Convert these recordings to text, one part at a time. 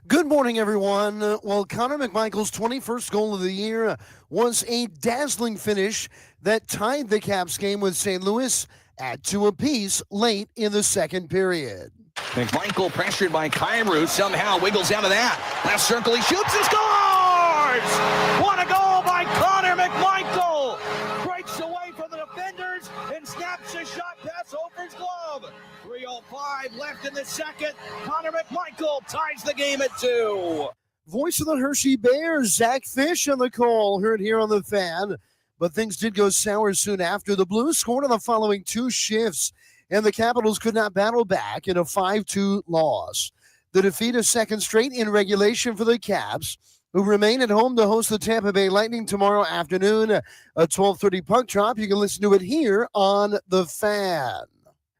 Good morning, everyone. Well, Connor McMichael's 21st goal of the year was a dazzling finish that tied the Caps game with St. Louis at 2 apiece late in the second period. McMichael pressured by Kyrou, somehow wiggles out of that. Left circle, he shoots and scores! What a goal by Connor McMichael! Breaks away from the defenders and snaps a shot past Hofer's glove. 3:05 left in the second. Connor McMichael ties the game at 2. Voice of the Hershey Bears, Zach Fish on the call, heard here on the Fan. But things did go sour soon after. The Blues scored on the following two shifts, and the Capitals could not battle back in a 5-2 loss. The defeat is second straight in regulation for the Caps, who remain at home to host the Tampa Bay Lightning tomorrow afternoon, a 12:30 puck drop. You can listen to it here on The Fan.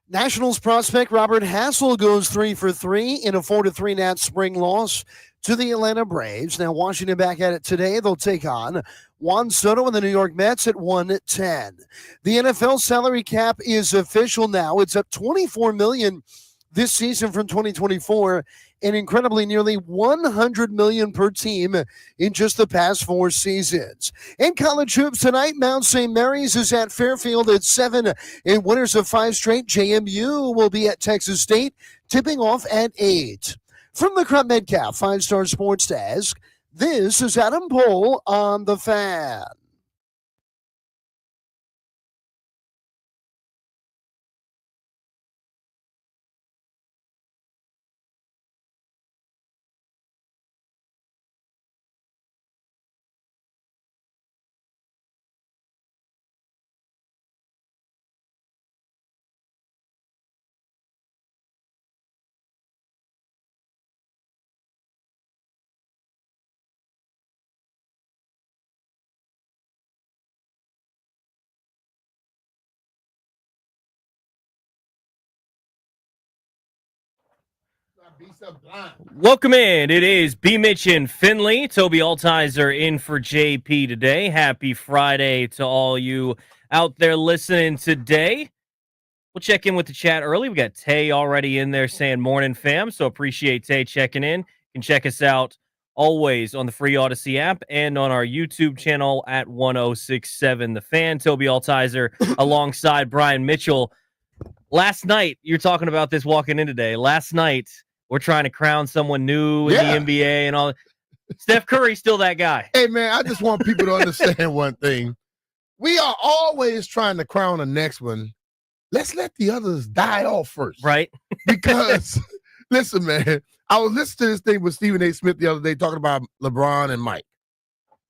Nationals prospect Robert Hassel goes 3 for 3 in a 4-3 Nats spring loss to the Atlanta Braves. Now Washington back at it today. They'll take on Juan Soto and the New York Mets at 1-10. The NFL salary cap is official now. It's up $24 million this season from 2024, and incredibly nearly $100 million per team in just the past 4 seasons. In college hoops tonight, Mount St. Mary's is at Fairfield at 7, and winners of 5 straight, JMU will be at Texas State, tipping off at 8. From the Crump Metcalf 5-Star Sports Desk, this is Adam Pohl on The Fan. Welcome in. It is B. Mitch and Finley. Toby Altizer in for JP today. Happy Friday to all you out there listening today. We'll check in with the chat early. We got Tay already in there saying morning fam, so appreciate Tay checking in. You can check us out always on the free Odyssey app and on our YouTube channel at 1067 The Fan. Toby Altizer alongside Brian Mitchell. Last night, you're talking about this walking in today. Last night, we're trying to crown someone new in the NBA and all. Steph Curry's still that guy. Hey, man, I just want people to understand one thing. We are always trying to crown the next one. Let's let the others die off first. Right. Because, listen, man, I was listening to this thing with Stephen A. Smith the other day talking about LeBron and Mike.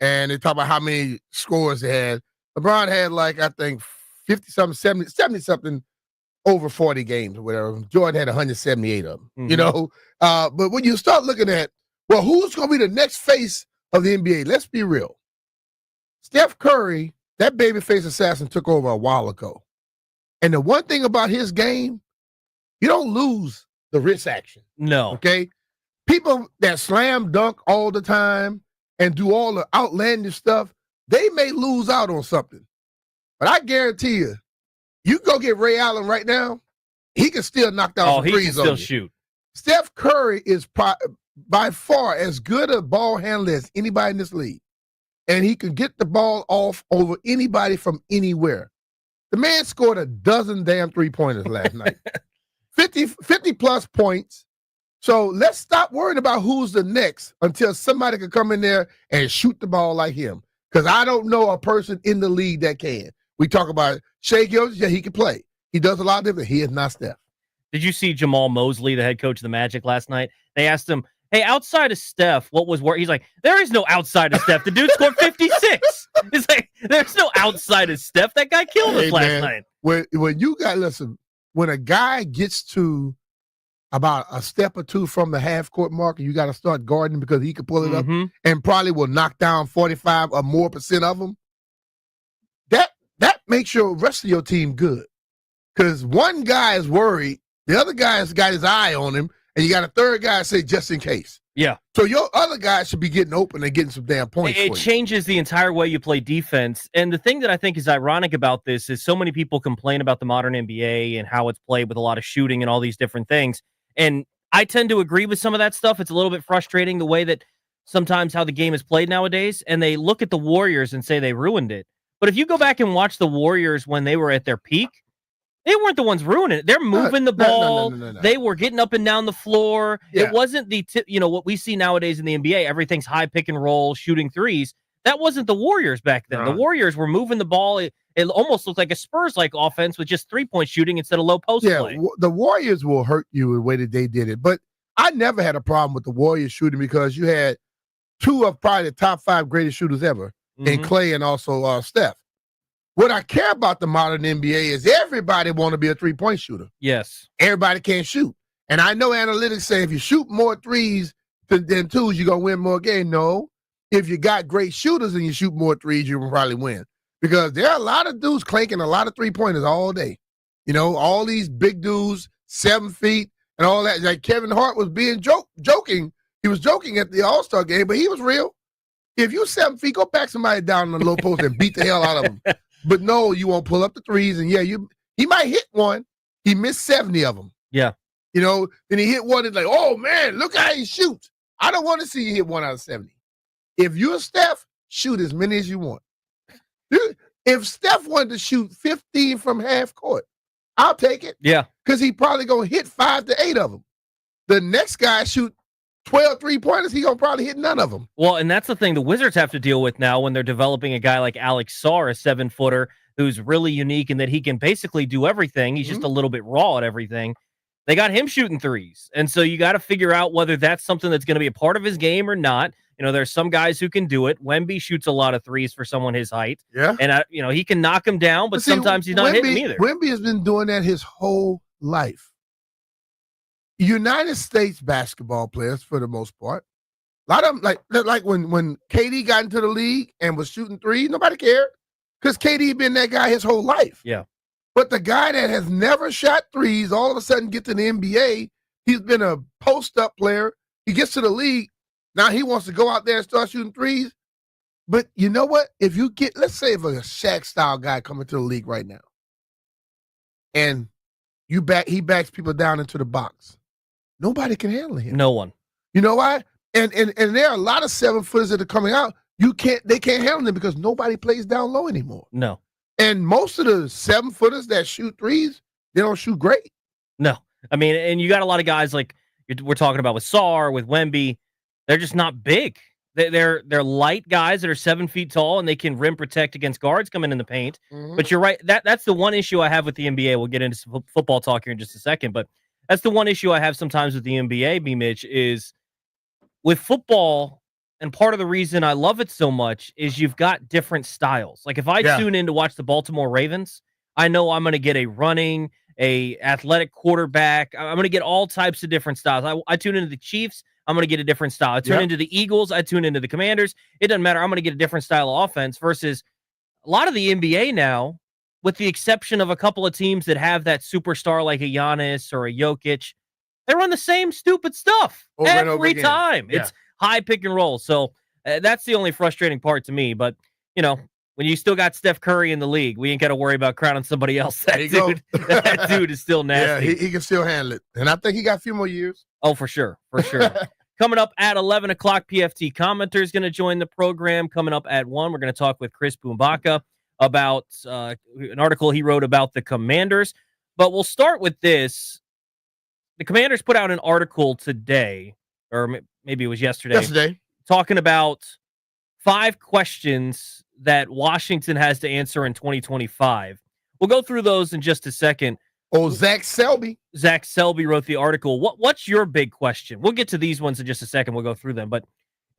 And they talk about how many scores they had. LeBron had, like, I think 50-something, 70-something over 40 games or whatever. Jordan had 178 of them, you know? But when you start looking at, well, who's going to be the next face of the NBA? Let's be real. Steph Curry, that babyface assassin, took over a while ago. And the one thing about his game, you don't lose the wrist action. No. Okay? People that slam dunk all the time and do all the outlandish stuff, they may lose out on something. But I guarantee you, you go get Ray Allen right now, he can still knock down some threes on you. He can still shoot. Steph Curry is by far as good a ball handler as anybody in this league. And he can get the ball off over anybody from anywhere. The man scored a dozen damn three-pointers last night. 50-plus points. So let's stop worrying about who's the next until somebody can come in there and shoot the ball like him. Because I don't know a person in the league that can. We talk about Shea Gilgeous, yeah, he can play. He does a lot of different. He is not Steph. Did you see Jamal Mosley, the head coach of the Magic, last night? They asked him, hey, outside of Steph, what was work? He's like, there is no outside of Steph. The dude scored 56. It's like, there's no outside of Steph. That guy killed us last night. When you got, listen, when a guy gets to about a step or two from the half-court marker, you got to start guarding because he can pull it up and probably will knock down 45 or more % of them. That makes your rest of your team good. Because one guy is worried, the other guy has got his eye on him, and you got a third guy say just in case. Yeah. So your other guy should be getting open and getting some damn points. It changes the entire way you play defense. And the thing that I think is ironic about this is so many people complain about the modern NBA and how it's played with a lot of shooting and all these different things. And I tend to agree with some of that stuff. It's a little bit frustrating the way that sometimes how the game is played nowadays, and they look at the Warriors and say they ruined it. But if you go back and watch the Warriors when they were at their peak, they weren't the ones ruining it. They're moving the ball. No. They were getting up and down the floor. Yeah. It wasn't the what we see nowadays in the NBA. Everything's high pick and roll, shooting threes. That wasn't the Warriors back then. The Warriors were moving the ball. It almost looked like a Spurs-like offense with just 3-point shooting instead of low post play. The Warriors will hurt you the way that they did it. But I never had a problem with the Warriors shooting because you had two of probably the top 5 greatest shooters ever, in Clay and also Steph. What I care about the modern NBA is everybody want to be a 3-point shooter. Yes. Everybody can't shoot. And I know analytics say if you shoot more threes than twos, you're going to win more games. No. If you got great shooters and you shoot more threes, you will probably win. Because there are a lot of dudes clanking a lot of 3-pointers all day. You know, all these big dudes, 7 feet and all that. Like Kevin Hart was being joking. He was joking at the All-Star game, but he was real. If you 7 feet, go back somebody down in the low post and beat the hell out of them. But no, you won't pull up the threes. And he might hit one. He missed 70 of them. Yeah. You know, then he hit one. It's like, oh man, look how he shoots. I don't want to see you hit 1 out of 70. If you're Steph, shoot as many as you want. If Steph wanted to shoot 15 from half court, I'll take it. Yeah. Because he probably going to hit 5 to 8 of them. The next guy shoot 12 3-pointers, he going to probably hit none of them. Well, and that's the thing the Wizards have to deal with now when they're developing a guy like Alex Sarr, a 7-footer, who's really unique in that he can basically do everything. He's just a little bit raw at everything. They got him shooting threes. And so you got to figure out whether that's something that's going to be a part of his game or not. You know, there's some guys who can do it. Wemby shoots a lot of threes for someone his height. Yeah. And, he can knock him down, but sometimes he's not hitting them either. Wemby has been doing that his whole life. United States basketball players, for the most part, a lot of them, like when KD got into the league and was shooting threes, nobody cared because KD been that guy his whole life. Yeah. But the guy that has never shot threes, all of a sudden get to the NBA, he's been a post-up player. He gets to the league. Now he wants to go out there and start shooting threes. But you know what? If you get, let's say if a Shaq-style guy coming to the league right now, and he backs people down into the box, nobody can handle him. No one. You know why? And there are a lot of 7-footers that are coming out. They can't handle them because nobody plays down low anymore. No. And most of the 7-footers that shoot threes, they don't shoot great. No. I mean, and you got a lot of guys like we're talking about with Sarr, with Wemby. They're just not big. They're light guys that are 7 feet tall and they can rim protect against guards coming in the paint. But you're right. That's the one issue I have with the NBA. We'll get into some football talk here in just a second. But that's the one issue I have sometimes with the NBA, B-Mitch, is with football. And part of the reason I love it so much is you've got different styles. Like if I tune in to watch the Baltimore Ravens, I know I'm going to get a running, a athletic quarterback. I'm going to get all types of different styles. I tune into the Chiefs, I'm going to get a different style. I tune into the Eagles, I tune into the Commanders. It doesn't matter. I'm going to get a different style of offense versus a lot of the NBA now, with the exception of a couple of teams that have that superstar like a Giannis or a Jokic, they run the same stupid stuff every time. Yeah. It's high pick and roll. So that's the only frustrating part to me. But, when you still got Steph Curry in the league, we ain't got to worry about crowning somebody else. That dude is still nasty. Yeah, he can still handle it. And I think he got a few more years. Oh, for sure. For sure. Coming up at 11 o'clock, PFT Commenter is going to join the program. Coming up at 1, we're going to talk with Chris Bumbaca about an article he wrote about the Commanders. But we'll start with this. The Commanders put out an article today, or maybe it was yesterday, talking about 5 questions that Washington has to answer in 2025. We'll go through those in just a second. Oh, Zach Selby wrote the article. What's your big question? We'll get to these ones in just a second. We'll go through them. But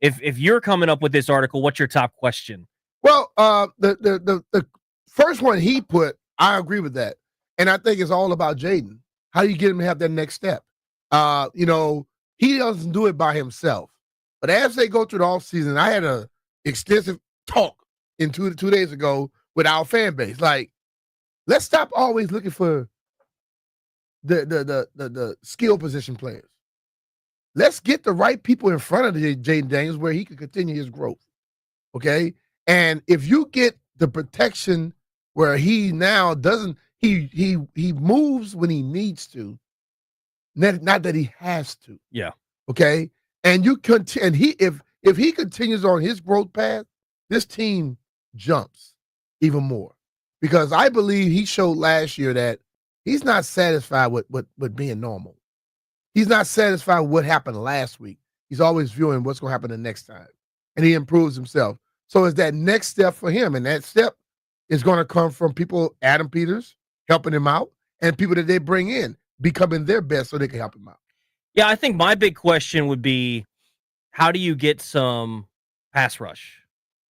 if you're coming up with this article, what's your top question? Well, the first one he put, I agree with that. And I think it's all about Jaden. How do you get him to have that next step? He doesn't do it by himself. But as they go through the offseason, I had a extensive talk in two days ago with our fan base. Like, let's stop always looking for the skill position players. Let's get the right people in front of Jaden Daniels where he can continue his growth. Okay? And if you get the protection where he now doesn't, he moves when he needs to, Not that he has to. Yeah. Okay. And if he continues on his growth path, this team jumps even more. Because I believe he showed last year that he's not satisfied with being normal. He's not satisfied with what happened last week. He's always viewing what's going to happen the next time. And he improves himself. So it's that next step for him. And that step is going to come from people, Adam Peters, helping him out, and people that they bring in, becoming their best so they can help him out. Yeah, I think my big question would be, how do you get some pass rush?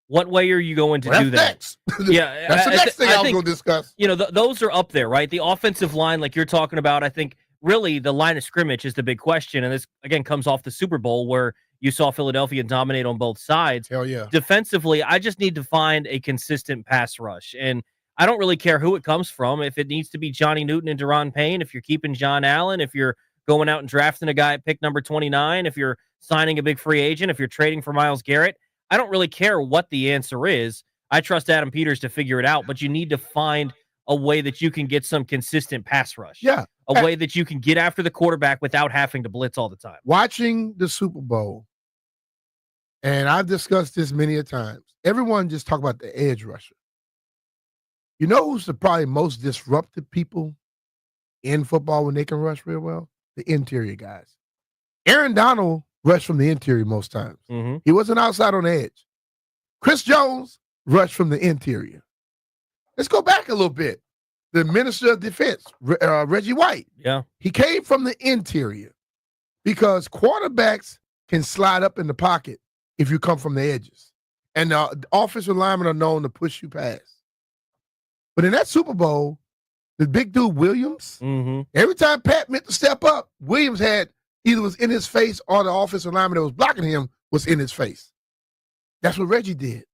What way are you going to do that? Next. Yeah, that's the next thing I was going to discuss. You know, those are up there, right? The offensive line, like you're talking about, I think really the line of scrimmage is the big question. And this, again, comes off the Super Bowl where you saw Philadelphia dominate on both sides. Hell yeah. Defensively, I just need to find a consistent pass rush. And I don't really care who it comes from. If it needs to be Johnny Newton and Deron Payne, if you're keeping John Allen, if you're going out and drafting a guy at pick number 29, if you're signing a big free agent, if you're trading for Myles Garrett, I don't really care what the answer is. I trust Adam Peters to figure it out, but you need to find a way that you can get some consistent pass rush. Yeah. A way that you can get after the quarterback without having to blitz all the time. Watching the Super Bowl, and I've discussed this many a times, everyone just talk about the edge rusher. You know who's the probably most disruptive people in football when they can rush real well? The interior guys. Aaron Donald rushed from the interior most times. Mm-hmm. He wasn't outside on the edge. Chris Jones rushed from the interior. Let's go back a little bit. The Minister of Defense, Reggie White. Yeah. He came from the interior because quarterbacks can slide up in the pocket if you come from the edges. And the offensive linemen are known to push you past. But in that Super Bowl, the big dude, Williams, every time Pat meant to step up, Williams had either was in his face or the offensive lineman that was blocking him was in his face. That's what Reggie did.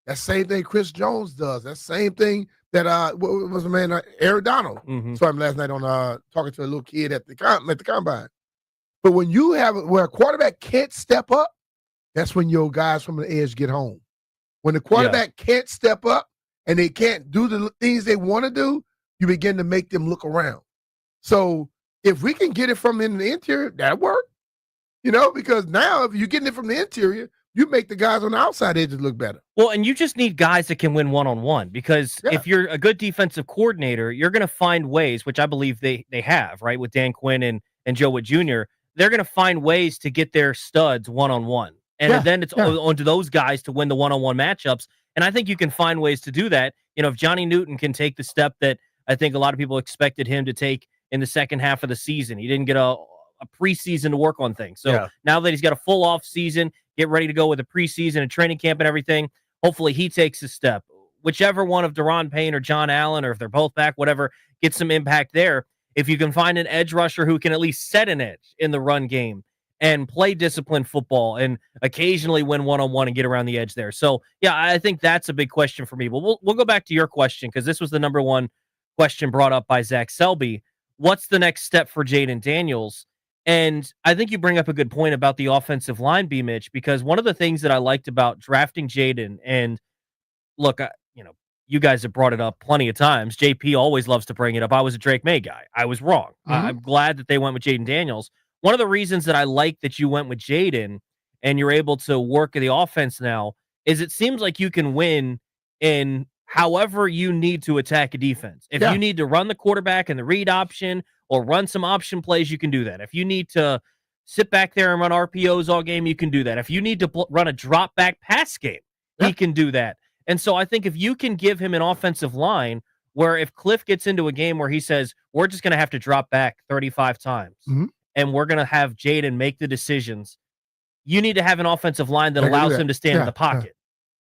That same thing Chris Jones does. That same thing that what was the man Aaron Donald. Saw him last night on talking to a little kid at the combine. But when you have where a quarterback can't step up, that's when your guys from the edge get home. When the quarterback can't step up and they can't do the things they want to do, you begin to make them look around. So if we can get it from in the interior, that'll work. You know, because now if you're getting it from the interior, you make the guys on the outside edges look better. Well, and you just need guys that can win one-on-one because if you're a good defensive coordinator, you're going to find ways, which I believe they have, right, with Dan Quinn and Joe Wood Jr., they're going to find ways to get their studs one-on-one. And then it's onto those guys to win the one-on-one matchups. And I think you can find ways to do that. You know, if Johnny Newton can take the step that I think a lot of people expected him to take in the second half of the season, he didn't get a preseason to work on things. So now that he's got a full off season, get ready to go with a preseason and training camp and everything, hopefully he takes a step. Whichever one of Deron Payne or John Allen, or if they're both back, whatever, gets some impact there. If you can find an edge rusher who can at least set an edge in the run game and play disciplined football and occasionally win one-on-one and get around the edge there. So, yeah, I think that's a big question for me. But we'll go back to your question because this was the number one question brought up by Zach Selby. What's the next step for Jaden Daniels? And I think you bring up a good point about the offensive line, B. Mitch, because one of the things that I liked about drafting Jaden, and look, you guys have brought it up plenty of times. JP always loves to bring it up. I was a Drake May guy. I was wrong. I'm glad that they went with Jaden Daniels. One of the reasons that I like that you went with Jaden and you're able to work the offense now is it seems like you can win in however you need to attack a defense. If you need to run the quarterback and the read option or run some option plays, you can do that. If you need to sit back there and run RPOs all game, you can do that. If you need to run a drop back pass game, he can do that. And so I think if you can give him an offensive line where if Cliff gets into a game where he says, we're just going to have to drop back 35 times and we're going to have Jaden make the decisions, you need to have an offensive line that allows him to stand in the pocket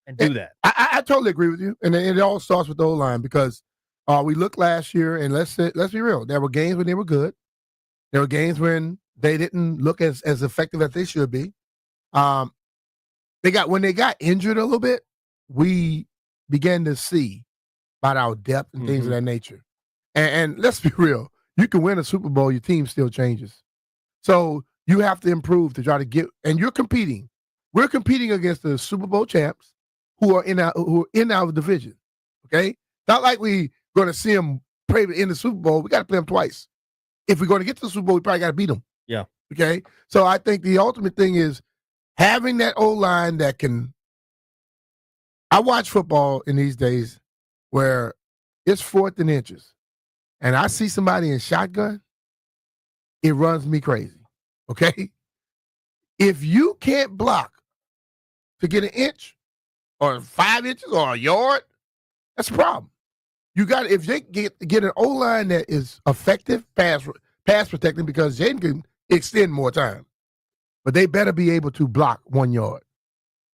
and do that. I totally agree with you. And it all starts with the O-line because we looked last year, and let's be real. There were games when they were good. There were games when they didn't look as effective as they should be. When they got injured a little bit, we began to see about our depth and things of that nature. And let's be real. You can win a Super Bowl, your team still changes. So you have to improve to try to get, and you're competing. We're competing against the Super Bowl champs who are in our division. Okay? Not like we going to see them play in the Super Bowl. We got to play them twice. if we're going to get to the Super Bowl, we probably got to beat them. Yeah. Okay? So I think the ultimate thing is having that O-line that can – I watch football in these days where it's 4th and inches, and I see somebody in shotgun, it runs me crazy, okay? If you can't block to get an inch or 5 inches or a yard, that's a problem. You got if they get an O-line that is effective pass protecting, because Jaden can extend more time, but they better be able to block 1 yard.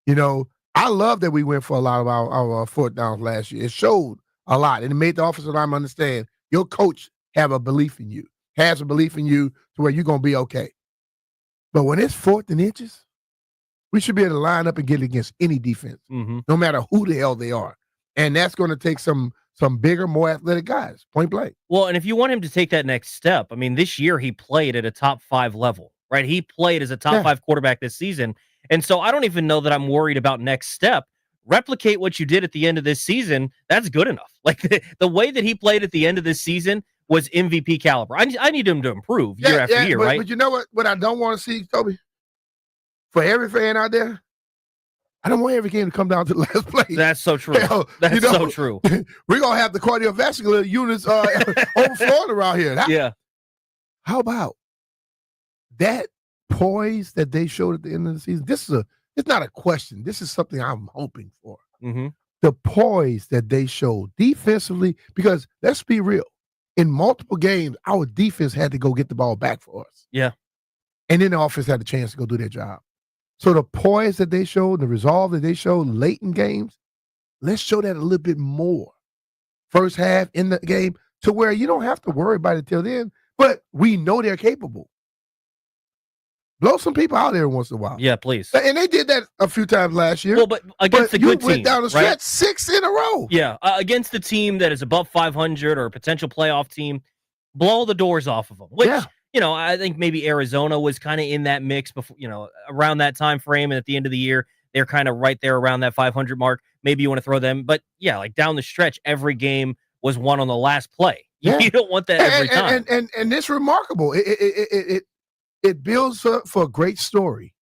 You know, I love that we went for a lot of our 4th downs last year. It showed a lot, and it made the offensive lineman understand your coach has a belief in you to where you're going to be okay. But when it's 4th and inches, we should be able to line up and get against any defense, no matter who the hell they are. And that's going to take some bigger, more athletic guys, point blank. Well, and if you want him to take that next step, I mean, this year he played at a top 5 level, right? He played as a top 5 quarterback this season. And so I don't even know that I'm worried about next step. Replicate what you did at the end of this season. That's good enough. Like the way that he played at the end of this season was MVP caliber. I need him to improve year after year, right? But you know what I don't want to see, Toby? For every fan out there, I don't want every game to come down to the last play. That's so true. Hell, That's so true. We're going to have the cardiovascular units overflowing around here. How about that poise that they showed at the end of the season? It's not a question. This is something I'm hoping for. The poise that they showed defensively, because let's be real. In multiple games, our defense had to go get the ball back for us. Yeah. And then the offense had the chance to go do their job. So the poise that they showed, the resolve that they showed late in games, let's show that a little bit more. First half in the game, to where you don't have to worry about it till then, but we know they're capable. Blow some people out there once in a while. Yeah, please. And they did that a few times last year. Well, but against a good team, you went down the stretch, right? 6 in a row. Yeah, against the team that is above 500 or a potential playoff team, blow the doors off of them. Which, you know, I think maybe Arizona was kind of in that mix before, you know, around that time frame, and at the end of the year, they're kind of right there around that 500 mark. Maybe you want to throw them, but yeah, like down the stretch, every game was won on the last play. Yeah. You don't want that every time. And it's remarkable. It builds for a great story.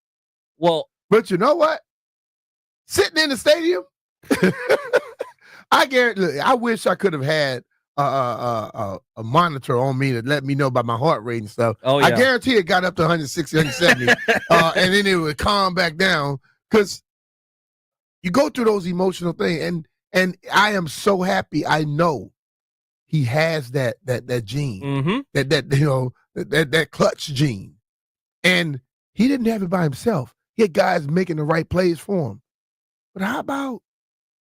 Well, but you know what? Sitting in the stadium, I wish I could have had a monitor on me to let me know about my heart rate and stuff. Oh, yeah. I guarantee it got up to 160, 170, and then it would calm back down, because you go through those emotional things, and I am so happy. I know he has that gene, that clutch gene. And he didn't have it by himself. He had guys making the right plays for him. But how about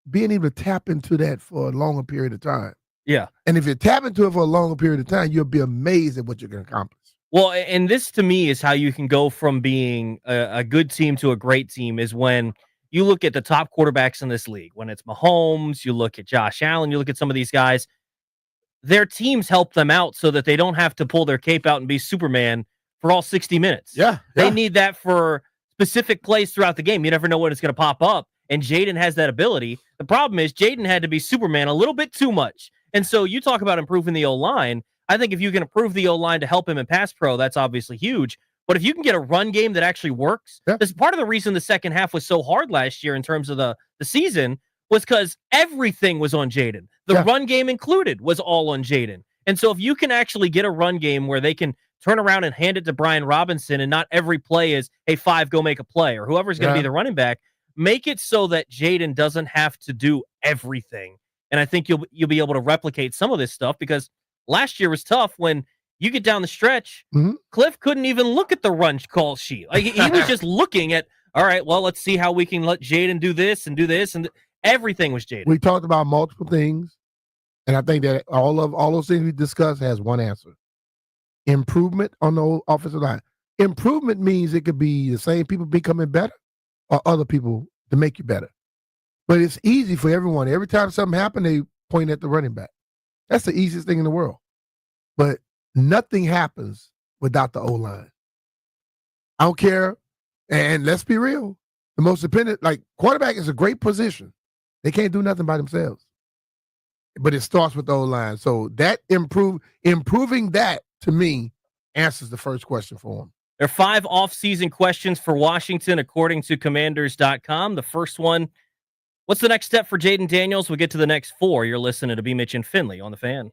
being able to tap into that for a longer period of time? Yeah. And if you tap into it for a longer period of time, you'll be amazed at what you can accomplish. Well, and this to me is how you can go from being a good team to a great team, is when you look at the top quarterbacks in this league. When it's Mahomes, you look at Josh Allen, you look at some of these guys, their teams help them out so that they don't have to pull their cape out and be Superman for all 60 minutes. Yeah. They need that for specific plays throughout the game. You never know when it's going to pop up, and Jaden has that ability. The problem is Jaden had to be Superman a little bit too much. And so you talk about improving the O-line. I think if you can improve the O-line to help him in pass pro, that's obviously huge. But if you can get a run game that actually works, that's part of the reason the second half was so hard last year in terms of the season, was because everything was on Jaden. The run game included was all on Jaden. And so if you can actually get a run game where they can turn around and hand it to Brian Robinson, and not every play is, hey, 5, go make a play, or whoever's going to be the running back, make it so that Jaden doesn't have to do everything. And I think you'll be able to replicate some of this stuff, because last year was tough when you get down the stretch. Cliff couldn't even look at the run call sheet. Like he was just looking at, all right, well, let's see how we can let Jaden do this and do this. And everything was Jaden. We talked about multiple things, and I think that all those things we discussed has one answer. Improvement on the offensive line. Improvement means it could be the same people becoming better or other people to make you better. But it's easy for everyone. Every time something happens, they point at the running back. That's the easiest thing in the world. But nothing happens without the O-line. I don't care. And let's be real. The most dependent, like, quarterback is a great position. They can't do nothing by themselves. But it starts with the O-line. So that improving that, to me, answers the first question for him. There are 5 offseason questions for Washington, according to commanders.com. The first one, what's the next step for Jaden Daniels? We'll get to the next 4. You're listening to B. Mitch and Finley on the Fan.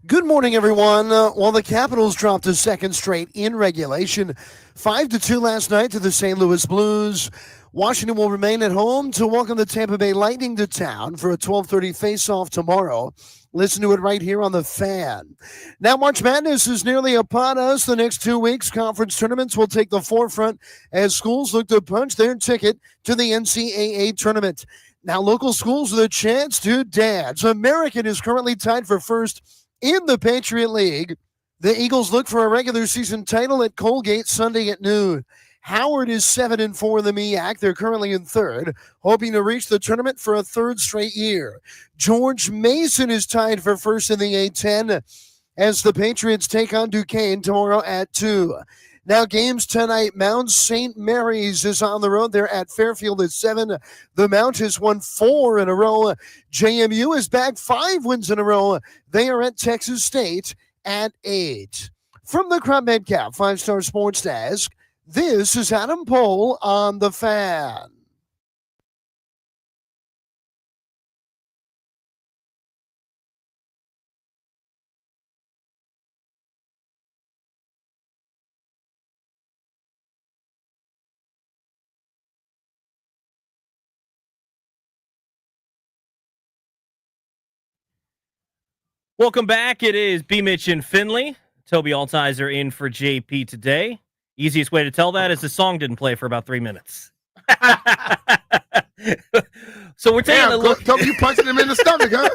Good morning, everyone. While the Capitals dropped a second straight in regulation, 5-2 last night to the St. Louis Blues, Washington will remain at home to welcome the Tampa Bay Lightning to town for a 12:30 face-off tomorrow. Listen to it right here on The Fan. Now, March Madness is nearly upon us. The next 2 weeks, conference tournaments will take the forefront as schools look to punch their ticket to the NCAA tournament. Now, local schools with a chance to dance. American is currently tied for first in the Patriot League. The Eagles look for a regular season title at Colgate Sunday at noon. Howard is 7-4 in the MEAC. They're currently in third, hoping to reach the tournament for a third straight year. George Mason is tied for first in the A-10 as the Patriots take on Duquesne tomorrow at 2. Now, games tonight. Mount St. Mary's is on the road. They're at Fairfield at 7. The Mount has won 4 in a row. JMU is back 5 wins in a row. They are at Texas State at 8. From the Crop Medcap 5-Star Sports Desk, this is Adam Pohl on The Fan. Welcome back. It is B. Mitch and Finley. Toby Altizer in for JP today. Easiest way to tell that is the song didn't play for about 3 minutes. So we're taking a look. Toby, you punching him in the stomach, huh?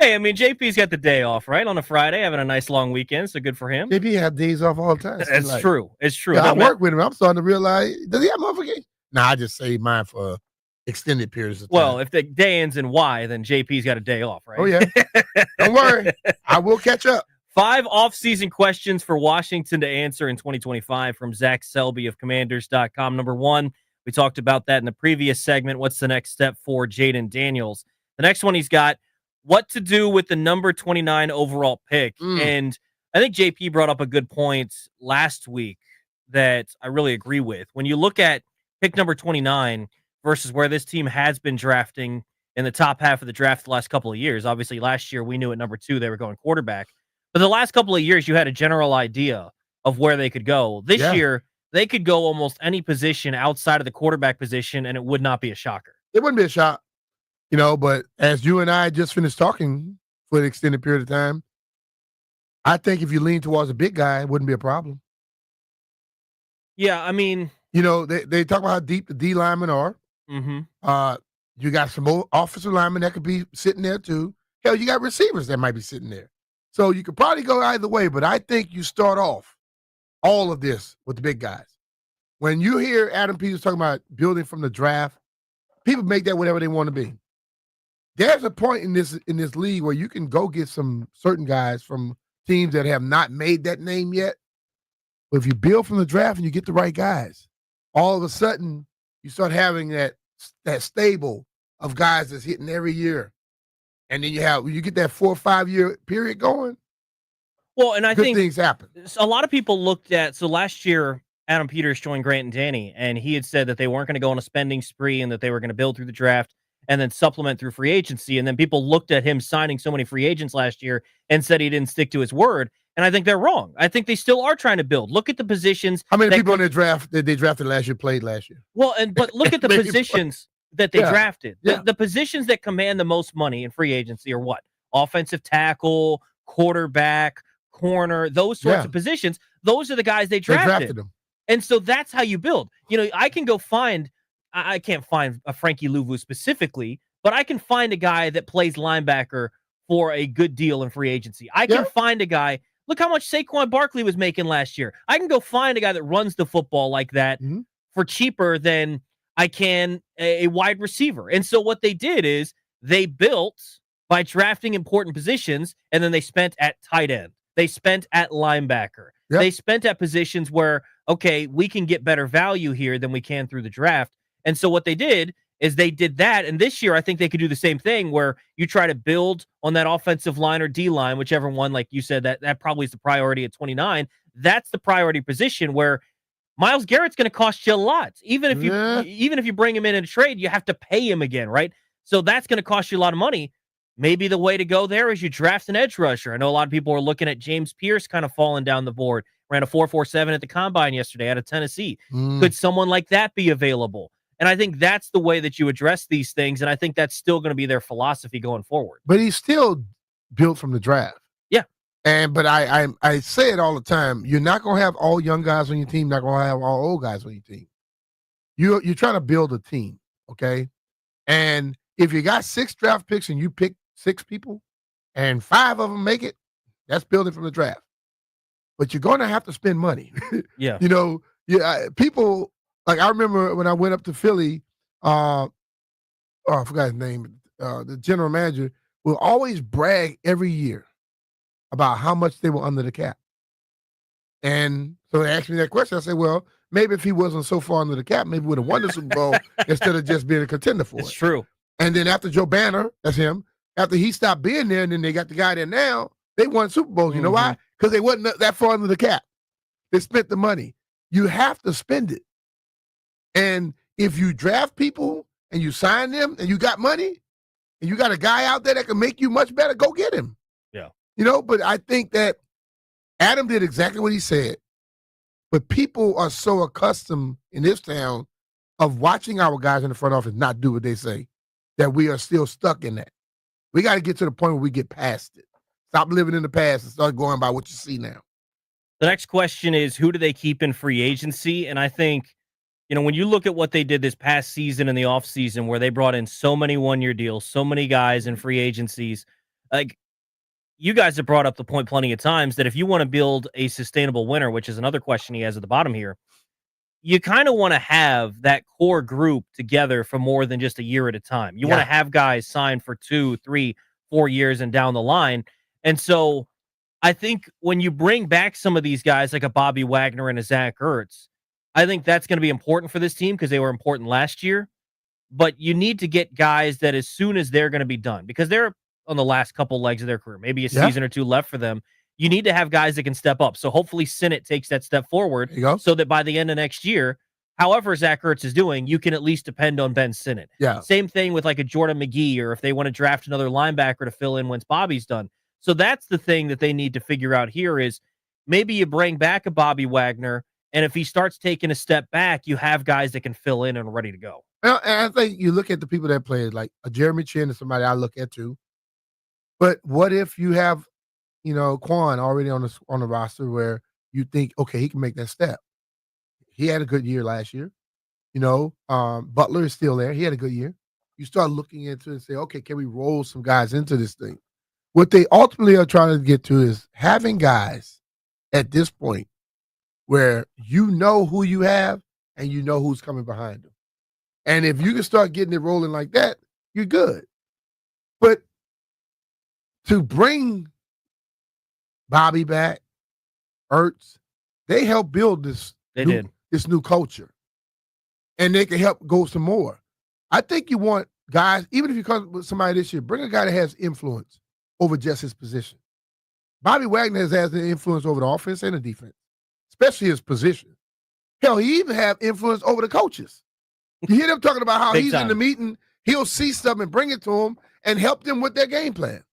Hey, I mean, JP's got the day off, right? On a Friday, having a nice long weekend, so good for him. JP have days off all the time. It's true. It's true. Yeah, I work with him. I'm starting to realize, does he have motherfucking? Nah, I just save mine for extended periods of time. Well, if the day ends in Y, then JP's got a day off, right? Oh, yeah. Don't worry. I will catch up. 5 off-season questions for Washington to answer in 2025 from Zach Selby of Commanders.com. Number 1, we talked about that in the previous segment. What's the next step for Jaden Daniels? The next one he's got, what to do with the number 29 overall pick. And I think JP brought up a good point last week that I really agree with. When you look at pick number 29 versus where this team has been drafting in the top half of the draft the last couple of years, obviously last year we knew at number 2 they were going quarterback. But the last couple of years, you had a general idea of where they could go. This year, they could go almost any position outside of the quarterback position, and it would not be a shocker. It wouldn't be a shock, but as you and I just finished talking for an extended period of time, I think if you lean towards a big guy, it wouldn't be a problem. Yeah, I mean... they talk about how deep the D linemen are. Mm-hmm. You got some offensive linemen that could be sitting there, too. Hell, you got receivers that might be sitting there. So you could probably go either way, but I think you start off all of this with the big guys. When you hear Adam Peters talking about building from the draft, people make that whatever they want to be. There's a point in this league where you can go get some certain guys from teams that have not made that name yet. But if you build from the draft and you get the right guys, all of a sudden you start having that stable of guys that's hitting every year. And then you get that 4 or 5 year period going. Well, and I think things happen. A lot of people looked at, so last year, Adam Peters joined Grant and Danny, and he had said that they weren't going to go on a spending spree and that they were going to build through the draft and then supplement through free agency. And then people looked at him signing so many free agents last year and said he didn't stick to his word. And I think they're wrong. I think they still are trying to build. Look at the positions. How many people in their draft that they drafted last year played last year? Well, but look at the positions that they drafted. Yeah. The positions that command the most money in free agency are what? Offensive tackle, quarterback, corner, those sorts of positions. Those are the guys they drafted them. And so that's how you build. I can go find, I can't find a Frankie Louvu specifically, but I can find a guy that plays linebacker for a good deal in free agency. I can find a guy. Look how much Saquon Barkley was making last year. I can go find a guy that runs the football like that for cheaper than I can a wide receiver. And so what they did is they built by drafting important positions, and then they spent at tight end. They spent at linebacker. Yep. They spent at positions where, okay, we can get better value here than we can through the draft. And so what they did is they did that. And this year, I think they could do the same thing where you try to build on that offensive line or D line, whichever one, like you said, that probably is the priority at 29. That's the priority position where Myles Garrett's going to cost you a lot. Even if you bring him in a trade, you have to pay him again, right? So that's going to cost you a lot of money. maybe the way to go there is you draft an edge rusher. I know a lot of people are looking at James Pierce kind of falling down the board. Ran a 4.47 at the combine yesterday out of Tennessee. Could someone like that be available? And I think that's the way that you address these things, and I think that's still going to be their philosophy going forward. But he's still built from the draft. Yeah. But I say it all the time. You're not going to have all young guys on your team. Not going to have all old guys on your team. You're trying to build a team, okay? And if you got 6 draft picks and you pick 6 people and 5 of them make it, that's building from the draft. But you're going to have to spend money. Yeah. People, like I remember when I went up to Philly, I forgot his name, the general manager will always brag every year about how much they were under the cap. And so they asked me that question. I said, well, maybe if he wasn't so far under the cap, maybe we would have won the Super Bowl instead of just being a contender for it. It's true. And then after Joe Banner, that's him, after he stopped being there and then they got the guy there now, they won Super Bowls. You know why? Because they wasn't that far under the cap. They spent the money. You have to spend it. And if you draft people and you sign them and you got money and you got a guy out there that can make you much better, go get him. Yeah. But I think that Adam did exactly what he said. But people are so accustomed in this town of watching our guys in the front office not do what they say that we are still stuck in that. We got to get to the point where we get past it. Stop living in the past and start going by what you see now. The next question is, who do they keep in free agency? And I think, when you look at what they did this past season in the offseason, where they brought in so many one-year deals, so many guys in free agencies, like, you guys have brought up the point plenty of times that if you want to build a sustainable winner, which is another question he has at the bottom here, you kind of want to have that core group together for more than just a year at a time. You want to have guys sign for 2, 3, 4 years and down the line. And so I think when you bring back some of these guys like a Bobby Wagner and a Zach Ertz, I think that's going to be important for this team because they were important last year. But you need to get guys that as soon as they're going to be done, because they're on the last couple legs of their career, maybe a season or 2 left for them. You need to have guys that can step up. So hopefully Sinnott takes that step forward so that by the end of next year, however Zach Ertz is doing, you can at least depend on Ben Sinnott. Yeah. Same thing with like a Jordan McGee, or if they want to draft another linebacker to fill in once Bobby's done. So that's the thing that they need to figure out here is maybe you bring back a Bobby Wagner, and if he starts taking a step back, you have guys that can fill in and are ready to go. And I think you look at the people that played, like a Jeremy Chin is somebody I look at too. But what if you have, Quan already on the roster where you think, okay, he can make that step. He had a good year last year. Butler is still there. He had a good year. You start looking into it and say, okay, can we roll some guys into this thing? What they ultimately are trying to get to is having guys at this point where you know who you have and you know who's coming behind them. And if you can start getting it rolling like that, you're good. But to bring Bobby back, Ertz, they helped build this new culture. And they can help go some more. I think you want guys, even if you come with somebody this year, bring a guy that has influence over just his position. Bobby Wagner has an influence over the offense and the defense, especially his position. Hell, he even have influence over the coaches. You hear them talking about how he's in the meeting, he'll see something and bring it to them and help them with their game plan.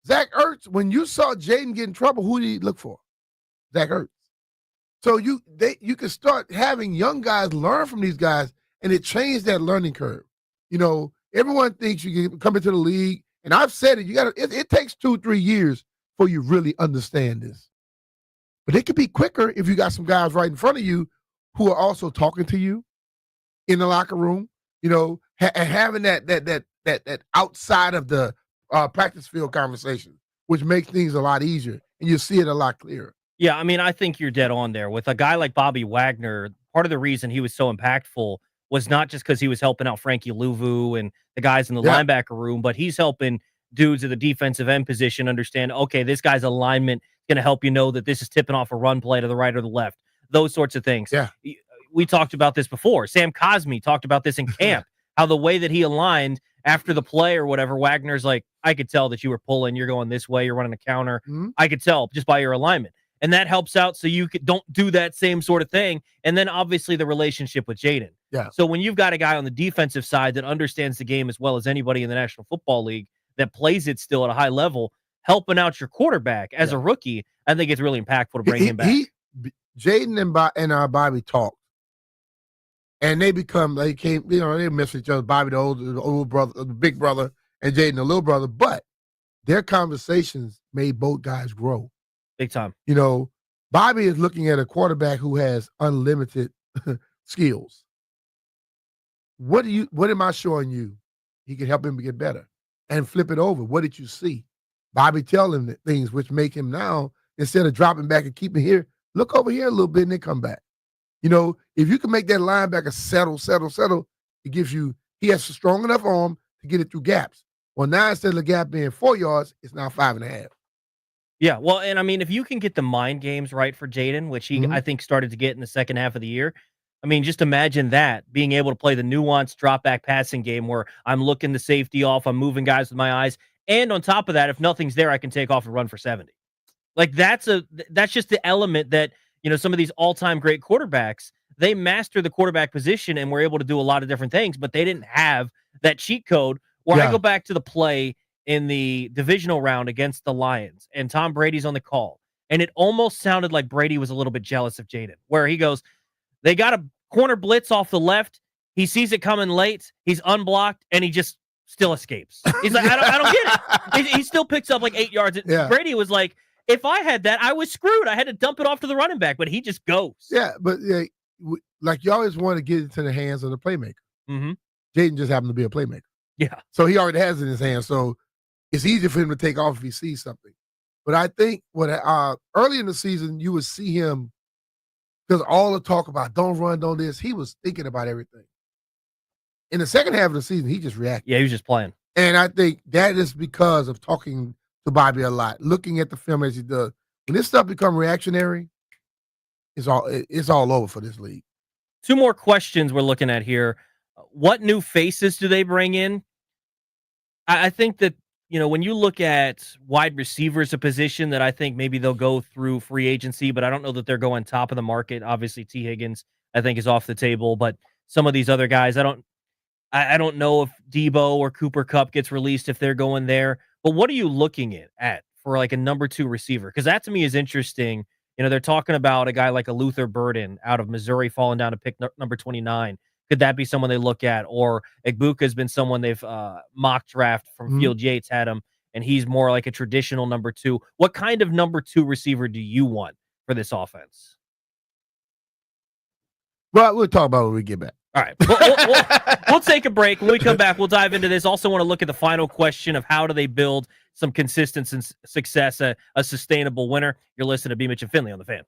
Zach Ertz, when you saw Jaden get in trouble, who did he look for? Zach Ertz. So you can start having young guys learn from these guys, and it changed that learning curve. Everyone thinks you can come into the league, and I've said it, it takes 2-3 years before you really understand this. But it could be quicker if you got some guys right in front of you who are also talking to you in the locker room, and having that outside of the practice field conversation, which makes things a lot easier, and you see it a lot clearer. Yeah, I think you're dead on there. With a guy like Bobby Wagner, part of the reason he was so impactful was not just because he was helping out Frankie Louvu and the guys in the linebacker room, but he's helping dudes at the defensive end position understand, okay, this guy's alignment is going to help you know that this is tipping off a run play to the right or the left, those sorts of things. Yeah. We talked about this before. Sam Cosmi talked about this in camp, how the way that he aligned after the play or whatever, Wagner's like, I could tell that you were pulling, you're going this way, you're running a counter. Mm-hmm. I could tell just by your alignment. And that helps out so you don't do that same sort of thing. And then obviously the relationship with Jaden. Yeah. So when you've got a guy on the defensive side that understands the game as well as anybody in the National Football League, that plays it still at a high level, helping out your quarterback as a rookie, I think it's really impactful to bring him back. Jaden and Bobby talked, and they miss each other. Bobby, the old brother, the big brother, and Jaden, the little brother. But their conversations made both guys grow. Big time. Bobby is looking at a quarterback who has unlimited skills. What am I showing you? He can help him get better and flip it over. What did you see? Bobby tell him things which make him now, instead of dropping back and keeping here, look over here a little bit and then come back. If you can make that linebacker settle, it gives you, he has a strong enough arm to get it through gaps. Well, now instead of the gap being 4 yards, it's now 5.5. Yeah, well, and I mean, if you can get the mind games right for Jaden, which he, I think, started to get in the second half of the year, I mean, just imagine that, being able to play the nuanced drop-back passing game where I'm looking the safety off, I'm moving guys with my eyes, and on top of that, if nothing's there, I can take off and run for 70. Like, that's just the element that, some of these all-time great quarterbacks, they master the quarterback position and were able to do a lot of different things, but they didn't have that cheat code. Where I go back to the play in the divisional round against the Lions, and Tom Brady's on the call, and it almost sounded like Brady was a little bit jealous of Jaden, where he goes, they got a corner blitz off the left. He sees it coming late. He's unblocked, and he just still escapes. He's like, I don't get it. He still picks up like 8 yards. Yeah. Brady was like, if I had that, I was screwed. I had to dump it off to the running back, but he just goes. Yeah, but like you always want to get it into the hands of the playmaker. Mm-hmm. Jaden just happened to be a playmaker. Yeah. So he already has it in his hands. So it's easier for him to take off if he sees something. But I think early in the season, you would see him, because all the talk about don't run, don't this, he was thinking about everything. In the second half of the season, he just reacted. Yeah, he was just playing. And I think that is because of talking to Bobby a lot, looking at the film as he does. When this stuff become reactionary, it's all over for this league. 2 more questions we're looking at here. What new faces do they bring in? I think that, when you look at wide receivers, a position that I think maybe they'll go through free agency, but I don't know that they're going top of the market. Obviously, T. Higgins, I think, is off the table, but some of these other guys, I don't know if Deebo or Cooper Kupp gets released, if they're going there. But what are you looking at for like a number 2 receiver? Because that to me is interesting. They're talking about a guy like a Luther Burden out of Missouri falling down to pick number 29. Could that be someone they look at? Or Igbuka has been someone they've mock draft from Field Yates had him, and he's more like a traditional number 2. What kind of number 2 receiver do you want for this offense? Well, we'll talk about it when we get back. All right. We'll take a break. When we come back, we'll dive into this. Also want to look at the final question of how do they build some consistency and success, a sustainable winner. You're listening to B. Mitch and Finley on The Fan.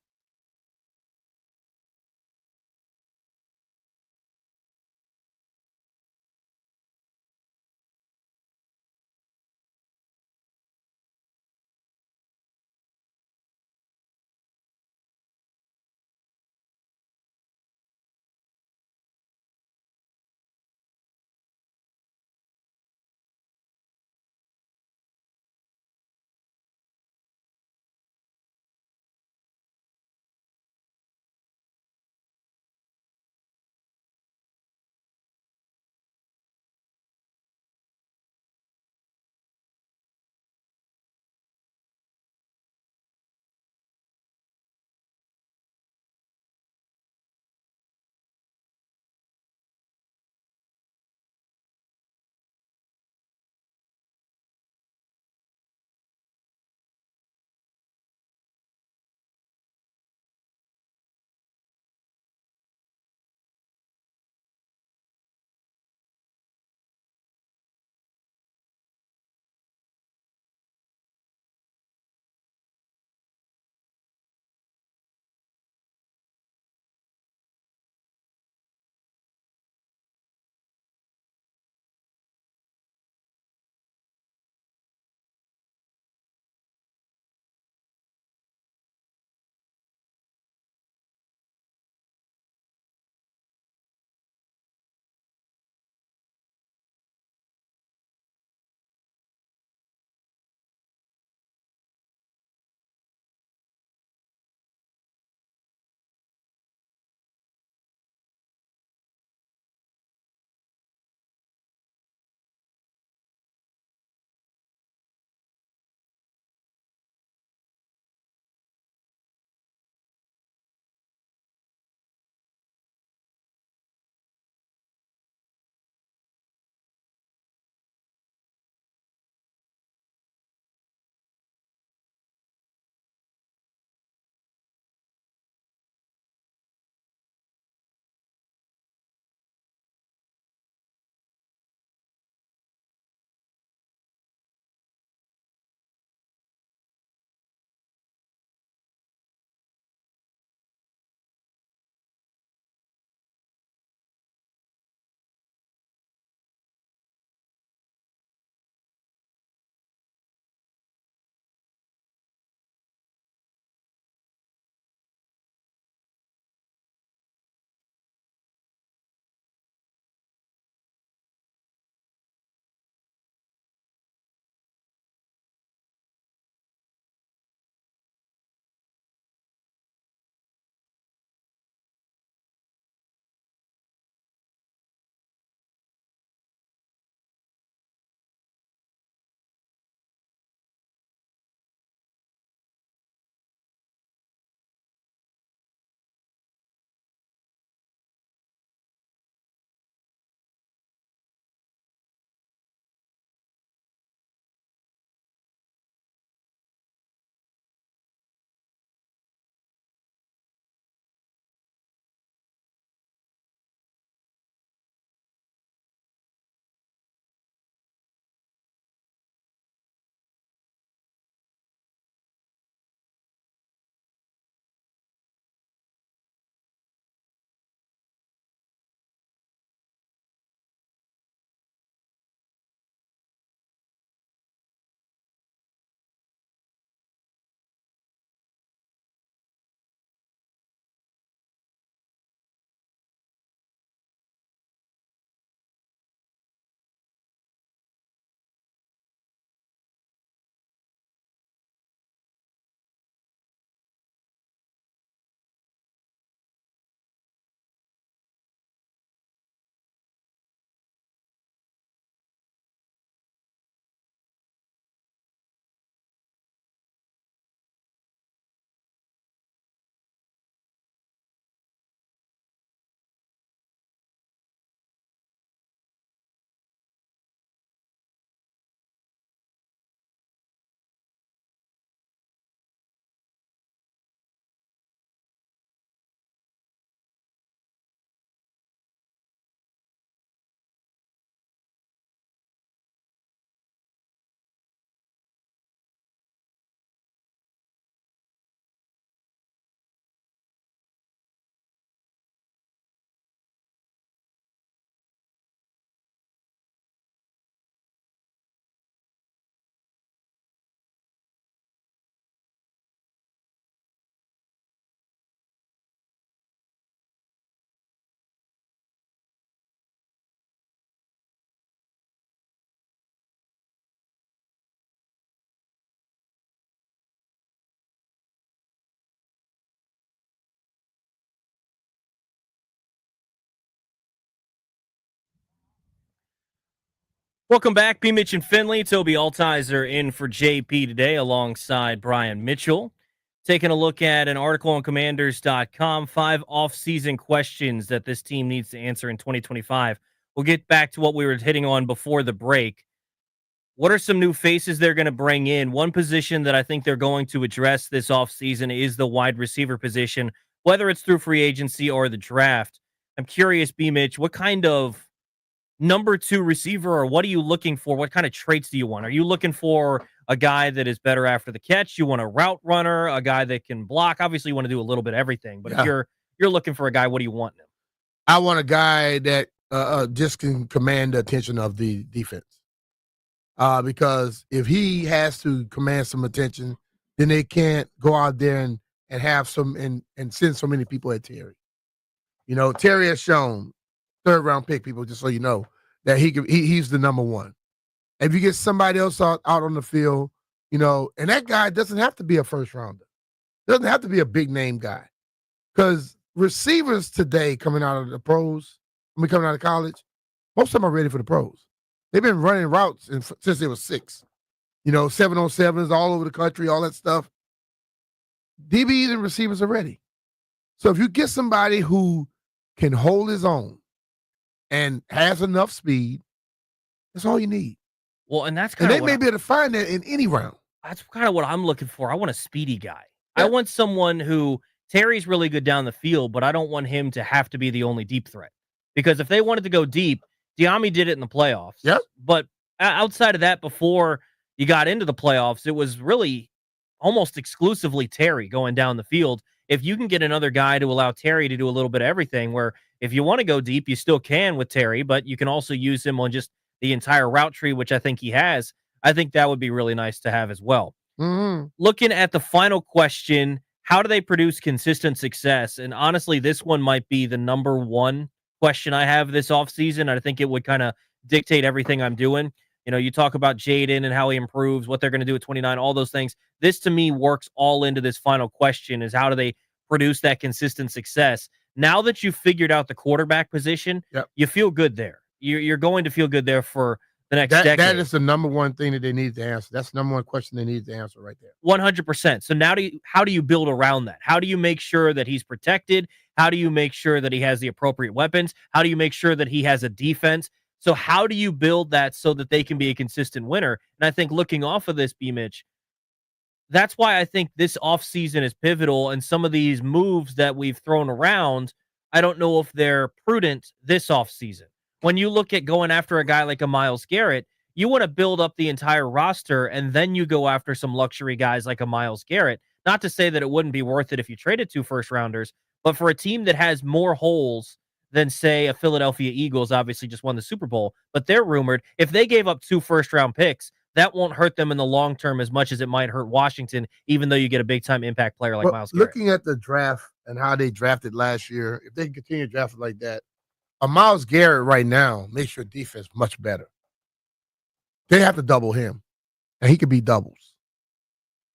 Welcome back, B. Mitch and Finley. Toby Altizer in for JP today alongside Brian Mitchell. Taking a look at an article on commanders.com, 5 off-season questions that this team needs to answer in 2025. We'll get back to what we were hitting on before the break. What are some new faces they're going to bring in? One position that I think they're going to address this offseason is the wide receiver position, whether it's through free agency or the draft. I'm curious, B. Mitch, what kind of number 2 receiver, or what are you looking for? What kind of traits do you want? Are you looking for a guy that is better after the catch? You want a route runner, a guy that can block? Obviously, you want to do a little bit of everything, but if you're looking for a guy, what do you want in him? I want a guy that just can command the attention of the defense. Because if he has to command some attention, then they can't go out there and have some and send so many people at Terry. You know, Terry has shown, 3rd-round pick, people, just so you know, that he's the number 1. If you get somebody else out on the field, you know, and that guy doesn't have to be a first-rounder. Doesn't have to be a big-name guy. Because receivers today coming out of the pros, coming out of college, most of them are ready for the pros. They've been running routes since they were 6. You know, 7-on-7s all over the country, all that stuff. DBs and receivers are ready. So if you get somebody who can hold his own and has enough speed, that's all you need. Well, and that's and kind of they may be able to find that in any round. That's kind of what I'm looking for. I want a speedy guy. Yeah. I want someone who Terry's really good down the field, but I don't want him to have to be the only deep threat. Because if they wanted to go deep, Diami did it in the playoffs. Yep. But outside of that, before you got into the playoffs, it was really almost exclusively Terry going down the field. If you can get another guy to allow Terry to do a little bit of everything, where if you want to go deep, you still can with Terry, but you can also use him on just the entire route tree, which I think he has. I think that would be really nice to have as well. Mm-hmm. Looking at the final question, how do they produce consistent success? And honestly, this one might be the number 1 question I have this offseason. I think it would kind of dictate everything I'm doing. You know, you talk about Jaden and how he improves, what they're going to do at 29, all those things. This, to me, works all into this final question, is how do they produce that consistent success? Now that you've figured out the quarterback position, you feel good there. You're going to feel good there for the next decade. That is the number 1 thing that they need to answer. That's the number 1 question they need to answer right there. 100%. So now how do you build around that? How do you make sure that he's protected? How do you make sure that he has the appropriate weapons? How do you make sure that he has a defense? So how do you build that so that they can be a consistent winner? And I think looking off of this, B. Mitch, that's why I think this offseason is pivotal, and some of these moves that we've thrown around, I don't know if they're prudent this offseason. When you look at going after a guy like a Myles Garrett, you want to build up the entire roster, and then you go after some luxury guys like a Myles Garrett. Not to say that it wouldn't be worth it if you traded 2 first-rounders, but for a team that has more holes than, say, a Philadelphia Eagles, obviously just won the Super Bowl, but they're rumored, if they gave up 2 first-round picks, that won't hurt them in the long term as much as it might hurt Washington, even though you get a big-time impact player like Myles Garrett. Looking at the draft and how they drafted last year, if they can continue to draft it like that, a Myles Garrett right now makes your defense much better. They have to double him, and he could be doubles.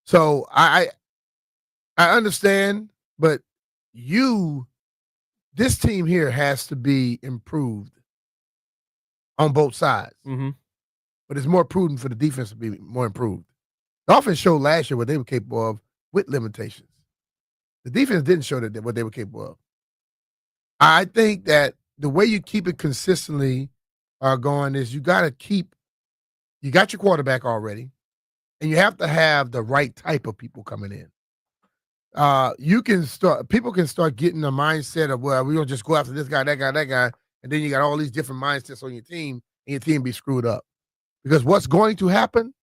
So I understand, but this team here has to be improved on both sides. Mm-hmm. But it's more prudent for the defense to be more improved. The offense showed last year what they were capable of with limitations. The defense didn't show what they were capable of. I think that the way you keep it consistently going is you got your quarterback already, and you have to have the right type of people coming in. People can start getting a mindset of, well, we don't just go after this guy, that guy, and then you got all these different mindsets on your team, and your team be screwed up. Because what's going to happen,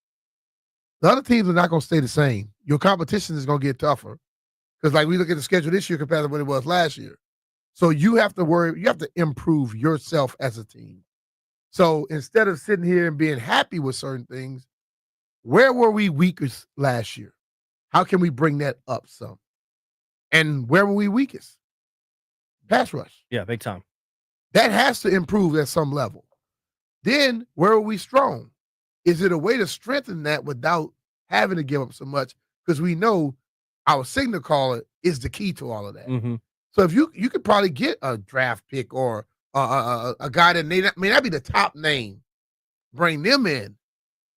the other teams are not going to stay the same. Your competition is going to get tougher. Because like we look at the schedule this year compared to what it was last year. So you have to improve yourself as a team. So instead of sitting here and being happy with certain things, where were we weakest last year? How can we bring that up some? And where were we weakest? Pass rush. Yeah, big time. That has to improve at some level. Then where are we strong? Is it a way to strengthen that without having to give up so much? Because we know our signal caller is the key to all of that. Mm-hmm. So if you could probably get a draft pick or a guy that may not be the top name, bring them in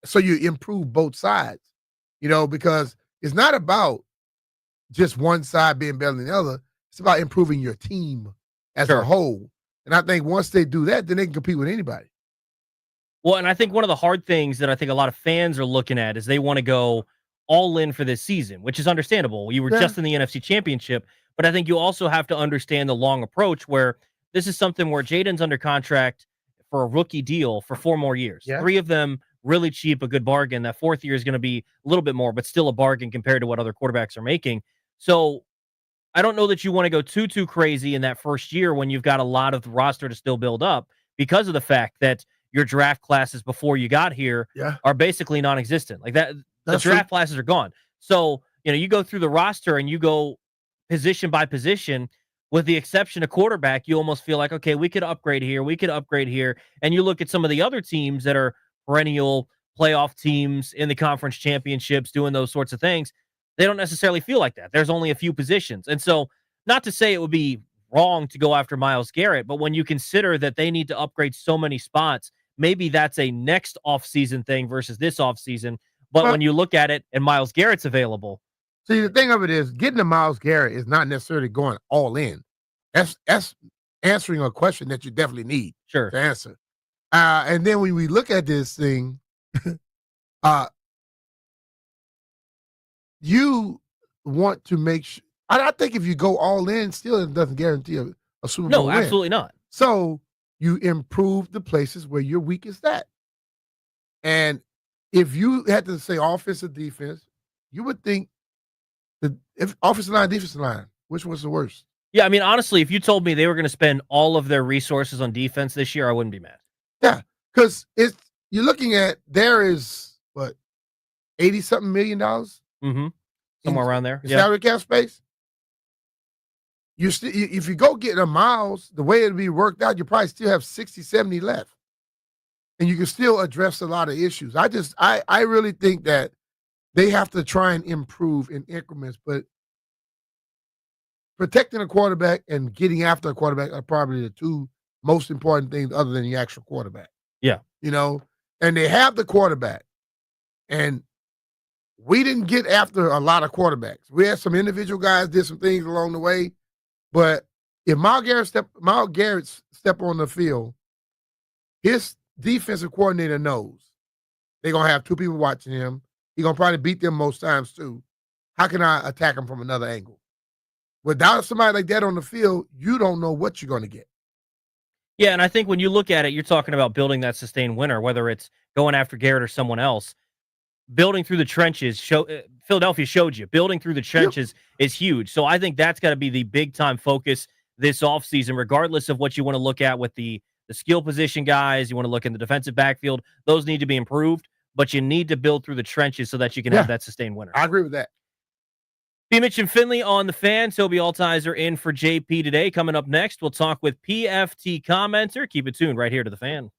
so you improve both sides, because it's not about just one side being better than the other. It's about improving your team as a Sure. whole. And I think once they do that, then they can compete with anybody. Well, and I think one of the hard things that I think a lot of fans are looking at is they want to go all in for this season, which is understandable. You were Yeah. just in the NFC Championship, but I think you also have to understand the long approach where this is something where Jaden's under contract for a rookie deal for 4 more years. Yeah. 3 of them really cheap, a good bargain. That 4th year is going to be a little bit more, but still a bargain compared to what other quarterbacks are making. So I don't know that you want to go too crazy in that first year when you've got a lot of the roster to still build up because of the fact that your draft classes before you got here Yeah. are basically non-existent. Like that, That's the draft true. classes are gone. So, you go through the roster and you go position by position, with the exception of quarterback, you almost feel like, okay, we could upgrade here, we could upgrade here. And you look at some of the other teams that are perennial playoff teams in the conference championships doing those sorts of things. They don't necessarily feel like that. There's only a few positions. And so, not to say it would be wrong to go after Myles Garrett, but when you consider that they need to upgrade so many spots, maybe that's a next offseason thing versus this offseason. But Well, when you look at it and Myles Garrett's available, see, the thing of it is, getting to Myles Garrett is not necessarily going all in. That's answering a question that you definitely need sure. to answer. And then when we look at this thing, you want to make sure. I think if you go all in, still it doesn't guarantee a Super Bowl No, win. absolutely not. So you improve the places where you're weakest at. And if you had to say offensive defense, you would think if offensive line, defensive line, which was the worst? Yeah, I mean, honestly, if you told me they were going to spend all of their resources on defense this year, I wouldn't be mad. Yeah, because you're looking at there is what $80-something million Mm-hmm. Somewhere around there. in Yeah. salary cap space. You still, if you go get a Miles, the way it'll be worked out, you probably still have 60, 70 left, and you can still address a lot of issues. I really think that they have to try and improve in increments, but protecting a quarterback and getting after a quarterback are probably the 2 most important things other than the actual quarterback. Yeah. And they have the quarterback, and we didn't get after a lot of quarterbacks. We had some individual guys did some things along the way, but if Myles Garrett step on the field, his defensive coordinator knows they're gonna have 2 people watching him. He's gonna probably beat them most times too. How can I attack him from another angle? Without somebody like that on the field, you don't know what you're gonna get. Yeah, and I think when you look at it, you're talking about building that sustained winner, whether it's going after Garrett or someone else. Building through the trenches, Philadelphia showed you. Building through the trenches is huge. So I think that's got to be the big-time focus this offseason, regardless of what you want to look at with the skill position guys. You want to look in the defensive backfield. Those need to be improved, but you need to build through the trenches so that you can have that sustained winner. I agree with that. B. Mitch and Finley on the fan. Toby Altizer in for JP today. Coming up next, we'll talk with PFT Commenter. Keep it tuned right here to the fan.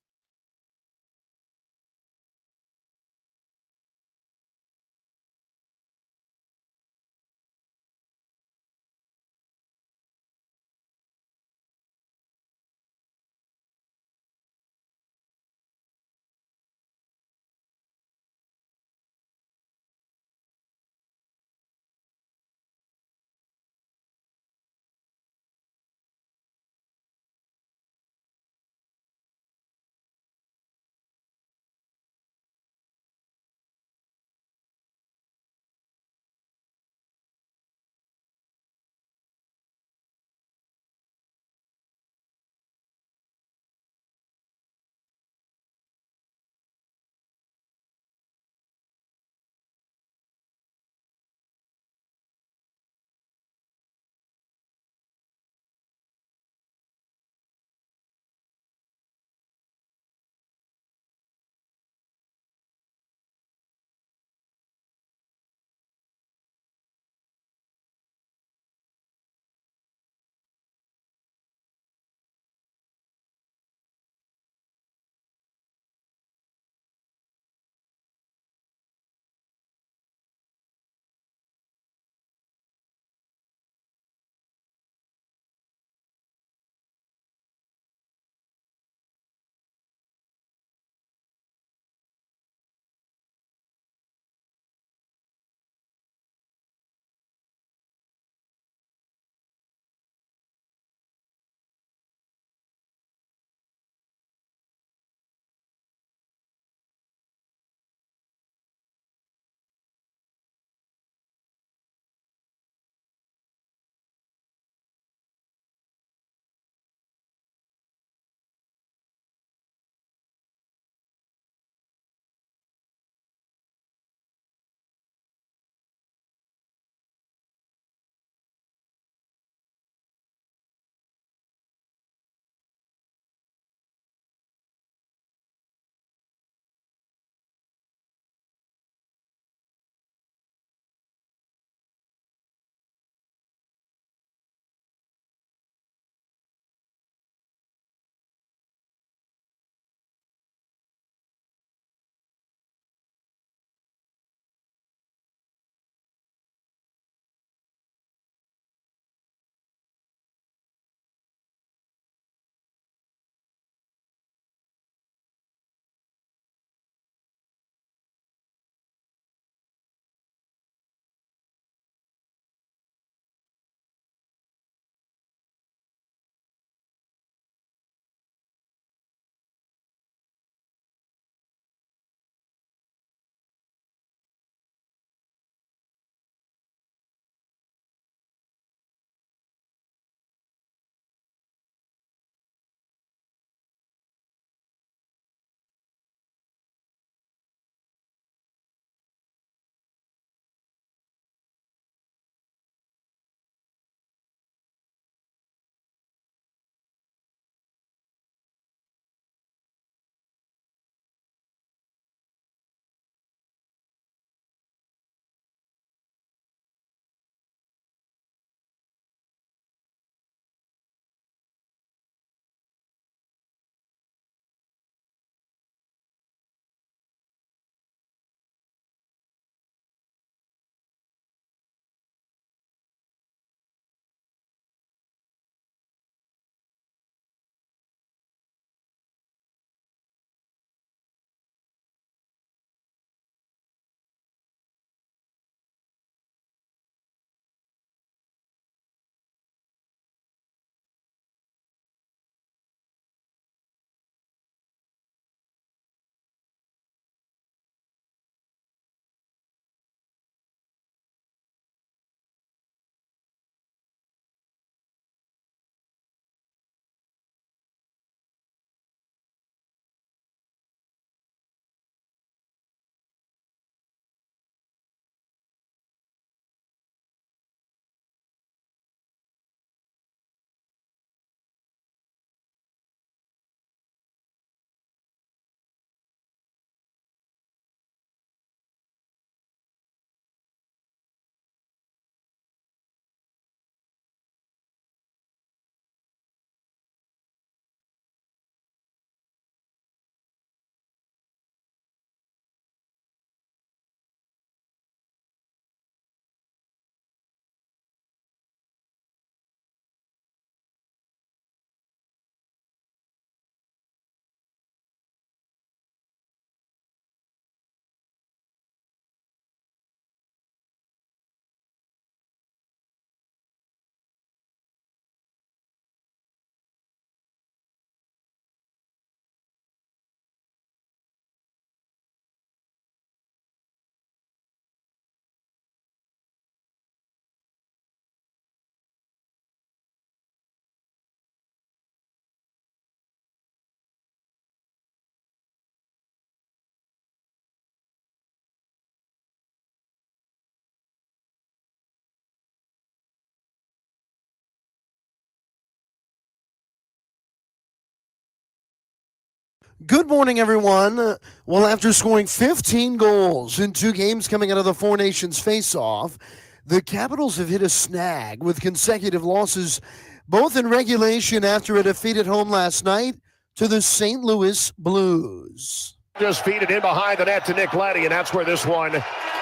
Good morning, everyone. Well, after scoring 15 goals in 2 games coming out of the Four Nations face-off, the Capitals have hit a snag with consecutive losses, both in regulation after a defeat at home last night to the St. Louis Blues. Just feed it in behind the net to Nick Leddy, and that's where this one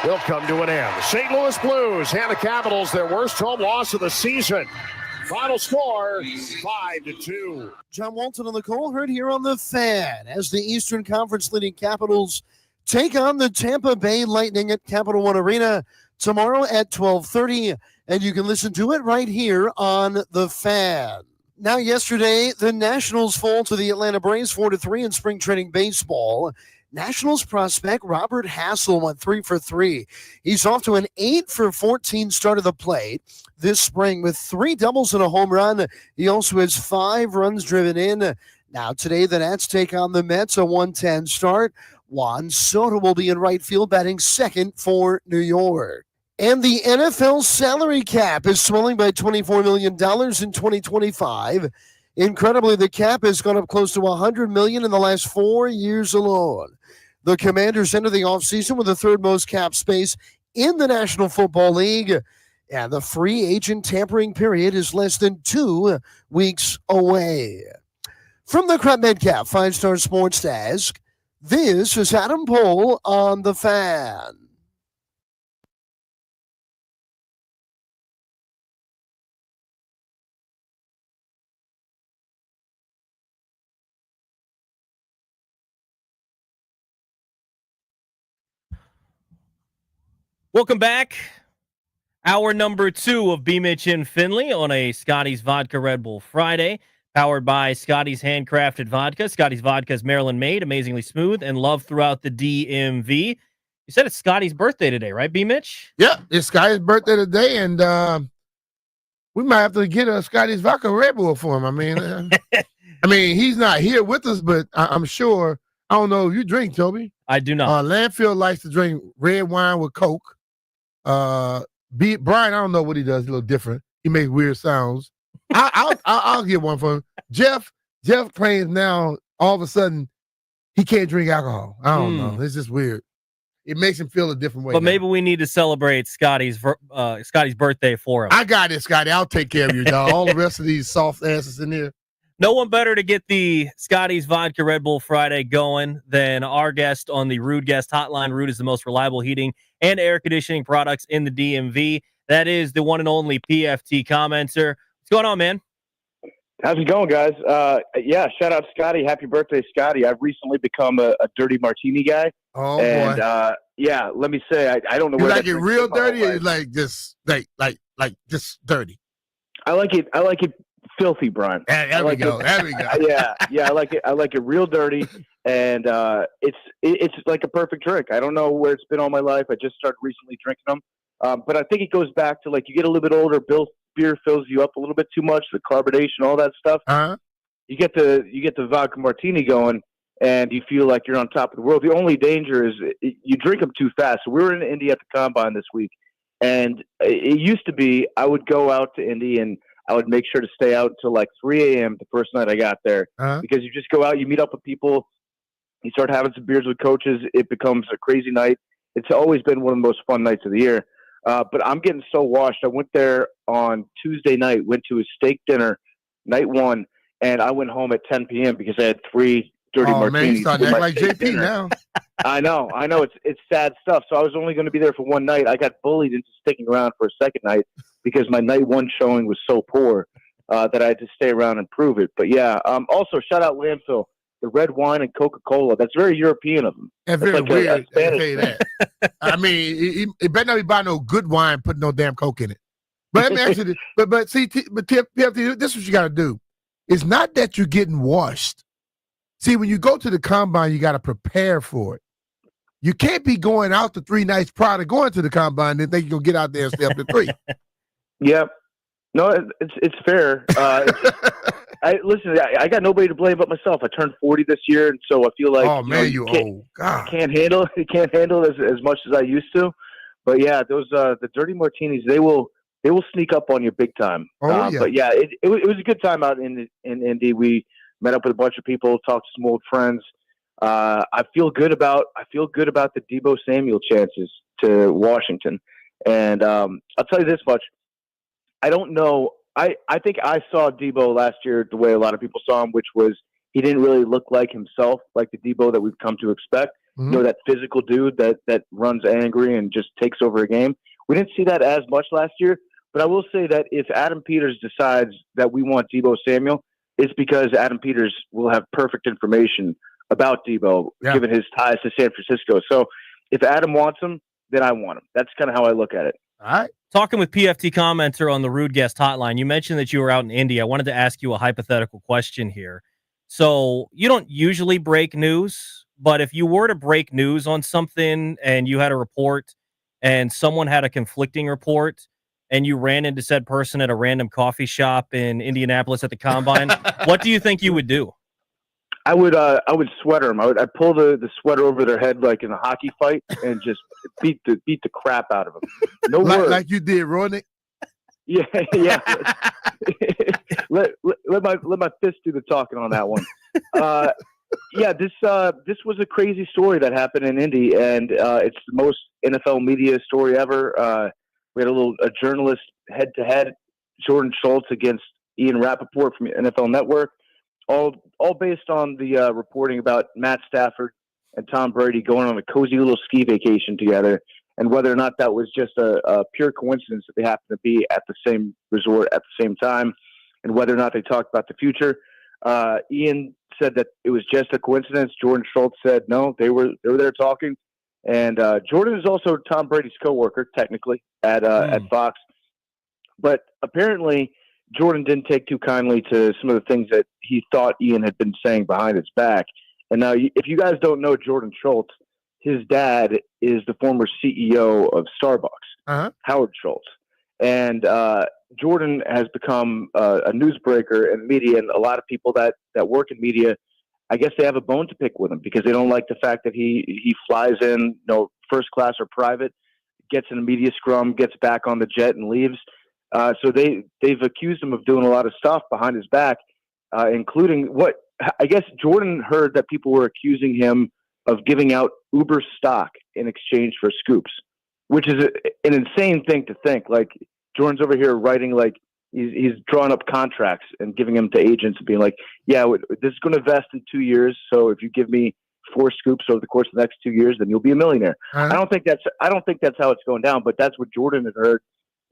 will come to an end. St. Louis Blues hand the Capitals their worst home loss of the season. Final score, 5-2. John Walton on the call, heard here on The Fan, as the Eastern Conference leading Capitals take on the Tampa Bay Lightning at Capital One Arena tomorrow at 12:30, and you can listen to it right here on The Fan. Now, yesterday, the Nationals fall to the Atlanta Braves 4-3 in spring training baseball. Nationals prospect Robert Hassel went 3 for 3. He's off to an 8 for 14 start of the plate this spring with 3 doubles and a home run. He also has 5 runs driven in. Now, today, the Nats take on the Mets, a 1-10 start. Juan Soto will be in right field, batting second for New York. And the NFL salary cap is swelling by $24 million in 2025. Incredibly, the cap has gone up close to $100 million in the last 4 years alone. The Commanders enter the offseason with the third most cap space in the National Football League. And the free agent tampering period is less than 2 weeks away. From the Crop Medcap 5-Star Sports Desk, this is Adam Pohl on The Fan. Welcome back. Hour number 2 of B. Mitch and Finley on a Scotty's Vodka Red Bull Friday, powered by Scotty's Handcrafted Vodka. Scotty's Vodka is Maryland-made, amazingly smooth, and loved throughout the DMV. You said it's Scotty's birthday today, right, B. Mitch? Yeah, it's Scotty's birthday today, and we might have to get a Scotty's Vodka Red Bull for him. I mean, he's not here with us, but I'm sure. I don't know if you drink, Toby. I do not. Landfill likes to drink red wine with Coke. Brian, I don't know what he does. He's a little different. He makes weird sounds. I'll get one for him. Jeff claims now all of a sudden he can't drink alcohol. I don't know. It's just weird. It makes him feel a different way. But maybe we need to celebrate Scotty's birthday for him. I got it, Scotty. I'll take care of you, dog. All the rest of these soft asses in here. No one better to get the Scotty's Vodka Red Bull Friday going than our guest on the Rude Guest Hotline. Rude is the most reliable heating and air conditioning products in the DMV. That is the one and only PFT Commenter. What's going on, man? How's it going, guys? Yeah, shout out Scotty. Happy birthday, Scotty. I've recently become a dirty martini guy. Oh, and, boy. Yeah, let me say, I don't know You where like it real dirty or you like just dirty? I like it filthy, Brian. There we go. Yeah, I like it real dirty, and it's like a perfect drink. I don't know where it's been all my life. I just started recently drinking them, but I think it goes back to, like, you get a little bit older, beer fills you up a little bit too much, the carbonation, all that stuff. You get the vodka martini going, and you feel like you're on top of the world. The only danger is you drink them too fast. So we were in Indy at the Combine this week, and it used to be I would go out to Indy and I would make sure to stay out until like 3 a.m. the first night I got there, because you just go out, you meet up with people, you start having some beers with coaches. It becomes a crazy night. It's always been one of the most fun nights of the year. But I'm getting so washed. I went there on Tuesday night, went to a steak dinner, night 1, and I went home at 10 p.m. because I had 3 dirty martinis. Man, you starting to act like JP dinner. now. I know. It's sad stuff. So I was only going to be there for one night. I got bullied into sticking around for a second night because my night 1 showing was so poor that I had to stay around and prove it. But yeah, also shout out Landfill, the red wine and Coca-Cola. That's very European of them. And very like weird. a Spanish That. I mean, it better not be buying no good wine, putting no damn Coke in it. But let me ask you this. But see, PFT, this is what you got to do. It's not that you're getting washed. See, when you go to the Combine, you got to prepare for it. You can't be going out the 3 nights prior to going to the Combine and think you're going to get out there and stay up to 3. Yep. No, it's fair. I got nobody to blame but myself. I turned 40 this year, and so I feel like you old. God. Can't handle as much as I used to. But yeah, those the dirty martinis, they will sneak up on you big time. Oh, yeah. But yeah, it was a good time out in Indy. We met up with a bunch of people, talked to some old friends. I feel good about the Deebo Samuel chances to Washington. And I'll tell you this much. I don't know. I think I saw Deebo last year the way a lot of people saw him, which was he didn't really look like himself, like the Deebo that we've come to expect. Mm-hmm. You know, that physical dude that runs angry and just takes over a game. We didn't see that as much last year, but I will say that if Adam Peters decides that we want Deebo Samuel, it's because Adam Peters will have perfect information about Deebo, given his ties to San Francisco. So if Adam wants him, then I want him. That's kind of how I look at it. All right. Talking with PFT Commenter on the Rude Guest Hotline, you mentioned that you were out in Indy. I wanted to ask you a hypothetical question here. So you don't usually break news, but if you were to break news on something and you had a report and someone had a conflicting report and you ran into said person at a random coffee shop in Indianapolis at the Combine, what do you think you would do? I would sweater them. I'd pull the sweater over their head like in a hockey fight and just beat the crap out of them. No words. Like you did, Rodney. Yeah. let my fist do the talking on that one. This was a crazy story that happened in Indy, and it's the most NFL media story ever. We had a journalist head-to-head, Jordan Schultz against Ian Rappaport from NFL Network, all based on the reporting about Matt Stafford and Tom Brady going on a cozy little ski vacation together, and whether or not that was just a pure coincidence that they happened to be at the same resort at the same time, and whether or not they talked about the future. Ian said that it was just a coincidence. Jordan Schultz said no, they were there talking. And Jordan is also Tom Brady's coworker, technically, at Fox. But apparently, Jordan didn't take too kindly to some of the things that he thought Ian had been saying behind his back. And now, if you guys don't know Jordan Schultz, his dad is the former CEO of Starbucks, Howard Schultz. And Jordan has become a newsbreaker in media, and a lot of people that work in media, I guess they have a bone to pick with him because they don't like the fact that he flies in, first class or private, gets in a media scrum, gets back on the jet and leaves. So they've accused him of doing a lot of stuff behind his back, including what I guess Jordan heard that people were accusing him of giving out Uber stock in exchange for scoops, which is an insane thing to think. Like Jordan's over here writing like he's drawing up contracts and giving them to agents and being like, yeah, this is going to vest in 2 years. So if you give me 4 scoops over the course of the next 2 years, then you'll be a millionaire. I don't think that's how it's going down, but that's what Jordan had heard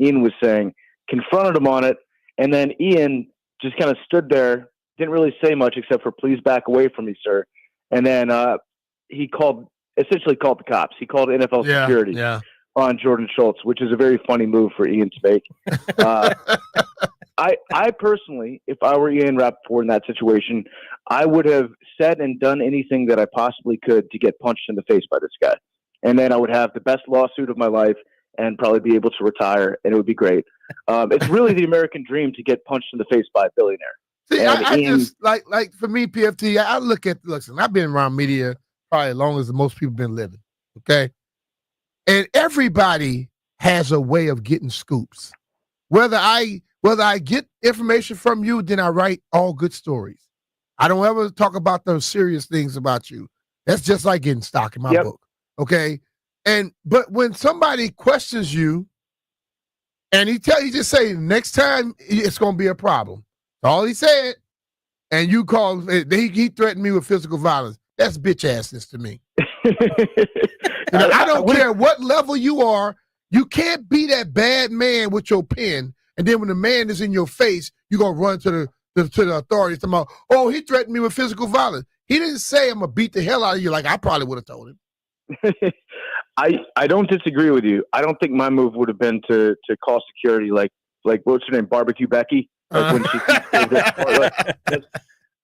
Ian was saying, confronted him on it. And then Ian just kind of stood there, didn't really say much except for please back away from me, sir. And then he essentially called the cops. He called NFL security on Jordan Schultz, which is a very funny move for Ian to make. I personally, if I were Ian Rappaport in that situation, I would have said and done anything that I possibly could to get punched in the face by this guy. And then I would have the best lawsuit of my life and probably be able to retire, and it would be great. It's really the American dream to get punched in the face by a billionaire. See, I just like for me, PFT, I listen, I've been around media probably as long as most people been living. Okay. And everybody has a way of getting scoops. Whether I get information from you, then I write all good stories. I don't ever talk about those serious things about you. That's just like getting stock in my book. Okay. But when somebody questions you and you just say next time it's going to be a problem. All he said, and you called, he threatened me with physical violence. That's bitch assness to me. I don't care what level you are. You can't be that bad man with your pen, and then when the man is in your face, you're going to run to the authorities. About, oh, he threatened me with physical violence. He didn't say I'm going to beat the hell out of you like I probably would have told him. I don't disagree with you. I don't think my move would have been to call security like what's her name, Barbecue Becky. When she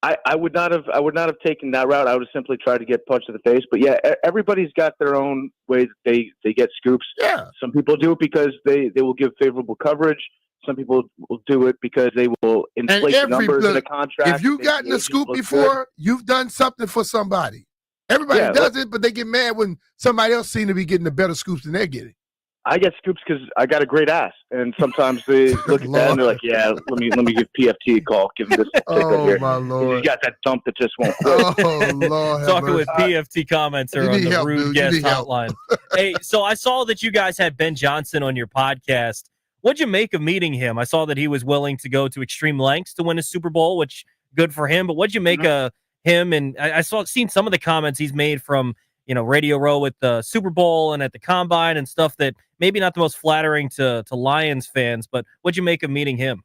I would not have taken that route. I would have simply tried to get punched in the face. But yeah, everybody's got their own way that they get scoops. Yeah. Some people do it because they will give favorable coverage. Some people will do it because they will inflate the numbers in a contract. If you've gotten a scoop before, you've done something for somebody. Everybody does it, but they get mad when somebody else seems to be getting the better scoops than they're getting. I get scoops because I got a great ass, and sometimes they look at that and they're like, "Yeah, let me give PFT a call, give him this tickle here." my Lord. He's got that thump that just won't quit. Oh, Lord. Talking with PFT Commenter on the help, Rude dude. Guest You need help. Hotline. Hey, so I saw that you guys had Ben Johnson on your podcast. What'd you make of meeting him? I saw that he was willing to go to extreme lengths to win a Super Bowl, which good for him. But what'd you make of him? And I seen some of the comments he's made from Radio Row with the Super Bowl and at the Combine and stuff that maybe not the most flattering to Lions fans. But what'd you make of meeting him?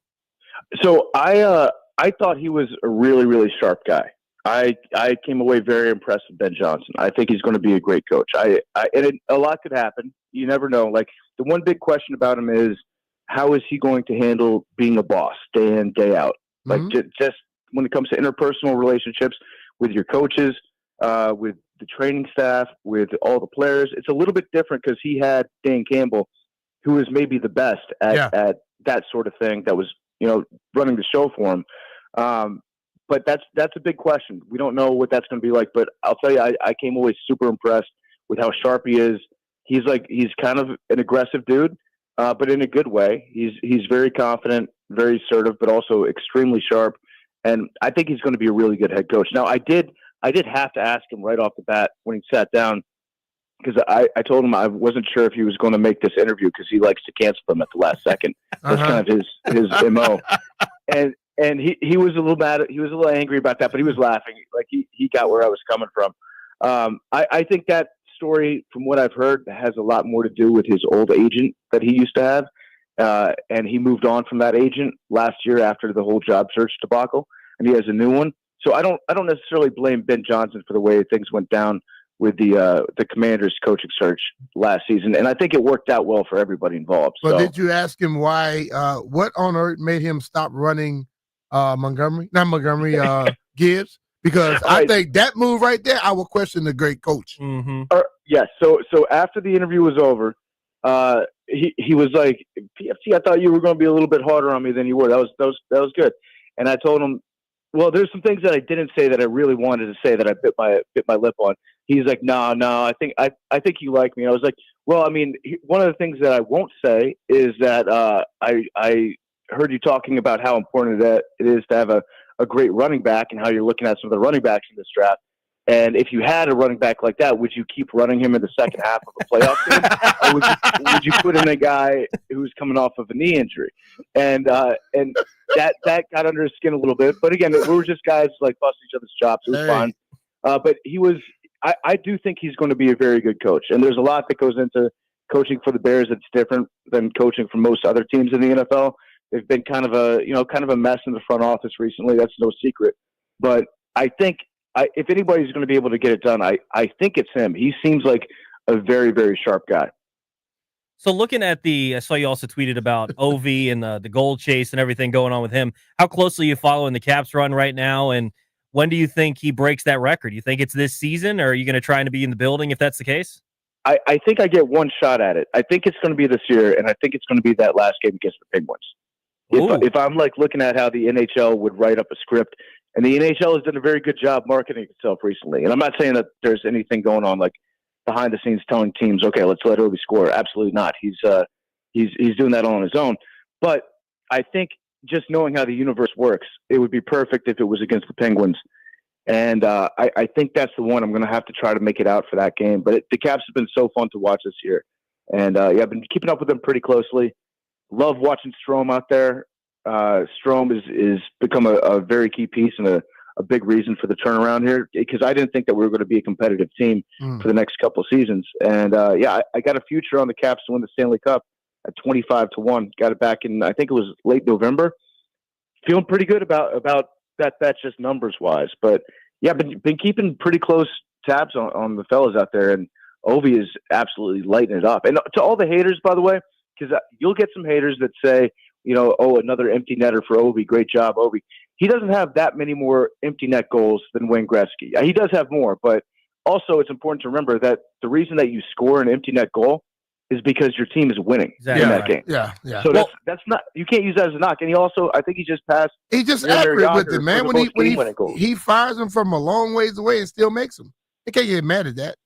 So I thought he was a really, really sharp guy. I came away very impressed with Ben Johnson. I think he's going to be a great coach. A lot could happen. You never know. Like, the one big question about him is, how is he going to handle being a boss day in, day out? Like, just when it comes to interpersonal relationships with your coaches, with the training staff, with all the players, it's a little bit different because he had Dan Campbell, who is maybe the best at that sort of thing. That was, running the show for him. But that's a big question. We don't know what that's going to be like. But I'll tell you, I came away super impressed with how sharp he is. He's kind of an aggressive dude, but in a good way. He's very confident, very assertive, but also extremely sharp. And I think he's going to be a really good head coach. Now, I did have to ask him right off the bat when he sat down, because I told him I wasn't sure if he was going to make this interview because he likes to cancel them at the last second. That's kind of his MO. And he was a little mad. He was a little angry about that, but he was laughing. Like, he got where I was coming from. I think that story, from what I've heard, has a lot more to do with his old agent that he used to have. And he moved on from that agent last year after the whole job search debacle, and he has a new one. So I don't necessarily blame Ben Johnson for the way things went down with the Commanders coaching search last season, and I think it worked out well for everybody involved. But did you ask him why? What on earth made him stop running Gibbs? Because I think that move right there, I would question the great coach. Yes. So after the interview was over, he was like, PFT, I thought you were going to be a little bit harder on me than you were. That was good. And I told him, well, there's some things that I didn't say that I really wanted to say that I bit my lip on. He's like, no, I think you like me. And I was like, well, I mean, one of the things that I won't say is that I heard you talking about how important that it is to have a great running back and how you're looking at some of the running backs in this draft. And if you had a running back like that, would you keep running him in the second half of a playoff game? Or would you put in a guy who's coming off of a knee injury? And that got under his skin a little bit. But again, we were just guys like busting each other's chops. It was fun. But I do think he's going to be a very good coach. And there's a lot that goes into coaching for the Bears that's different than coaching for most other teams in the NFL. They've been kind of a mess in the front office recently. That's no secret. But I think if anybody's going to be able to get it done, I think it's him. He seems like a very, very sharp guy. So looking at I saw you also tweeted about OV and the goal chase and everything going on with him. How closely are you following the Caps run right now? And when do you think he breaks that record? You think it's this season, or are you going to try to be in the building if that's the case? I think I get one shot at it. I think it's going to be this year, and I think it's going to be that last game against the Penguins. If I'm like looking at how the NHL would write up a script, and the NHL has done a very good job marketing itself recently. And I'm not saying that there's anything going on like behind the scenes telling teams, okay, let's let Obi score. Absolutely not. He's doing that all on his own. But I think just knowing how the universe works, it would be perfect if it was against the Penguins. And I think that's the one I'm going to have to try to make it out for that game. But the Caps have been so fun to watch this year. And I've been keeping up with them pretty closely. Love watching Strome out there. Strome is become a very key piece and a big reason for the turnaround here, because I didn't think that we were going to be a competitive team for the next couple of seasons. And I got a future on the Caps to win the Stanley Cup at 25-1. Got it back in, I think it was late November. Feeling pretty good about that bet, just numbers wise. But yeah, been keeping pretty close tabs on the fellas out there, and Ovi is absolutely lighting it up. And to all the haters, by the way, because you'll get some haters that say, another empty netter for Ovi. Great job, Ovi. He doesn't have that many more empty net goals than Wayne Gretzky. He does have more, but also it's important to remember that the reason that you score an empty net goal is because your team is winning in that game. Yeah. So that's not, you can't use that as a knock. And he also, I think he just passed. He's just accurate with it, man. When he fires them from a long ways away and still makes them. They can't get mad at that.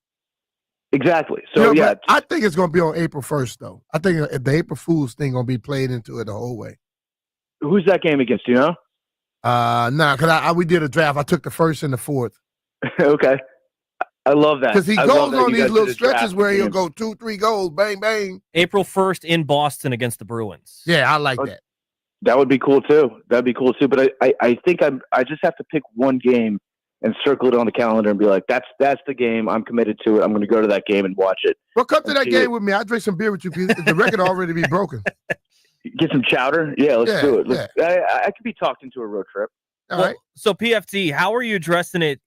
Exactly. So, yeah. I think it's going to be on April 1st, though. I think the April Fool's thing going to be played into it the whole way. Who's that game against? Do you know? Because we did a draft. I took the 1st and the 4th. Okay. I love that. Because he goes on these little stretches where he'll go 2-3 goals, bang, bang. April 1st in Boston against the Bruins. Yeah, I like that. That would be cool, too. That'd be cool, too. But I think I just have to pick one game and circle it on the calendar and be like, that's the game. I'm committed to it. I'm going to go to that game and watch it. Well, come to that game with me. I'll drink some beer with you because the record already be broken. Get some chowder? Yeah, let's do it. I could be talked into a road trip. All right. So, PFT, how are you addressing it?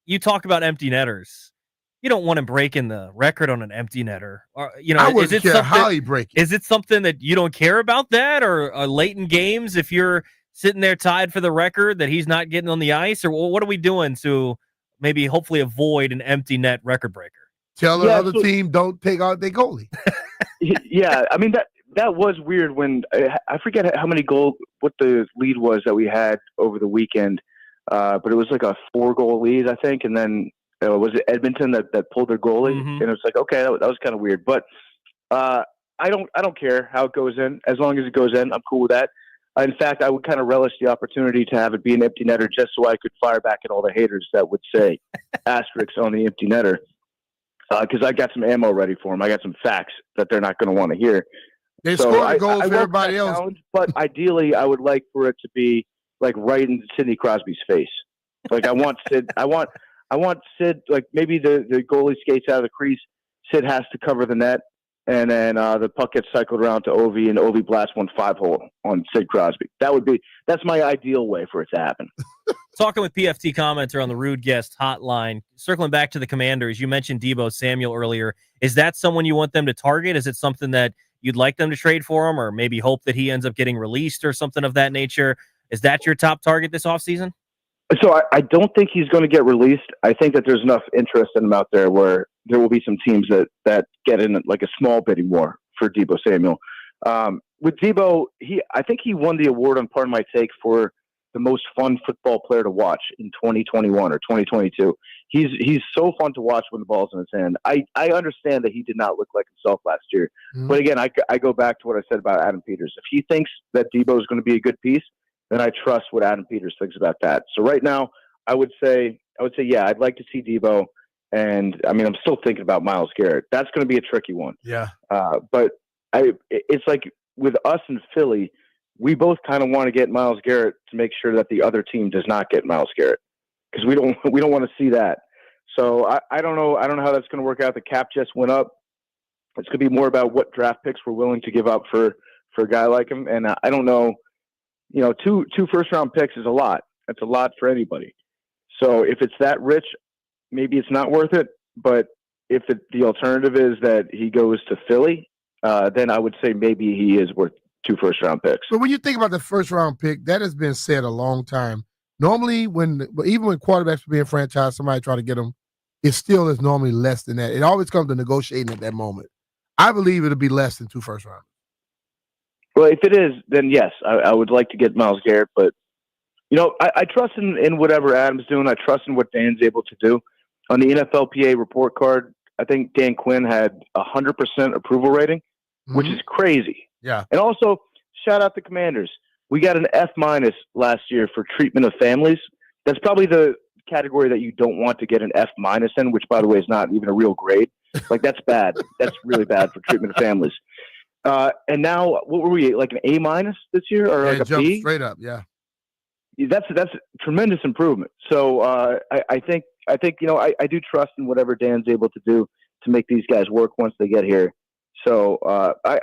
You talk about empty netters. You don't want him breaking the record on an empty netter. Or, I wouldn't care how he break it. Is it something that you don't care about that? Or late in games, if you're sitting there tied for the record, that he's not getting on the ice? Or what are we doing to maybe hopefully avoid an empty net record breaker? Tell the other team don't take out their goalie. Yeah, I mean, that was weird when I forget what the lead was that we had over the weekend, but it was like a 4-goal lead, I think, and then was it Edmonton that pulled their goalie? Mm-hmm. And it was like, okay, that was kind of weird, but I don't care how it goes in. As long as it goes in, I'm cool with that. In fact, I would kind of relish the opportunity to have it be an empty netter just so I could fire back at all the haters that would say asterisks on the empty netter, because I got some ammo ready for them. I got some facts that they're not going to want to hear. They score the goals for everybody else. But ideally, I would like for it to be like right in Sidney Crosby's face. Like I want Sid. I want Sid. Like maybe the goalie skates out of the crease. Sid has to cover the net, and then the puck gets cycled around to Ovi, and Ovi blasts 5-hole on Sid Crosby. That's my ideal way for it to happen. Talking with PFT Commenter on the Rude Guest Hotline, circling back to the Commanders, you mentioned Deebo Samuel earlier. Is that someone you want them to target? Is it something that you'd like them to trade for him, or maybe hope that he ends up getting released or something of that nature? Is that your top target this offseason? So I don't think he's going to get released. I think that there's enough interest in him out there where there will be some teams that get in like a small bidding war for Deebo Samuel. With Deebo, I think he won the award on Pardon My Take for the most fun football player to watch in 2021 or 2022. He's so fun to watch when the ball's in his hand. I understand that he did not look like himself last year. Mm-hmm. But again, I go back to what I said about Adam Peters. If he thinks that Deebo is going to be a good piece, then I trust what Adam Peters thinks about that. So right now, I would say, yeah, I'd like to see Deebo. And I mean, I'm still thinking about Myles Garrett. That's going to be a tricky one. Yeah. But it's like with us in Philly, we both kind of want to get Myles Garrett to make sure that the other team does not get Myles Garrett, because we don't want to see that. So I don't know how that's going to work out. The cap just went up. It's going to be more about what draft picks we're willing to give up for a guy like him. And I don't know, two first-round picks is a lot. That's a lot for anybody. So if it's that rich, maybe it's not worth it. But if the alternative is that he goes to Philly, then I would say maybe he is worth 2 first-round picks. But when you think about the first-round pick, that has been said a long time. Normally, even when quarterbacks are being franchised, somebody try to get them, it still is normally less than that. It always comes to negotiating at that moment. I believe it'll be less than 2 first-round. Well, if it is, then yes, I would like to get Myles Garrett. But, I trust in whatever Adam's doing. I trust in what Dan's able to do. On the NFLPA report card, I think Dan Quinn had 100% approval rating, which is crazy. Yeah. And also, shout out the Commanders. We got an F- last year for treatment of families. That's probably the category that you don't want to get an F- in, which, by the way, is not even a real grade. Like, that's bad. That's really bad for treatment of families. And now, what were we, like an A- this year, or like a B? Straight up, yeah. That's tremendous improvement. So I think I do trust in whatever Dan's able to do to make these guys work once they get here. So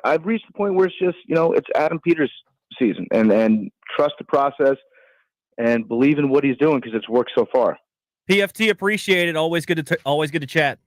I've reached the point where it's just, it's Adam Peters' season, and trust the process and believe in what he's doing because it's worked so far. PFT, appreciate it. Always good to chat.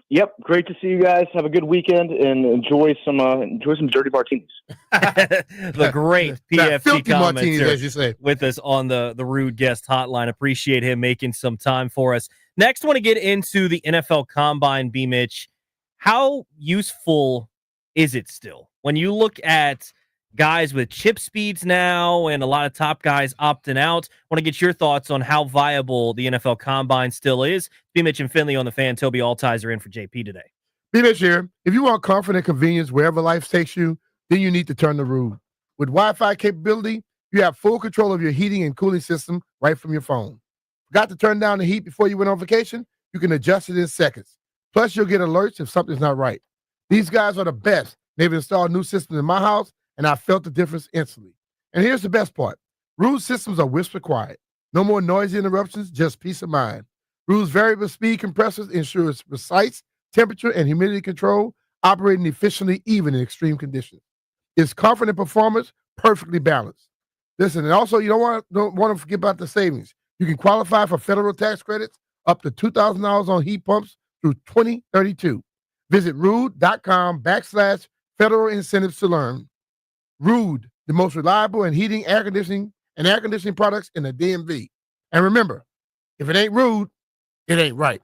Yep, great to see you guys. Have a good weekend and enjoy some dirty martinis. The great PFT commenter, as you say, with us on the Rude Guest Hotline. Appreciate him making some time for us. Next, want to get into the NFL Combine, B. Mitch. How useful is it still? When you look at guys with chip speeds now and a lot of top guys opting out. Want to get your thoughts on how viable the NFL Combine still is. B. Mitch and Finley on the fan. Toby Altizer in for JP today. Be this here. If you want comfort and convenience wherever life takes you, then you need to turn to Rude. With Wi-Fi capability, you have full control of your heating and cooling system right from your phone. Got to turn down the heat before you went on vacation? You can adjust it in seconds. Plus, you'll get alerts if something's not right. These guys are the best. They've installed new systems in my house, and I felt the difference instantly. And here's the best part. Rude's systems are whisper quiet. No more noisy interruptions, just peace of mind. Rude's variable speed compressors ensures precise temperature and humidity control, operating efficiently even in extreme conditions. It's comfort and performance perfectly balanced. Listen, and also you don't want to forget about the savings. You can qualify for federal tax credits up to $2,000 on heat pumps through 2032. Visit rude.com/federal incentives to learn. Rude, the most reliable in heating, air conditioning products in the DMV. And remember, if it ain't rude, it ain't right.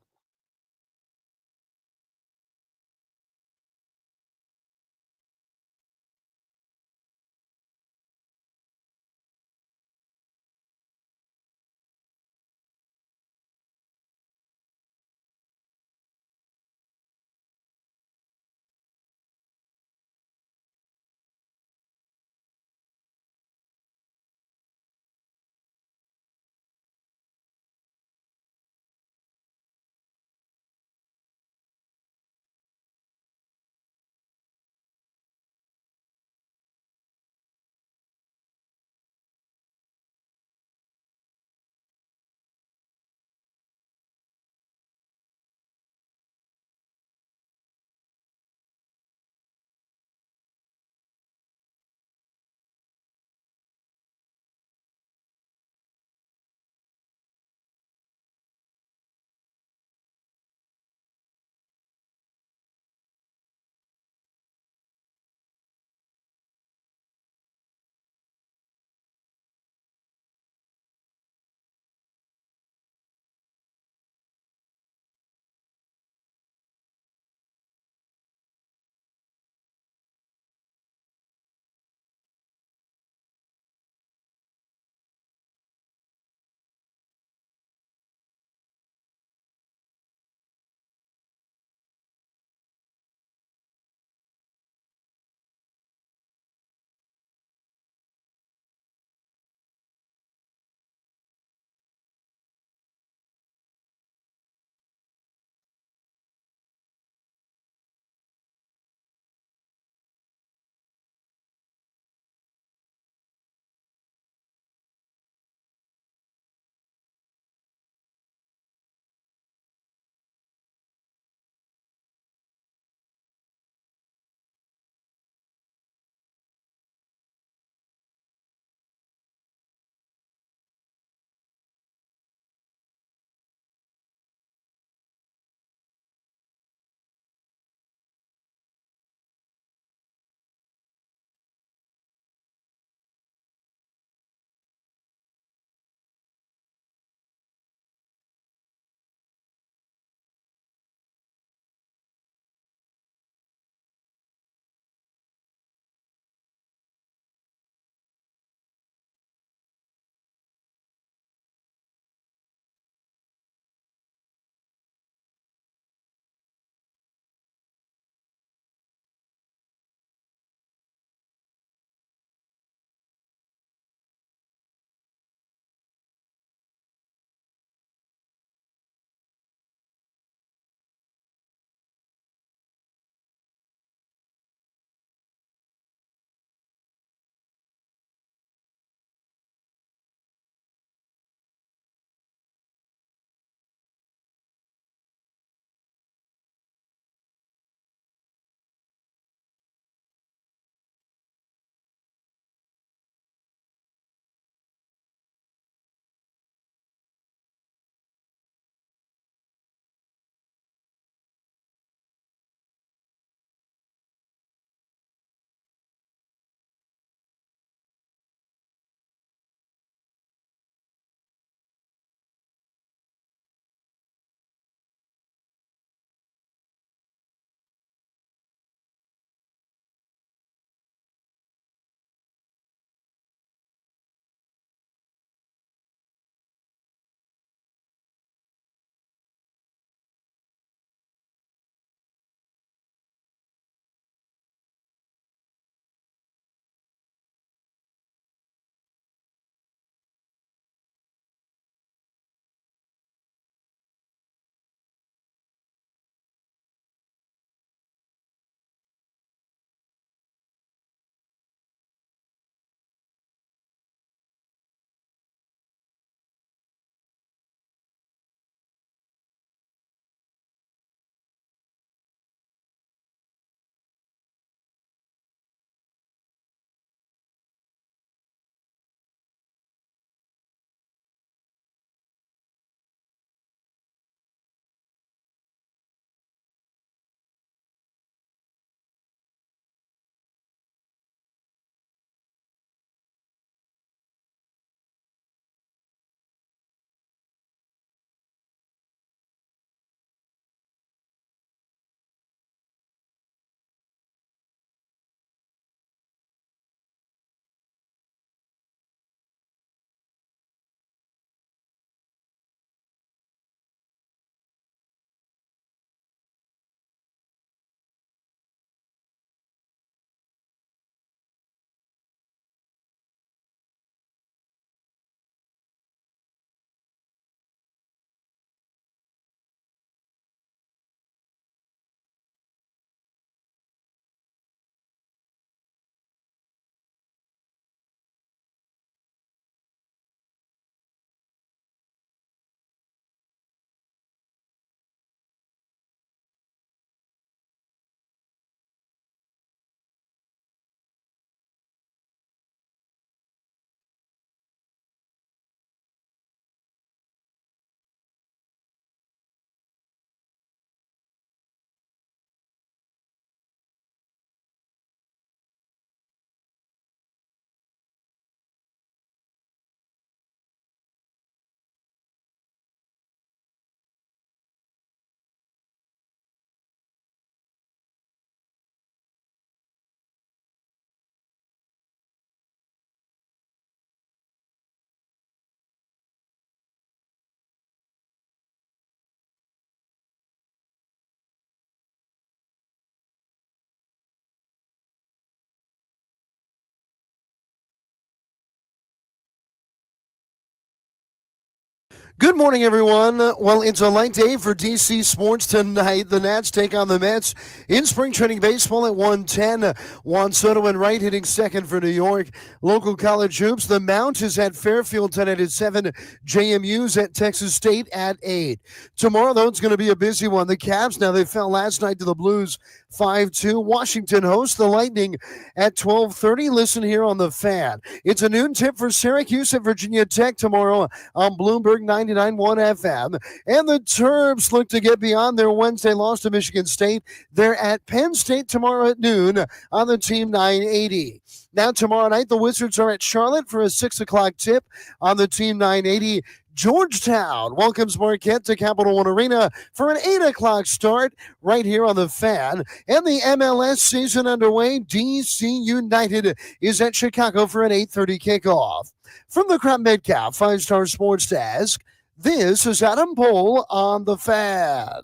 Good morning, everyone. Well, it's a light day for DC sports tonight. The Nats take on the Mets in spring training baseball at 1:10. Juan Soto and Wright hitting second for New York. Local college hoops. The Mount is at Fairfield tonight at 7. JMU's at Texas State at 8. Tomorrow, though, it's going to be a busy one. The Cavs, now they fell last night to the Blues 5-2. Washington hosts the Lightning at 12:30. Listen here on the Fan. It's a noon tip for Syracuse at Virginia Tech tomorrow on Bloomberg 99.1 FM. And the Terps look to get beyond their Wednesday loss to Michigan State. They're at Penn State tomorrow at noon on the Team 980. Now tomorrow night, the Wizards are at Charlotte for a 6 o'clock tip on the Team 980. Georgetown welcomes Marquette to Capital One Arena for an 8 o'clock start right here on the Fan. And the MLS season underway. DC United is at Chicago for an 8:30 kickoff. From the Crop Metcalf 5-Star Sports Desk, this is Adam Pohl on the Fan.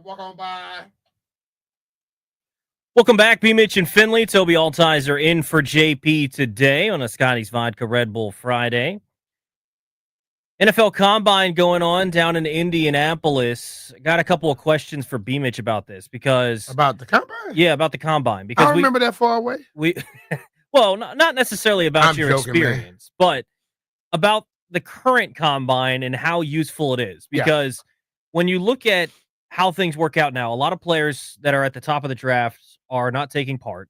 Walk on by. Welcome back, B. Mitch and Finley. Toby Altizer in for JP today on a Scotty's Vodka Red Bull Friday. NFL Combine going on down in Indianapolis. Got a couple of questions for B. Mitch about this because About the Combine? yeah, about the Combine I because don't remember that far away. we well, not necessarily about I'm your joking, man. experience, but about the current Combine and how useful it is. Yeah. Because when you look at how things work out now, a lot of players that are at the top of the draft are not taking part.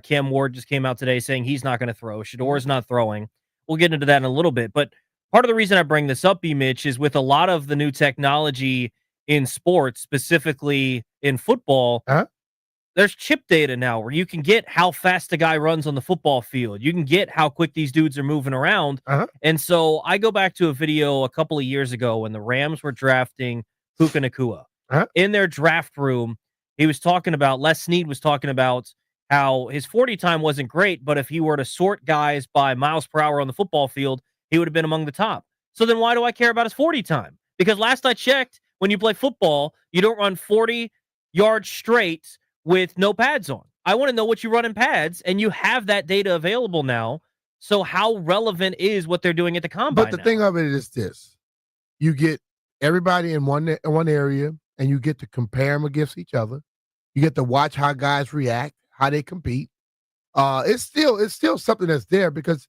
Cam Ward just came out today saying he's not going to throw. Shador's not throwing. We'll get into that in a little bit. But part of the reason I bring this up, B. Mitch, is with a lot of the new technology in sports, specifically in football, there's chip data now where you can get how fast a guy runs on the football field. You can get how quick these dudes are moving around. And so I go back to a video a couple of years ago when the Rams were drafting Puka Nacua. In their draft room, Les Snead was talking about how his 40 time wasn't great, but if he were to sort guys by miles per hour on the football field, he would have been among the top. So then why do I care about his 40 time? Because last I checked, when you play football, you don't run 40 yards straight with no pads on. I want to know what you run in pads, and you have that data available now. So how relevant is what they're doing at the Combine But the now? thing of it is this. You get everybody in one area, and you get to compare them against each other. You get to watch how guys react, how they compete. It's still something that's there because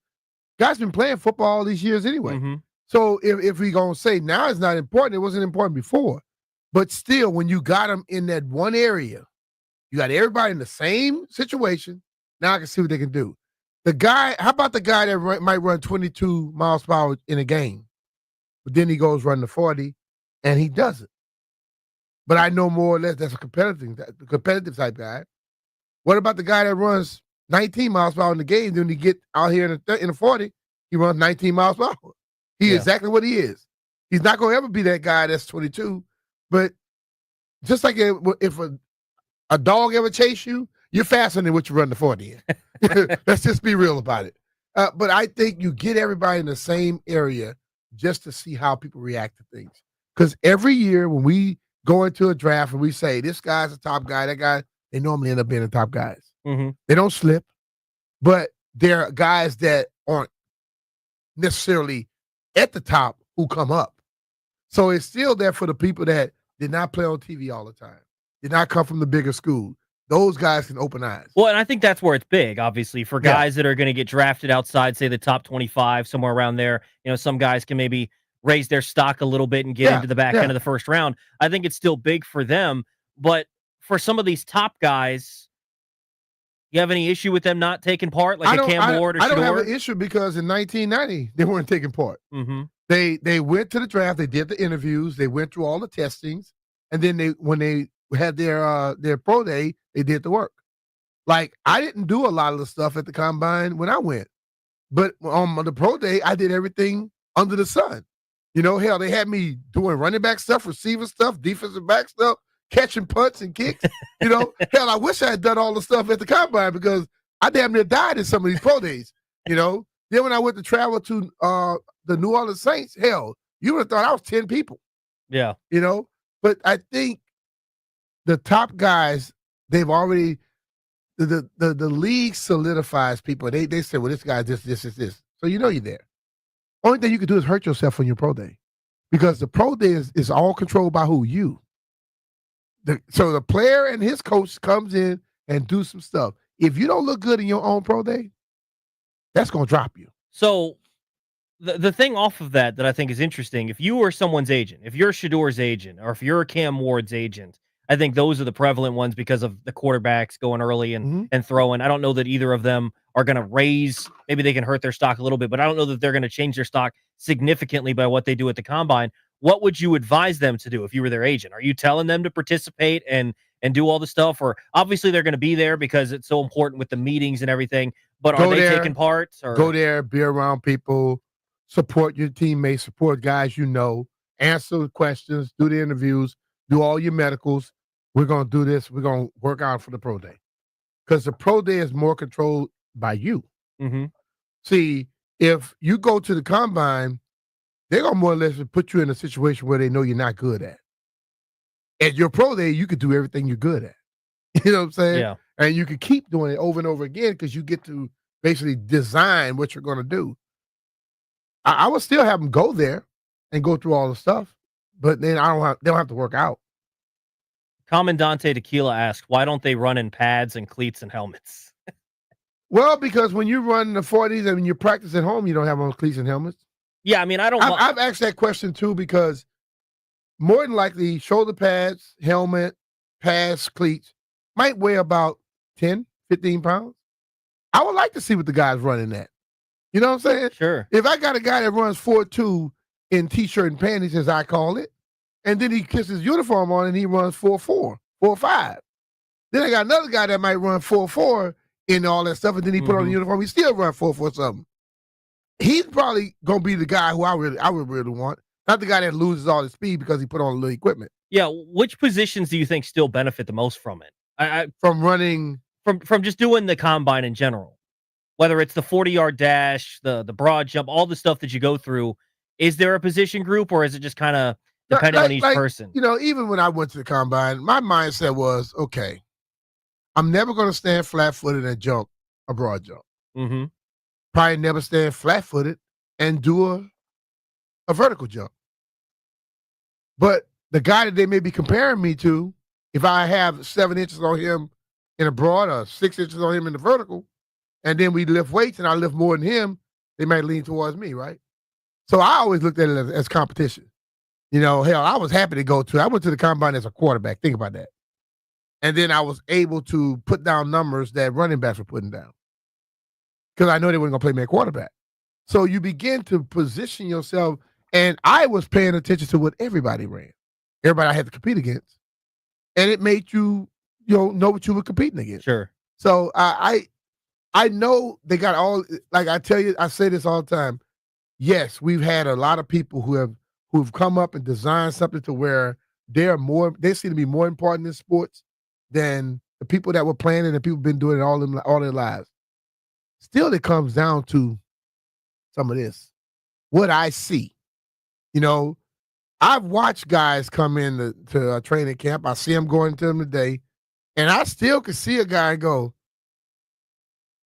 guys been playing football all these years anyway. So if we gonna say now it's not important, it wasn't important before. But still, when you got them in that one area, you got everybody in the same situation. Now I can see what they can do. How about the guy that might run 22 miles per hour in a game, but then he goes running the 40, and he doesn't. But I know more or less that's a competitive type guy. What about the guy that runs 19 miles per hour in the game? Then he get out here in the 40, he runs 19 miles per hour. He is exactly what he is. He's not going to ever be that guy that's 22. But just like if a dog ever chase you, you're faster than what you run the 40 in. Let's just be real about it. But I think you get everybody in the same area just to see how people react to things. Because every year when we go into a draft and we say, this guy's a top guy, that guy, they normally end up being the top guys. They don't slip, but they're guys that aren't necessarily at the top who come up. So it's still there for the people that did not play on TV all the time, did not come from the bigger school. Those guys can open eyes. Well, and I think that's where it's big, obviously, for guys that are going to get drafted outside, say, the top 25, somewhere around there. You know, some guys can maybe raise their stock a little bit and get into the back end of the first round. I think it's still big for them. But for some of these top guys, you have any issue with them not taking part, like a Cam Ward or Shador? I don't have an issue because in 1990, they weren't taking part. They went to the draft. They did the interviews. They went through all the testings. And then when they had their pro day, they did the work. Like, I didn't do a lot of the stuff at the Combine when I went. But on the pro day, I did everything under the sun. You know, hell, they had me doing running back stuff, receiver stuff, defensive back stuff, catching punts and kicks. You know, hell, I wish I had done all the stuff at the Combine because I damn near died in some of these pro days, you know. Then when I went to travel to the New Orleans Saints, hell, you would have thought I was 10 people. Yeah. You know, but I think the top guys, they've already the league solidifies people. They say, well, this guy this. So you know you're there. Only thing you can do is hurt yourself on your pro day. Because the pro day is all controlled by who? You. So the player and his coach comes in and do some stuff. If you don't look good in your own pro day, that's going to drop you. So the thing off of that I think is interesting, if you were someone's agent, if you're Shador's agent, or if you're Cam Ward's agent, I think those are the prevalent ones because of the quarterbacks going early and throwing. I don't know that either of them are going to raise, maybe they can hurt their stock a little bit, but I don't know that they're going to change their stock significantly by what they do at the combine. What would you advise them to do if you were their agent? Are you telling them to participate and do all the stuff? Or obviously they're going to be there because it's so important with the meetings and everything, but are they taking part? Or? Go there, be around people, support your teammates, support guys you know, answer questions, do the interviews, do all your medicals. We're going to do this. We're going to work out for the pro day. Because the pro day is more controlled by you. Mm-hmm. See, if you go to the combine, they're going to more or less put you in a situation where they know you're not good at. At your pro day, you could do everything you're good at. You know what I'm saying? Yeah. And you could keep doing it over and over again because you get to basically design what you're going to do. I would still have them go there and go through all the stuff, but then they don't have to work out. Commandante Tequila asks, why don't they run in pads and cleats and helmets? Well, because when you run the 40s and when you practice at home, you don't have on cleats and helmets. Yeah, I mean, I've asked that question too because more than likely shoulder pads, helmet, pads, cleats might weigh about 10, 15 pounds. I would like to see what the guy's running at. You know what I'm saying? Sure. If I got a guy that runs 4.2 in T-shirt and panties, as I call it, and then he kisses his uniform on and he runs 4.4, 4.5. Then I got another guy that might run 4.4 in all that stuff, and then he put on the uniform, he still run 4.4 something. He's probably gonna be the guy who I would really want, not the guy that loses all his speed because he put on a little equipment. Yeah, which positions do you think still benefit the most from it? From running, from just doing the combine in general, whether it's the 40-yard dash, the broad jump, all the stuff that you go through. Is there a position group, or is it just kind of depending on each person? You know, even when I went to the combine, my mindset was, okay, I'm never going to stand flat-footed and jump a broad jump. Mm-hmm. Probably never stand flat-footed and do a vertical jump. But the guy that they may be comparing me to, if I have 7 inches on him in a broad or 6 inches on him in the vertical, and then we lift weights and I lift more than him, they might lean towards me, right? So I always looked at it as competition. You know, hell, I was happy to I went to the combine as a quarterback. Think about that. And then I was able to put down numbers that running backs were putting down because I know they weren't going to play me at quarterback. So you begin to position yourself, and I was paying attention to what everybody ran, everybody I had to compete against, and it made you know what you were competing against. Sure. So I know they got all, like I tell you, I say this all the time. Yes, we've had a lot of people who've come up and designed something to where they seem to be more important in sports than the people that were playing and the people who've been doing it all their lives. Still, it comes down to some of this. What I see. You know, I've watched guys come in to a training camp. I see them going to them today, and I still can see a guy go,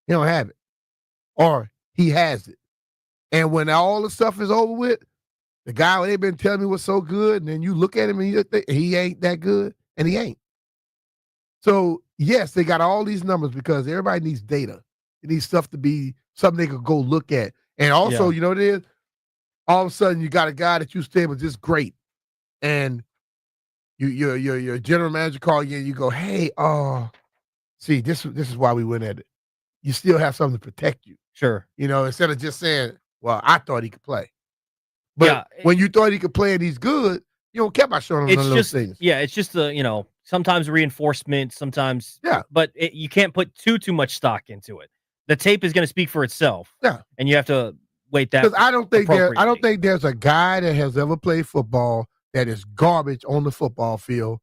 he don't have it, or he has it. And when all the stuff is over with, the guy they've been telling me was so good, and then you look at him and you think he ain't that good, and he ain't. So, yes, they got all these numbers because everybody needs data. It needs stuff to be something they could go look at. And also, you know what it is? All of a sudden, you got a guy that you say was just great, and your general manager call you and you go, hey, see, this is why we went at it. You still have something to protect you. Sure. You know, instead of just saying, well, I thought he could play. But when you thought he could play and he's good, you don't care about showing him none of those things. Yeah, it's just sometimes reinforcement, sometimes. Yeah. But you can't put too much stock into it. The tape is going to speak for itself. Yeah. And you have to weight that. Because I don't think there's a guy that has ever played football that is garbage on the football field.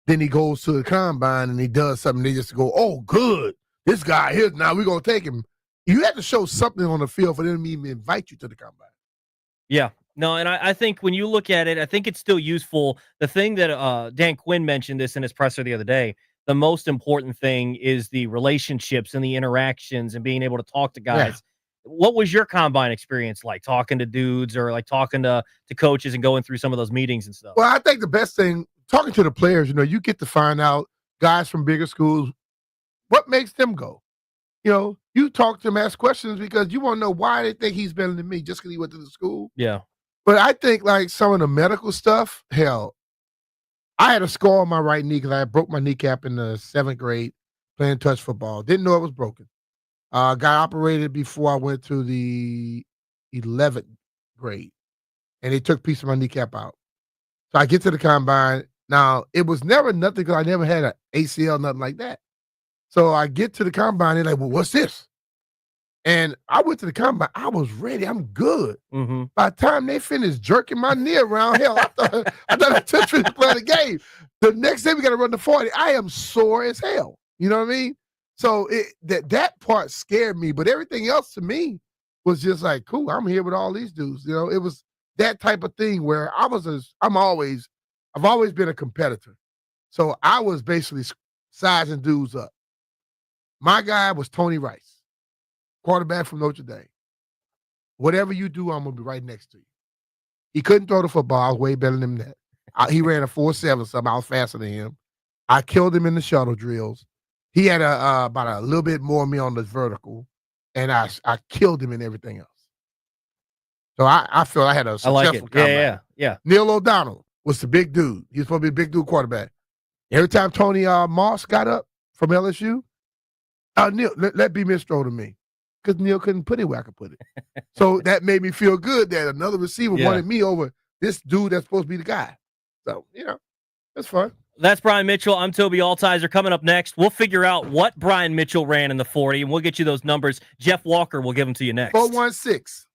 Then he goes to the combine and he does something. They just go, oh, good. this guy here, now we're going to take him. You had to show something on the field for them to even invite you to the combine. Yeah. No, and I think when you look at it, I think it's still useful. The thing that Dan Quinn mentioned this in his presser the other day, the most important thing is the relationships and the interactions and being able to talk to guys. Yeah. What was your combine experience like, talking to dudes or like talking to coaches and going through some of those meetings and stuff? Well, I think the best thing, talking to the players, you get to find out guys from bigger schools, what makes them go. You talk to them, ask questions because you want to know why they think he's better than me just because he went to the school. Yeah. But I think like some of the medical stuff, hell, I had a scar on my right knee because I broke my kneecap in the 7th grade playing touch football. Didn't know it was broken. Got operated before I went to the 11th grade, and they took a piece of my kneecap out. So I get to the combine. Now, it was never nothing because I never had an ACL, nothing like that. So I get to the combine, and they're like, well, what's this? And I went to the combine. I was ready. I'm good. Mm-hmm. By the time they finished jerking my knee around, hell, I thought I touched to play the game. The next day we got to run the 40. I am sore as hell. You know what I mean? So that part scared me, but everything else to me was just like, cool. I'm here with all these dudes. It was that type of thing where I've always been a competitor. So I was basically sizing dudes up. My guy was Tony Rice, quarterback from Notre Dame. Whatever you do, I'm going to be right next to you. He couldn't throw the football. I was way better than that. He ran a 4.7 something. I was faster than him. I killed him in the shuttle drills. He had about a little bit more of me on the vertical, and I killed him in everything else. So I feel I had a successful combine. Yeah. Neil O'Donnell was the big dude. He was supposed to be a big dude quarterback. Every time Tony Moss got up from LSU, Neil, let B. Miss throw to me. Because Neil couldn't put it where I could put it. So that made me feel good that another receiver wanted me over this dude that's supposed to be the guy. So, that's fun. That's Brian Mitchell. I'm Toby Altizer. Coming up next, we'll figure out what Brian Mitchell ran in the 40, and we'll get you those numbers. Jeff Walker will give them to you next. 416.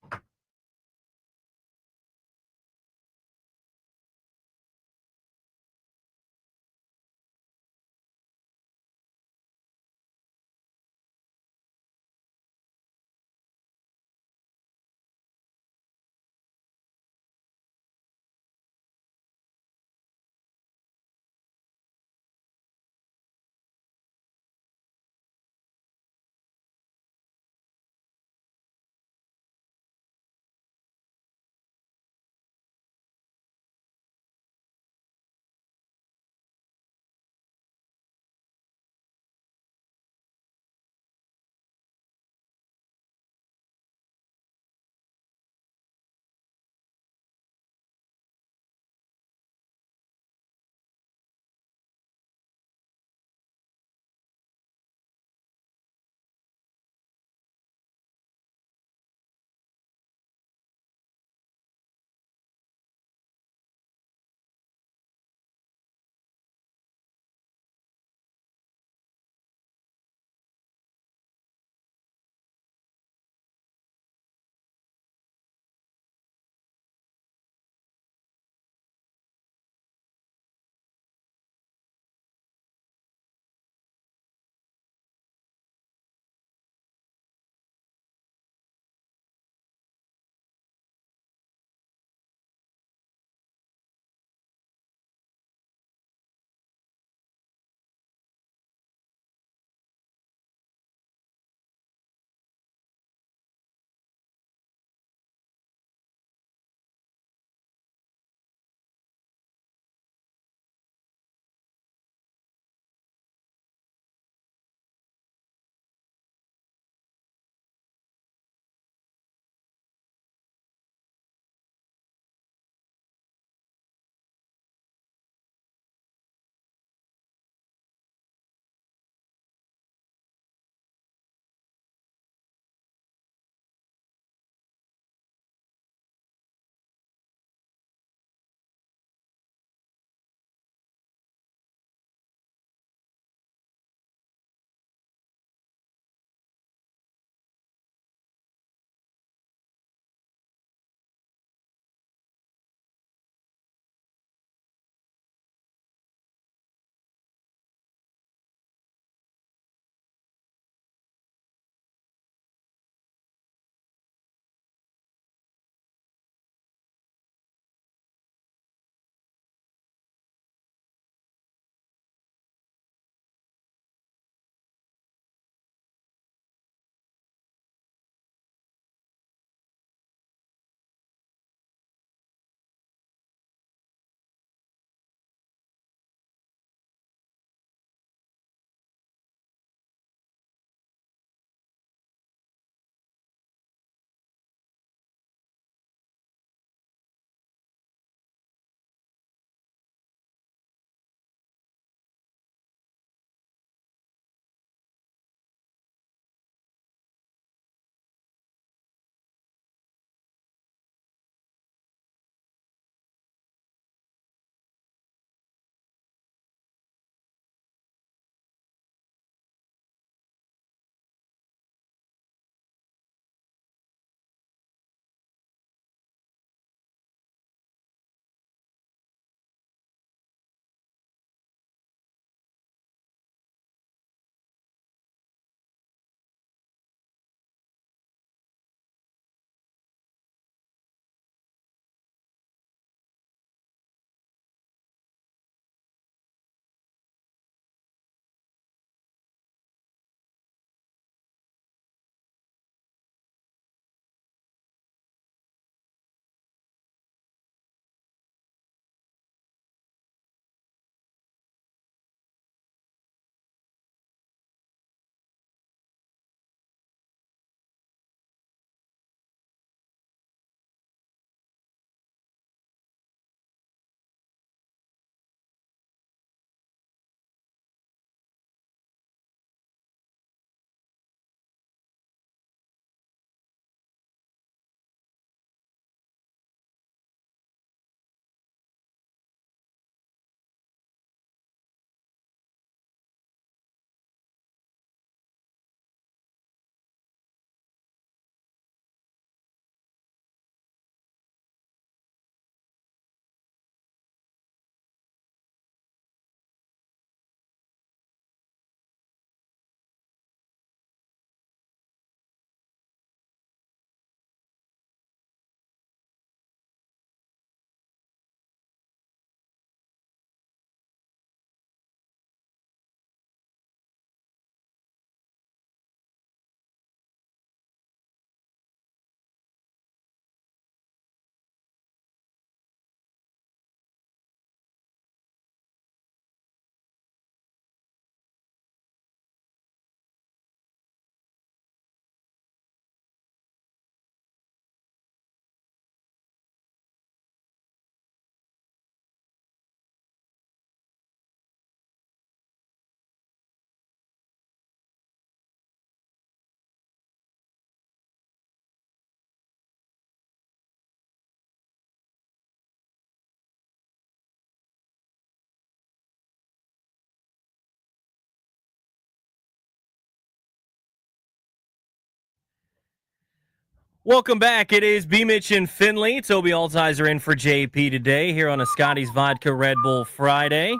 Welcome back. It is B. Mitch and Finley. Toby Altizer in for JP today here on a Scotty's Vodka Red Bull Friday.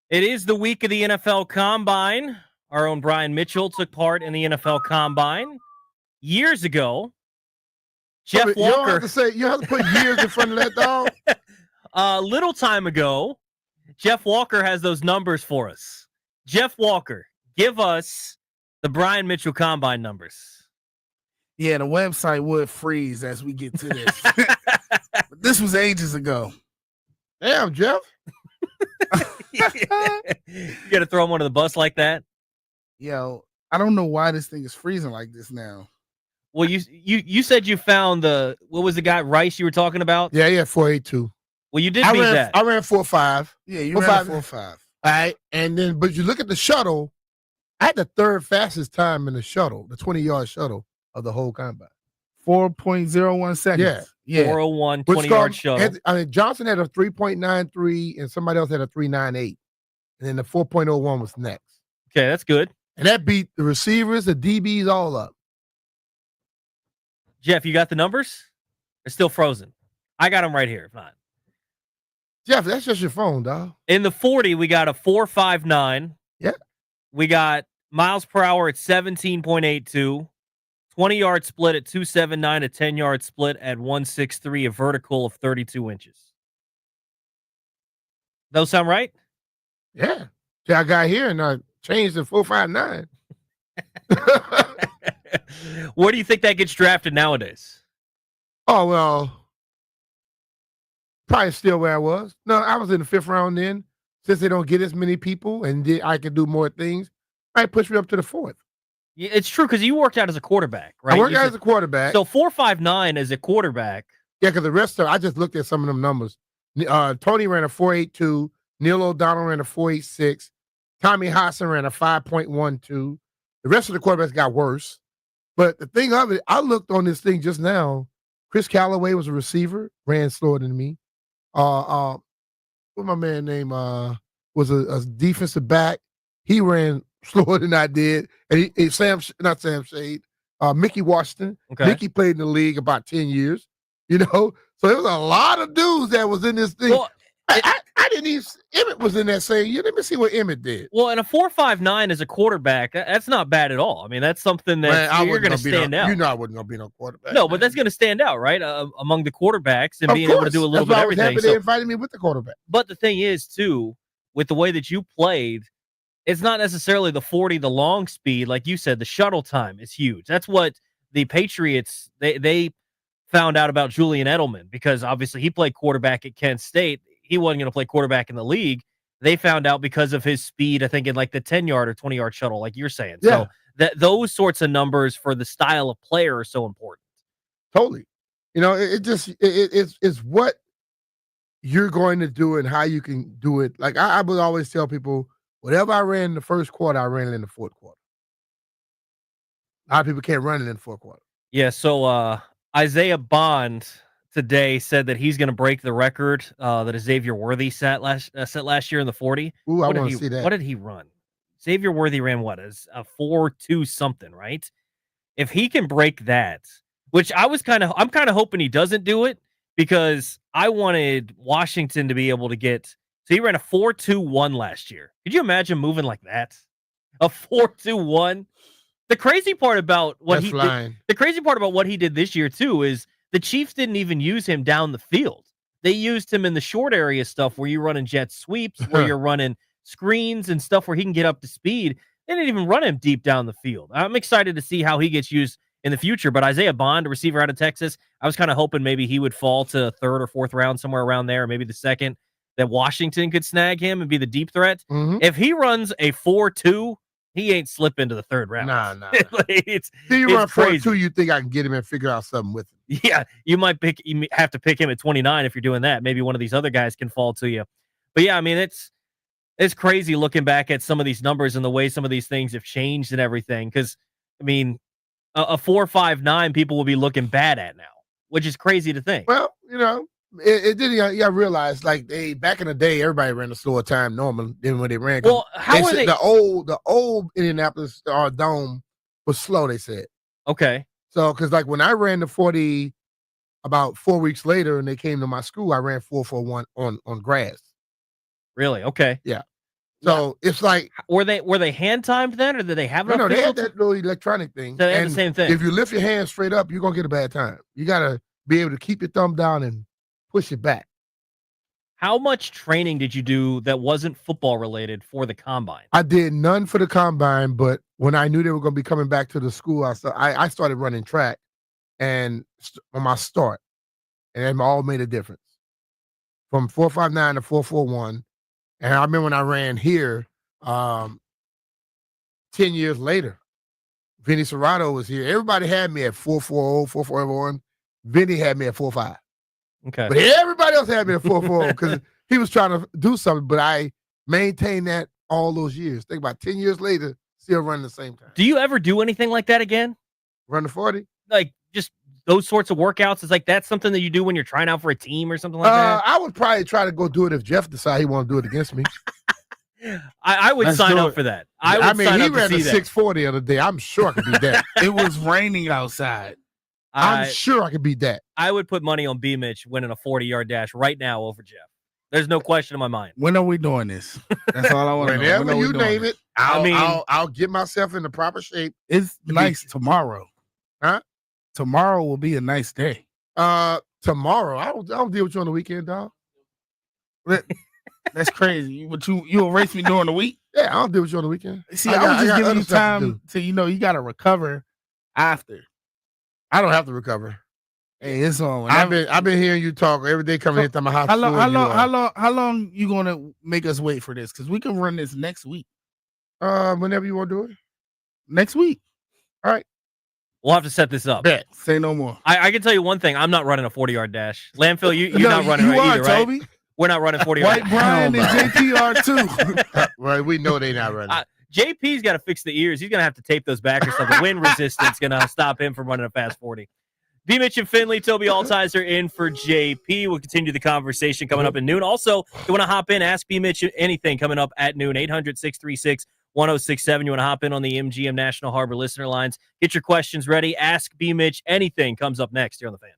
It is the week of the NFL Combine. Our own Brian Mitchell took part in the NFL Combine years ago. Jeff Walker. You don't have to say, you have to put years in front of that, dog. A little time ago, Jeff Walker has those numbers for us. Jeff Walker, give us the Brian Mitchell Combine numbers. Yeah, the website would freeze as we get to this. But this was ages ago. Damn, Jeff. You got to throw him under the bus like that? Yo, I don't know why this thing is freezing like this now. Well, you said you found what was the guy, Rice, you were talking about? Yeah, 482. Well, you did beat that. I ran 4.5. Yeah, you ran 4.5. All right, and then, but you look at the shuttle, I had the third fastest time in the shuttle, the 20-yard shuttle of the whole combine. 4.01 seconds. Yeah. 401, 20-yard shuttle. Johnson had a 3.93, and somebody else had a 3.98. And then the 4.01 was next. Okay, that's good. And that beat the receivers, the DBs, all up. Jeff, you got the numbers? They're still frozen. I got them right here. Fine. Jeff, that's just your phone, dog. In the 40, we got a 4.59. Yeah. We got miles per hour at 17.82. 20-yard split at 2.79, a 10-yard split at 1.63, a vertical of 32 inches. Those sound right? Yeah. See, I got here and I changed to 4.59. Where do you think that gets drafted nowadays? Oh, well, probably still where I was. No, I was in the 5th round then. Since they don't get as many people and I can do more things, I push me up to the 4th. Yeah, it's true because you worked out as a quarterback, right? I worked out as a quarterback. So 4.59 as a quarterback. Yeah, because the rest of I just looked at some of them numbers. Tony ran a 4.82. Neil O'Donnell ran a 4.86. Tommy Hodson ran a 5.12. The rest of the quarterbacks got worse. But the thing of it, I looked on this thing just now. Chris Callaway was a receiver, ran slower than me. What my man name was a defensive back. He ran slower than I did. And not Sam Shade, Mickey Washington. Okay. Mickey played in the league about 10 years, So there was a lot of dudes that was in this thing. Well, I didn't even, Emmett was in that same year. Let me see what Emmett did. Well, and a 4.59 as a quarterback, that's not bad at all. I mean, that's something that you're going to stand out. I wasn't going to be no quarterback. No, but that's going to stand out, right? Among the quarterbacks and being able to do a little bit of everything. I was happy they invited me with the quarterback. But the thing is, too, with the way that you played, it's not necessarily the 40, the long speed. Like you said, the shuttle time is huge. That's what the Patriots, they found out about Julian Edelman because obviously he played quarterback at Kent State. He wasn't going to play quarterback in the league. They found out because of his speed, I think, in like the 10-yard or 20-yard shuttle, like you're saying. Yeah. So those sorts of numbers for the style of player are so important. Totally. It's what you're going to do and how you can do it. Like I would always tell people, whatever I ran in the first quarter, I ran it in the fourth quarter. A lot of people can't run it in the fourth quarter. Yeah, so Isaiah Bond today said that he's going to break the record that Xavier Worthy set last year in the 40. Ooh, I want to see that. What did he run? Xavier Worthy ran what? As a 4.2 something, right? If he can break that, which I'm kind of hoping he doesn't do it because I wanted Washington to be able to get. So he ran a 4.21 last year. Could you imagine moving like that? A 4.21. The crazy part about what he did this year too is the Chiefs didn't even use him down the field. They used him in the short area stuff where you're running jet sweeps, where you're running screens and stuff where he can get up to speed. They didn't even run him deep down the field. I'm excited to see how he gets used in the future. But Isaiah Bond, a receiver out of Texas, I was kind of hoping maybe he would fall to 3rd or 4th round, somewhere around there, or maybe the 2nd, that Washington could snag him and be the deep threat. Mm-hmm. If he runs a 4.2, he ain't slipping to the 3rd round. Nah. It's run crazy. 4.2, you think I can get him and figure out something with him. Yeah, you have to pick him at 29 if you're doing that. Maybe one of these other guys can fall to you. But yeah, I mean, it's crazy looking back at some of these numbers and the way some of these things have changed and everything. Because, I mean, a 4.59 people will be looking bad at now, which is crazy to think. Well, it did. Yeah, I realized like back in the day, everybody ran a slower time normal than when they ran. Well, how are they? The old Indianapolis dome was slow. They said. Okay. So, because like when I ran the 40 about 4 weeks later and they came to my school, I ran 4.41 on grass. Really? Okay. Yeah. So it's like Were they hand timed then, or did they have an no, they official? had that little electronic thing. So they had the and same thing. if you lift your hand straight up, you're gonna get a bad time. You gotta be able to keep your thumb down and push it back. How much training did you do that wasn't football related for the combine? I did none for the combine, but when I knew they were gonna be coming back to the school, I started running track and on my start, and it all made a difference. From 4.59 to 4.41. And I remember when I ran here 10 years later, Vinny Serrato was here. Everybody had me at 4.40, 4.41. Vinny had me at 4.5. Okay. But everybody else had me at 4.40 because he was trying to do something, but I maintained that all those years. Think about 10 years later, still running the same time. Do you ever do anything like that again? Run the 40? Like just those sorts of workouts? Is like that's something that you do when you're trying out for a team or something like that? I would probably try to go do it if Jeff decided he want to do it against me. I would sign up for that. I mean, he ran a 6.40 the other day. I'm sure I could beat that. It was raining outside. I'm sure I could beat that. I would put money on B. Mitch winning a 40-yard dash right now over Jeff. There's no question in my mind. When are we doing this? That's all I want to know. Whenever When you name it, I'll get myself in the proper shape. It's nice tomorrow. Huh? Tomorrow will be a nice day. Tomorrow. I don't deal with you on the weekend, dog. That's crazy. But you'll race me during the week? Yeah, I don't deal with you on the weekend. See, I was just giving you time to you got to recover after. I don't have to recover. Hey, it's on. I've been hearing you talk every day coming here to my house. How long you gonna make us wait for this? Because we can run this next week. Whenever you want to do it. Next week. All right. We'll have to set this up. Bet. Say no more. I can tell you one thing. I'm not running a 40-yard dash. Landfill, you're not running you either, are, right? Toby. We're not running 40-yard. White Brian and JP are too. Right, we know they're not running. JP's got to fix the ears. He's going to have to tape those back or something. Wind resistance going to stop him from running a fast 40. B. Mitch and Finley, Toby Altizer in for JP. We'll continue the conversation coming up at noon. Also, if you want to hop in, ask B. Mitch anything coming up at noon, 800-636-1067. You want to hop in on the MGM National Harbor listener lines. Get your questions ready. Ask B. Mitch anything comes up next here on The Fan.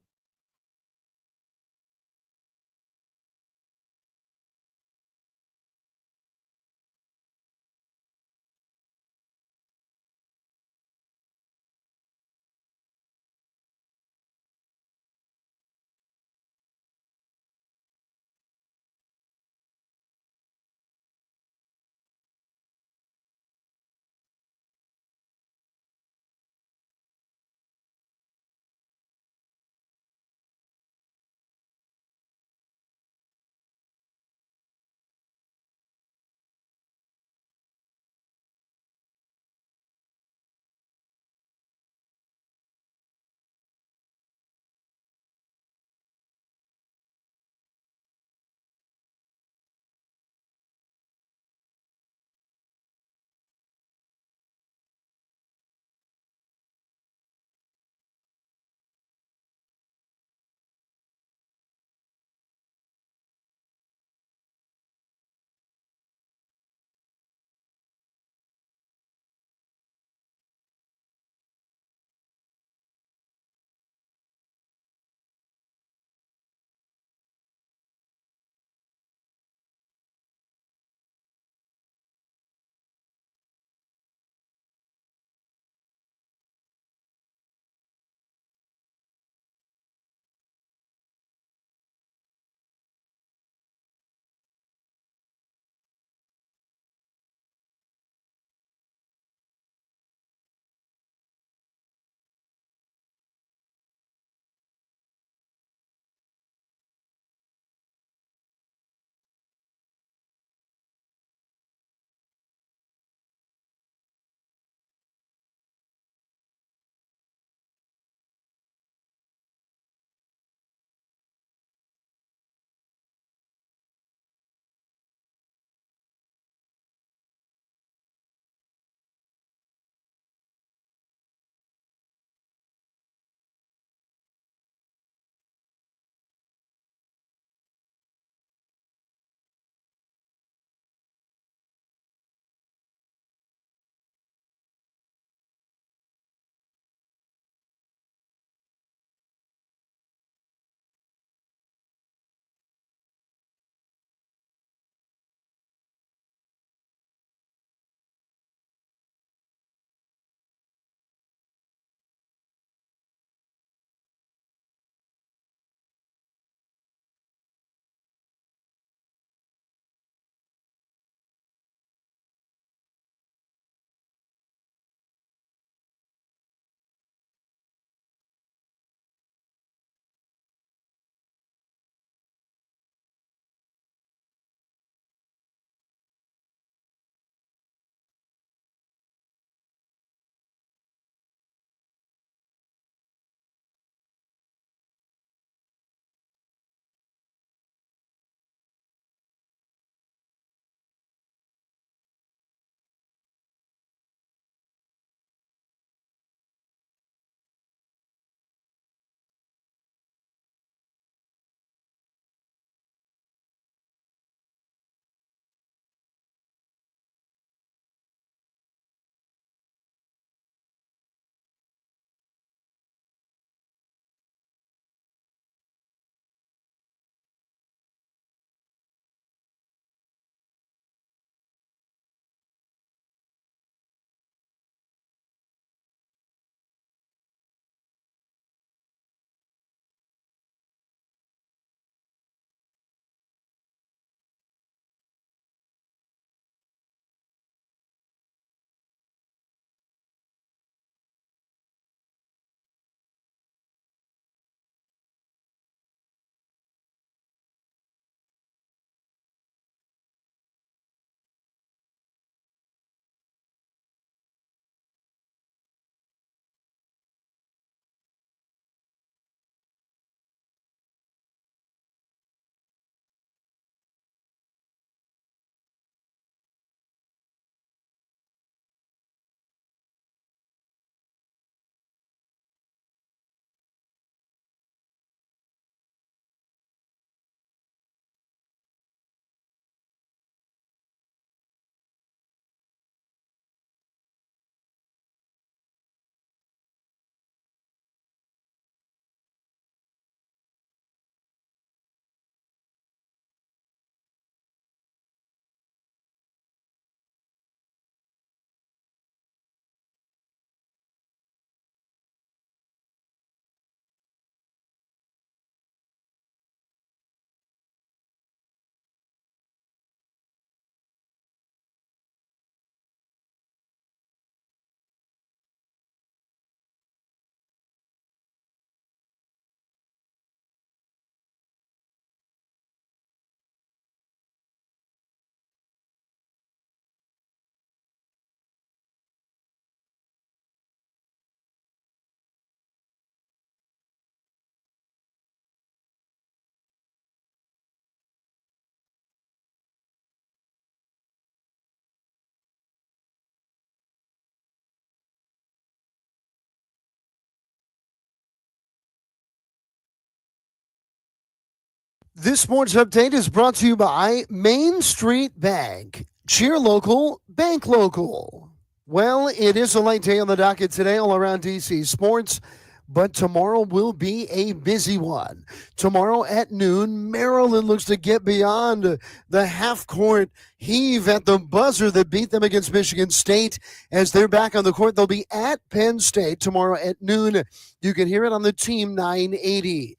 This sports update is brought to you by Main Street Bank. Cheer local, bank local. Well, it is a light day on the docket today all around DC sports, but tomorrow will be a busy one. Tomorrow at noon, Maryland looks to get beyond the half-court heave at the buzzer that beat them against Michigan State. As they're back on the court, they'll be at Penn State tomorrow at noon. You can hear it on the Team 980.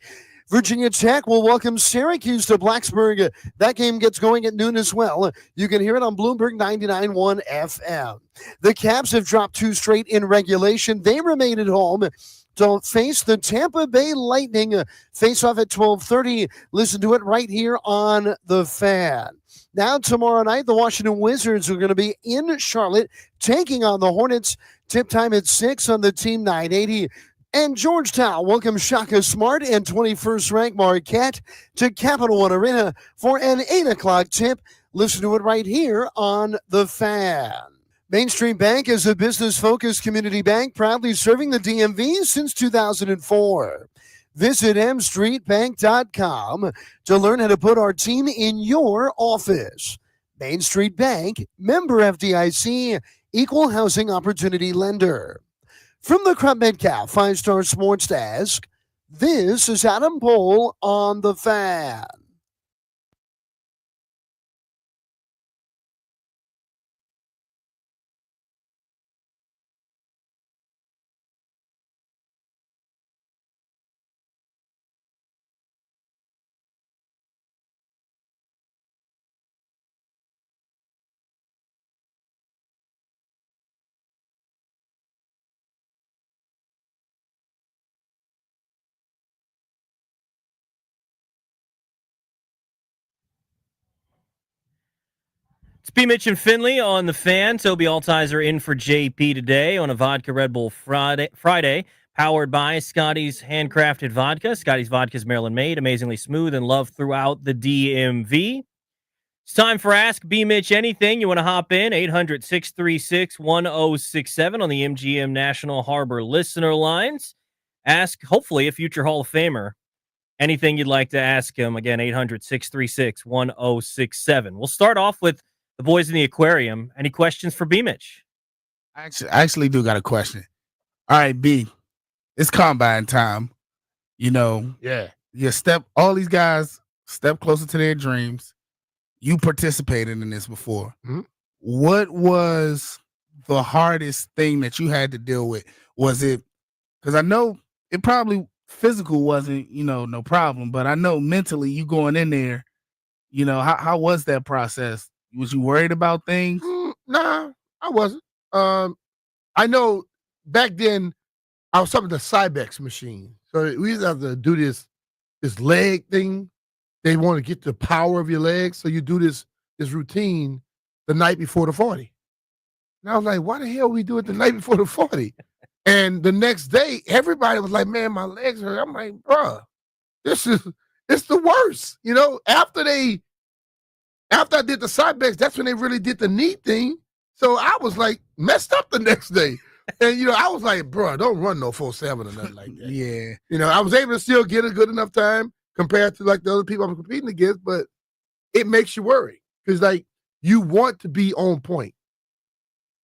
Virginia Tech will welcome Syracuse to Blacksburg. That game gets going at noon as well. You can hear it on Bloomberg 99.1 FM. The Caps have dropped 2 straight in regulation. They remain at home to face the Tampa Bay Lightning. Face-off at 12:30. Listen to it right here on The Fan. Now tomorrow night, the Washington Wizards are going to be in Charlotte taking on the Hornets. Tip time at 6 on the Team 980. And Georgetown welcomes Shaka Smart and 21st-ranked Marquette to Capital One Arena for an 8 o'clock tip. Listen to it right here on The Fan. Main Street Bank is a business-focused community bank proudly serving the DMV since 2004. Visit mstreetbank.com to learn how to put our team in your office. Main Street Bank, member FDIC, equal housing opportunity lender. From the Crump Metcalf 5-Star Sports Desk, this is Adam Pohl on The Fan. It's B. Mitch and Finley on The Fan. Toby Altizer in for JP today on a Vodka Red Bull Friday, powered by Scotty's Handcrafted Vodka. Scotty's Vodka is Maryland-made, amazingly smooth, and loved throughout the DMV. It's time for Ask B. Mitch Anything. You want to hop in, 800-636-1067 on the MGM National Harbor listener lines. Ask, hopefully, a future Hall of Famer anything you'd like to ask him. Again, 800-636-1067. We'll start off with the boys in the aquarium. Any questions for B. Mitch? I actually do got a question. All right, B. It's combine time. You know, all these guys step closer to their dreams. You participated in this before. Mm-hmm. What was the hardest thing that you had to deal with? Was it, because I know it probably physical wasn't, no problem, but I know mentally you going in there, how was that process? Was you worried about things? Nah, I wasn't. I know back then I was up with the Cybex machine. So we used to have to do this leg thing. They want to get the power of your legs. So you do this routine the night before the 40. And I was like, why the hell we do it the night before the 40? And the next day, everybody was like, man, my legs hurt. I'm like, bruh, it's the worst. After I did the Cybex, that's when they really did the knee thing. So I was like messed up the next day. And, I was like, bro, don't run no 4.7 or nothing like that. Yeah. I was able to still get a good enough time compared to like the other people I'm competing against, but it makes you worry because like you want to be on point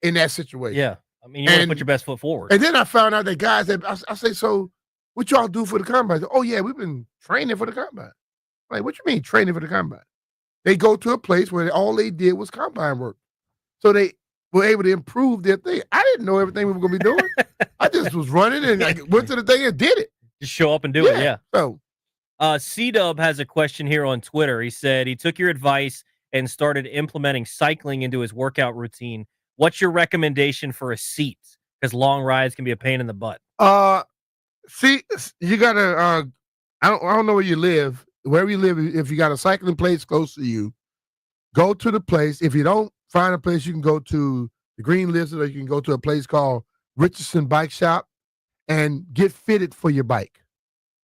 in that situation. Yeah. I mean, you want to put your best foot forward. And then I found out that guys that I say, so what y'all do for the combine? Oh, yeah, we've been training for the combine. I'm like, what you mean training for the combine? They go to a place where all they did was combine work. So they were able to improve their thing. I didn't know everything we were going to be doing. I just was running and I went to the thing and did it. Just show up and do it, yeah. So, C-Dub has a question here on Twitter. He said he took your advice and started implementing cycling into his workout routine. What's your recommendation for a seat? Because long rides can be a pain in the butt. See, you gotta. I don't know where you live. Wherever you live, if you got a cycling place close to you, go to the place. If you don't find a place, you can go to the Green Lizard, or you can go to a place called Richardson Bike Shop and get fitted for your bike.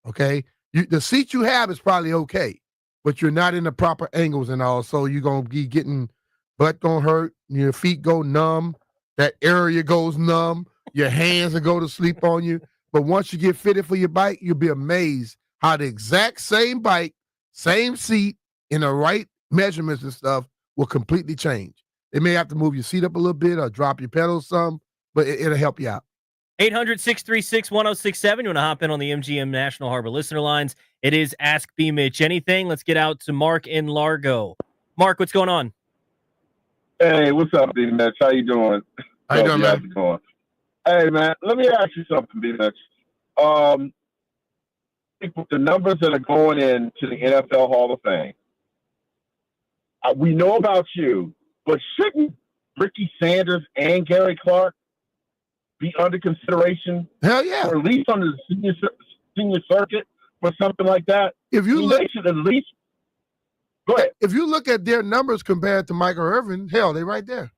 Okay, the seat you have is probably okay, but you're not in the proper angles and all, so you're gonna be getting butt gonna hurt, your feet go numb, that area goes numb, your hands will go to sleep on you. But once you get fitted for your bike, you'll be amazed how the exact same bike, same seat in the right measurements and stuff will completely change. They may have to move your seat up a little bit or drop your pedals some, but it'll help you out. 800-636-1067. You want to hop in on the MGM National Harbor listener lines? It is Ask B. Mitch Anything. Let's get out to Mark in Largo. Mark, what's going on? Hey, what's up, B. Mitch? How you doing? How you doing, man? How's it going? Hey, man, let me ask you something, B. Mitch. I think with the numbers that are going into the NFL Hall of Fame, we know about you, but shouldn't Ricky Sanders and Gary Clark be under consideration? Hell yeah. Or at least under the senior circuit for something like that? If you look, they should at least go ahead. If you look at their numbers compared to Michael Irvin, hell, they right there.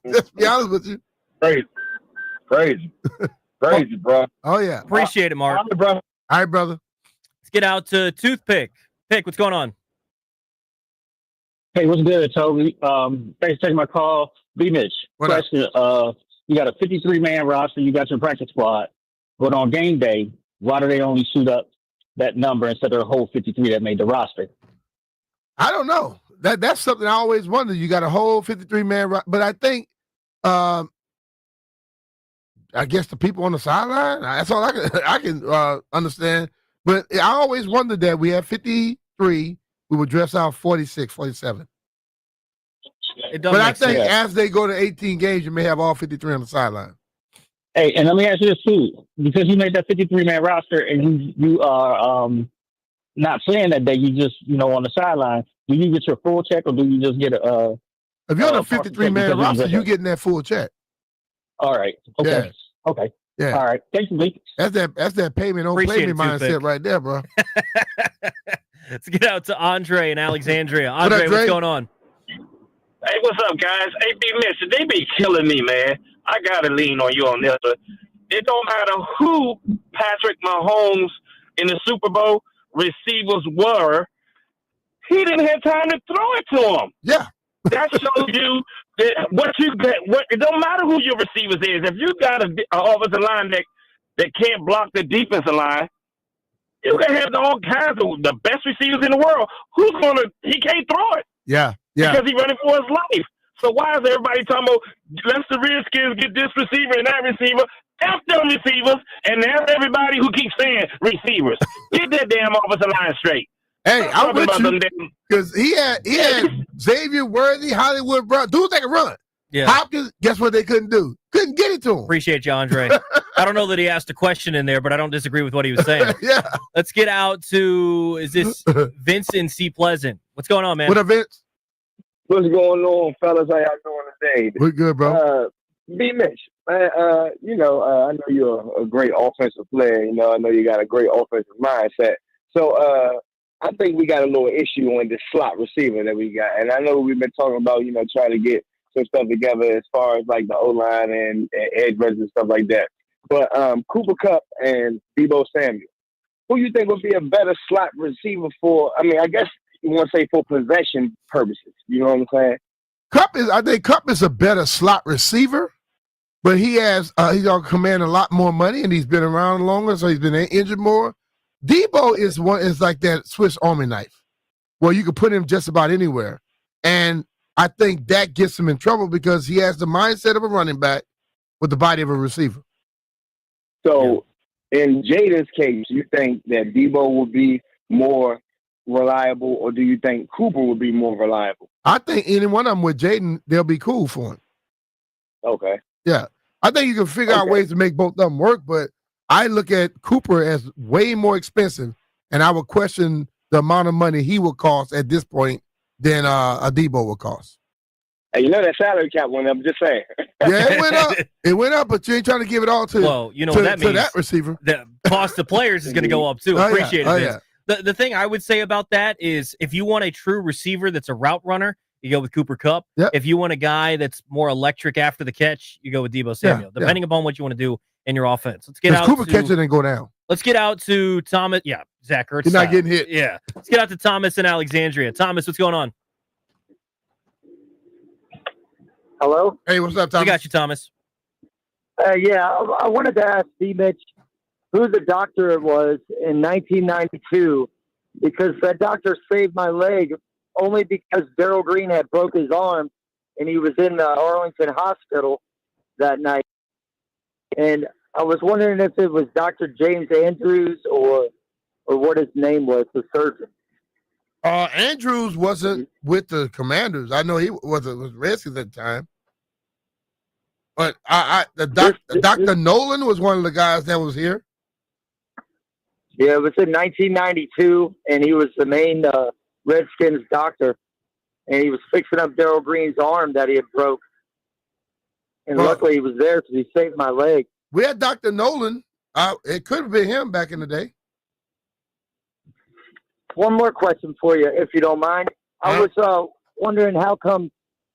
Let's be honest with you. Crazy, bro. Oh yeah. Appreciate it, Mark. All right, bro. All right, brother. Let's get out to Toothpick. Pick, what's going on? Hey, what's good, Toby? Thanks for taking my call. B. Mitch, question. You got a 53-man roster. You got your practice squad. But on game day, why do they only shoot up that number instead of the whole 53 that made the roster? I don't know. That's something I always wondered. You got a whole 53-man, but I think, I guess the people on the sideline. That's all I can understand. But I always wondered that we had 53. We would dress out 46, 47. But I think as they go to 18 games, you may have all 53 on the sideline. Hey, and let me ask you this too, because you made that 53-man roster and you are not playing that day. You just on the sideline. Do you get your full check, or do you just get a? If you're on a 53-man roster, you're getting that full check. All right. Okay. Yeah. Okay. Yeah. All right. Thank you, Lee. That's that payment on payment mindset right there, bro. Let's get out to Andre in Alexandria. Andre, what's going on? Hey, what's up, guys? Hey, B. Mitch, they be killing me, man. I gotta lean on you on this. It don't matter who Patrick Mahomes in the Super Bowl receivers were. He didn't have time to throw it to him. Yeah. That shows you that what you get. It don't matter who your receivers is. If you got an offensive line that can't block the defensive line, you can have all kinds of the best receivers in the world. He can't throw it. Yeah. Yeah. Because he's running for his life. So why is everybody talking about let's the Redskins get this receiver and that receiver? F them receivers and everybody who keeps saying receivers. Get that damn offensive line straight. Hey, I'm with you because he had Xavier Worthy, Hollywood Brown, dudes that can run. Yeah. Hopkins, guess what they couldn't do? Couldn't get it to him. Appreciate you, Andre. I don't know that he asked a question in there, but I don't disagree with what he was saying. Yeah. Let's get out to, is this Vince in C Pleasant? What's going on, man? What up, Vince? What's going on, fellas? How y'all doing today? We're good, bro. B. Mitch, man, I know you're a great offensive player. I know you got a great offensive mindset. So, I think we got a little issue on the slot receiver that we got. And I know we've been talking about, trying to get some stuff together as far as like the O-line and edge rushers and stuff like that. But Cooper Kupp and Deebo Samuel, who you think would be a better slot receiver for, I guess you want to say for possession purposes. You know what I'm saying? I think Kupp is a better slot receiver, but he's going to command a lot more money and he's been around longer, so he's been injured more. Deebo is like that Swiss Army knife where you can put him just about anywhere. And I think that gets him in trouble because he has the mindset of a running back with the body of a receiver. So in Jada's case, you think that Deebo will be more reliable, or do you think Cooper will be more reliable? I think any one of them with Jaden, they'll be cool for him. Okay. Yeah. I think you can figure out ways to make both of them work, but I look at Cooper as way more expensive, and I would question the amount of money he would cost at this point than a Deebo would cost. Hey, that salary cap went up, just saying. Yeah, it went up. It went up, but you ain't trying to give it all to, what that means, to that receiver. The cost of players is going to go up too. Appreciate it. Yeah. The thing I would say about that is if you want a true receiver that's a route runner, you go with Cooper Kupp. Yep. If you want a guy that's more electric after the catch, you go with Deebo Samuel, depending upon what you want to do in your offense. Let's get out Cooper catch it and go down. Let's get out to Thomas. Yeah, Zach Ertz. You're not getting hit. Yeah. Let's get out to Thomas in Alexandria. Thomas, what's going on? Hello? Hey, what's up, Thomas? We got you, Thomas. I wanted to ask B. Mitch, who the doctor was in 1992, because that doctor saved my leg only because Darryl Green had broke his arm and he was in the Arlington hospital that night. And I was wondering if it was Dr. James Andrews or what his name was, the surgeon. Andrews wasn't with the Commanders. I know he was Redskins at the time. But Dr. Nolan was one of the guys that was here. Yeah, it was in 1992, and he was the main Redskins doctor, and he was fixing up Darryl Green's arm that he had broke. And luckily he was there because he saved my leg. We had Dr. Nolan. It could have been him back in the day. One more question for you, if you don't mind. I was wondering how come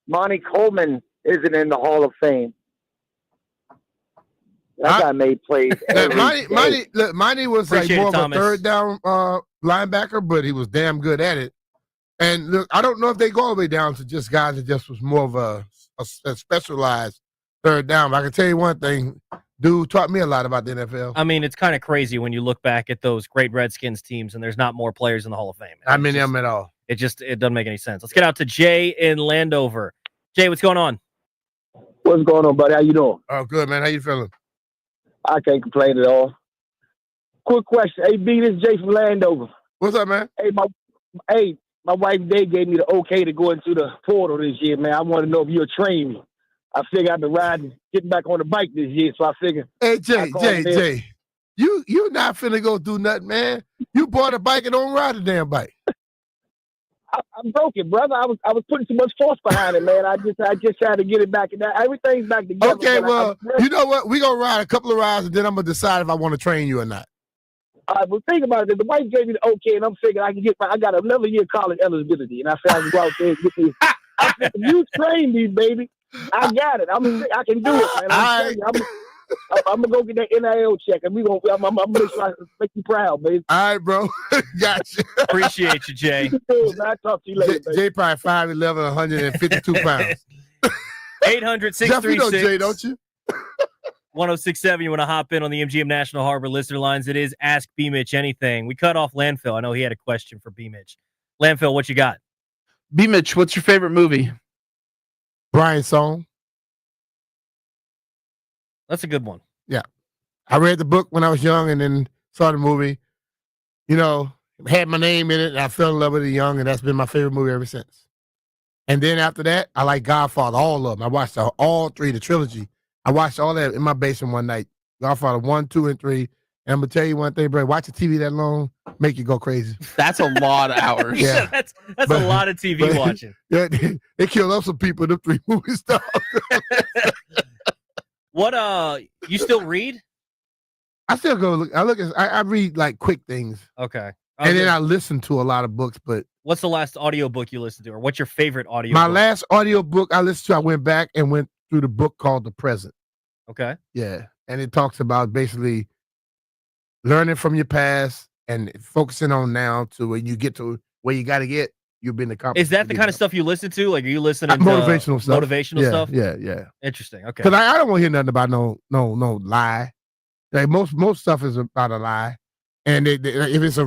Monty Coleman isn't in the Hall of Fame. That guy made plays. Monty was like more of a third down linebacker, but he was damn good at it. And look, I don't know if they go all the way down to just guys that just was more of a specialized third down. But I can tell you one thing. Dude taught me a lot about the NFL. I mean, it's kind of crazy when you look back at those great Redskins teams and there's not more players in the Hall of Fame. I mean them at all. It doesn't make any sense. Let's get out to Jay in Landover. Jay, what's going on? What's going on, buddy? How you doing? Oh, good, man. How you feeling? I can't complain at all. Quick question. Hey, B, this is Jay from Landover. What's up, man? Hey, my wife, Dave, gave me the okay to go into the portal this year, man. I want to know if you'll train me. I figure I've been getting back on the bike this year, so I figure. Hey, Jay, you not finna go do nothing, man. You bought a bike and don't ride a damn bike. I broke it, brother. I was putting too much force behind it, man. I just had to get it back, and everything's back together. Okay, well, you know what? We're gonna ride a couple of rides, and then I'm gonna decide if I want to train you or not. Well, think about it. The wife gave me the okay, and I'm figuring I got an 11-year college eligibility, and I said I can go out there and get these. I said, you train me, baby. I got it. I can do it, man. I'm gonna go get that NIL check, and I'm gonna make sure I make you proud, baby. All right, bro. Gotcha. Appreciate you, Jay. I'll talk to you later. Jay probably 5'11", 152 pounds. 800-636. You know Jay, don't you? 1067. You want to hop in on the MGM National Harbor listener lines? It is Ask B Mitch Anything. We cut off Landfill. I know he had a question for B Mitch. Landfill, what you got? B Mitch, what's your favorite movie? Brian's Song. That's a good one. Yeah. I read the book when I was young and then saw the movie. You know, had my name in it, and I fell in love with it young, and that's been my favorite movie ever since. And then after that, I like Godfather, all of them. I watched all three, the trilogy. I watched all that in my basement one night. Godfather 1, 2, and 3. And I'm going to tell you one thing, bro. Watch the TV that long, make you go crazy. That's a lot of hours. Yeah, that's a lot of TV watching. Yeah, they killed up some people in the 3 movies. What, you still read? I still go look. I read like quick things. Okay. And then I listen to a lot of books, but. What's the last audiobook you listened to, or what's your favorite audiobook? My last audiobook I listened to, I went back and went through the book called The Present. Okay. Yeah. And it talks about basically learning from your past and focusing on now to when you get to where you got to get, you've been accomplished. Is that the kind of stuff you listen to? Like, are you listening to motivational stuff? Motivational stuff? Yeah. Interesting. Okay. Because I don't want to hear nothing about no lie. Like most stuff is about a lie. And if it's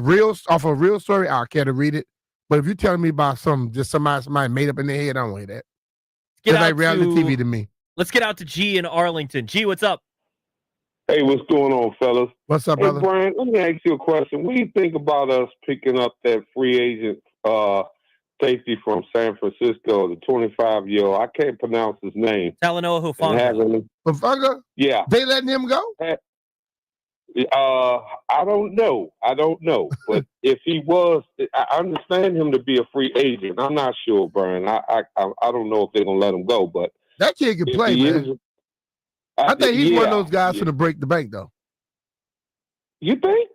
off a real story, I'll care to read it. But if you're telling me about somebody made up in their head, I don't want to hear that. It's like reality TV to me. Let's get out to G in Arlington. G, what's up? Hey, what's going on, fellas? What's up, brother? Hey, Brian, let me ask you a question. What do you think about us picking up that free agent safety from San Francisco, the 25-year-old? I can't pronounce his name. Talanoa Hufanga. Hufanga? Yeah. They letting him go? I don't know. But if he was, I understand him to be a free agent. I'm not sure, Brian. I don't know if they're going to let him go, but that kid can play, man. I think he's one of those guys for to break the bank, though. You think?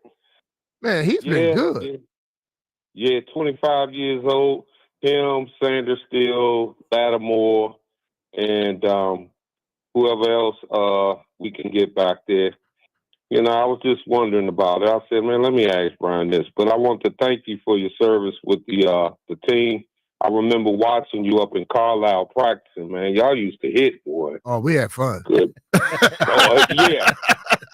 Man, he's been good. Yeah, 25 years old. Him, Sanders Steele, Lattimore, and whoever else we can get back there. You know, I was just wondering about it. I said, man, let me ask Brian this. But I want to thank you for your service with the team. I remember watching you up in Carlisle practicing, man. Y'all used to hit, boy. Oh, we had fun. Good. Yeah.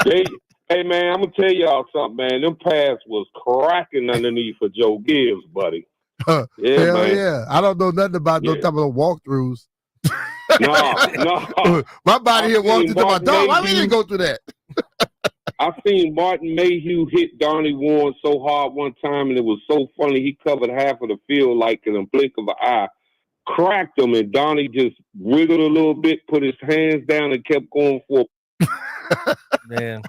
Hey, man, man, I'm gonna tell y'all something, man. Them pads was cracking underneath for Joe Gibbs, buddy. Yeah, Hell man. Yeah. I don't know nothing about no type of walkthroughs. No. My body here walked into my dog. Why we didn't go through that? I seen Martin Mayhew hit Donnie Warren so hard one time, and it was so funny. He covered half of the field like in a blink of an eye, cracked him, and Donnie just wiggled a little bit, put his hands down, and kept going for. Man.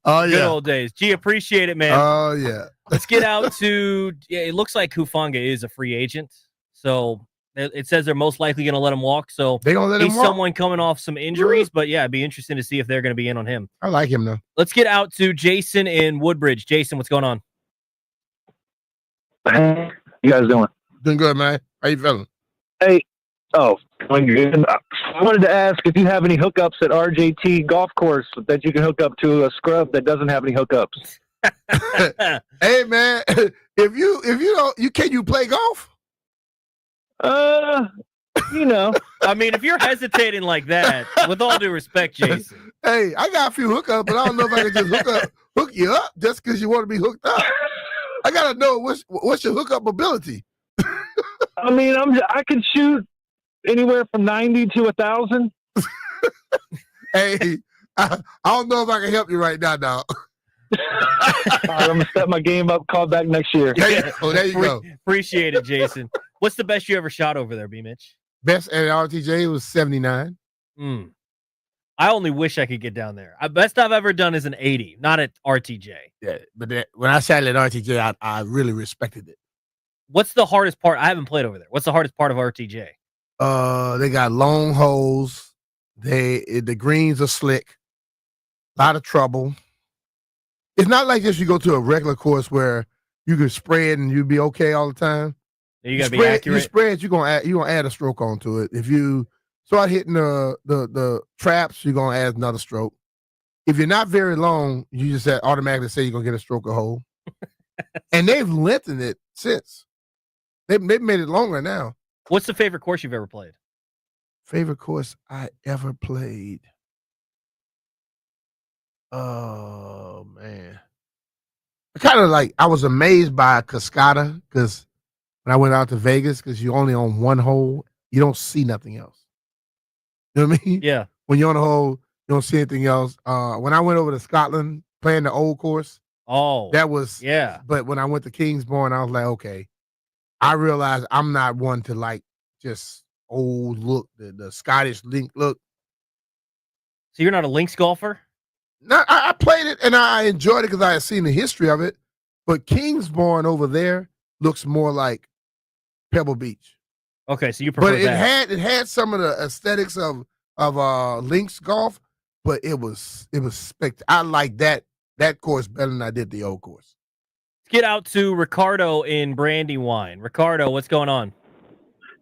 Oh, yeah. Good old days. Gee, appreciate it, man. Oh, yeah. Let's get out to it looks like Hufanga is a free agent. So it says they're most likely going to let him walk. So they gonna let him he's walk? someone coming off some injuries, but yeah, it'd be interesting to see if they're going to be in on him. I like him, though. Let's get out to Jason in Woodbridge. Jason, what's going on? Hey, you guys doing? Doing good, man. How you feeling? Hey, doing good. I wanted to ask if you have any hookups at RJT Golf Course that you can hook up to a scrub that doesn't have any hookups. Hey, man, if you don't, can you play golf? You know, I mean, if you're hesitating like that, with all due respect, Jason. Hey, I got a few hookups, but I don't know if I can just hook you up just because you want to be hooked up. I gotta know what's your hookup ability. I mean, I can shoot anywhere from 90 to 1,000. Hey, I don't know if I can help you right now, dog. All right, I'm gonna step my game up. Call back next year. Oh, there you go. Appreciate it, Jason. What's the best you ever shot over there, B. Mitch? Best at RTJ was 79. I only wish I could get down there. Best I've ever done is an 80, not at RTJ. Yeah, but when I shot at RTJ, I really respected it. What's the hardest part? I haven't played over there. What's the hardest part of RTJ? They got long holes. The greens are slick. A lot of trouble. It's not like this. You go to a regular course where you can spread and you'll be okay all the time. You gotta be accurate. You spread, you're gonna add a stroke onto it. If you start hitting the traps, you're gonna add another stroke. If you're not very long, you just automatically say you're gonna get a stroke a hole. And they've lengthened it since. They've made it longer now. What's the favorite course you've ever played? Favorite course I ever played. Oh man. I was amazed by Cascada because when I went out to Vegas, because you only on one hole, you don't see nothing else. You know what I mean? Yeah. When you're on a hole, you don't see anything else. When I went over to Scotland playing the old course, that was But when I went to Kingsbourne, I was like, okay, I realized I'm not one to like just old look, the Scottish link look. So you're not a links golfer? No, I played it and I enjoyed it because I had seen the history of it. But Kingsbourne over there looks more like Pebble Beach. Okay, so you prefer that. But it had some of the aesthetics of links golf, but it was I like that course better than I did the old course. Let's get out to Ricardo in Brandywine. Ricardo, what's going on?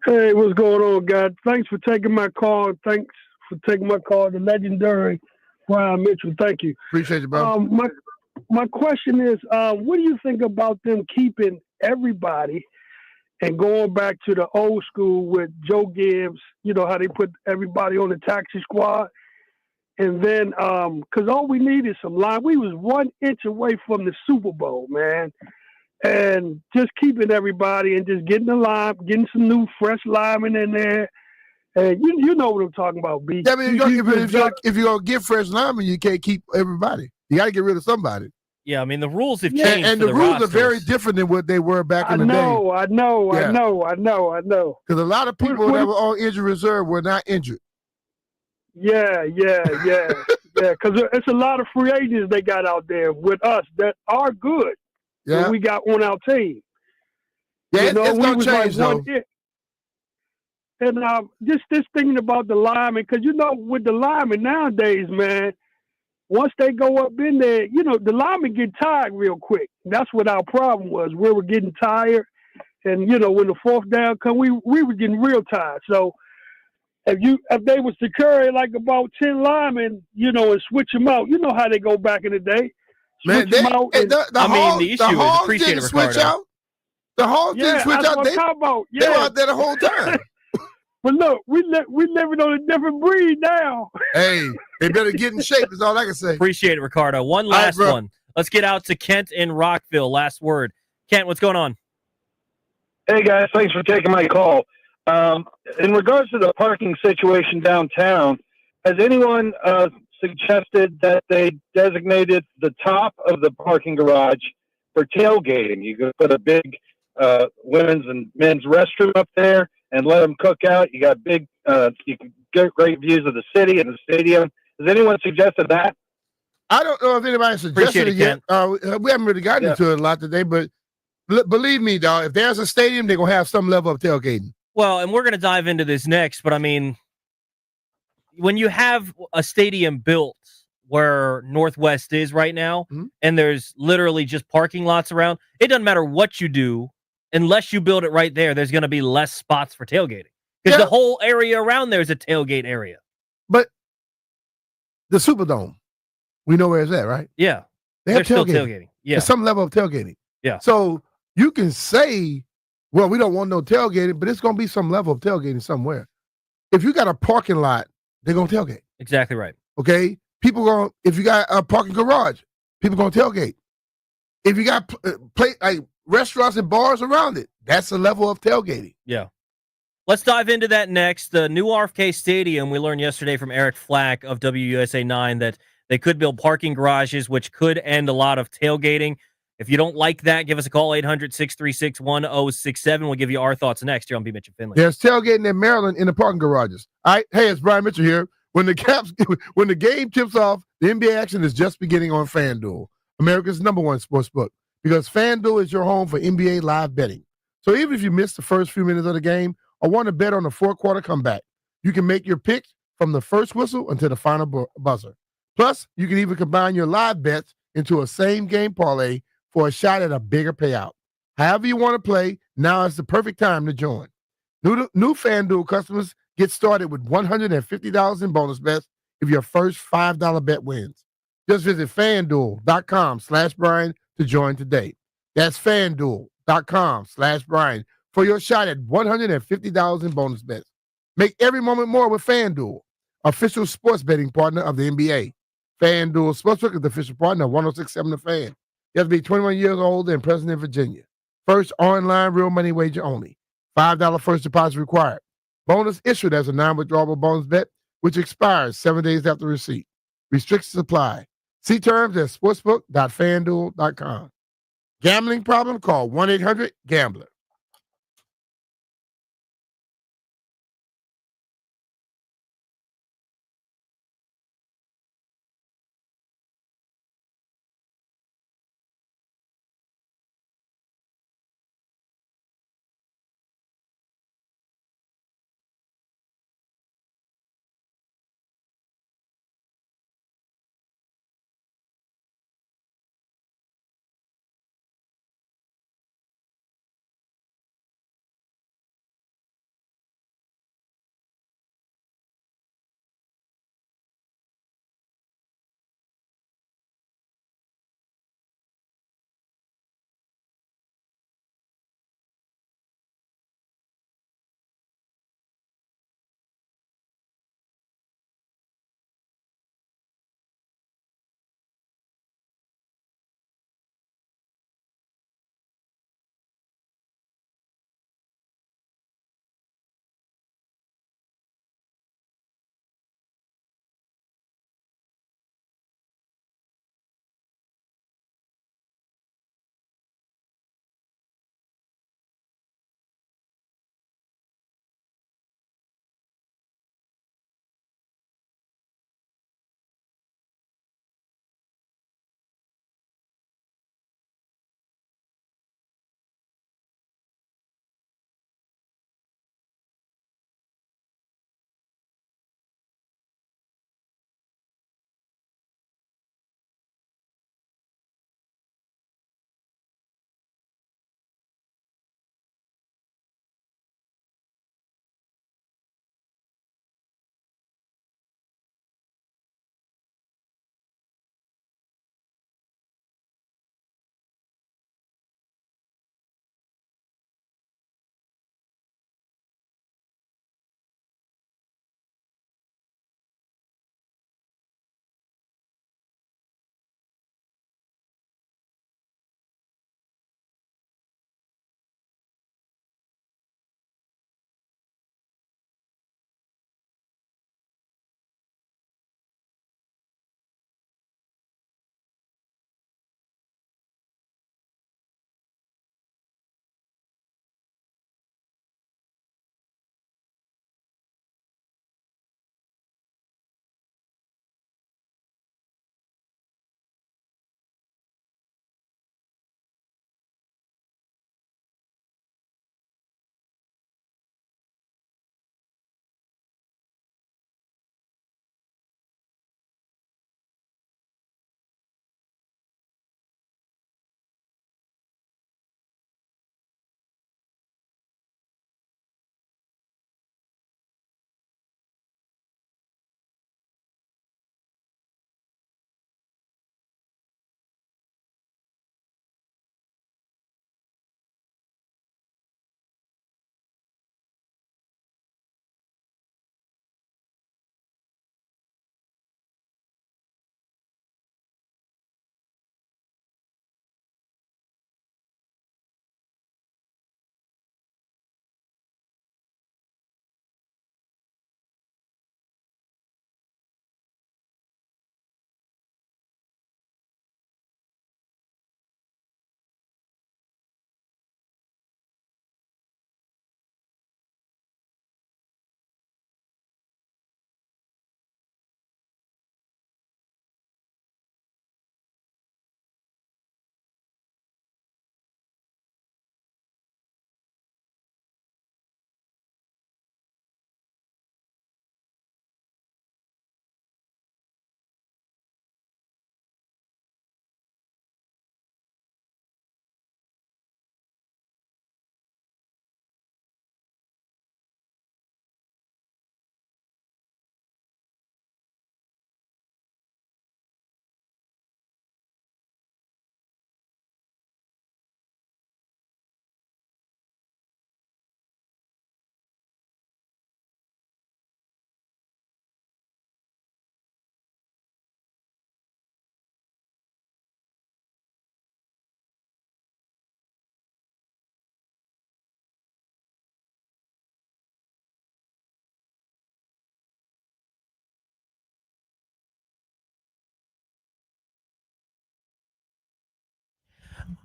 Hey, what's going on, guys? Thanks for taking my call. Thanks for taking my call. The legendary Brian Mitchell. Thank you. Appreciate you, bro. My question is, what do you think about them keeping everybody and going back to the old school with Joe Gibbs? You know how they put everybody on the taxi squad, and then because all we need is some line. We was 1 inch away from the Super Bowl, man. And just keeping everybody and just getting the line, getting some new fresh linemen in there. And you know what I'm talking about, B. Yeah, I mean, if you're going to get fresh linemen, you can't keep everybody. You got to get rid of somebody. Yeah, I mean, the rules have changed. And the rules are very different than what they were back in the day. I know. Because a lot of people that were on injured reserve were not injured. Yeah. Because it's a lot of free agents they got out there with us that are good. Yeah, that we got on our team. Yeah, it's gonna change though. And just thinking about the linemen, because with the linemen nowadays, man, once they go up in there, the linemen get tired real quick. That's what our problem was. We were getting tired, and when the fourth down come, we were getting real tired. So if they was to carry like about 10 linemen, and switch them out, you know how they go back in the day. Man, the issue is appreciate it, Ricardo. The Hogs didn't switch out. They were out there the whole time. But look, we living on a different breed now. Hey, they better get in shape. Is all I can say. Appreciate it, Ricardo. One last one. Let's get out to Kent in Rockville. Last word. Kent, what's going on? Hey, guys. Thanks for taking my call. In regards to the parking situation downtown, has anyone suggested that they designated the top of the parking garage for tailgating? You could put a big women's and men's restroom up there and let them cook out. You got big, you can get great views of the city and the stadium. Has anyone suggested that? I don't know if anybody suggested it yet. We haven't really gotten into it a lot today, but believe me, dog, if there's a stadium, they're going to have some level of tailgating. Well, and we're going to dive into this next, but I mean, when you have a stadium built where Northwest is right now, and there's literally just parking lots around, it doesn't matter what you do, unless you build it right there, there's going to be less spots for tailgating. Because the whole area around there is a tailgate area. But the Superdome, we know where it's at, right? Yeah. They have still tailgating. Yeah. There's some level of tailgating. Yeah. So you can say, well, we don't want no tailgating, but it's going to be some level of tailgating somewhere. If you got a parking lot, they're going to tailgate. Exactly right. Okay? People going, if you got a parking garage, people going to tailgate. If you got like restaurants and bars around it, that's a level of tailgating. Yeah. Let's dive into that next. The new RFK Stadium, we learned yesterday from Eric Flack of WUSA 9 that they could build parking garages, which could end a lot of tailgating. If you don't like that, give us a call, 800-636-1067. We'll give you our thoughts next here on B. Mitch and Finley. There's tailgating in Maryland in the parking garages. All right. Hey, it's Brian Mitchell here. When the game tips off, the NBA action is just beginning on FanDuel, America's #1 sports book, because FanDuel is your home for NBA live betting. So even if you miss the first few minutes of the game or want to bet on the fourth-quarter comeback, you can make your picks from the first whistle until the final buzzer. Plus, you can even combine your live bets into a same-game parlay for a shot at a bigger payout. However you want to play, now is the perfect time to join. New FanDuel customers get started with $150 in bonus bets if your first $5 bet wins. Just visit FanDuel.com/Brian to join today. That's FanDuel.com/Brian for your shot at $150 in bonus bets. Make every moment more with FanDuel, official sports betting partner of the NBA. FanDuel Sportsbook is the official partner of 106.7 The Fan. You have to be 21 years old and present in Virginia. First online real money wager only. $5 first deposit required. Bonus issued as a non-withdrawable bonus bet, which expires 7 days after receipt. Restrictions apply. See terms at sportsbook.fanduel.com. Gambling problem? Call 1-800-GAMBLER.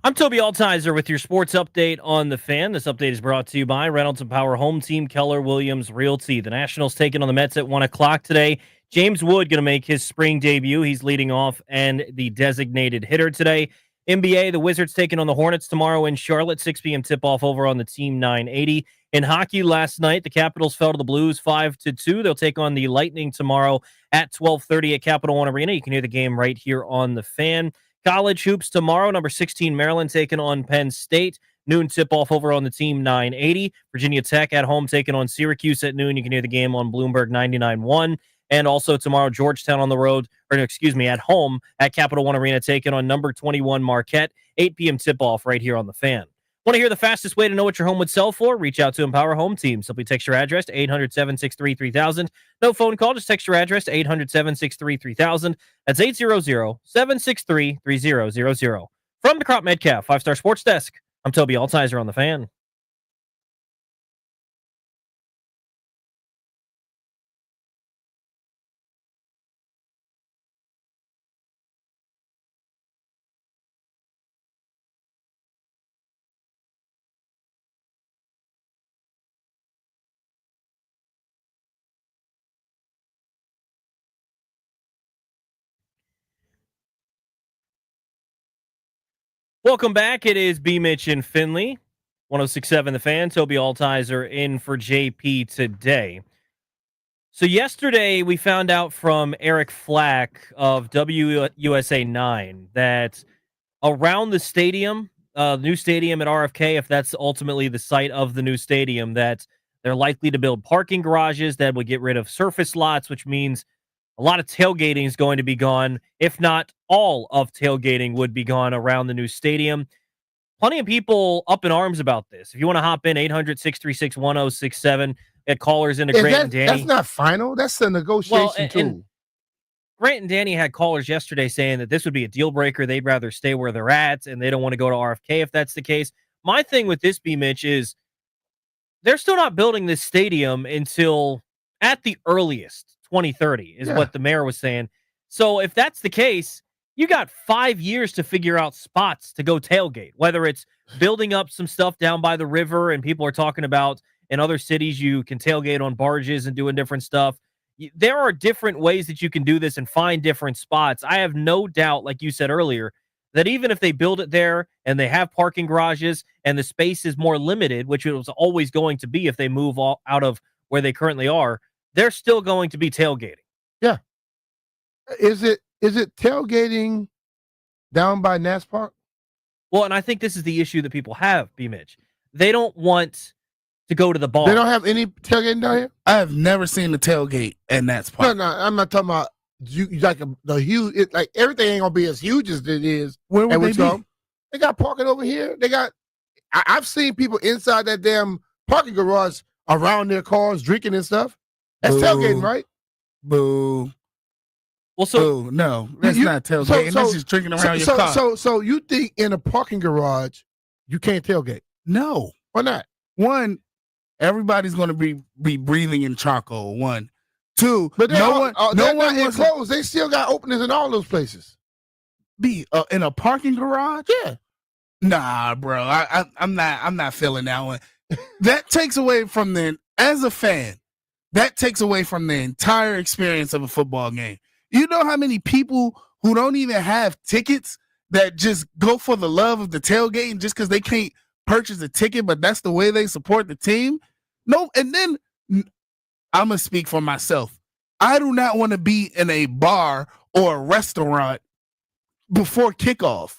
I'm Toby Altizer with your sports update on The Fan. This update is brought to you by Reynolds & Power Home Team, Keller Williams Realty. The Nationals taking on the Mets at 1 o'clock today. James Wood going to make his spring debut. He's leading off and the designated hitter today. NBA, the Wizards taking on the Hornets tomorrow in Charlotte. 6 p.m. tip-off over on the Team 980. In hockey last night, the Capitals fell to the Blues 5-2. They'll take on the Lightning tomorrow at 12:30 at Capital One Arena. You can hear the game right here on The Fan. College hoops tomorrow, number 16 Maryland taking on Penn State. Noon tip-off over on the Team 980. Virginia Tech at home taking on Syracuse at noon. You can hear the game on Bloomberg 99.1. And also tomorrow, Georgetown on the road, at home at Capital One Arena taking on number 21 Marquette. 8 p.m. tip-off right here on The Fan. Want to hear the fastest way to know what your home would sell for? Reach out to Empower Home Team. Simply text your address to 800-763-3000. No phone call, just text your address to 800-763-3000. That's 800-763-3000. From the Crop Metcalf 5-Star Sports Desk, I'm Toby Altizer on The Fan. Welcome back. It is B. Mitch and Finley. 106.7 The Fan. Toby Altizer in for JP today. So yesterday we found out from Eric Flack of WUSA 9 that around the stadium, new stadium at RFK, if that's ultimately the site of the new stadium, that they're likely to build parking garages that would get rid of surface lots, which means a lot of tailgating is going to be gone. If not all of tailgating would be gone around the new stadium. Plenty of people up in arms about this. If you want to hop in, 800-636-1067. Get callers into Grant and Danny. That's not final. That's a negotiation tool. Grant and Danny had callers yesterday saying that this would be a deal breaker. They'd rather stay where they're at, and they don't want to go to RFK if that's the case. My thing with this, B. Mitch, is they're still not building this stadium until at the earliest 2030 is what the mayor was saying. So if that's the case, you got 5 years to figure out spots to go tailgate, whether it's building up some stuff down by the river, and people are talking about in other cities you can tailgate on barges and doing different stuff. There are different ways that you can do this and find different spots. I have no doubt, like you said earlier, that even if they build it there and they have parking garages and the space is more limited, which it was always going to be if they move all out of where they currently are, they're still going to be tailgating. Yeah. Is it tailgating down by Nats Park? Well, and I think this is the issue that people have, B. Mitch. They don't want to go to the bar. They don't have any tailgating down here? I have never seen a tailgate at Nats Park. No, I'm not talking about the huge. Like everything ain't gonna be as huge as it is. Where would they be? They got parking over here. They got. I've seen people inside that damn parking garage around their cars drinking and stuff. That's tailgating, right? Boo. Well, so no, that's not tailgating. That's just drinking around your car. So you think in a parking garage you can't tailgate? No. Why not? One, everybody's going to be breathing in charcoal. One, two, but no one not enclosed. They still got openings in all those places. Be in a parking garage? Yeah. Nah, bro. I'm not feeling that one. That takes away from as a fan, that takes away from the entire experience of a football game. You know how many people who don't even have tickets that just go for the love of the tailgating just because they can't purchase a ticket, but that's the way they support the team? No, and then I'm going to speak for myself. I do not want to be in a bar or a restaurant before kickoff.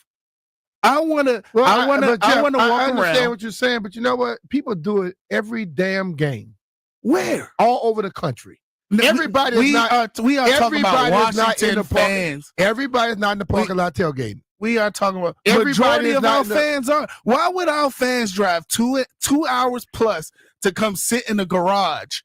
I want to walk around. I understand what you're saying, but you know what? People do it every damn game. Where? All over the country. Everybody is not. We are talking about Washington fans. Everybody's not in the parking lot tailgating. We are talking about majority of our fans are. Why would our fans drive 2 hours plus to come sit in the garage?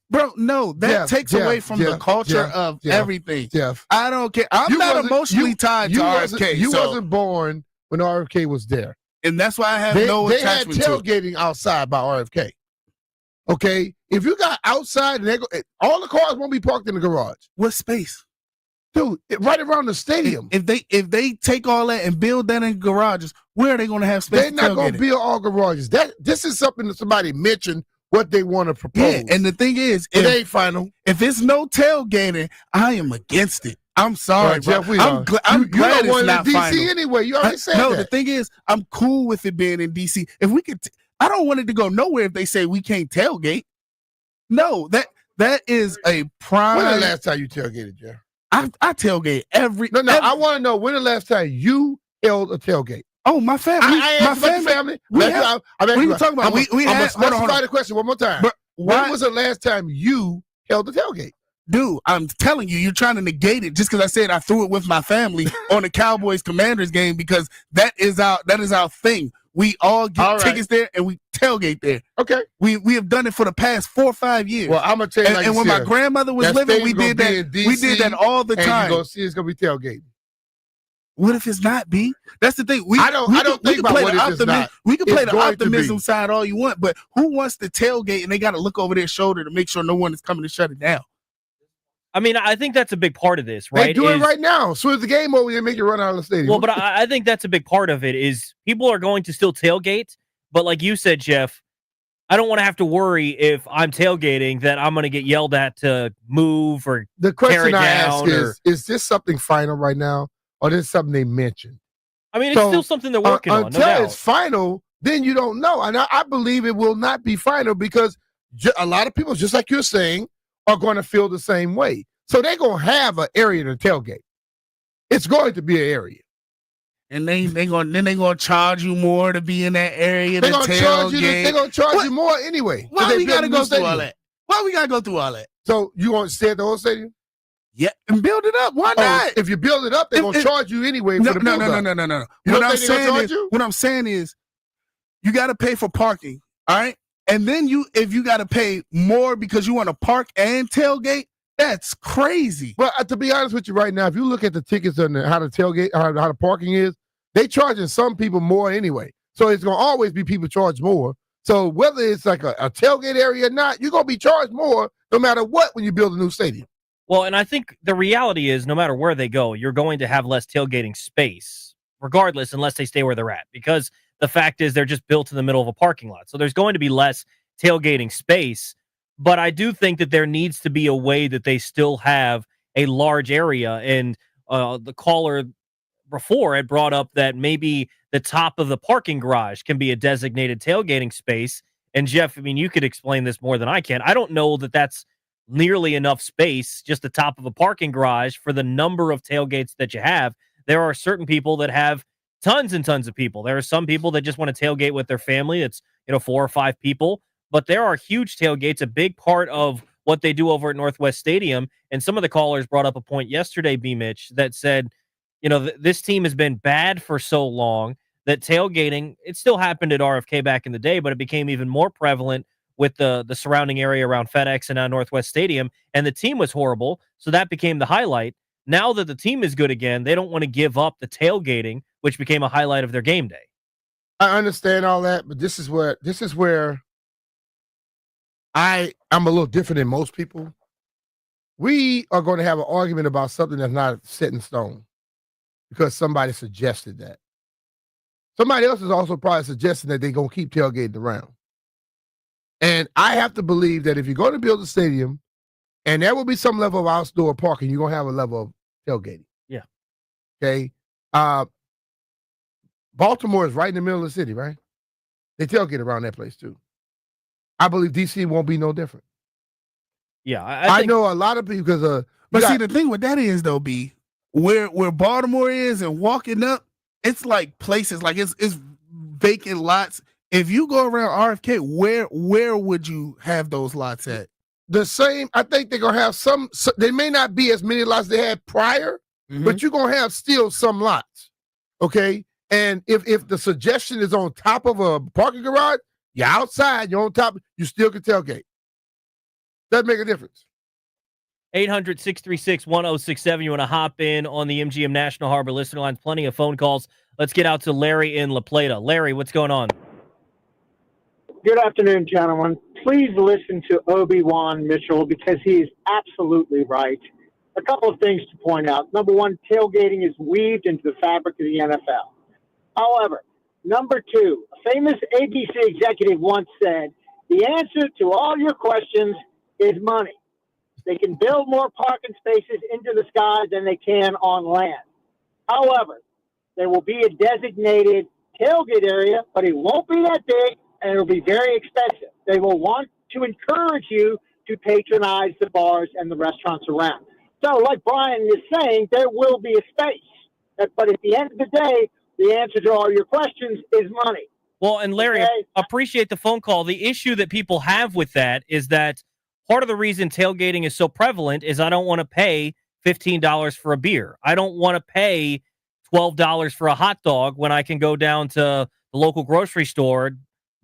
Bro, no, that takes away from the culture of everything. Jeff, I don't care. I'm not emotionally tied to RFK. You wasn't born when RFK was there, and that's why I have no attachment to it. They had tailgating outside by RFK. Okay, if you got outside, and all the cars won't be parked in the garage. What space? Dude, right around the stadium. If they take all that and build that in garages, where are they going to have space? They're not going to build all garages. This is something that somebody mentioned what they want to propose. Yeah, and the thing is, it ain't final. If it's no tailgating, I am against it. I'm sorry, Jeff. I'm glad it's not DC final. anyway. You already said no, that. The thing is, I'm cool with it being in DC. If we could, I don't want it to go nowhere if they say we can't tailgate. No, that is a prime. When the last time you tailgated, Jeff? I tailgate every. No. I want to know when the last time you held a tailgate. Oh, my family. My family. What are you talking about? We had. Specify the question one more time. But when was the last time you held the tailgate? Dude, I'm telling you, you're trying to negate it just because I said I threw it with my family on the Cowboys Commanders game because that is our thing. We all get tickets there and we tailgate there. Okay. We have done it for the past 4 or 5 years. Well, I'm gonna tell you, and when my grandmother was living, we did that. We did that all the time. And you're gonna see it's gonna be tailgating. What if it's not, B? That's the thing. I don't think about what if it's not. We can play the optimism side all you want, but who wants to tailgate and they got to look over their shoulder to make sure no one is coming to shut it down? I mean, I think that's a big part of this, right? They do it right now. As soon as the game over, they make you run out of the stadium. Well, but I think that's a big part of it is people are going to still tailgate. But like you said, Jeff, I don't want to have to worry if I'm tailgating that I'm going to get yelled at to move or the tear it question I down. ask is this something final right now or is this something they mentioned? I mean, it's still something they're working on. Until No doubt. it's final, then you don't know. And I believe it will not be final because a lot of people, just like you're saying, are going to feel the same way. So they're going to have an area to tailgate. It's going to be an area. And they're gonna charge you more to be in that area. They're going to charge you. They're going to charge you more anyway. Why we got to go through all that? Why we got to go through all that? So you want to stay at the whole stadium? Yeah, and build it up. Why not? If you build it up, they're going to charge you anyway for the build up. No. What I'm saying is, you got to pay for parking. All right, and then if you got to pay more because you want to park and tailgate. That's crazy. Well, to be honest with you right now, if you look at the tickets and how the tailgate, how the parking is, they charging some people more anyway. So it's going to always be people charged more. So whether it's like a tailgate area or not, you're going to be charged more no matter what when you build a new stadium. Well, and I think the reality is no matter where they go, you're going to have less tailgating space regardless unless they stay where they're at because the fact is they're just built in the middle of a parking lot. So there's going to be less tailgating space. But I do think that there needs to be a way that they still have a large area. And the caller before had brought up that maybe the top of the parking garage can be a designated tailgating space. And Jeff, I mean, you could explain this more than I can. I don't know that that's nearly enough space, just the top of a parking garage for the number of tailgates that you have. There are certain people that have tons and tons of people. There are some people that just want to tailgate with their family. It's, 4 or 5 people. But there are huge tailgates, a big part of what they do over at Northwest Stadium. And some of the callers brought up a point yesterday, B. Mitch, that said, this team has been bad for so long that tailgating, it still happened at RFK back in the day, but it became even more prevalent with the surrounding area around FedEx and now Northwest Stadium. And the team was horrible, so that became the highlight. Now that the team is good again, they don't want to give up the tailgating, which became a highlight of their game day. I understand all that, but this is where I'm a little different than most people. We are going to have an argument about something that's not set in stone because somebody suggested that. Somebody else is also probably suggesting that they're going to keep tailgating around. And I have to believe that if you're going to build a stadium and there will be some level of outdoor parking, you're going to have a level of tailgating. Yeah. Okay. Baltimore is right in the middle of the city, right? They tailgate around that place too. I believe DC won't be no different. Yeah, I know a lot of people because. See, the thing with that is though, B, where Baltimore is and walking up, it's like places like it's vacant lots. If you go around RFK, where would you have those lots at? The same. I think they're gonna have some. They may not be as many lots they had prior, but you're gonna have still some lots. Okay, and if the suggestion is on top of a parking garage. You're outside, you're on top, you still can tailgate. Doesn't make a difference. 800-636-1067. You want to hop in on the MGM National Harbor listener lines. Plenty of phone calls. Let's get out to Larry in La Plata. Larry, what's going on? Good afternoon, gentlemen. Please listen to Obi-Wan Mitchell because he is absolutely right. a couple of things to point out. Number one, tailgating is weaved into the fabric of the NFL. However, number two, a famous ABC executive once said, the answer to all your questions is money. They can build more parking spaces into the sky than they can on land. However, there will be a designated tailgate area, but it won't be that big, and it will be very expensive. They will want to encourage you to patronize the bars and the restaurants around. So, like Brian is saying, there will be a space. But at the end of the day, the answer to all your questions is money. Well, and Larry, Okay? appreciate the phone call. The issue that people have with that is that part of the reason tailgating is so prevalent is I don't want to pay $15 for a beer. I don't want to pay $12 for a hot dog when I can go down to the local grocery store,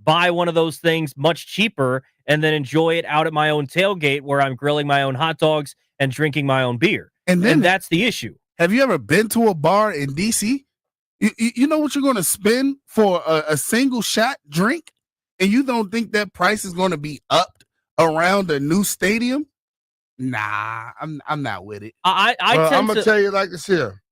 buy one of those things much cheaper, and then enjoy it out at my own tailgate where I'm grilling my own hot dogs and drinking my own beer. And then that's the issue. Have you ever been to a bar in D.C.? You know what you're going to spend for a single shot drink, and you don't think that price is going to be upped around a new stadium? Nah, I'm not with it. I'm gonna tell you like this here.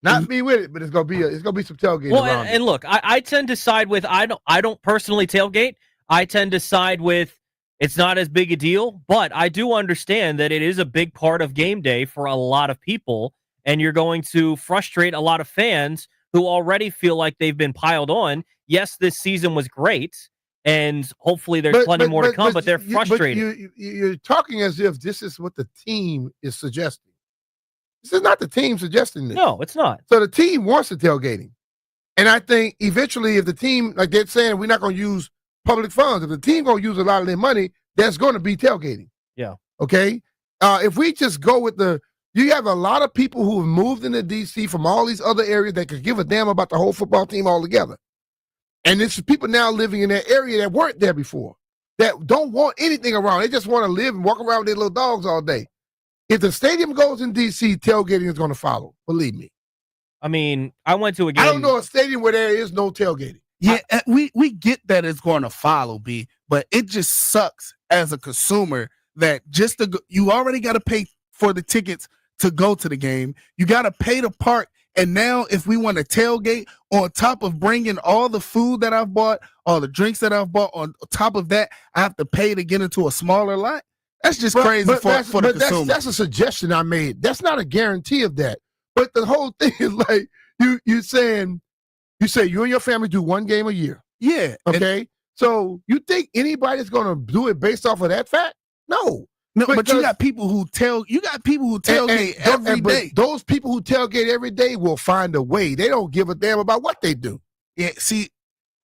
Not me with it, but it's gonna be some tailgating. Well, around and look, I tend to side with I don't personally tailgate. I tend to side with it's not as big a deal, but I do understand that it is a big part of game day for a lot of people, and you're going to frustrate a lot of fans who already feel like they've been piled on. Yes, this season was great, and hopefully there's plenty more to come, but they're frustrated. You're talking as if this is what the team is suggesting. This is not the team suggesting this. No, it's not. So the team wants the tailgating. And I think eventually if the team, like they're saying, we're not going to use public funds. If the team going to use a lot of their money, there's going to be tailgating. Yeah. Okay? If we just go with you have a lot of people who have moved into D.C. from all these other areas that could give a damn about the whole football team altogether. And it's people now living in that area that weren't there before, that don't want anything around. They just want to live and walk around with their little dogs all day. If the stadium goes in D.C., tailgating is going to follow. Believe me. I mean, I went to a game. I don't know a stadium where there is no tailgating. Yeah, we get that it's going to follow, B, but it just sucks as a consumer that you already got to pay for the tickets to go to the game. You got to pay to park. And now if we want to tailgate on top of bringing all the food that I've bought, all the drinks that I've bought, on top of that, I have to pay to get into a smaller lot. That's just crazy for the consumer. That's a suggestion I made. That's not a guarantee of that. But the whole thing is like you say you and your family do one game a year. Yeah. Okay. So you think anybody's gonna do it based off of that fact? No. No, but you got people who tailgate every day. Those people who tailgate every day will find a way. They don't give a damn about what they do. Yeah, see,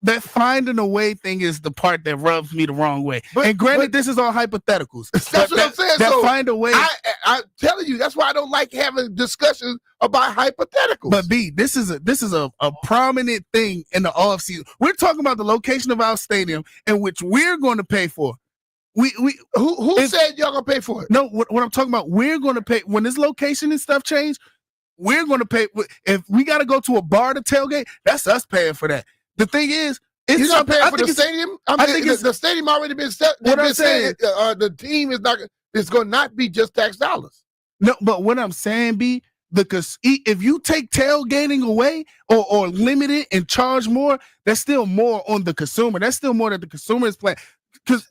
that finding a way thing is the part that rubs me the wrong way. And granted, this is all hypotheticals. That's what I'm saying. That so find a way. I'm telling you, that's why I don't like having discussions about hypotheticals. But B, this is a prominent thing in the offseason. We're talking about the location of our stadium in which we're going to pay for. Who said y'all gonna pay for it? No, what I'm talking about, we're going to pay when this location and stuff change. We're going to pay. If we got to go to a bar to tailgate, that's us paying for that. The thing is, you're not paying for the stadium. I think the stadium already been set. What I'm saying, the team is not. It's going to not be just tax dollars. No, but what I'm saying, B, because if you take tailgating away or limit it and charge more, that's still more on the consumer. That's still more that the consumer is playing. Because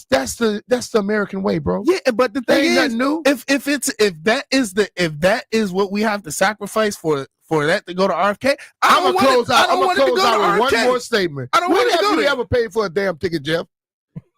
that's the American way, bro. Yeah, but the thing is, new. If that is what we have to sacrifice for that to go to RFK, I'm gonna close out with one more statement. I don't want to go When have there. you ever paid for a damn ticket, Jeff?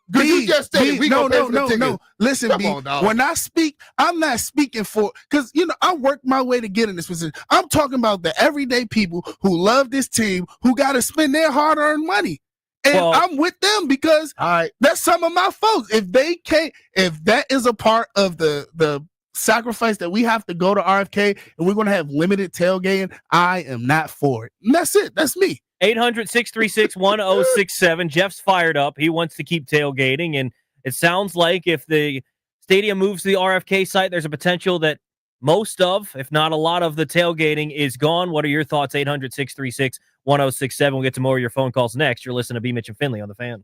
Because you just stated we gonna pay for the ticket. No. Listen, B, when I speak, I'm not speaking for, because I worked my way to get in this position. I'm talking about the everyday people who love this team, who got to spend their hard-earned money. And I'm with them because that's some of my folks. If that is a part of the sacrifice that we have to go to RFK and we're going to have limited tailgating, I am not for it. And that's it. That's me. 800-636-1067. Jeff's fired up. He wants to keep tailgating. And it sounds like if the stadium moves to the RFK site, there's a potential that most of, if not a lot of, the tailgating is gone. What are your thoughts? 800-636-1067. We'll get to more of your phone calls next. You're listening to B. Mitch and Finley on The Fan.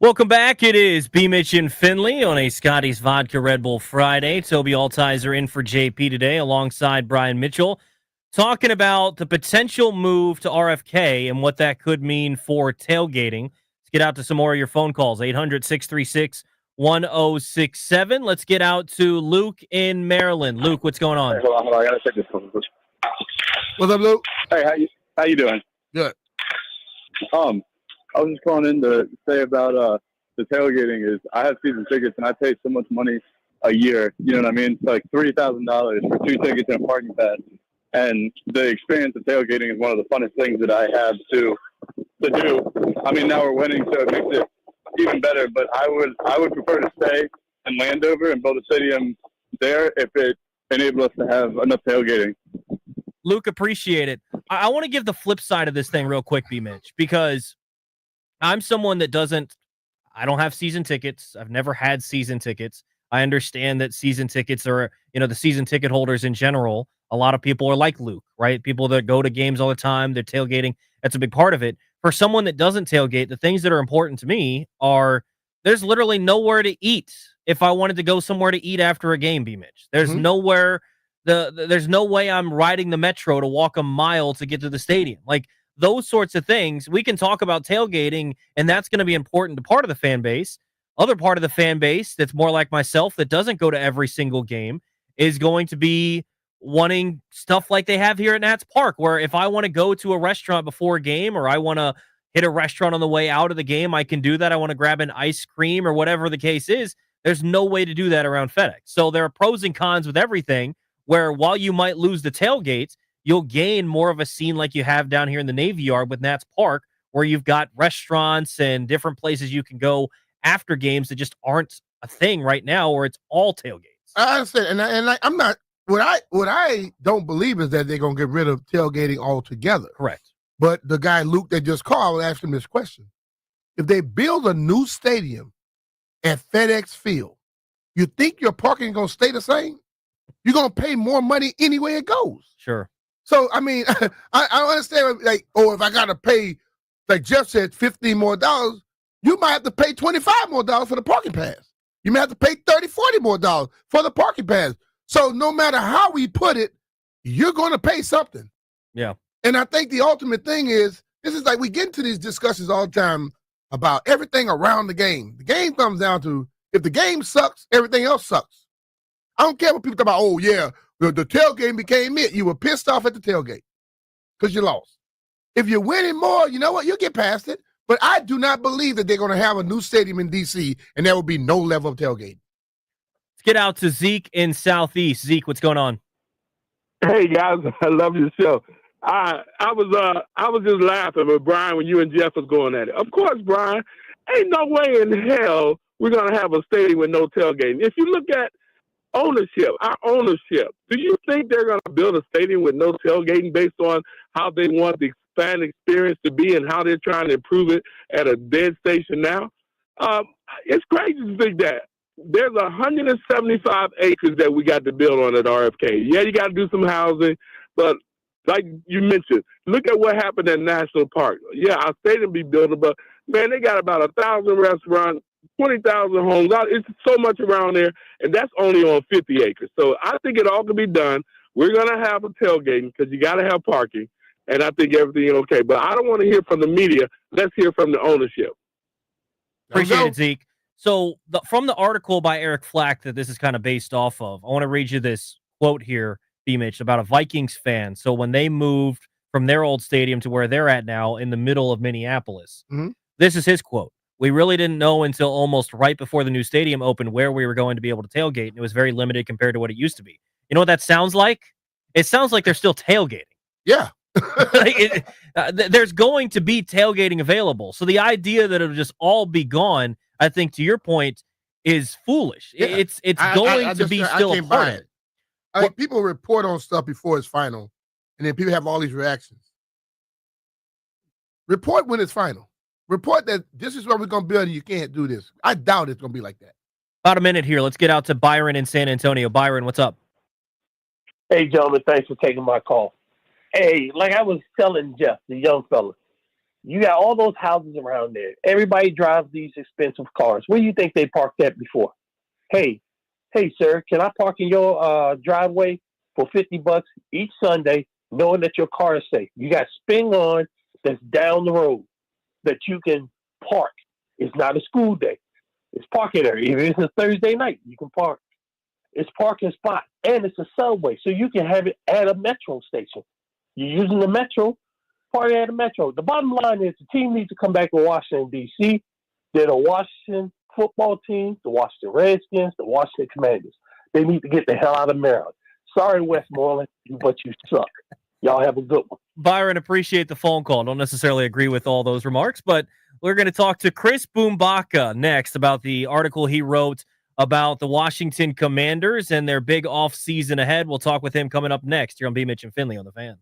Welcome back. It is B. Mitch and Finley on a Scotty's Vodka Red Bull Friday. Toby Altizer in for JP today alongside Brian Mitchell, talking about the potential move to RFK and what that could mean for tailgating. Let's get out to some more of your phone calls, 800-636-1067. Let's get out to Luke in Maryland. Luke, what's going on? Hey, hold on. I got to take this phone. What's up, Luke? Hey, how you doing? Good. I was just calling in to say about the tailgating is I have season tickets and I pay so much money a year. You know what I mean? It's like $3,000 for 2 tickets and a parking pass. And the experience of tailgating is one of the funnest things that I have to do. I mean, now we're winning, so it makes it even better. But I would prefer to stay in Landover and build a stadium there if it enables us to have enough tailgating. Luke, appreciate it. I want to give the flip side of this thing real quick, B. Mitch, because I'm someone that I don't have season tickets. I've never had season tickets. I understand that season tickets are, the season ticket holders in general. A lot of people are like Luke, right? People that go to games all the time, they're tailgating. That's a big part of it. For someone that doesn't tailgate, the things that are important to me are there's literally nowhere to eat if I wanted to go somewhere to eat after a game, B. Mitch. There's nowhere, there's no way I'm riding the metro to walk a mile to get to the stadium. Like, those sorts of things, we can talk about tailgating, and that's going to be important to part of the fan base. Other part of the fan base that's more like myself that doesn't go to every single game is going to be wanting stuff like they have here at Nats Park, where if I want to go to a restaurant before a game or I want to hit a restaurant on the way out of the game, I can do that. I want to grab an ice cream or whatever the case is. There's no way to do that around FedEx. So there are pros and cons with everything, where while you might lose the tailgates, you'll gain more of a scene like you have down here in the Navy Yard with Nats Park, where you've got restaurants and different places you can go after games that just aren't a thing right now, where it's all tailgates. I understand, and I'm not. What I don't believe is that they're gonna get rid of tailgating altogether. Correct. But the guy Luke that just called, I would ask him this question: if they build a new stadium at FedEx Field, you think your parking is gonna stay the same? You're gonna pay more money anyway it goes. Sure. So, I mean, I understand, like, if I got to pay, like Jeff said, $15 more, you might have to pay $25 more for the parking pass. You may have to pay $30, $40 more for the parking pass. So no matter how we put it, you're going to pay something. Yeah. And I think the ultimate thing is, this is like we get into these discussions all the time about everything around the game. The game comes down to, if the game sucks, everything else sucks. I don't care what people talk about, oh, yeah, the tailgate became it. You were pissed off at the tailgate because you lost. If you're winning more, you know what? You'll get past it. But I do not believe that they're going to have a new stadium in D.C. and there will be no level of tailgate. Let's get out to Zeke in Southeast. Zeke, what's going on? Hey guys, I love your show. I was just laughing with Brian when you and Jeff was going at it. Of course, Brian, ain't no way in hell we're gonna have a stadium with no tailgating. If you look at our ownership, do you think they're gonna build a stadium with no tailgating based on how they want the fan experience to be and how they're trying to improve it at a dead station now? It's crazy to think that. There's 175 acres that we got to build on at RFK. Yeah, you got to do some housing, but like you mentioned, look at what happened at National Park. Yeah, our stadium be built, but man, they got about 1,000 restaurants, 20,000 homes. It's so much around there, and that's only on 50 acres. So I think it all can be done. We're going to have a tailgating because you got to have parking, and I think everything is okay. But I don't want to hear from the media. Let's hear from the ownership. Appreciate it, Zeke. So from the article by Eric Flack that this is kind of based off of, I want to read you this quote here, B-Mitch, about a Vikings fan. So when they moved from their old stadium to where they're at now in the middle of Minneapolis, this is his quote. We really didn't know until almost right before the new stadium opened where we were going to be able to tailgate, and it was very limited compared to what it used to be. You know what that sounds like? It sounds like they're still tailgating. Yeah. There's going to be tailgating available. So the idea that it'll just all be gone, I think, to your point, is foolish. Yeah. It's going to be still a part of it. I mean, people report on stuff before it's final, and then people have all these reactions. Report when it's final. Report that this is what we're going to build and you can't do this. I doubt it's going to be like that. About a minute here. Let's get out to Byron in San Antonio. Byron, what's up? Hey, gentlemen, thanks for taking my call. Hey, like I was telling Jeff, the young fella, You got all those houses around there. Everybody drives these expensive cars. Where do you think they parked at before? Hey, sir, can I park in your driveway for $50 each Sunday, knowing that your car is safe? You got Spin On that's down the road that you can park. It's not a school day. It's parking area. Even if it's a Thursday night, you can park. It's parking spot, and it's a subway, so you can have it at a metro station. You're using the metro, park at a metro. The bottom line is the team needs to come back to Washington, D.C. They're the Washington football team, the Washington Redskins, the Washington Commanders. They need to get the hell out of Maryland. Sorry, Westmoreland, but you suck. Y'all have a good one. Byron, appreciate the phone call. Don't necessarily agree with all those remarks, but we're going to talk to Chris Bumbaca next about the article he wrote about the Washington Commanders and their big offseason ahead. We'll talk with him coming up next here on B. Mitch and Finley on the Fan.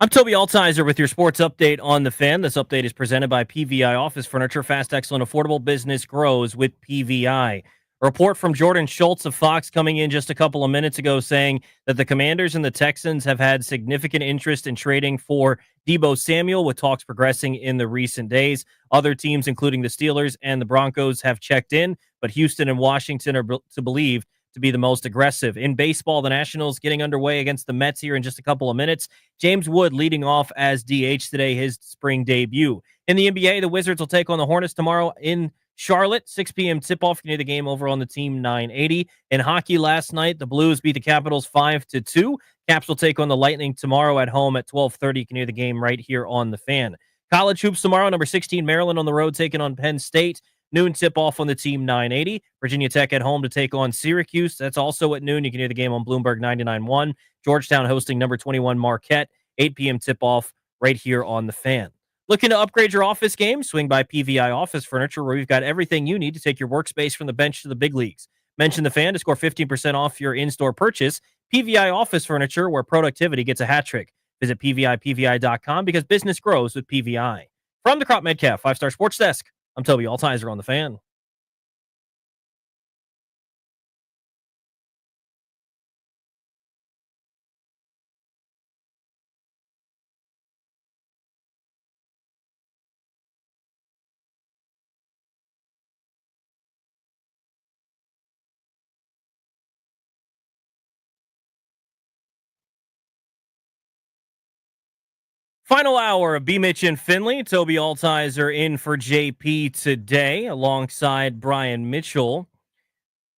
I'm Toby Altizer with your sports update on The Fan. This update is presented by PVI Office Furniture. Fast, excellent, affordable business grows with PVI. A report from Jordan Schultz of Fox coming in just a couple of minutes ago saying that the Commanders and the Texans have had significant interest in trading for Deebo Samuel, with talks progressing in the recent days. Other teams, including the Steelers and the Broncos, have checked in, but Houston and Washington are to believe to be the most aggressive. In baseball, the Nationals getting underway against the Mets here in just a couple of minutes. James Wood leading off as DH today, his spring debut. In the NBA, the Wizards will take on the Hornets tomorrow in Charlotte, 6 p.m. tip-off. You can hear the game over on the Team 980. In hockey last night, the Blues beat the Capitals 5-2. Caps will take on the Lightning tomorrow at home at 12:30. You can hear the game right here on The Fan. College hoops tomorrow, number 16 Maryland on the road taking on Penn State. Noon tip-off on the Team 980. Virginia Tech at home to take on Syracuse. That's also at noon. You can hear the game on Bloomberg 99.1. Georgetown hosting number 21 Marquette. 8 p.m. tip-off right here on The Fan. Looking to upgrade your office game? Swing by PVI Office Furniture, where we've got everything you need to take your workspace from the bench to the big leagues. Mention The Fan to score 15% off your in-store purchase. PVI Office Furniture, where productivity gets a hat trick. Visit PVI.com because business grows with PVI. From the Crop Medcalf 5-Star Sports Desk, I'm Toby Altizer on The Fan. Final hour of B. Mitch and Finley. Toby Altizer in for JP today alongside Brian Mitchell.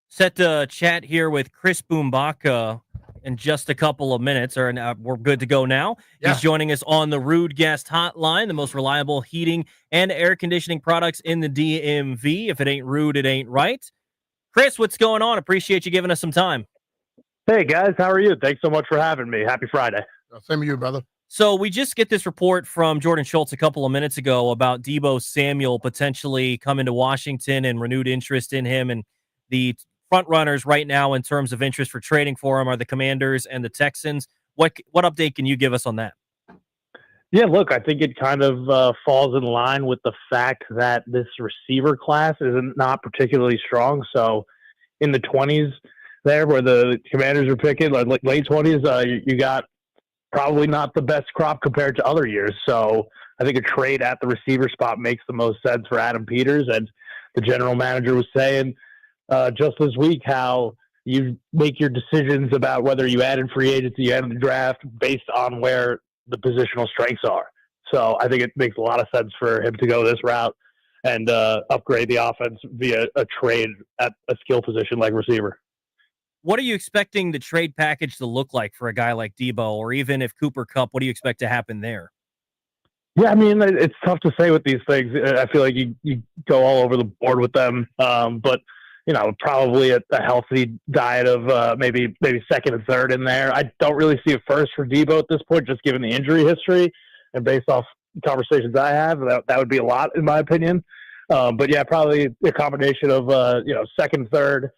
Set to chat here with Chris Bumbaca in just a couple of minutes. We're good to go now. Yeah. He's joining us on the Rude Guest Hotline, the most reliable heating and air conditioning products in the DMV. If it ain't rude, it ain't right. Chris, what's going on? Appreciate you giving us some time. Hey, guys. How are you? Thanks so much for having me. Happy Friday. Same to you, brother. So we just get this report from Jordan Schultz a couple of minutes ago about Deebo Samuel potentially coming to Washington and renewed interest in him. And the front runners right now in terms of interest for trading for him are the Commanders and the Texans. What update can you give us on that? Yeah, look, I think it kind of falls in line with the fact that this receiver class is not particularly strong. So in the 20s there where the Commanders are picking, like late 20s, you got probably not the best crop compared to other years. So I think a trade at the receiver spot makes the most sense for Adam Peters. And the general manager was saying just this week how you make your decisions about whether you add in free agency, you add in the draft based on where the positional strengths are. So I think it makes a lot of sense for him to go this route and upgrade the offense via a trade at a skill position like receiver. What are you expecting the trade package to look like for a guy like Deebo, or even if Cooper Kupp, what do you expect to happen there? Yeah, I mean, it's tough to say with these things. I feel like you go all over the board with them. But, you know, probably a healthy diet of maybe second and third in there. I don't really see a first for Deebo at this point, just given the injury history. And based off conversations I have, that would be a lot, in my opinion. But, yeah, probably a combination of, second, third,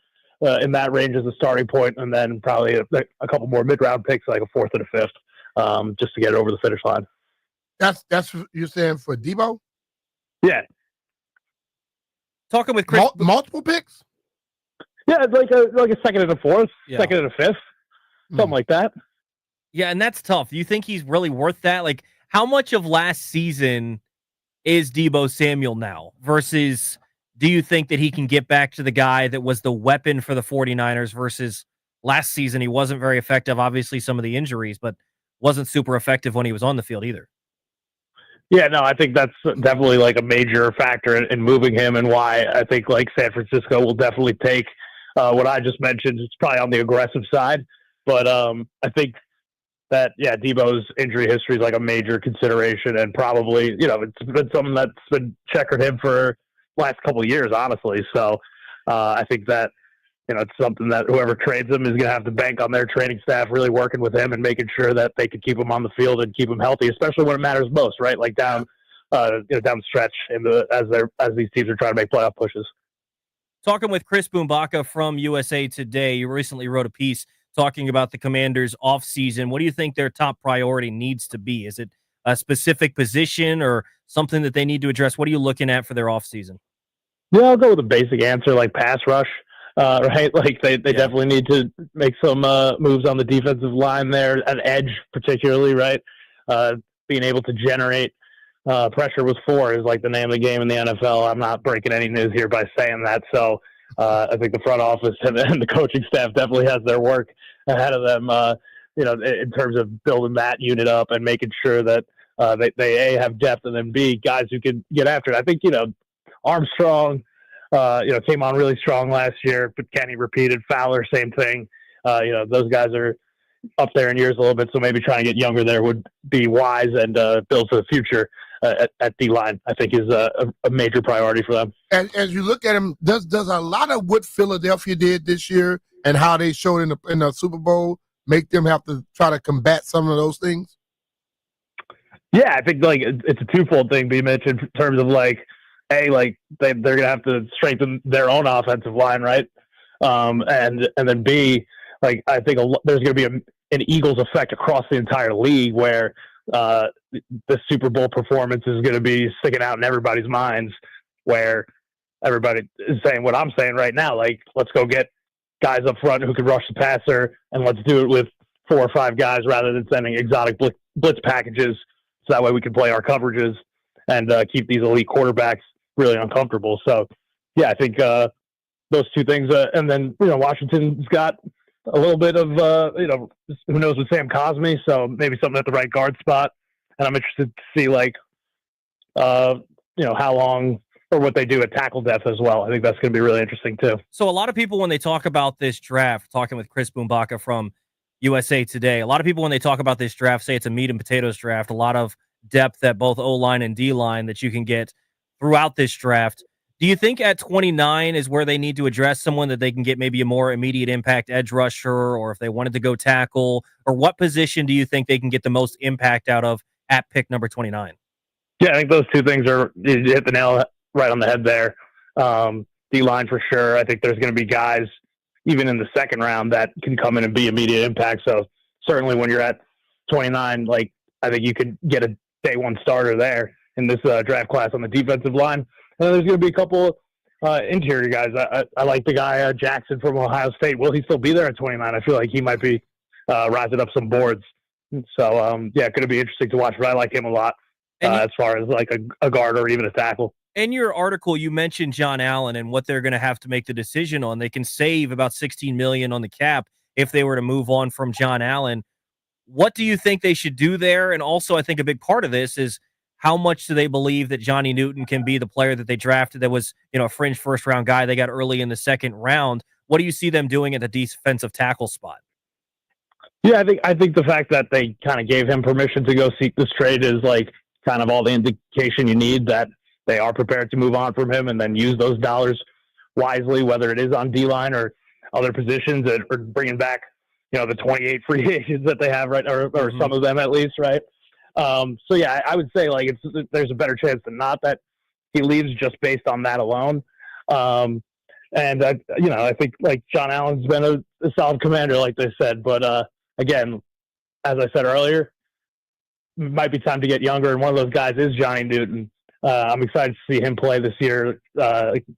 in that range as a starting point, and then probably a couple more mid-round picks, like a fourth and a fifth, just to get it over the finish line. That's what you're saying for Deebo? Yeah. Talking with Chris. Multiple picks? Yeah, like a second and a fourth, second and a fifth, something like that. Yeah, and that's tough. Do you think he's really worth that? Like, how much of last season is Deebo Samuel now versus – do you think that he can get back to the guy that was the weapon for the 49ers versus last season? He wasn't very effective, obviously some of the injuries, but wasn't super effective when he was on the field either. Yeah, no, I think that's definitely like a major factor in moving him, and why I think like San Francisco will definitely take what I just mentioned. It's probably on the aggressive side, but I think that, yeah, Deebo's injury history is like a major consideration, and probably, it's been something that's been checkered him for last couple of years, honestly. So I think that, it's something that whoever trades him is going to have to bank on their training staff really working with him and making sure that they can keep him on the field and keep him healthy, especially when it matters most, right? Like down the stretch as these teams are trying to make playoff pushes. Talking with Chris Bumbaca from USA Today, you recently wrote a piece talking about the Commanders' offseason, what do you think their top priority needs to be? Is it a specific position or something that they need to address? What are you looking at for their offseason? Yeah, I'll go with a basic answer like pass rush. Right, like they definitely need to make some moves on the defensive line there, an edge particularly, right? Being able to generate pressure with 4 is like the name of the game in the NFL. I'm not breaking any news here by saying that. So I think the front office and the coaching staff definitely has their work ahead of them, in terms of building that unit up and making sure that they A, have depth, and then B, guys who can get after it. I think, Armstrong, came on really strong last year, but Kenny repeated. Fowler, same thing. Those guys are up there in years a little bit, so maybe trying to get younger there would be wise and build for the future at D-line, I think, is a major priority for them. As you look at him, does a lot of what Philadelphia did this year and how they showed in the Super Bowl make them have to try to combat some of those things? Yeah, I think it's a twofold thing, B-Mitch, in terms of A, they're going to have to strengthen their own offensive line, right? And then B, I think there's going to be an Eagles effect across the entire league where the Super Bowl performance is going to be sticking out in everybody's minds, where everybody is saying what I'm saying right now, let's go get guys up front who can rush the passer, and let's do it with 4 or 5 guys rather than sending exotic blitz packages, so that way we can play our coverages and keep these elite quarterbacks really uncomfortable. So, yeah, I think those two things. And then, Washington's got a little bit of, who knows with Sam Cosmi, so maybe something at the right guard spot. And I'm interested to see, how long or what they do at tackle depth as well. I think that's going to be really interesting, too. So a lot of people, when they talk about this draft, talking with Chris Bumbaca from USA Today, a lot of people, when they talk about this draft, say it's a meat and potatoes draft, a lot of depth at both O-line and D-line that you can get throughout this draft. Do you think at 29 is where they need to address someone that they can get maybe a more immediate impact edge rusher, or if they wanted to go tackle, or what position do you think they can get the most impact out of at pick number 29? Yeah, I think those two things you hit the nail right on the head there. D-line for sure. I think there's going to be guys even in the second round that can come in and be immediate impact. So certainly when you're at 29, I think you could get a day one starter there in this draft class on the defensive line. And then there's going to be a couple interior guys. I like the guy Jackson from Ohio State. Will he still be there at 29? I feel like he might be rising up some boards. So, going to be interesting to watch, but I like him a lot as far as a guard or even a tackle. In your article, you mentioned John Allen and what they're going to have to make the decision on. They can save about $16 million on the cap if they were to move on from John Allen. What do you think they should do there? And also, I think a big part of this is how much do they believe that Johnny Newton can be the player that they drafted that was, a fringe first-round guy they got early in the second round? What do you see them doing at the defensive tackle spot? Yeah, I think the fact that they kind of gave him permission to go seek this trade is kind of all the indication you need that they are prepared to move on from him and then use those dollars wisely, whether it is on D-line or other positions, or bringing back, the 28 free agents that they have, right, or some of them at least, right? So, yeah, I would say, there's a better chance than not that he leaves just based on that alone. And, I think, John Allen's been a solid commander, like they said. But, again, as I said earlier, it might be time to get younger, and one of those guys is Johnny Newton. I'm excited to see him play this year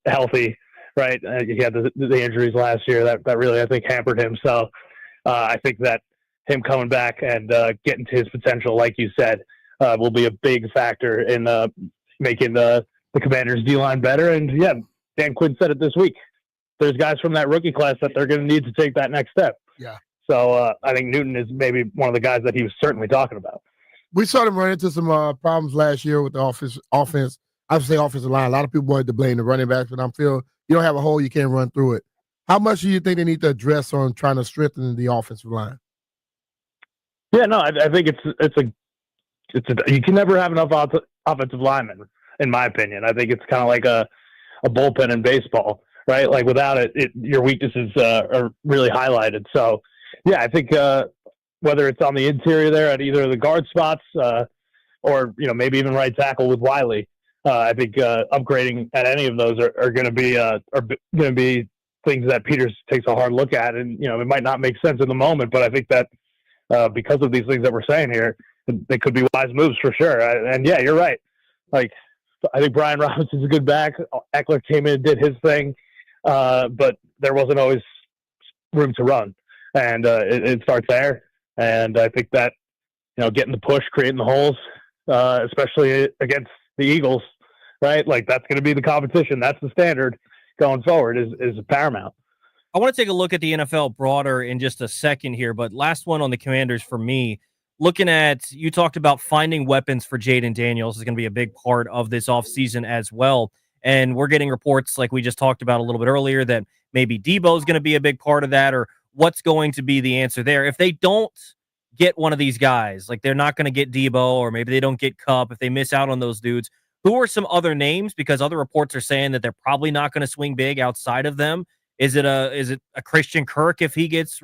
healthy, right? He had the injuries last year that really, I think, hampered him. So I think that him coming back and getting to his potential, like you said, will be a big factor in making the Commanders' D-line better. And, yeah, Dan Quinn said it this week. There's guys from that rookie class that they're going to need to take that next step. Yeah. So I think Newton is maybe one of the guys that he was certainly talking about. We saw them run into some problems last year with the offense. I would say offensive line. A lot of people wanted to blame the running backs, but I'm feeling you don't have a hole, you can't run through it. How much do you think they need to address on trying to strengthen the offensive line? Yeah, no, I think you can never have enough offensive linemen, in my opinion. I think it's kind of like a bullpen in baseball, right? Without it, your weaknesses are really highlighted. So, yeah, I think whether it's on the interior there at either of the guard spots or maybe even right tackle with Wiley, I think upgrading at any of those are going to be things that Peters takes a hard look at, and it might not make sense in the moment, but I think that because of these things that we're saying here, they could be wise moves for sure. And yeah, you're right. Like, I think Brian Robinson's a good back. Eckler came in and did his thing, but there wasn't always room to run, and it starts there. And I think that getting the push, creating the holes, especially against the Eagles, right? Like, that's going to be the competition. That's the standard going forward is paramount. I want to take a look at the NFL broader in just a second here, but last one on the Commanders for me. Looking at, you talked about finding weapons for Jaden Daniels is going to be a big part of this offseason as well. And we're getting reports like we just talked about a little bit earlier that maybe Deebo is going to be a big part of that, or what's going to be the answer there. If they don't get one of these guys, like they're not going to get Deebo, or maybe they don't get Kupp, if they miss out on those dudes, who are some other names? Because other reports are saying that they're probably not going to swing big outside of them. Is it a Christian Kirk if he gets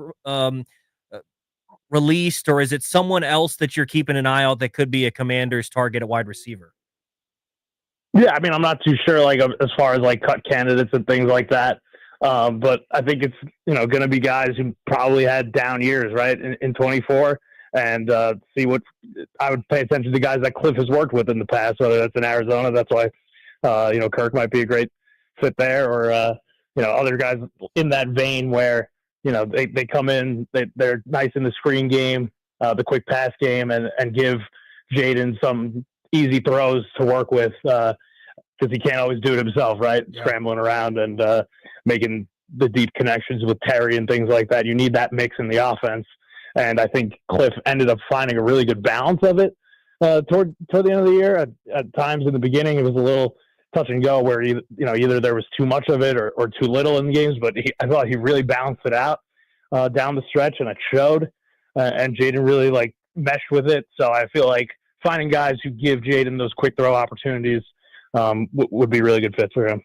released, or is it someone else that you're keeping an eye out that could be a Commander's target at wide receiver? Yeah, I mean, I'm not too sure, like, as far as like cut candidates and things like that. But I think it's going to be guys who probably had down years, right, in 24, and see what I would pay attention to guys that Cliff has worked with in the past, whether that's in Arizona. That's why Kirk might be a great fit there, or other guys in that vein where they come in, they're nice in the screen game, the quick pass game, and give Jaden some easy throws to work with, because he can't always do it himself, right? Yeah. Scrambling around and making the deep connections with Terry and things like that. You need that mix in the offense. And I think Cliff ended up finding a really good balance of it toward the end of the year. At times in the beginning, it was a little touch and go where either there was too much of it or too little in the games, but I thought he really balanced it out down the stretch, and it showed. And Jaden really like meshed with it. So I feel like finding guys who give Jaden those quick throw opportunities would be a really good fit for him.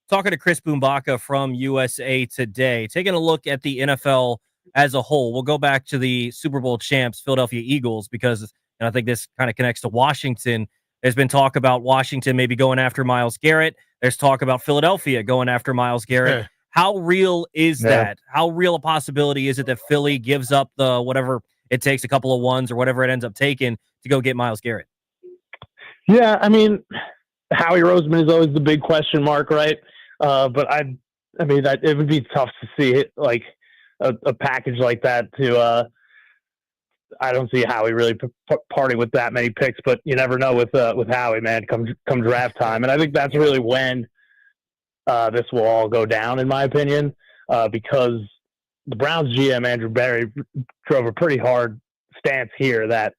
Talking to Chris Bumbaca from USA Today, taking a look at the NFL as a whole. We'll go back to the Super Bowl champs, Philadelphia Eagles, because I think this kind of connects to Washington. There's been talk about Washington maybe going after Myles Garrett. There's talk about Philadelphia going after Myles Garrett. Yeah. How real is that? How real a possibility is it that Philly gives up the whatever it takes, a couple of ones or whatever it ends up taking to go get Myles Garrett? Yeah, I mean, Howie Roseman is always the big question mark, right? But I mean, it would be tough to see it, like a package like that to I don't see Howie really parting with that many picks, but you never know with Howie, man, come draft time. And I think that's really when this will all go down, in my opinion, because the Browns GM, Andrew Berry, drove a pretty hard stance here that,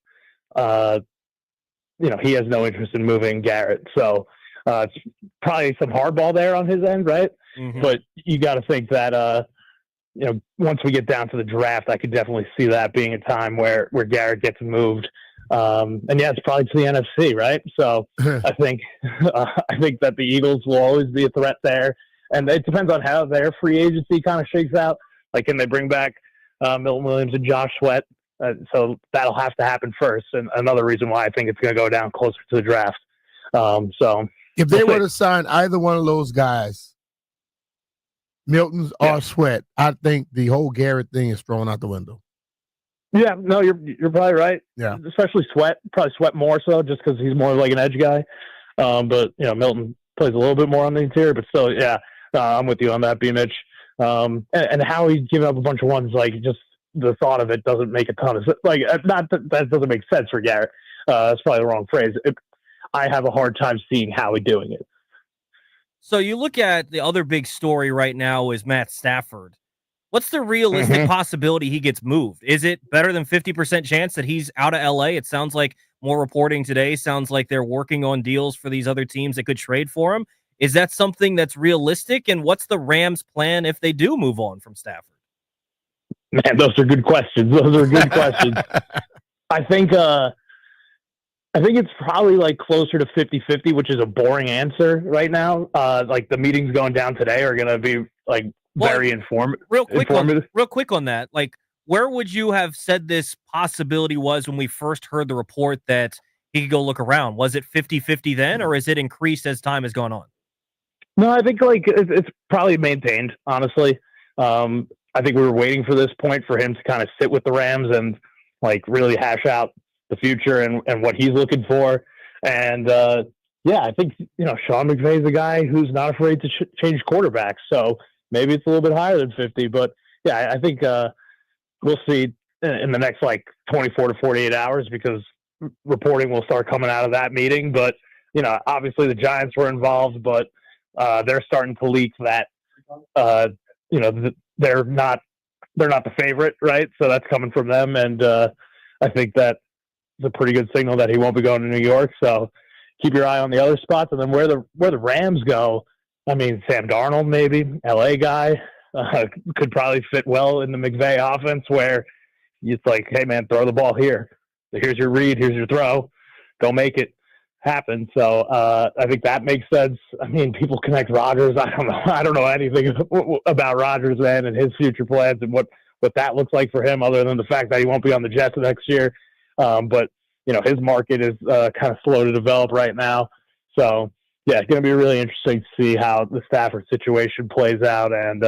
he has no interest in moving Garrett. So it's probably some hardball there on his end, right? Mm-hmm. But you got to think that, once we get down to the draft, I could definitely see that being a time where Garrett gets moved. And yeah, it's probably to the NFC, right? So I think that the Eagles will always be a threat there. And it depends on how their free agency kind of shakes out. Like, can they bring back Milton Williams and Josh Sweat? So that'll have to happen first. And another reason why I think it's going to go down closer to the draft. So if they were to sign either one of those guys, Milton's or Sweat, I think the whole Garrett thing is thrown out the window. Yeah, no, you're probably right. Yeah, especially Sweat, probably Sweat more so, just because he's more like an edge guy. But Milton plays a little bit more on the interior, but still, yeah, I'm with you on that, B-Mitch. And how he's giving up a bunch of ones, like, just the thought of it doesn't make a ton of sense. Like, not that doesn't make sense for Garrett. That's probably the wrong phrase. I have a hard time seeing Howie doing it. So you look at the other big story right now is Matt Stafford. What's the realistic possibility he gets moved? Is it better than 50% chance that he's out of LA? It sounds like more reporting today sounds like they're working on deals for these other teams that could trade for him. Is that something that's realistic? And what's the Rams' plan if they do move on from Stafford? Man, those are good questions. I think it's probably like closer to 50-50, which is a boring answer right now. Like, the meetings going down today are going to be like very informative. Real quick on that. Like, where would you have said this possibility was when we first heard the report that he could go look around? Was it 50-50 then, or is it increased as time has gone on? No, I think it's probably maintained. Honestly, I think we were waiting for this point for him to kind of sit with the Rams and really hash out the future and what he's looking for. And yeah, I think Sean McVay's a guy who's not afraid to change quarterbacks. So maybe it's a little bit higher than 50, but yeah, I think we'll see in the next 24 to 48 hours because reporting will start coming out of that meeting. But obviously the Giants were involved, but they're starting to leak that they're not the favorite, right? So that's coming from them, and I think that's a pretty good signal that he won't be going to New York. So keep your eye on the other spots, and then where the Rams go. I mean, Sam Darnold, maybe LA guy, could probably fit well in the McVay offense, where it's hey man, throw the ball here. Here's your read. Here's your throw. Go make it happen. So I think that makes sense. I mean, people connect Rodgers. I don't know anything about Rodgers, man, and his future plans and what that looks like for him, other than the fact that he won't be on the Jets next year. But his market is kind of slow to develop right now. So yeah, it's going to be really interesting to see how the Stafford situation plays out. And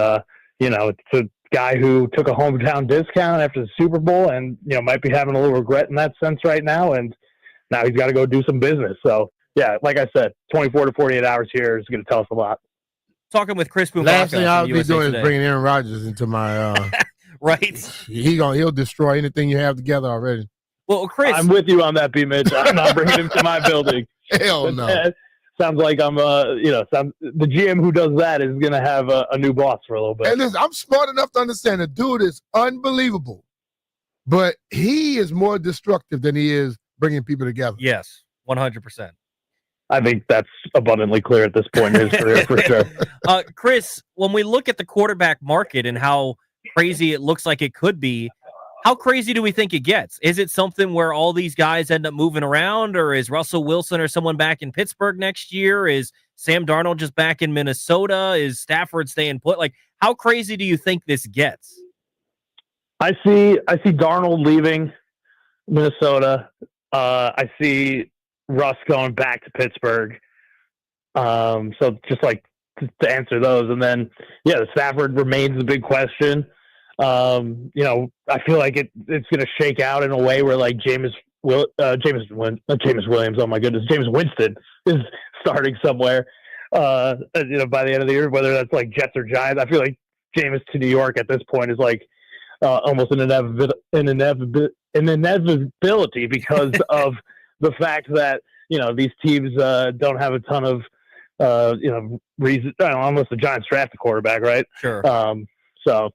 it's a guy who took a hometown discount after the Super Bowl, and might be having a little regret in that sense right now. And now he's got to go do some business. So, yeah, like I said, 24 to 48 hours here is going to tell us a lot. Talking with Chris Bumbaca. Last thing I'll be USA doing Today. is bringing Aaron Rodgers into my right. He'll destroy anything you have together already. Well, Chris, I'm with you on that, B. Mitch. I'm not bringing him to my building. Hell no. Sounds like I'm the GM who does that is going to have a new boss for a little bit. And listen, I'm smart enough to understand the dude is unbelievable, but he is more destructive than he is bringing people together. Yes, 100%. I think that's abundantly clear at this point in his career for sure. Chris, when we look at the quarterback market and how crazy it looks like it could be, how crazy do we think it gets? Is it something where all these guys end up moving around, or is Russell Wilson or someone back in Pittsburgh next year? Is Sam Darnold just back in Minnesota? Is Stafford staying put? How crazy do you think this gets? I see Darnold leaving Minnesota. I see Russ going back to Pittsburgh. So just to answer those, and then the Stafford remains a big question. I feel like it's going to shake out in a way where James Williams. Oh my goodness, James Winston is starting somewhere. By the end of the year, whether that's Jets or Giants, I feel like James to New York at this point is almost an inevitability because of the fact that these teams don't have a ton of reason unless the Giants draft a quarterback, right? Sure. So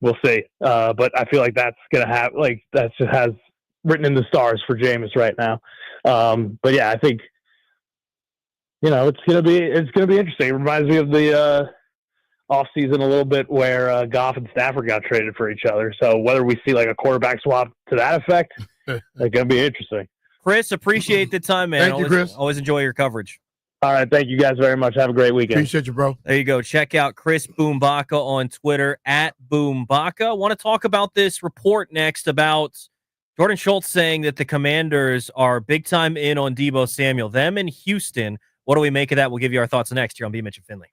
we'll see. But I feel like that's gonna have that just has written in the stars for Jameis right now. But yeah, I think it's gonna be interesting. It reminds me of the offseason a little bit where Goff and Stafford got traded for each other. So whether we see a quarterback swap to that effect, it's gonna be interesting. Chris, appreciate the time, man. Thank you, Chris. Always enjoy your coverage. All right. Thank you guys very much. Have a great weekend. Appreciate you, bro. There you go. Check out Chris Bumbaca on Twitter @Bumbaca. Want to talk about this report next about Jordan Schultz saying that the Commanders are big time in on Deebo Samuel. Them in Houston. What do we make of that? We'll give you our thoughts next here on B. Mitch and Finley.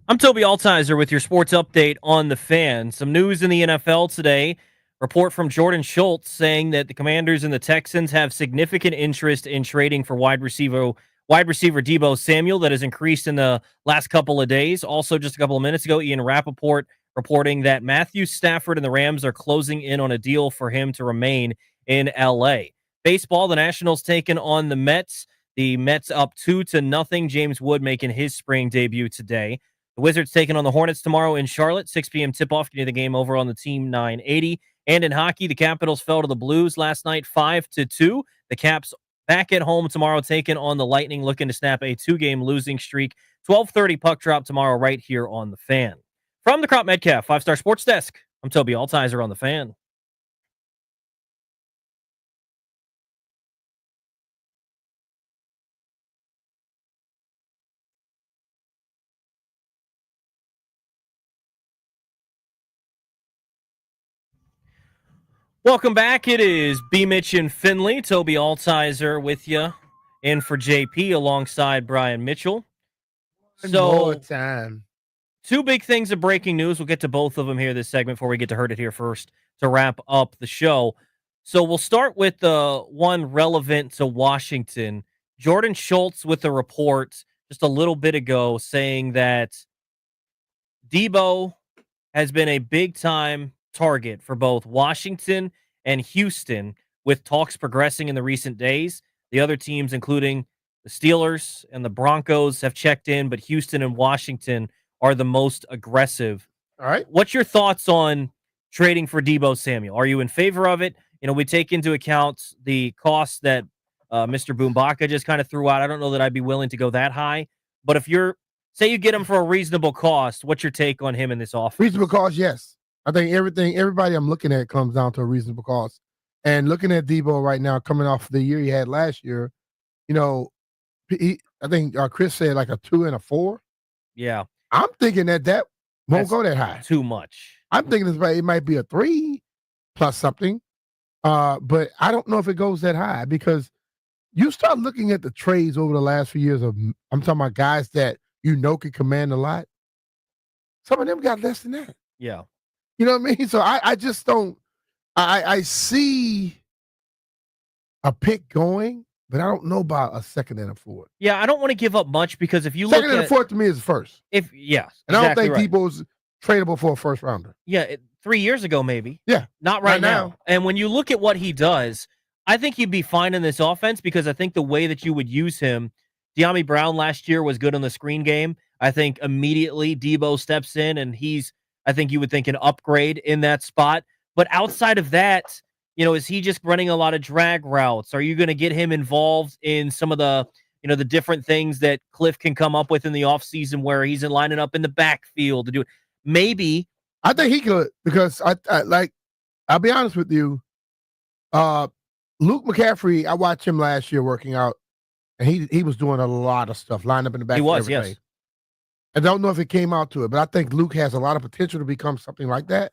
I'm Toby Altizer with your sports update on the Fan. Some news in the NFL today. Report from Jordan Schultz saying that the Commanders and the Texans have significant interest in trading for wide receiver Deebo Samuel that has increased in the last couple of days. Also, just a couple of minutes ago, Ian Rappaport reporting that Matthew Stafford and the Rams are closing in on a deal for him to remain in L.A. Baseball, the Nationals taking on the Mets. The Mets up 2-0. James Wood making his spring debut today. The Wizards taking on the Hornets tomorrow in Charlotte. 6 p.m. tip-off. You need the game over on the Team 980. And in hockey, the Capitals fell to the Blues last night 5-2. The Caps back at home tomorrow taking on the Lightning, looking to snap a 2-game losing streak. 12:30 puck drop tomorrow right here on the Fan. From the Crop Metcalf 5-Star Sports Desk, I'm Toby Altizer on the Fan. Welcome back. It is B. Mitch and Finley. Toby Altizer with you in for JP alongside Brian Mitchell. More time. Two big things of breaking news. We'll get to both of them here this segment before we get to Heard It Here first to wrap up the show. So we'll start with the one relevant to Washington. Jordan Schultz with a report just a little bit ago saying that Deebo has been a big-time target for both Washington and Houston, with talks progressing in the recent days. The other teams, including the Steelers and the Broncos, have checked in, but Houston and Washington are the most aggressive. All right. What's your thoughts on trading for Deebo Samuel? Are you in favor of it? You know, we take into account the cost that Mr. Bumbaca just kind of threw out. I don't know that I'd be willing to go that high, but if say you get him for a reasonable cost, what's your take on him in this offense? Reasonable cost, yes. I think everybody I'm looking at comes down to a reasonable cost. And looking at Deebo right now, coming off the year he had last year, you know, I think Chris said like a 2 and a 4. Yeah. I'm thinking that won't go that high. Too much. I'm thinking it might be a 3 plus something. But I don't know if it goes that high, because you start looking at the trades over the last few years I'm talking about guys that can command a lot. Some of them got less than that. Yeah. You know what I mean? So I just don't. I see a pick going, but I don't know about a second and a fourth. Yeah, I don't want to give up much, because if you second and a fourth to me is first. And I don't think Deebo's tradable for a first rounder. Yeah, 3 years ago maybe. Yeah, not right now. And when you look at what he does, I think he'd be fine in this offense, because I think the way that you would use him, De'Ami Brown last year was good on the screen game. I think immediately Deebo steps in, and I think you would think an upgrade in that spot. But outside of that, is he just running a lot of drag routes? Are you going to get him involved in some of the, the different things that Cliff can come up with in the offseason, where he's lining up in the backfield to do it? Maybe. I think he could, because I'll be honest with you. Luke McCaffrey, I watched him last year working out, and he was doing a lot of stuff, lined up in the back. He was, yes. I don't know if it came out to it, but I think Luke has a lot of potential to become something like that.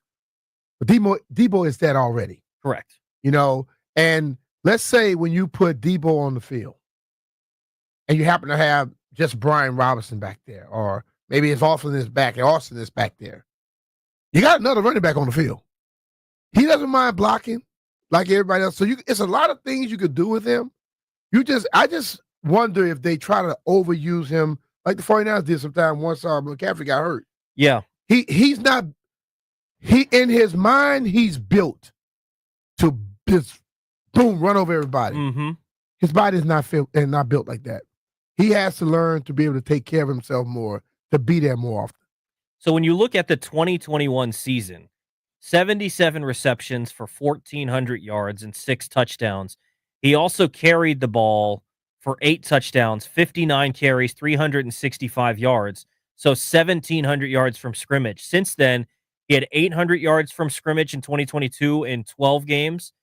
But Deebo is that already. Correct. And let's say when you put Deebo on the field and you happen to have just Brian Robinson back there, or maybe it's Austin is back there. You got another running back on the field. He doesn't mind blocking like everybody else. So it's a lot of things you could do with him. I just wonder if they try to overuse him like the 49ers did sometime once McCaffrey got hurt. Yeah. He's not in his mind, he's built to just boom, run over everybody. Mm-hmm. His body is not built like that. He has to learn to be able to take care of himself more, to be there more often. So when you look at the 2021 season, 77 receptions for 1,400 yards and 6 touchdowns. He also carried the ball for 8 touchdowns, 59 carries, 365 yards. So 1,700 yards from scrimmage. Since then, he had 800 yards from scrimmage in 2022 in 13 games,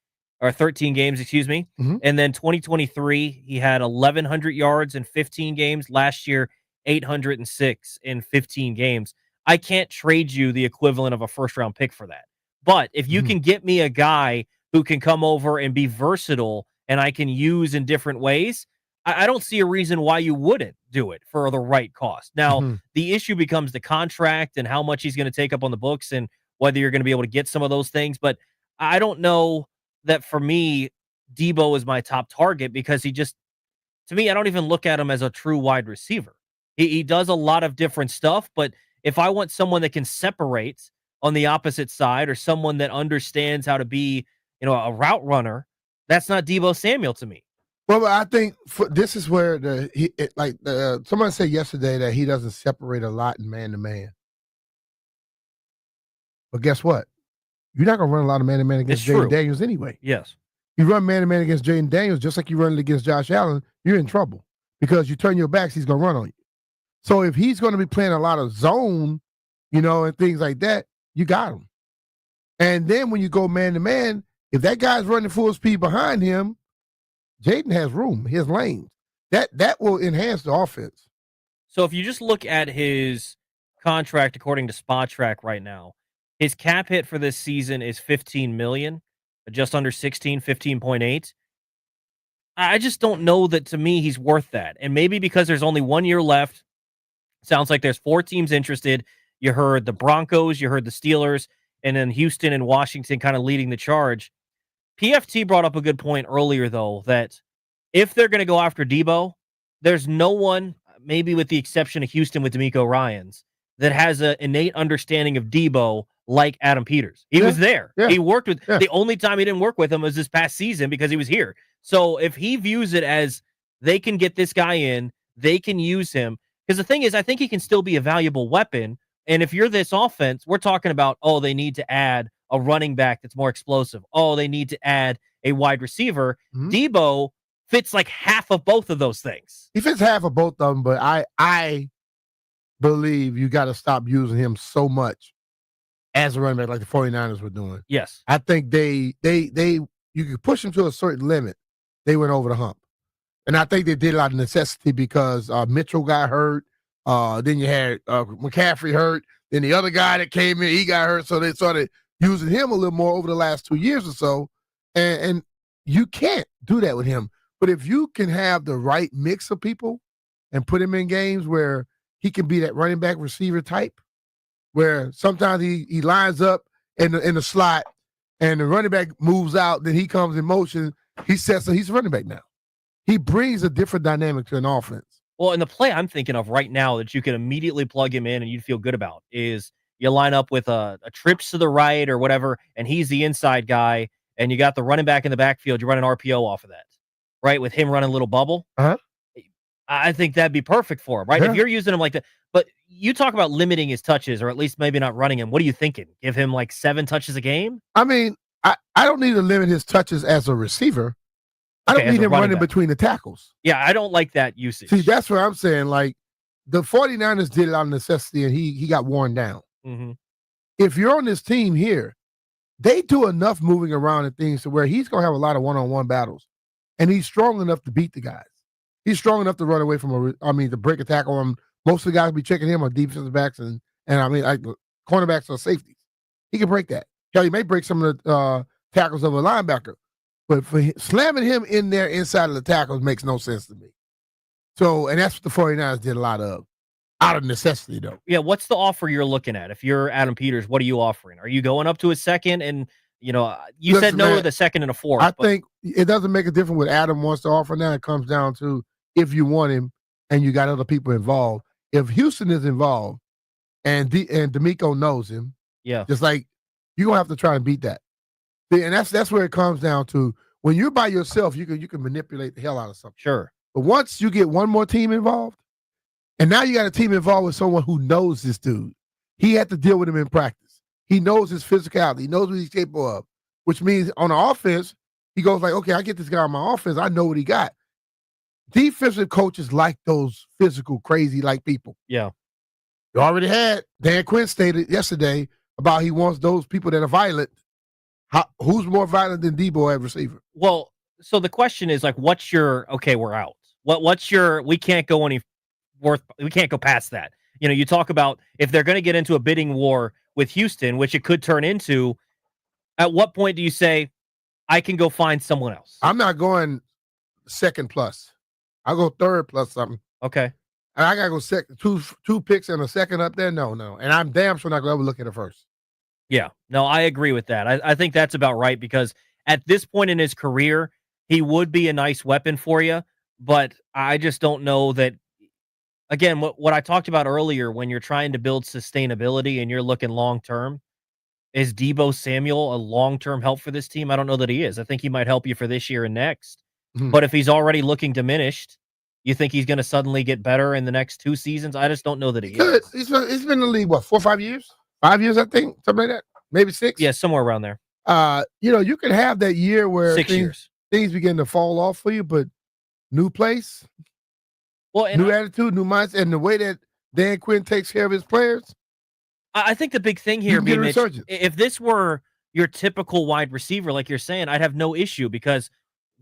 Mm-hmm. And then 2023, he had 1,100 yards in 15 games. Last year, 806 in 15 games. I can't trade you the equivalent of a first-round pick for that. But if you can get me a guy who can come over and be versatile and I can use in different ways, I don't see a reason why you wouldn't do it for the right cost. Now, Mm-hmm. the issue becomes the contract and how much he's going to take up on the books and whether you're going to be able to get some of those things. But I don't know that for me, Deebo is my top target because he just, to me, I don't even look at him as a true wide receiver. He does a lot of different stuff, but if I want someone that can separate on the opposite side or someone that understands how to be, a route runner, that's not Deebo Samuel to me. Well, I think this is where someone said yesterday that he doesn't separate a lot in man-to-man. But guess what? You're not going to run a lot of man-to-man against Jaden Daniels anyway. Yes. You run man-to-man against Jaden Daniels just like you run it against Josh Allen, you're in trouble because you turn your backs, he's going to run on you. So if he's going to be playing a lot of zone, and things like that, you got him. And then when you go man-to-man, if that guy's running full speed behind him, Jaden has room, his lanes. That will enhance the offense. So if you just look at his contract according to Spot Track right now, his cap hit for this season is $15 million, just under 16, 15.8. I just don't know that to me he's worth that. And maybe because there's only 1 year left, sounds like there's 4 teams interested. You heard the Broncos, you heard the Steelers, and then Houston and Washington kind of leading the charge. PFT brought up a good point earlier, though, that if they're going to go after Deebo, there's no one, maybe with the exception of Houston with DeMeco Ryans, that has an innate understanding of Deebo like Adam Peters. He was there. Yeah. He worked with the only time he didn't work with him was this past season because he was here. So if he views it as they can get this guy in, they can use him. Because the thing is, I think he can still be a valuable weapon. And if you're this offense, we're talking about, they need to add a running back that's more explosive. They need to add a wide receiver. Mm-hmm. Deebo fits like half of both of those things. He fits half of both of them, but I believe you got to stop using him so much as a running back like the 49ers were doing. Yes. I think you could push him to a certain limit. They went over the hump. And I think they did it out of necessity because Mitchell got hurt. Then you had McCaffrey hurt. Then the other guy that came in, he got hurt. So they started using him a little more over the last 2 years or so. And you can't do that with him. But if you can have the right mix of people and put him in games where he can be that running back receiver type, where sometimes he lines up in the slot and the running back moves out, then he comes in motion, he's a running back now. He brings a different dynamic to an offense. Well, and the play I'm thinking of right now that you can immediately plug him in and you'd feel good about is you line up with a trips to the right or whatever, and he's the inside guy, and you got the running back in the backfield. You run an RPO off of that, right? With him running a little bubble. Uh-huh. I think that'd be perfect for him, right? Yeah. If you're using him like that. But you talk about limiting his touches or at least maybe not running him. What are you thinking? Give him like 7 touches a game? I mean, I don't need to limit his touches as a receiver. I don't need him running between the tackles. Yeah, I don't like that usage. See, that's what I'm saying. Like, the 49ers did it out of necessity, and he got worn down. Mm-hmm. If you're on this team here, they do enough moving around and things to where he's going to have a lot of one-on-one battles, and he's strong enough to beat the guys. He's strong enough to run away from to break a tackle. Most of the guys will be checking him on defensive backs and like cornerbacks or safeties. He can break that. Hell, he may break some of the tackles of a linebacker. But slamming him in there inside of the tackles makes no sense to me. So, and that's what the 49ers did a lot of, out of necessity, though. Yeah, what's the offer you're looking at? If you're Adam Peters, what are you offering? Are you going up to a second? And, you said no to the second and a fourth. I think it doesn't make a difference what Adam wants to offer now. It comes down to if you want him and you got other people involved. If Houston is involved and DeMeco knows him, just like you're going to have to try and beat that. And that's where it comes down to. When you're by yourself, you can manipulate the hell out of something. Sure. But once you get one more team involved, and now you got a team involved with someone who knows this dude, he had to deal with him in practice. He knows his physicality. He knows what he's capable of, which means on the offense, he goes like, okay, I get this guy on my offense. I know what he got. Defensive coaches like those physical, crazy-like people. Yeah. You already had Dan Quinn stated yesterday about he wants those people that are violent. Who's more violent than Deebo at receiver? Well, so the question is like, what's your we're out. What's your we can't go past that. You talk about if they're going to get into a bidding war with Houston, which it could turn into, at what point do you say, I can go find someone else? I'm not going second plus. I'll go third plus something. Okay. And I gotta go second, two picks and a second up there. No. And I'm damn sure not gonna ever look at it first. Yeah. No, I agree with that. I think that's about right because at this point in his career, he would be a nice weapon for you, but I just don't know that. Again, what I talked about earlier, when you're trying to build sustainability and you're looking long term, is Deebo Samuel a long term help for this team? I don't know that he is. I think he might help you for this year and next. Mhm. But if he's already looking diminished, you think he's going to suddenly get better in the next 2 seasons? I just don't know that he Good. is. He's been in the league, what, 4 or 5 years? 5 years, I think, something like that. Maybe 6. Yeah, somewhere around there. You can have that year where 6 years. things begin to fall off for you, but new place, Well, new attitude, new mindset, and the way that Dan Quinn takes care of his players. I think the big thing You here, can get a Mitch, resurgence. if this were your typical wide receiver, like you're saying, I'd have no issue because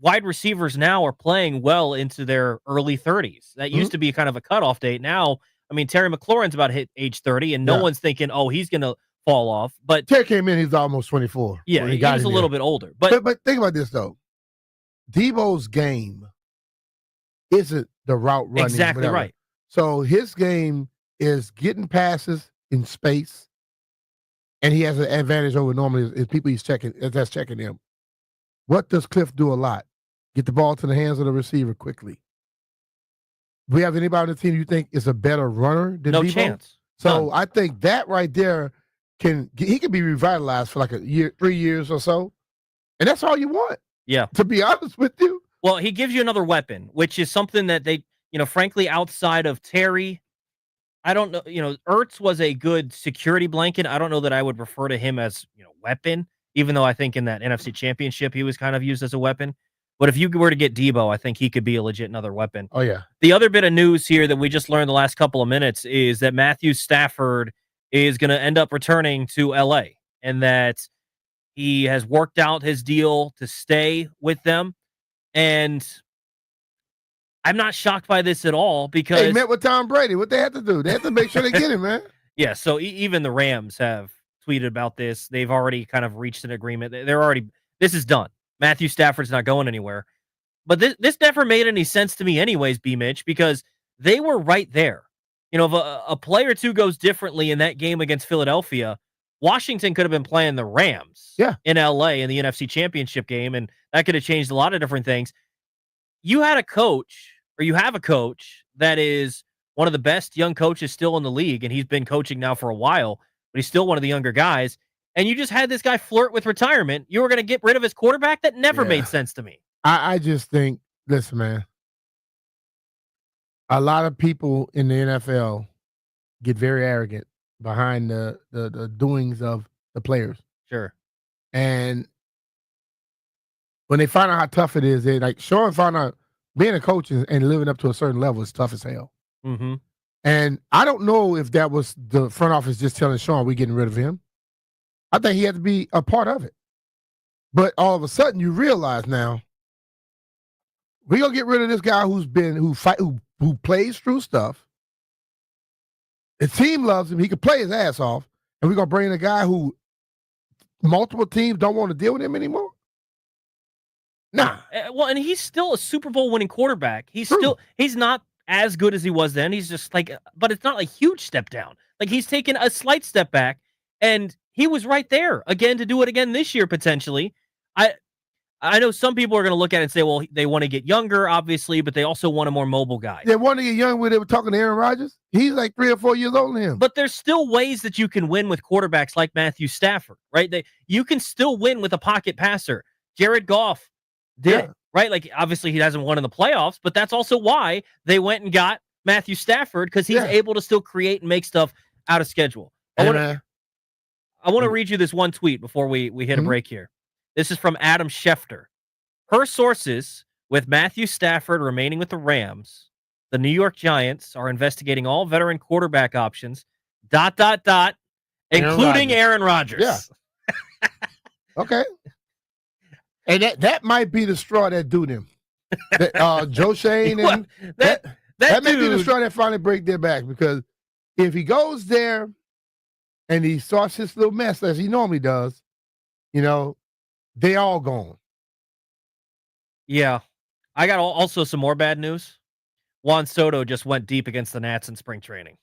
wide receivers now are playing well into their early 30s. That used to be kind of a cutoff date. Now, I mean, Terry McLaurin's about to hit age 30, and no Yeah. one's thinking, oh, he's going to fall off. But Terry came in, he's almost 24. yeah, when he got was a in little there. bit older. But But think about this, though. Deebo's game isn't the route running. Exactly whatever. right. So his game is getting passes in space, and he has an advantage over normally is people that's checking him. What does Cliff do a lot? Get the ball to the hands of the receiver quickly. Do we have anybody on the team you think is a better runner than no Deebo? chance. So I think that right there can be revitalized for like a year, 3 years or so, and that's all you want. Yeah. To be honest with you. Well, he gives you another weapon, which is something that they, frankly, outside of Terry, I don't know. Ertz was a good security blanket. I don't know that I would refer to him as, weapon, even though I think in that NFC Championship he was kind of used as a weapon. But if you were to get Deebo, I think he could be a legit another weapon. Oh, yeah. The other bit of news here that we just learned the last couple of minutes is that Matthew Stafford is going to end up returning to LA and that he has worked out his deal to stay with them. And I'm not shocked by this at all because They met with Tom Brady. What they have to do? They have to make sure they get him, man. yeah, so even the Rams have tweeted about this. They've already kind of reached an agreement. This is done. Matthew Stafford's not going anywhere. But this never made any sense to me anyways, B. Mitch, because they were right there. If a play or two goes differently in that game against Philadelphia, Washington could have been playing the Rams in LA in the NFC Championship game, and that could have changed a lot of different things. You have a coach that is one of the best young coaches still in the league, and he's been coaching now for a while, but he's still one of the younger guys. And you just had this guy flirt with retirement. You were going to get rid of his quarterback? That never made sense to me. I just think, listen, man, a lot of people in the NFL get very arrogant behind the doings of the players. Sure. And when they find out how tough it is, Sean found out being a coach and living up to a certain level is tough as hell. Mm-hmm. And I don't know if that was the front office just telling Sean we're getting rid of him. I think he had to be a part of it. But all of a sudden you realize now we're gonna get rid of this guy who plays through stuff. The team loves him. He can play his ass off, and we're gonna bring in a guy who multiple teams don't want to deal with him anymore. Nah. Well, and he's still a Super Bowl winning quarterback. He's not as good as he was then. He's just but it's not a huge step down. He's taken a slight step back, and he was right there again to do it again this year potentially. I know some people are going to look at it and say, well, they want to get younger, obviously, but they also want a more mobile guy. They want to get young when they were talking to Aaron Rodgers. He's like 3 or 4 years older than him. But there's still ways that you can win with quarterbacks like Matthew Stafford, right? You can still win with a pocket passer. Jared Goff did it, right? Obviously, he hasn't won in the playoffs, but that's also why they went and got Matthew Stafford because he's able to still create and make stuff out of schedule. I want to read you this one tweet before we hit a break here. This is from Adam Schefter. Per sources, with Matthew Stafford remaining with the Rams, the New York Giants are investigating all veteran quarterback options, ... including Aaron Rodgers. Yeah. Okay. And that might be the straw that do them. Joe Shane and that may be the straw that finally break their back, because if he goes there and he starts his little mess as he normally does, they all gone. Yeah. I got also some more bad news. Juan Soto just went deep against the Nats in spring training.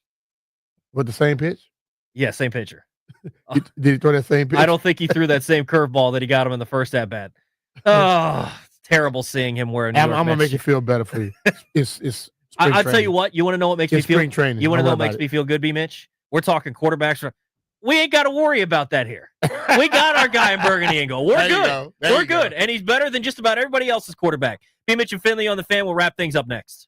With the same pitch? Yeah, same pitcher. Did he throw that same pitch? I don't think he threw that same curveball that he got him in the first at bat. Oh, it's terrible seeing him wear a New I'm York gonna Mets make you feel better for you. It's I'll tell you what. You want to know what makes me feel? Spring training. You want to know Don't what worry makes about me feel good, B. Mitch? We're talking quarterbacks. We ain't got to worry about that here. We got our guy in burgundy and gold. We're good. We're good, and he's better than just about everybody else's quarterback. B. Mitch and Finley on the Fan. We'll wrap things up next.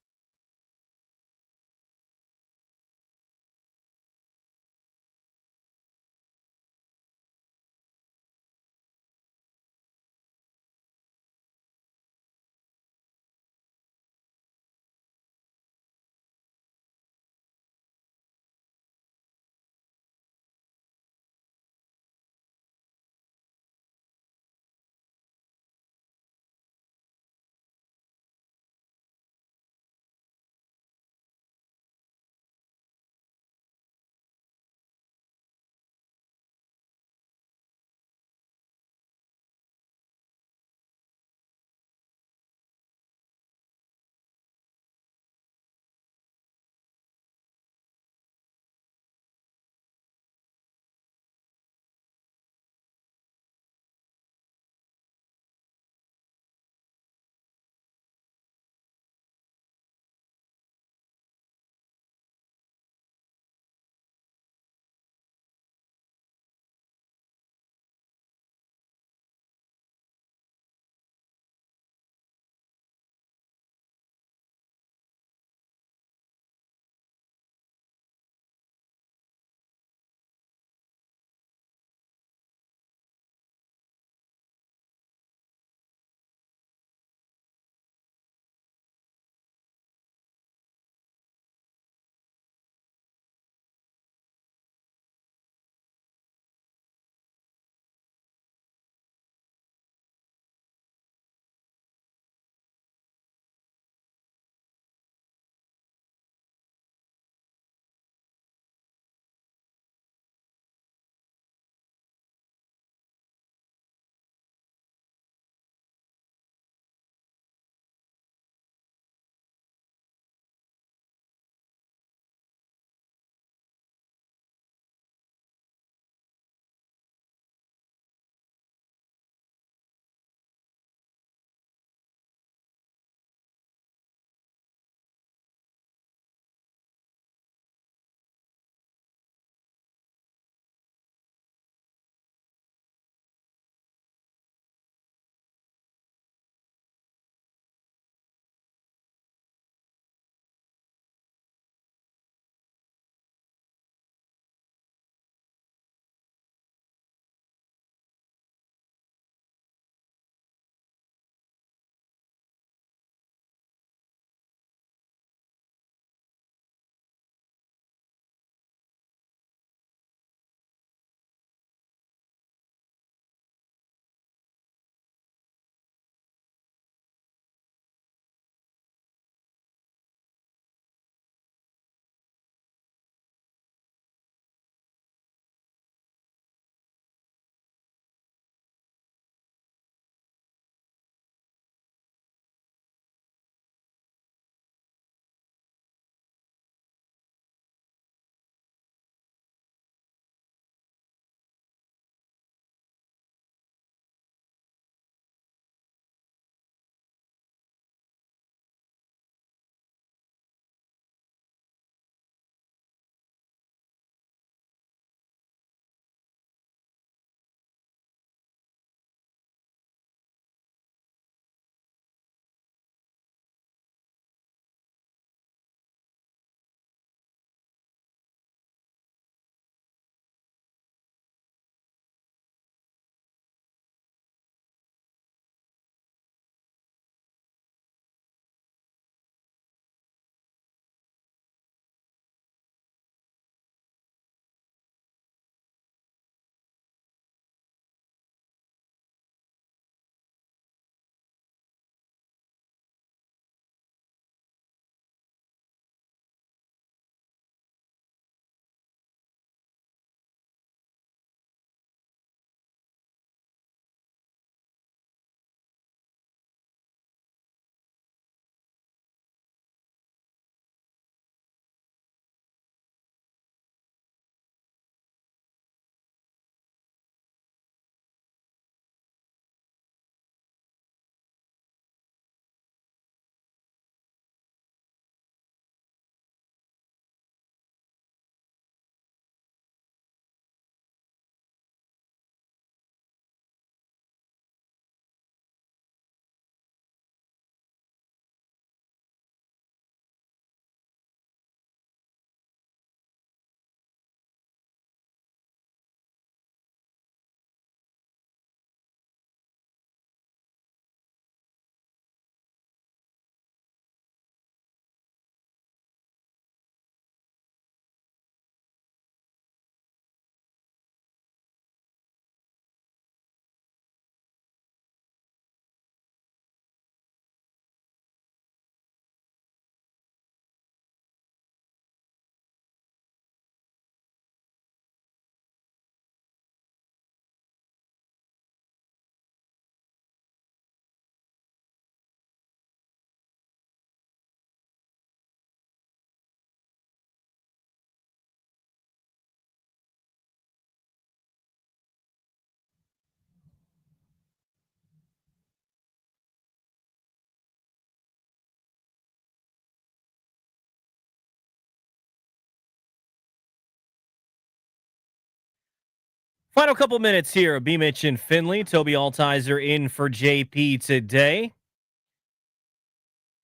Final couple minutes here of B. Mitch and Finley. Toby Altizer in for JP today.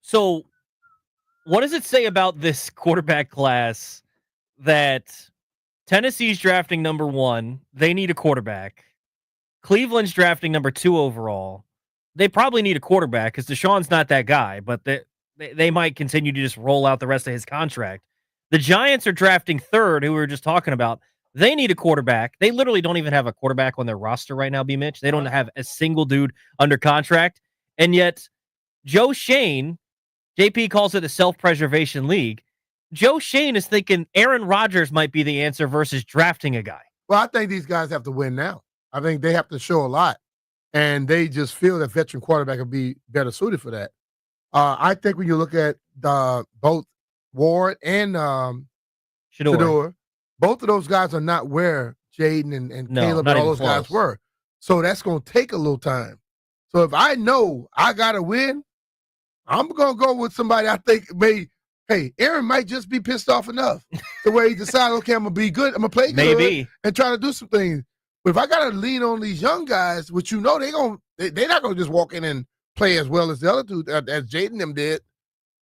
So, what does it say about this quarterback class that Tennessee's drafting number 1? They need a quarterback. Cleveland's drafting number 2 overall. They probably need a quarterback because Deshaun's not that guy, but they might continue to just roll out the rest of his contract. The Giants are drafting 3rd, who we were just talking about. They need a quarterback. They literally don't even have a quarterback on their roster right now, B. Mitch. They don't have a single dude under contract. And yet, Joe Shane, JP calls it a self-preservation league. Joe Shane is thinking Aaron Rodgers might be the answer versus drafting a guy. Well, I think these guys have to win now. I think they have to show a lot. And they just feel that veteran quarterback would be better suited for that. I think when you look at both Ward and Shedeur, both of those guys are not where Jaden and Caleb and all those guys were. So that's going to take a little time. So if I know I got to win, I'm going to go with somebody I think Aaron might just be pissed off enough the way he decided, okay, I'm going to be good. I'm going to play good and try to do some things. But if I got to lean on these young guys, which they're not going to just walk in and play as well as the other two, as Jaden them did.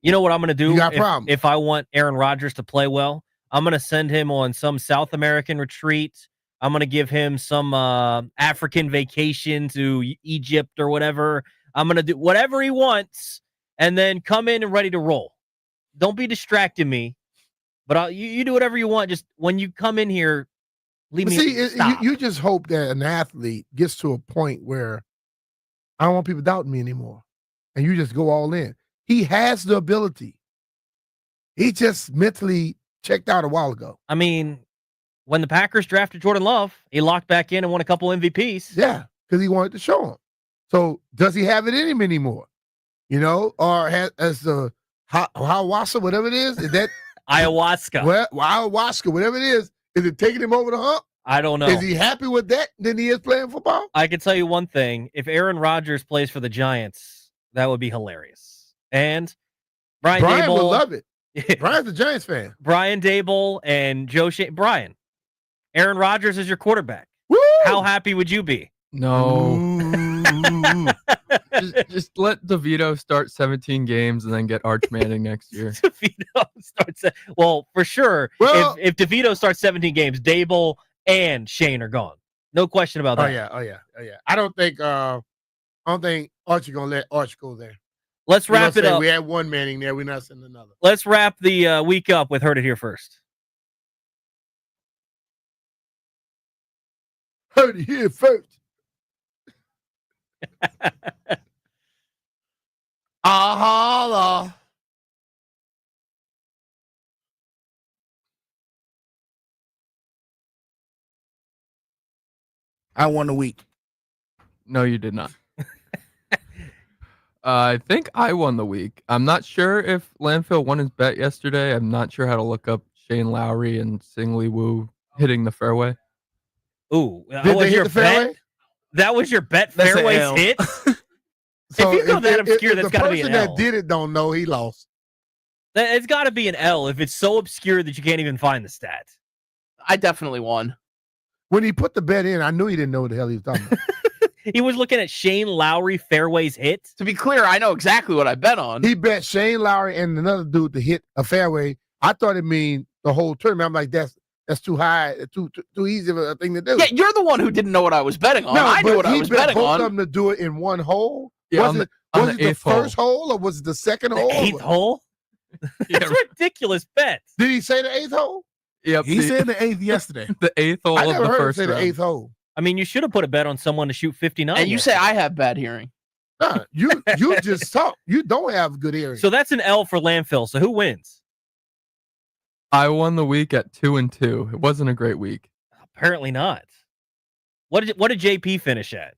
You know what I'm going to do? You got a problem. If I want Aaron Rodgers to play well, I'm going to send him on some South American retreat. I'm going to give him some African vacation to Egypt or whatever. I'm going to do whatever he wants and then come in and ready to roll. Don't be distracting me, but you do whatever you want. Just when you come in here, leave me. See, you just hope that an athlete gets to a point where I don't want people doubting me anymore, and you just go all in. He has the ability. He just mentally checked out a while ago. I mean, when the Packers drafted Jordan Love, he locked back in and won a couple MVPs. Yeah, because he wanted to show him. So does he have it in him anymore? Or as the ayahuasca, whatever it is that ayahuasca? Well, ayahuasca, whatever it is it taking him over the hump? I don't know. Is he happy with that than he is playing football? I can tell you one thing. If Aaron Rodgers plays for the Giants, that would be hilarious. And Brian Daboll would love it. Brian's a Giants fan. Brian Daboll and Joe Shane. Brian, Aaron Rodgers is your quarterback. Woo! How happy would you be? No. just let DeVito start 17 games and then get Arch Manning next year. DeVito starts. Well, for sure. Well, if DeVito starts 17 games, Daboll and Shane are gone. No question about that. Oh yeah. I don't think Archie gonna let Arch go there. Let's wrap it up. We had one Manning there. We're not sending another. Let's wrap the week up with Heard It Here first. Heard it here first. Holla. I won the week. No, you did not. I think I won the week. I'm not sure if Landfill won his bet yesterday. I'm not sure how to look up Shane Lowry and Singly Woo hitting the fairway. Ooh, did they hit the fairway? That was your bet. Fairways hit. So if you know that obscure, that's got to be an L. The person that did it don't know he lost. It's got to be an L if it's so obscure that you can't even find the stat. I definitely won. When he put the bet in, I knew he didn't know what the hell he was talking about. He was looking at Shane Lowry fairways hit. To be clear, I know exactly what I bet on. He bet Shane Lowry and another dude to hit a fairway. I thought it mean the whole tournament. I'm like, that's too high, too easy of a thing to do. Yeah, you're the one who didn't know what I was betting on. No, I knew what I was betting both on. of them to do it in one hole. Yeah, was it the first hole or was it the second hole? Eighth hole? That's a ridiculous bet. Did he say the eighth hole? Yep. He said the eighth yesterday. The eighth hole I of never the heard first him say round. the eighth hole. I mean, you should have put a bet on someone to shoot 59. And you say I have bad hearing. Nah, you just talk. You don't have good hearing. So that's an L for Landfill. So who wins? I won the week at 2-2. It wasn't a great week. Apparently not. What did JP finish at?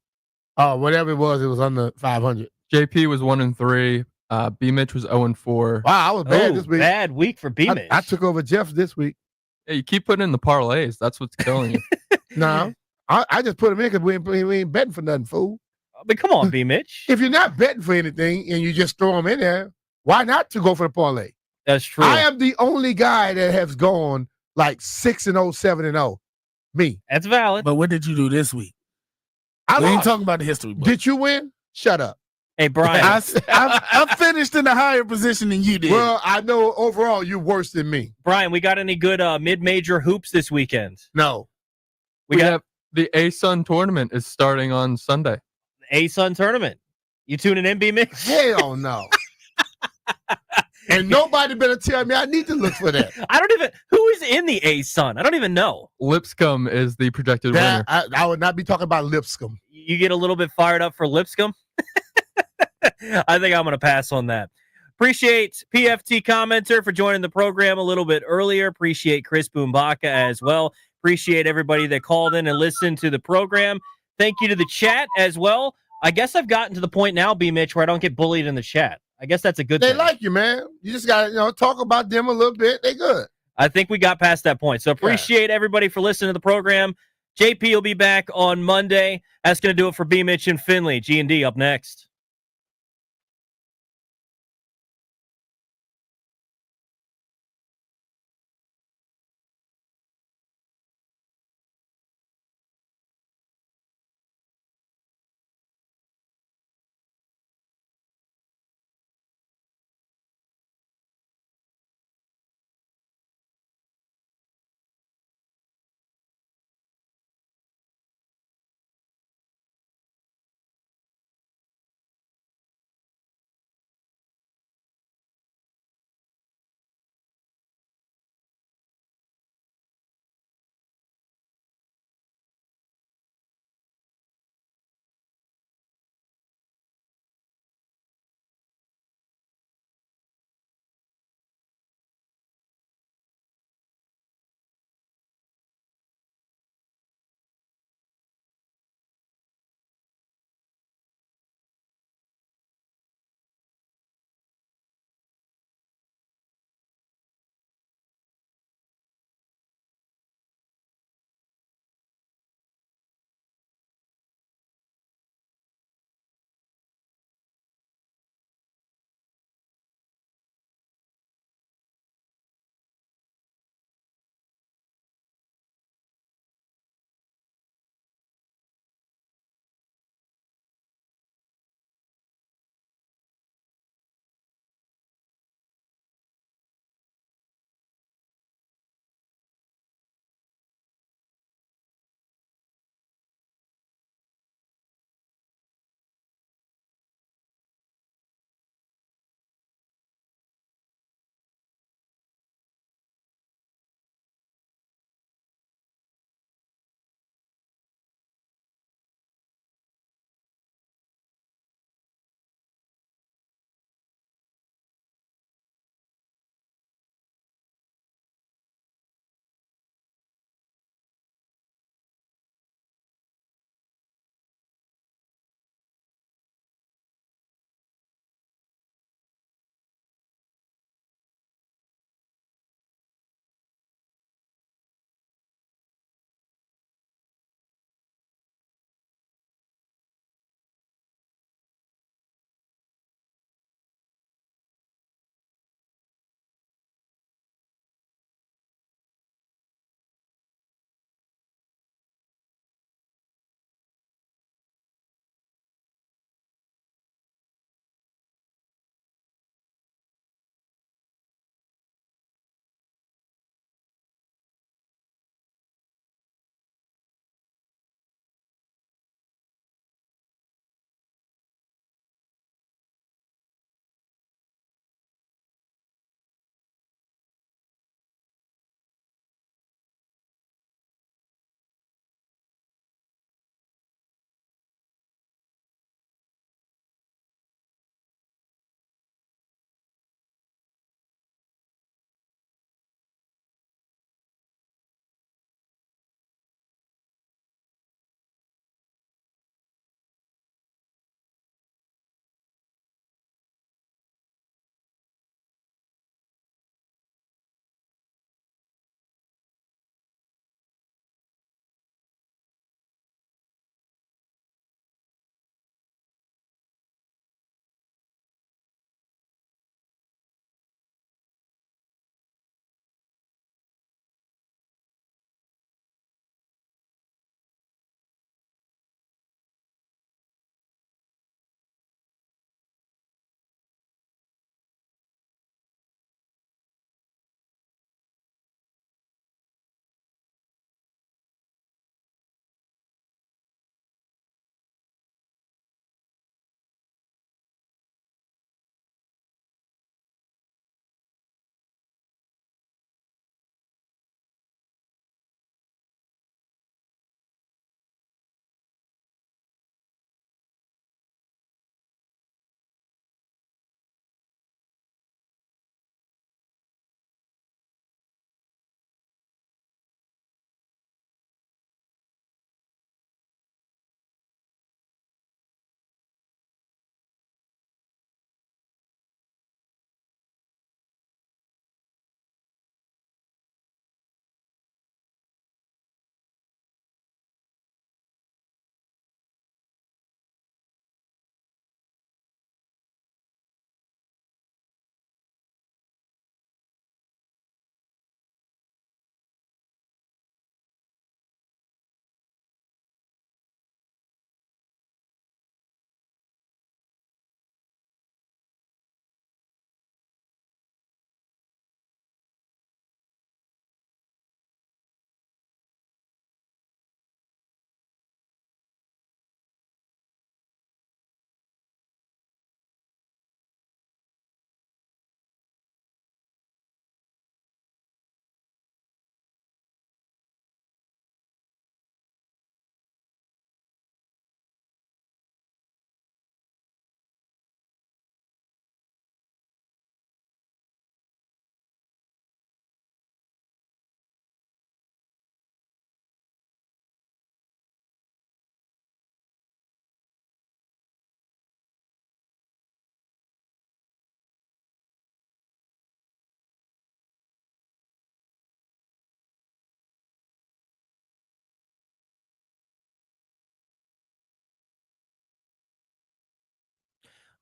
Oh, whatever it was under 500. JP was 1-3. B Mitch was 0-4. Wow, I was bad this week. Bad week for B Mitch. I took over Jeff this week. Yeah, you keep putting in the parlays. That's what's killing you. No, I just put him in because we ain't betting for nothing, fool. But come on, B Mitch. If you're not betting for anything and you just throw them in there, why not to go for the parlay? That's true. I am the only guy that has gone like 6-0, 7-0. Me. That's valid. But what did you do this week? I We ain't lost. talking about the history book. Did you win? Shut up. Hey, Brian. I finished in a higher position than you did. Well, I know overall you're worse than me. Brian, we got any good mid-major hoops this weekend? No. We have the A-Sun tournament is starting on Sunday. A-Sun tournament. You tuning in, B-Mitch? Hell no. And nobody better tell me I need to look for that. I don't even. Who is in the A-Sun? I don't even know. Lipscomb is the projected winner. I would not be talking about Lipscomb. You get a little bit fired up for Lipscomb? I think I'm going to pass on that. Appreciate PFT Commenter for joining the program a little bit earlier. Appreciate Chris Bumbaca as well. Appreciate everybody that called in and listened to the program. Thank you to the chat as well. I guess I've gotten to the point now, B-Mitch, where I don't get bullied in the chat. I guess that's a good They thing. like you, man. You just got to talk about them a little bit. They good. I think we got past that point. So appreciate everybody for listening to the program. JP will be back on Monday. That's going to do it for B-Mitch and Finley. G&D up next.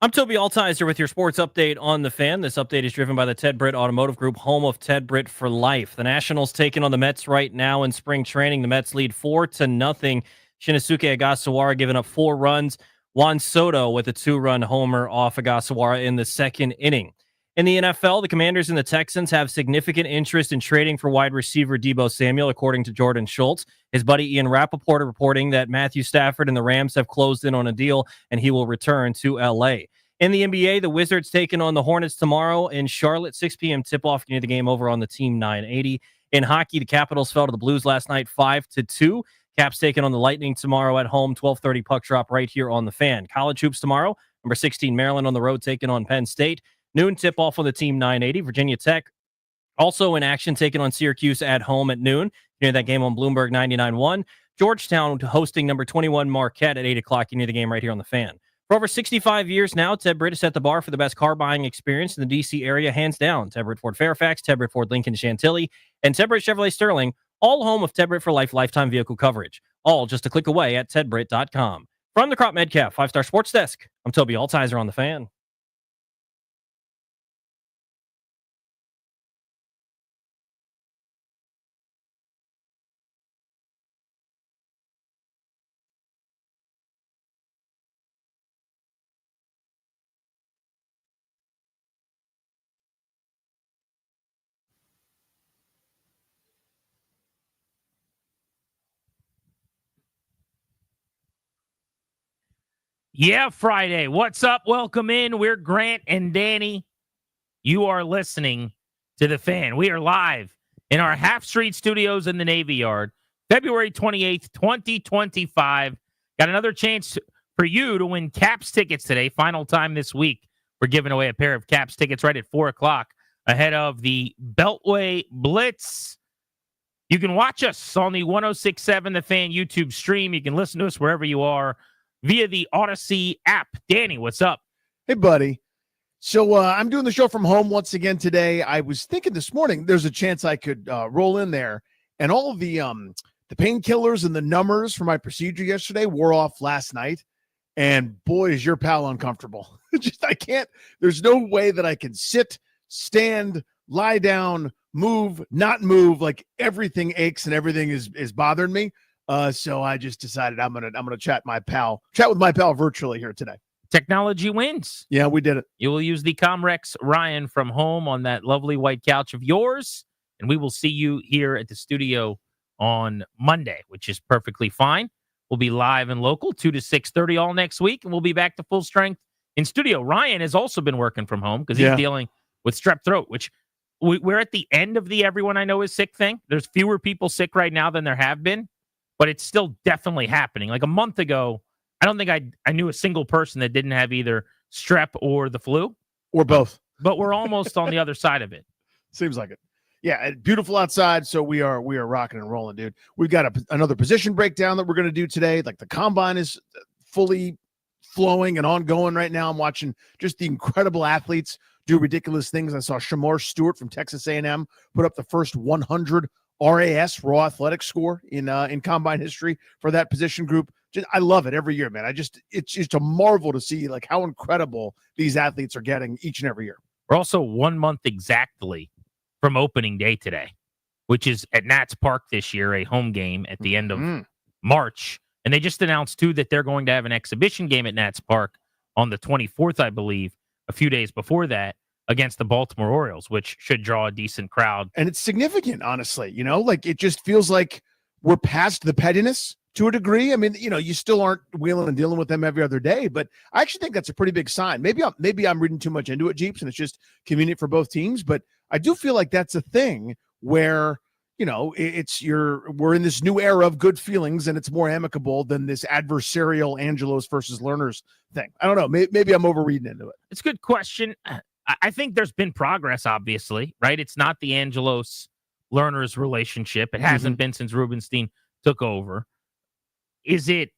I'm Toby Altizer with your sports update on the Fan. This update is driven by the Ted Britt Automotive Group, home of Ted Britt for life. The Nationals taking on the Mets right now in spring training. The Mets lead 4-0. Shinosuke Agasawara giving up 4 runs. Juan Soto with a 2-run homer off Agasawara in the second inning. In the NFL, the Commanders and the Texans have significant interest in trading for wide receiver Deebo Samuel, according to Jordan Schultz. His buddy Ian Rappaport reporting that Matthew Stafford and the Rams have closed in on a deal, and he will return to L.A. In the NBA, the Wizards taking on the Hornets tomorrow in Charlotte, 6 p.m. tip-off. You need the game over on the Team 980. In hockey, the Capitals fell to the Blues last night 5-2. Caps taking on the Lightning tomorrow at home, 12:30 puck drop right here on the Fan. College hoops tomorrow, number 16 Maryland on the road taking on Penn State. Noon tip-off on the Team 980. Virginia Tech also in action, taking on Syracuse at home at noon. You know that game on Bloomberg 99.1. Georgetown hosting number 21 Marquette at 8 o'clock. You need the game right here on the Fan. For over 65 years now, Ted Britt has set the bar for the best car buying experience in the D.C. area, hands down. Ted Britt Ford Fairfax, Ted Britt Ford Lincoln Chantilly, and Ted Britt Chevrolet Sterling, all home of Ted Britt for Life lifetime vehicle coverage. All just a click away at tedbritt.com. From the Crop Medcalf 5-Star Sports Desk, I'm Toby Altizer on the Fan. Yeah, Friday. What's up? Welcome in. We're Grant and Danny. You are listening to The Fan. We are live in our Half Street Studios in the Navy Yard, February 28th, 2025. Got another chance for you to win Caps tickets today. Final time this week. We're giving away a pair of Caps tickets right at 4 o'clock ahead of the Beltway Blitz. You can watch us on the 106.7 The Fan YouTube stream. You can listen to us wherever you are via the Odyssey app. Danny, what's up? Hey, buddy. So I'm doing the show from home once again today. I was thinking this morning there's a chance I could roll in there, and all of the painkillers and the numbers for my procedure yesterday wore off last night. And boy, is your pal uncomfortable. I can't. There's no way that I can sit, stand, lie down, move, not move. Like everything aches and everything is bothering me. So I just decided I'm gonna chat with my pal virtually here today. Technology wins. Yeah, we did it. You will use the Comrex Ryan from home on that lovely white couch of yours, and we will see you here at the studio on Monday, which is perfectly fine. We'll be live and local 2 to 6:30 all next week, and we'll be back to full strength in studio. Ryan has also been working from home because he's dealing with strep throat, which we're at the end of the everyone I know is sick thing. There's fewer people sick right now than there have been, but it's still definitely happening. Like a month ago, I don't think I knew a single person that didn't have either strep or the flu. Or both. But we're almost on the other side of it. Seems like it. Yeah, beautiful outside, so we are rocking and rolling, dude. We've got another position breakdown that we're going to do today. Like the combine is fully flowing and ongoing right now. I'm watching just the incredible athletes do ridiculous things. I saw Shamar Stewart from Texas A&M put up the first 100 RAS, raw athletic score in combine history for that position group. I love it every year, man. It's just a marvel to see like how incredible these athletes are getting each and every year. We're also 1 month exactly from opening day today, which is at Nats Park this year, a home game at the end of March. And they just announced, too, that they're going to have an exhibition game at Nats Park on the 24th, I believe, a few days before that, against the Baltimore Orioles, which should draw a decent crowd. And it's significant, honestly. You know, like it just feels like we're past the pettiness to a degree. I mean, you know, you still aren't wheeling and dealing with them every other day, but I actually think that's a pretty big sign. Maybe I'm reading too much into it, Jeeps, and it's just convenient for both teams. But I do feel like that's a thing where, you know, we're in this new era of good feelings, and it's more amicable than this adversarial Angelos versus Learners thing. I don't know. Maybe I'm overreading into it. It's a good question. I think there's been progress, obviously, right? It's not the Angelos Learners relationship. It hasn't been since Rubenstein took over. Is it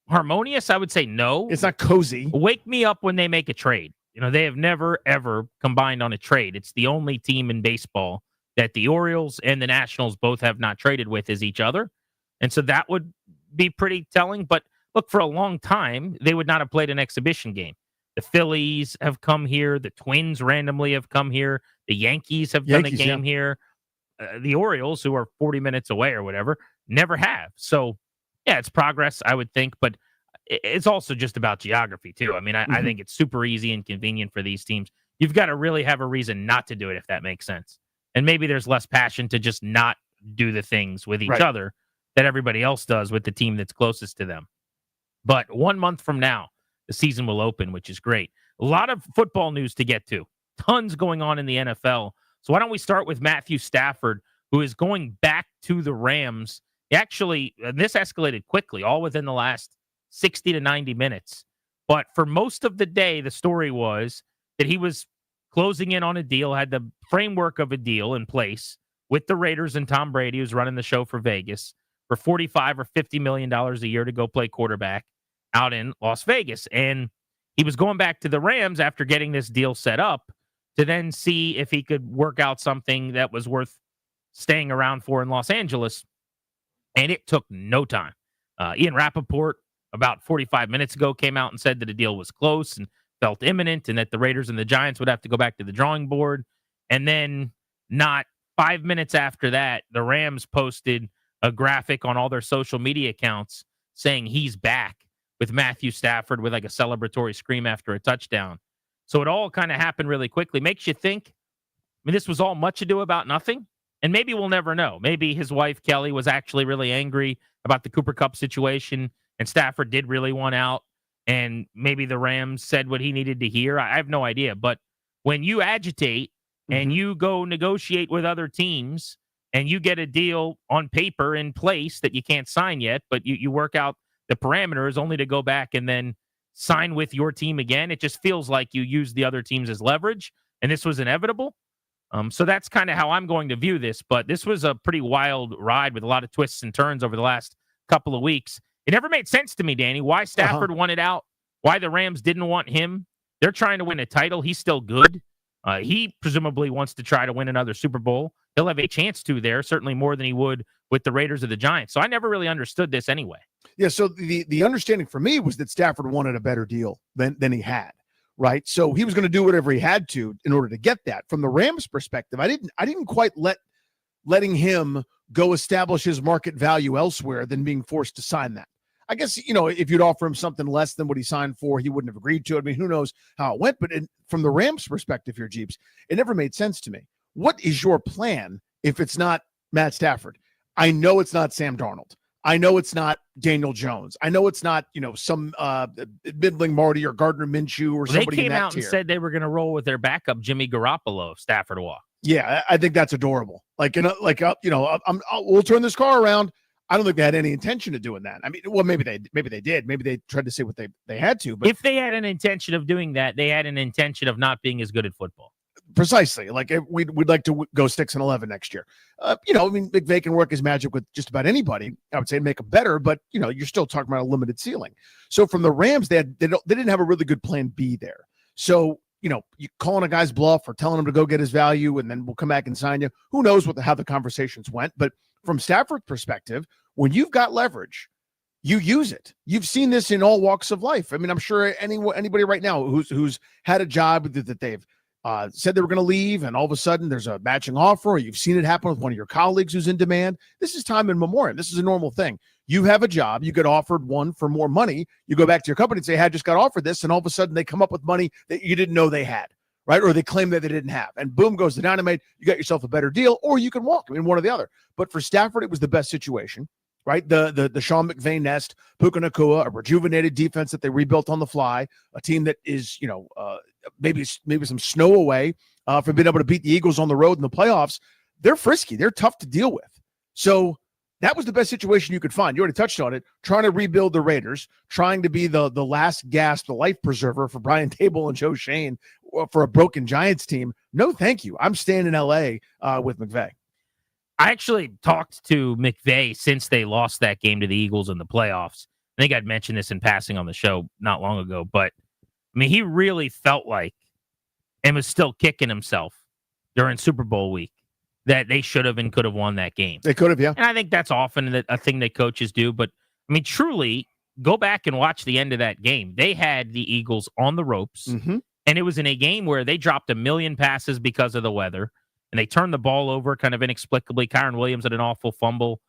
harmonious? I would say no. It's not cozy. Wake me up when they make a trade. You know, they have never, ever combined on a trade. It's the only team in baseball that the Orioles and the Nationals both have not traded with is each other. And so that would be pretty telling. But look, for a long time, they would not have played an exhibition game. The Phillies have come here. The Twins randomly have come here. The Yankees have done a game here. The Orioles, who are 40 minutes away or whatever, never have. So, yeah, it's progress, I would think, but it's also just about geography, too. I mean, I think it's super easy and convenient for these teams. You've got to really have a reason not to do it, if that makes sense. And maybe there's less passion to just not do the things with each other that everybody else does with the team that's closest to them. But 1 month from now, the season will open, which is great. A lot of football news to get to. Tons going on in the NFL. So why don't we start with Matthew Stafford, who is going back to the Rams. Actually, this escalated quickly, all within the last 60 to 90 minutes. But for most of the day, the story was that he was closing in on a deal, had the framework of a deal in place with the Raiders and Tom Brady, who's running the show for Vegas, for $45 or $50 million a year to go play quarterback out in Las Vegas. And he was going back to the Rams after getting this deal set up to then see if he could work out something that was worth staying around for in Los Angeles. And it took no time. Ian Rappaport, about 45 minutes ago, came out and said that a deal was close and felt imminent and that the Raiders and the Giants would have to go back to the drawing board. And then not 5 minutes after that, the Rams posted a graphic on all their social media accounts saying he's back with Matthew Stafford with like a celebratory scream after a touchdown. So it all kind of happened really quickly. Makes you think, I mean, this was all much ado about nothing. And maybe we'll never know. Maybe his wife, Kelly, was actually really angry about the Cooper Kupp situation, and Stafford did really want out, and maybe the Rams said what he needed to hear. I have no idea. But when you agitate and you go negotiate with other teams and you get a deal on paper in place that you can't sign yet, but you work out the parameters only to go back and then sign with your team again, it just feels like you use the other teams as leverage, and this was inevitable. So that's kind of how I'm going to view this. But this was a pretty wild ride with a lot of twists and turns over the last couple of weeks. It never made sense to me, Danny, why Stafford wanted out, why the Rams didn't want him. They're trying to win a title. He's still good. He presumably wants to try to win another Super Bowl. He'll have a chance to there, certainly more than he would with the Raiders or the Giants. So I never really understood this anyway. Yeah, so the understanding for me was that Stafford wanted a better deal than he had. Right. So he was going to do whatever he had to in order to get that. From the Rams perspective, I didn't quite letting him go establish his market value elsewhere than being forced to sign that. I guess, if you'd offer him something less than what he signed for, he wouldn't have agreed to it. I mean, who knows how it went, but from the Rams perspective here, Jeeps, it never made sense to me. What is your plan if it's not Matt Stafford? I know it's not Sam Darnold. I know it's not Daniel Jones. I know it's not, some middling Marty or Gardner Minshew or somebody They came in that out tier. and said they were going to roll with their backup, Jimmy Garoppolo, if Stafford walked. Yeah, I think that's adorable. We'll turn this car around. I don't think they had any intention of doing that. I mean, well, maybe they did. Maybe they tried to say what they had to. But if they had an intention of doing that, they had an intention of not being as good at football. Precisely. Like we'd like to go 6-11 next year. McVay can work his magic with just about anybody. I would say make them better, but you're still talking about a limited ceiling. So from the Rams, they didn't have a really good plan B there. So you calling a guy's bluff or telling him to go get his value, and then we'll come back and sign you. Who knows how the conversations went? But from Stafford's perspective, when you've got leverage, you use it. You've seen this in all walks of life. I mean, I'm sure anybody right now who's had a job that they've said they were going to leave, and all of a sudden there's a matching offer, or you've seen it happen with one of your colleagues who's in demand. This is time in memoriam. This is a normal thing. You have a job, you get offered one for more money, you go back to your company and say, hey, I just got offered this, and all of a sudden they come up with money that you didn't know they had, right? Or they claim that they didn't have, and boom goes the dynamite. You got yourself a better deal, or you can walk. I mean, one or the other. But for Stafford, it was the best situation, right? The Sean McVay nest, Puka Nacua, a rejuvenated defense that they rebuilt on the fly, a team that is, maybe some snow away from being able to beat the Eagles on the road in the playoffs. They're frisky. They're tough to deal with. So that was the best situation you could find. You already touched on it. Trying to rebuild the Raiders, trying to be the last gasp, the life preserver for Brian Table and Joe Shane for a broken Giants team. No, thank you. I'm staying in L.A. With McVay. I actually talked to McVay since they lost that game to the Eagles in the playoffs. I think I'd mentioned this in passing on the show not long ago, but I mean, he really felt like, and was still kicking himself during Super Bowl week, that they should have and could have won that game. They could have, yeah. And I think that's often a thing that coaches do. But, I mean, truly, go back and watch the end of that game. They had the Eagles on the ropes, and it was in a game where they dropped 1 million passes because of the weather, and they turned the ball over kind of inexplicably. Kyron Williams had an awful fumble.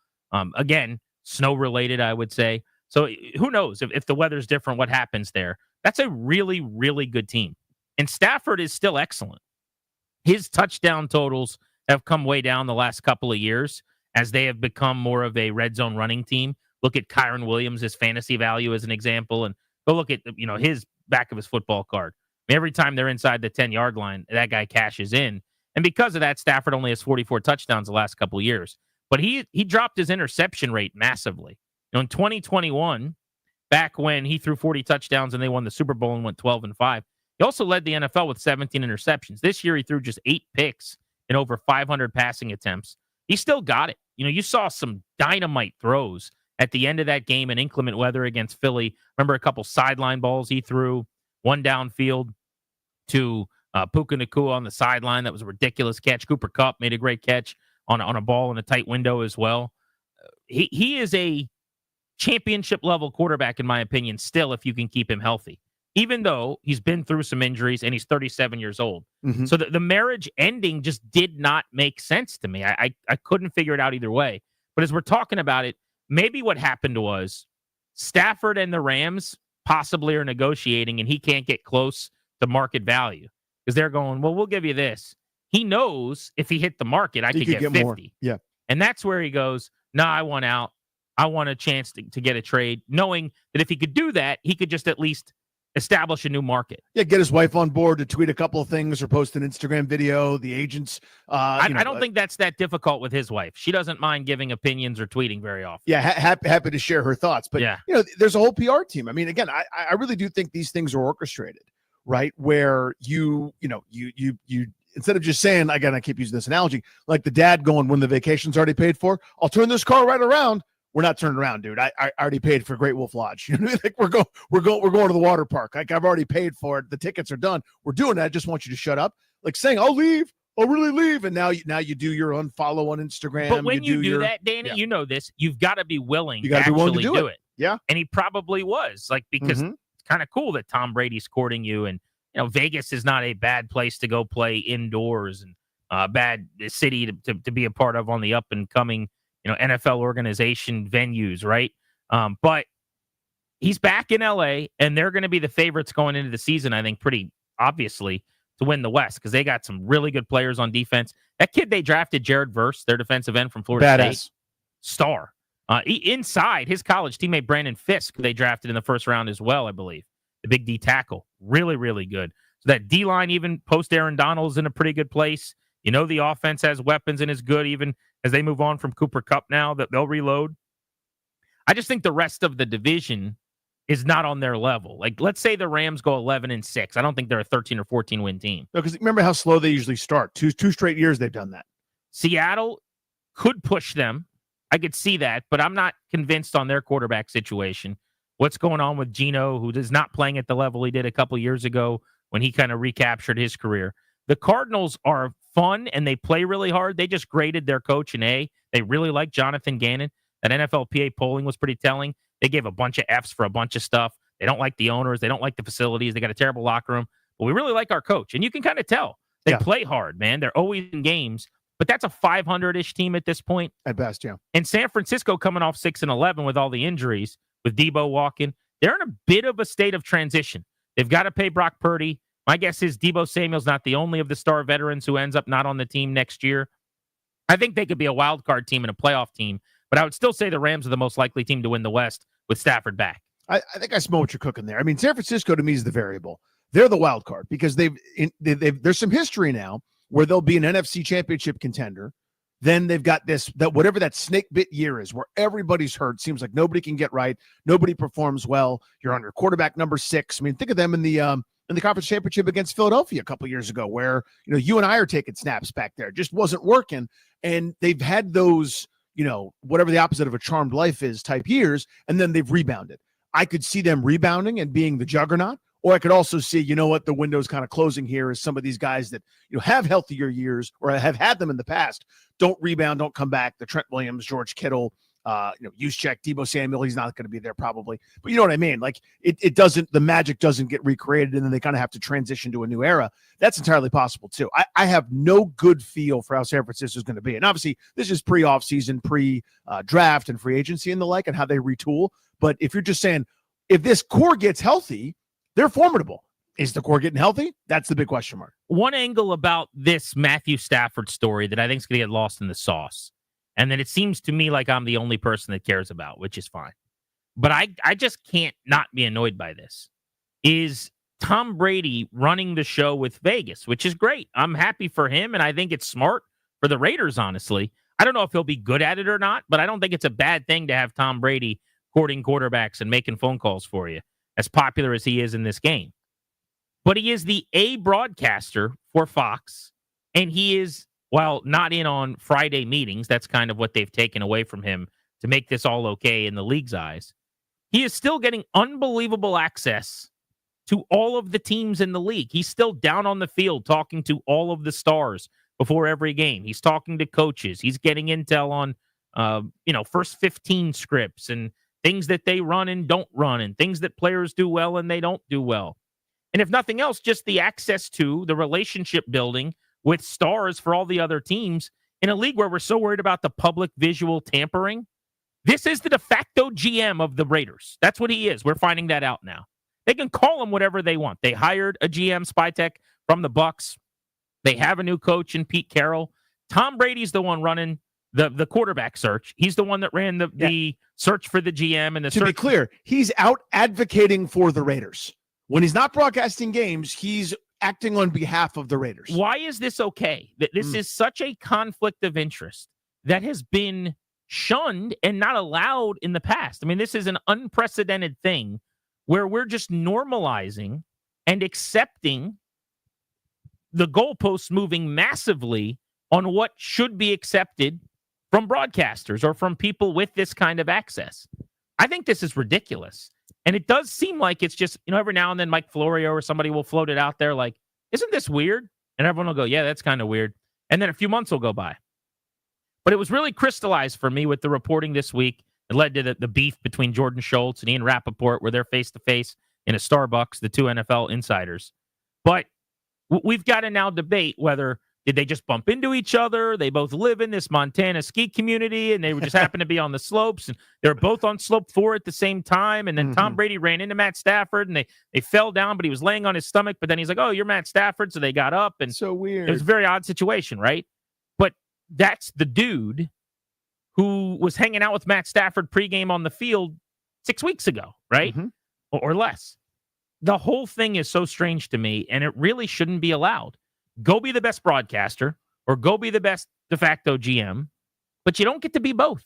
Again, snow-related, I would say. So who knows if the weather's different, what happens there. That's a really, really good team. And Stafford is still excellent. His touchdown totals have come way down the last couple of years as they have become more of a red zone running team. Look at Kyron Williams' his fantasy value as an example, and go look at his back of his football card. I mean, every time they're inside the 10-yard line, that guy cashes in. And because of that, Stafford only has 44 touchdowns the last couple of years. But he dropped his interception rate massively. In 2021, back when he threw 40 touchdowns and they won the Super Bowl and went 12-5, he also led the NFL with 17 interceptions. This year, he threw just 8 picks in over 500 passing attempts. He still got it. You saw some dynamite throws at the end of that game in inclement weather against Philly. Remember a couple sideline balls he threw, one downfield to Puka Nacua on the sideline. That was a ridiculous catch. Cooper Kupp made a great catch on a ball in a tight window as well. He is a championship-level quarterback, in my opinion, still, if you can keep him healthy, even though he's been through some injuries and he's 37 years old. So the marriage ending just did not make sense to me. I couldn't figure it out either way. But as we're talking about it, maybe what happened was Stafford and the Rams possibly are negotiating, and he can't get close to market value because they're going, well, we'll give you this. He knows if he hit the market, I could get 50. More. Yeah. And that's where he goes, nah, I want out. I want a chance to get a trade, knowing that if he could do that, he could just at least establish a new market. Yeah, get his wife on board to tweet a couple of things or post an Instagram video. The agents. I don't think that's that difficult with his wife. She doesn't mind giving opinions or tweeting very often. Yeah, happy to share her thoughts. But, there's a whole PR team. I mean, again, I really do think these things are orchestrated, right? Where you instead of just saying, again, I keep using this analogy, like the dad going, when the vacation's already paid for, I'll turn this car right around. We're not turning around, dude. I already paid for Great Wolf Lodge. Like we're going to the water park. Like I've already paid for it. The tickets are done. We're doing that. I just want you to shut up. Like saying, I'll leave. I'll really leave. And now you do your unfollow on Instagram. But when you do that, Danny, you know this. You've got to be willing. You got to be willing to do it. Yeah. And he probably was, because it's kind of cool that Tom Brady's courting you, and Vegas is not a bad place to go play indoors, and bad city to be a part of on the up and coming NFL organization venues, right? But he's back in LA, and they're going to be the favorites going into the season, I think, pretty obviously, to win the West, because they got some really good players on defense. That kid they drafted, Jared Verse, their defensive end from Florida State, star. Inside, his college teammate, Brandon Fisk, they drafted in the first round as well, I believe. The big D tackle. Really, really good. So that D-line, even post Aaron Donald, is in a pretty good place. The offense has weapons and is good, even as they move on from Cooper Kupp now, that they'll reload. I just think the rest of the division is not on their level. Like, let's say the Rams go 11-6. I don't think they're a 13 or 14 win team. No, because remember how slow they usually start. Two straight years they've done that. Seattle could push them. I could see that, but I'm not convinced on their quarterback situation. What's going on with Geno, who is not playing at the level he did a couple years ago when he kind of recaptured his career. The Cardinals are fun, and they play really hard. They just graded their coach an A. They really like Jonathan Gannon. That NFLPA polling was pretty telling. They gave a bunch of Fs for a bunch of stuff. They don't like the owners. They don't like the facilities. They got a terrible locker room. But we really like our coach. And you can kind of tell. They play hard, man. They're always in games. But that's a 500-ish team at this point. At best, yeah. And San Francisco coming off 6-11 with all the injuries, with Deebo walking, they're in a bit of a state of transition. They've got to pay Brock Purdy. My guess is Deebo Samuel's not the only of the star veterans who ends up not on the team next year. I think they could be a wild card team and a playoff team, but I would still say the Rams are the most likely team to win the West with Stafford back. I think I smell what you're cooking there. I mean, San Francisco to me is the variable. They're the wild card because there's some history now where they'll be an NFC championship contender. Then they've got that whatever that snake bit year is where everybody's hurt. Seems like nobody can get right. Nobody performs well. You're on your quarterback number 6. I mean, think of them in the conference championship against Philadelphia a couple years ago where, you and I are taking snaps back there. It just wasn't working. And they've had those, whatever the opposite of a charmed life is type years, and then they've rebounded. I could see them rebounding and being the juggernaut, or I could also see, the window's kind of closing here as some of these guys that, have healthier years or have had them in the past don't rebound, don't come back. The Trent Williams, George Kittle, Juszczyk, Deebo Samuel, he's not going to be there probably. But you know what I mean? Like it doesn't, the magic doesn't get recreated and then they kind of have to transition to a new era. That's entirely possible too. I have no good feel for how San Francisco is going to be. And obviously this is pre-offseason, pre-draft and free agency and the like and how they retool. But if you're just saying, if this core gets healthy, they're formidable. Is the core getting healthy? That's the big question mark. One angle about this Matthew Stafford story that I think is going to get lost in the sauce, and then it seems to me like I'm the only person that cares about, which is fine. But I just can't not be annoyed by this, is Tom Brady running the show with Vegas, which is great. I'm happy for him, and I think it's smart for the Raiders, honestly. I don't know if he'll be good at it or not, but I don't think it's a bad thing to have Tom Brady courting quarterbacks and making phone calls for you, as popular as he is in this game. But he is the A broadcaster for Fox, and he is, while not in on Friday meetings, that's kind of what they've taken away from him to make this all okay in the league's eyes. He is still getting unbelievable access to all of the teams in the league. He's still down on the field talking to all of the stars before every game. He's talking to coaches. He's getting intel on, first 15 scripts and things that they run and don't run and things that players do well and they don't do well. And if nothing else, just the access to the relationship building with stars for all the other teams in a league where we're so worried about the public visual tampering. This is the de facto GM of the Raiders. That's what he is. We're finding that out now. They can call him whatever they want. They hired a GM, Spytek, from the Bucs. They have a new coach in Pete Carroll. Tom Brady's the one running the quarterback search. He's the one that ran the search for the GM and the search. To be clear, he's out advocating for the Raiders. When he's not broadcasting games, he's acting on behalf of the Raiders. Why is this okay? This is such a conflict of interest that has been shunned and not allowed in the past. I mean, this is an unprecedented thing where we're just normalizing and accepting the goalposts moving massively on what should be accepted from broadcasters or from people with this kind of access. I think this is ridiculous. And it does seem like it's just, every now and then Mike Florio or somebody will float it out there like, isn't this weird? And everyone will go, yeah, that's kind of weird. And then a few months will go by. But it was really crystallized for me with the reporting this week. It led to the beef between Jordan Schultz and Ian Rappaport, where they're face-to-face in a Starbucks, the two NFL insiders. But we've got to now debate whether did they just bump into each other? They both live in this Montana ski community, and they just happen to be on the slopes, and they're both on slope 4 at the same time. And then Tom Brady ran into Matt Stafford, and they fell down, but he was laying on his stomach. But then he's like, "Oh, you're Matt Stafford," so they got up, and so weird. It was a very odd situation, right? But that's the dude who was hanging out with Matt Stafford pregame on the field 6 weeks ago, right, or less. The whole thing is so strange to me, and it really shouldn't be allowed. Go be the best broadcaster or go be the best de facto GM, but you don't get to be both.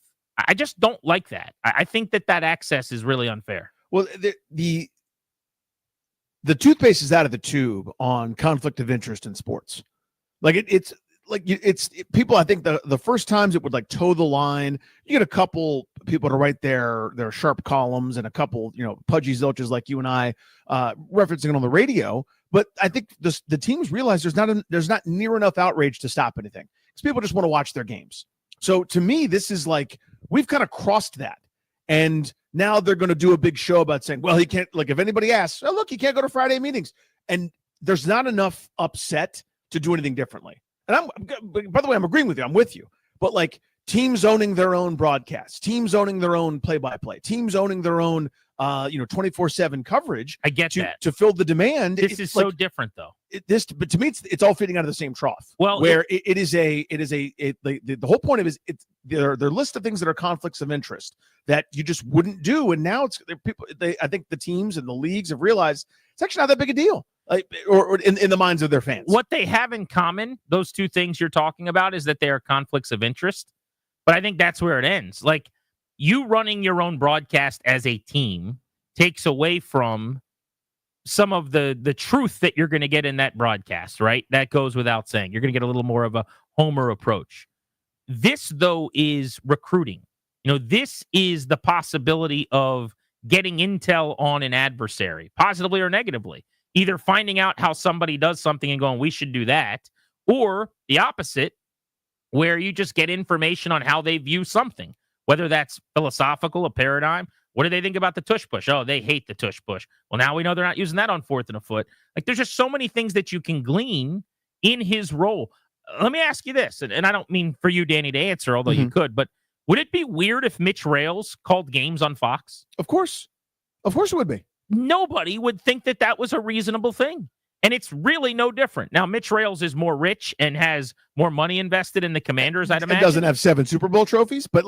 I just don't like that. I think that access is really unfair. Well, the toothpaste is out of the tube on conflict of interest in sports. Like it's people. I think the first times it would like toe the line. You get a couple people to write their sharp columns and a couple pudgy zilches like you and I referencing it on the radio. But I think the teams realize there's not near enough outrage to stop anything because people just want to watch their games. So to me, this is like we've kind of crossed that, and now they're going to do a big show about saying, well, he can't. Like if anybody asks, oh look, he can't go to Friday meetings, and there's not enough upset to do anything differently. And by the way, I'm agreeing with you. I'm with you. But like teams owning their own broadcasts, teams owning their own play-by-play, teams owning their own 24/7 coverage. I get that to fill the demand. This is so different, though. But to me, it's all feeding out of the same trough. Well, where the whole point of it is their list of things that are conflicts of interest that you just wouldn't do, and now I think the teams and the leagues have realized it's actually not that big a deal. Or in the minds of their fans. What they have in common, those two things you're talking about, is that they are conflicts of interest. But I think that's where it ends. Like, you running your own broadcast as a team takes away from some of the truth that you're going to get in that broadcast, right? That goes without saying. You're going to get a little more of a homer approach. This, though, is recruiting. This is the possibility of getting intel on an adversary, positively or negatively. Either finding out how somebody does something and going, we should do that, or the opposite, where you just get information on how they view something, whether that's philosophical, a paradigm. What do they think about the tush push? Oh, they hate the tush push. Well, now we know they're not using that on 4th and a foot. Like, there's just so many things that you can glean in his role. Let me ask you this, and I don't mean for you, Danny, to answer, although you could, but would it be weird if Mitch Rales called games on Fox? Of course. Of course it would be. Nobody would think that that was a reasonable thing. And it's really no different. Now, Mitch Rales is more rich and has more money invested in the Commanders, I'd imagine. It doesn't have 7 Super Bowl trophies, but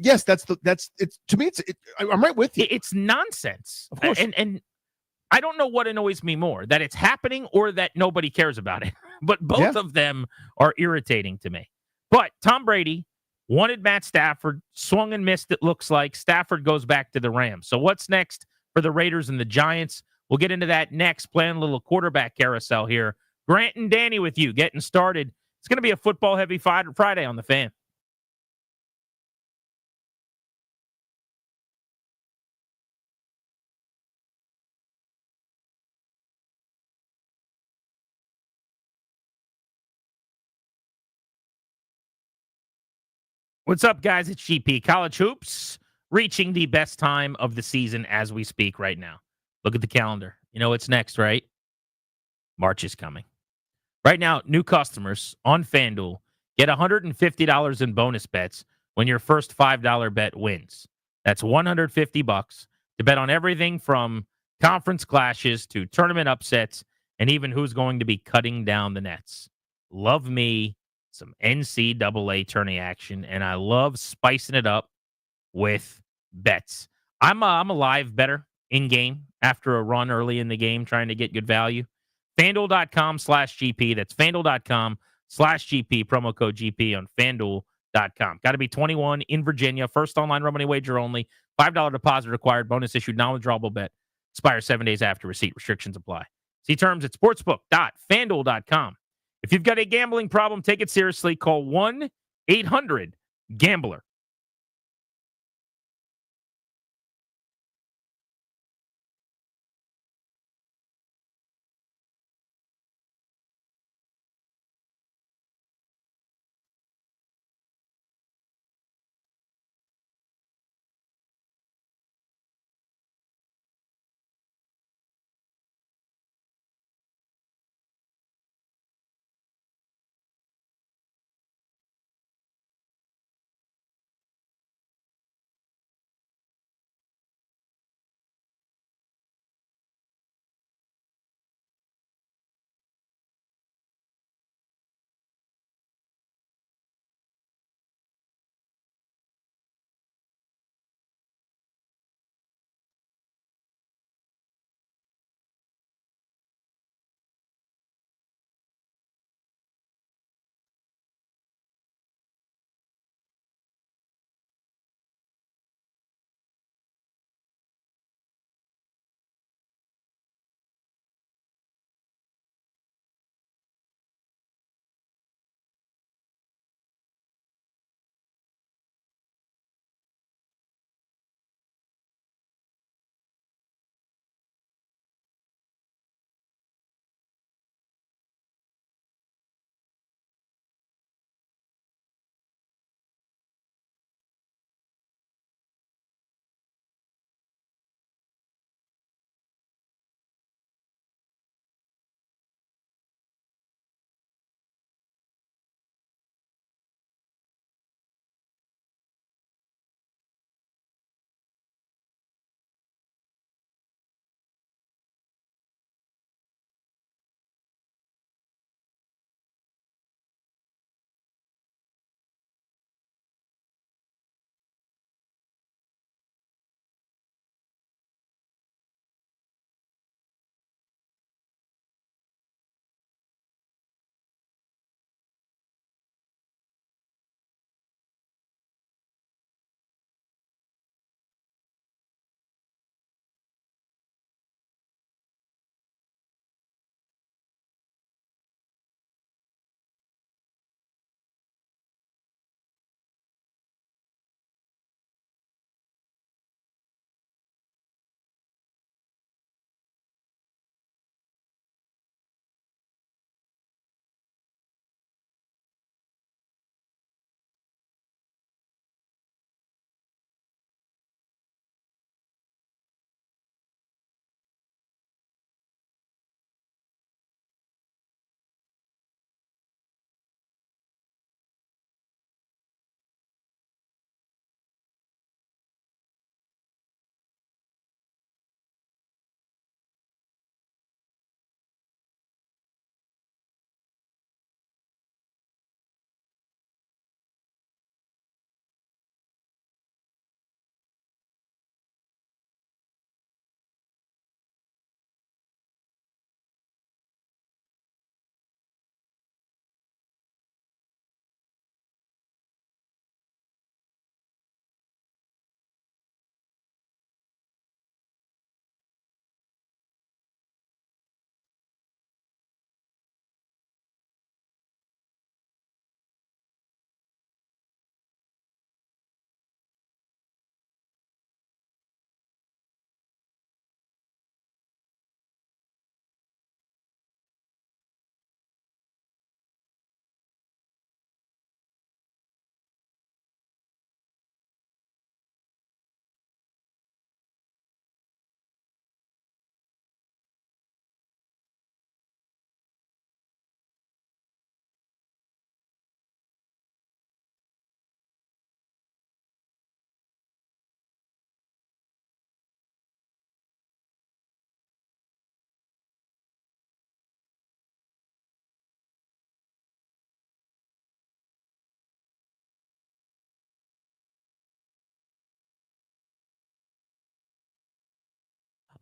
yes, that's to me, I'm right with you. It's nonsense. Of course. And I don't know what annoys me more, that it's happening or that nobody cares about it. But both of them are irritating to me. But Tom Brady wanted Matt Stafford, swung and missed, it looks like. Stafford goes back to the Rams. So what's next for the Raiders and the Giants? We'll get into that next, playing a little quarterback carousel here. Grant and Danny with you, getting started. It's going to be a football-heavy Friday on the Fan. What's up, guys? It's GP. College hoops reaching the best time of the season as we speak right now. Look at the calendar. You know what's next, right? March is coming. Right now, new customers on FanDuel get $150 in bonus bets when your first $5 bet wins. That's $150 to bet on everything from conference clashes to tournament upsets and even who's going to be cutting down the nets. Love me some NCAA tourney action, and I love spicing it up with bets. I'm a live better in-game after a run early in the game trying to get good value. FanDuel.com/GP. That's FanDuel.com/GP. Promo code GP on FanDuel.com. Got to be 21 in Virginia. First online real money wager only. $5 deposit required. Bonus issued. Non-withdrawable bet. Expires 7 days after receipt. Restrictions apply. See terms at sportsbook.fanduel.com. If you've got a gambling problem, take it seriously. Call 1-800-GAMBLER.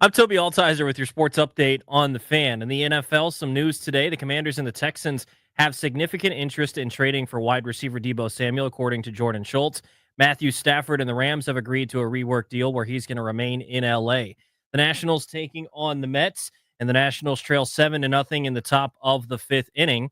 I'm Toby Altizer with your sports update on the Fan. In the NFL, some news today. The Commanders and the Texans have significant interest in trading for wide receiver Deebo Samuel, according to Jordan Schultz. Matthew Stafford and the Rams have agreed to a rework deal where he's going to remain in L.A. The Nationals taking on the Mets, and the Nationals trail 7-0 in the top of the fifth inning.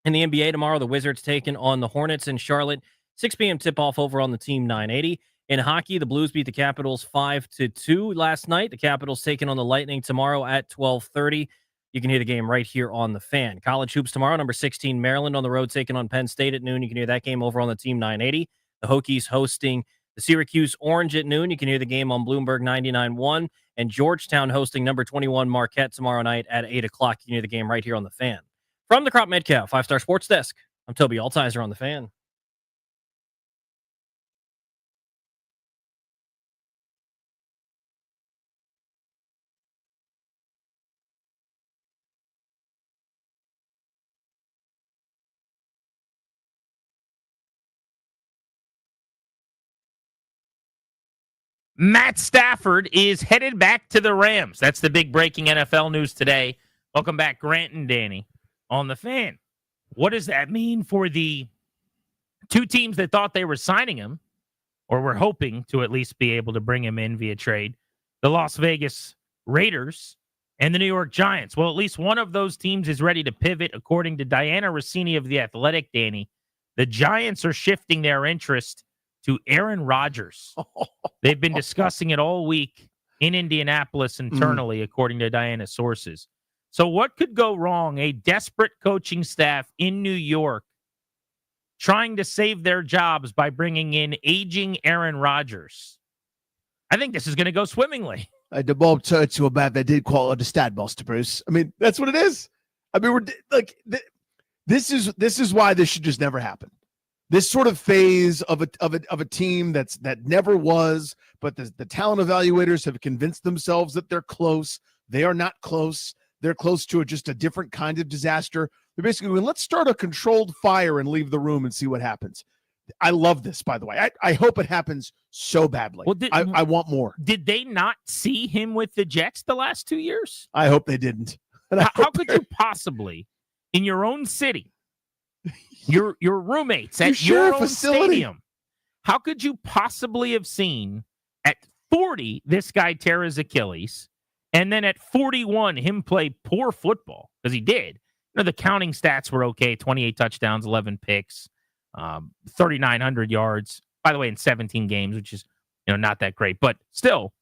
In the NBA tomorrow, the Wizards taking on the Hornets in Charlotte. 6 p.m. tip-off over on the Team 980. In hockey, the Blues beat the Capitals 5-2 last night. The Capitals taking on the Lightning tomorrow at 12:30. You can hear the game right here on the Fan. College hoops tomorrow, number 16 Maryland on the road taking on Penn State at noon. You can hear that game over on the Team 980. The Hokies hosting the Syracuse Orange at noon. You can hear the game on Bloomberg 99.1. And Georgetown hosting number 21 Marquette tomorrow night at 8 o'clock. You can hear the game right here on the Fan. From the Crop Metcalf 5-Star Sports Desk, I'm Toby Altizer on the Fan. Matt Stafford is headed back to the Rams. That's the big breaking NFL news today. Welcome back, Grant and Danny, on the Fan. What does that mean for the two teams that thought they were signing him, or were hoping to at least be able to bring him in via trade? The Las Vegas Raiders and the New York Giants. Well, at least one of those teams is ready to pivot, according to Diana Rossini of The Athletic, Danny. The Giants are shifting their interest to Aaron Rodgers. They've been discussing it all week in Indianapolis internally, according to Diana's sources. So what could go wrong? A desperate coaching staff in New York trying to save their jobs by bringing in aging Aaron Rodgers. I think this is going to go swimmingly. The Bob Churchill about they did quite a lot of stat buster, Bruce. I mean, that's what it is. I mean, we're like, this is why this should just never happen. This sort of phase of a team that never was, but the talent evaluators have convinced themselves that they're close. They are not close. They're close to just a different kind of disaster. They're basically going, let's start a controlled fire and leave the room and see what happens. I love this, by the way. I hope it happens so badly. Well, I want more. Did they not see him with the Jets the last 2 years? I hope they didn't. How could you possibly, in your own city, your roommates at your own stadium, how could you possibly have seen at 40 this guy tear his Achilles, and then at 41 him play poor football? Because he did. You know, the counting stats were okay: 28 touchdowns, 11 picks, 3,900 yards. By the way, in 17 games, which is not that great, but still.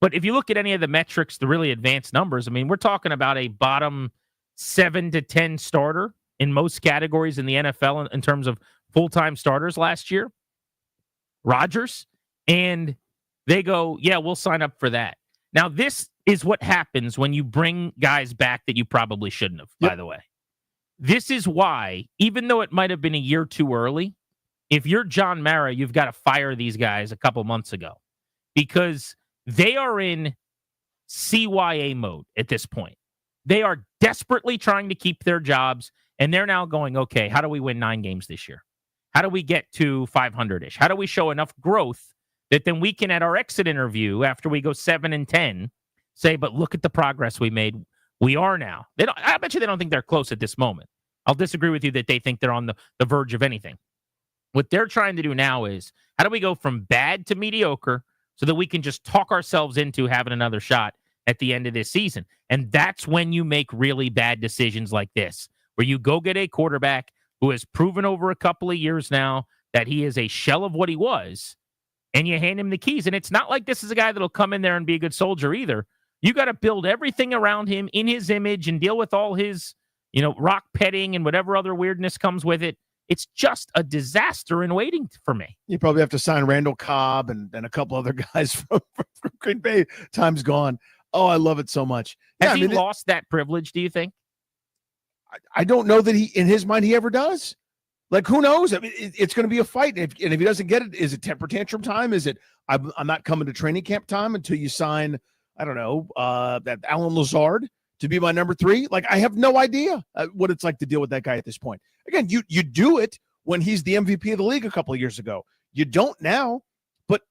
But if you look at any of the metrics, the really advanced numbers, I mean, we're talking about a bottom 7 to 10 starter in most categories in the NFL in terms of full-time starters last year, Rodgers, and they go, yeah, we'll sign up for that. Now, this is what happens when you bring guys back that you probably shouldn't have, by the way. This is why, even though it might have been a year too early, if you're John Mara, you've got to fire these guys a couple months ago, because they are in CYA mode at this point. They are desperately trying to keep their jobs, and they're now going, okay, how do we win 9 games this year? How do we get to 500-ish? How do we show enough growth that then we can, at our exit interview, after we go 7-10, say, but look at the progress we made. We are now. I bet you they don't think they're close at this moment. I'll disagree with you that they think they're on the verge of anything. What they're trying to do now is, how do we go from bad to mediocre so that we can just talk ourselves into having another shot at the end of this season? And that's when you make really bad decisions like this, where you go get a quarterback who has proven over a couple of years now that he is a shell of what he was, and you hand him the keys. And it's not like this is a guy that'll come in there and be a good soldier either. You got to build everything around him in his image and deal with all his, rock petting and whatever other weirdness comes with it. It's just a disaster in waiting for me. You probably have to sign Randall Cobb and a couple other guys from Green Bay. Time's gone. Oh, I love it so much. Has he lost that privilege, do you think? I don't know that in his mind, he ever does. Like, who knows? I mean, it's going to be a fight. And if he doesn't get it, is it temper tantrum time? Is it, I'm not coming to training camp time until you sign, I don't know, that Alan Lazard to be my number 3? Like, I have no idea what it's like to deal with that guy at this point. Again, you do it when he's the MVP of the league a couple of years ago. You don't now, but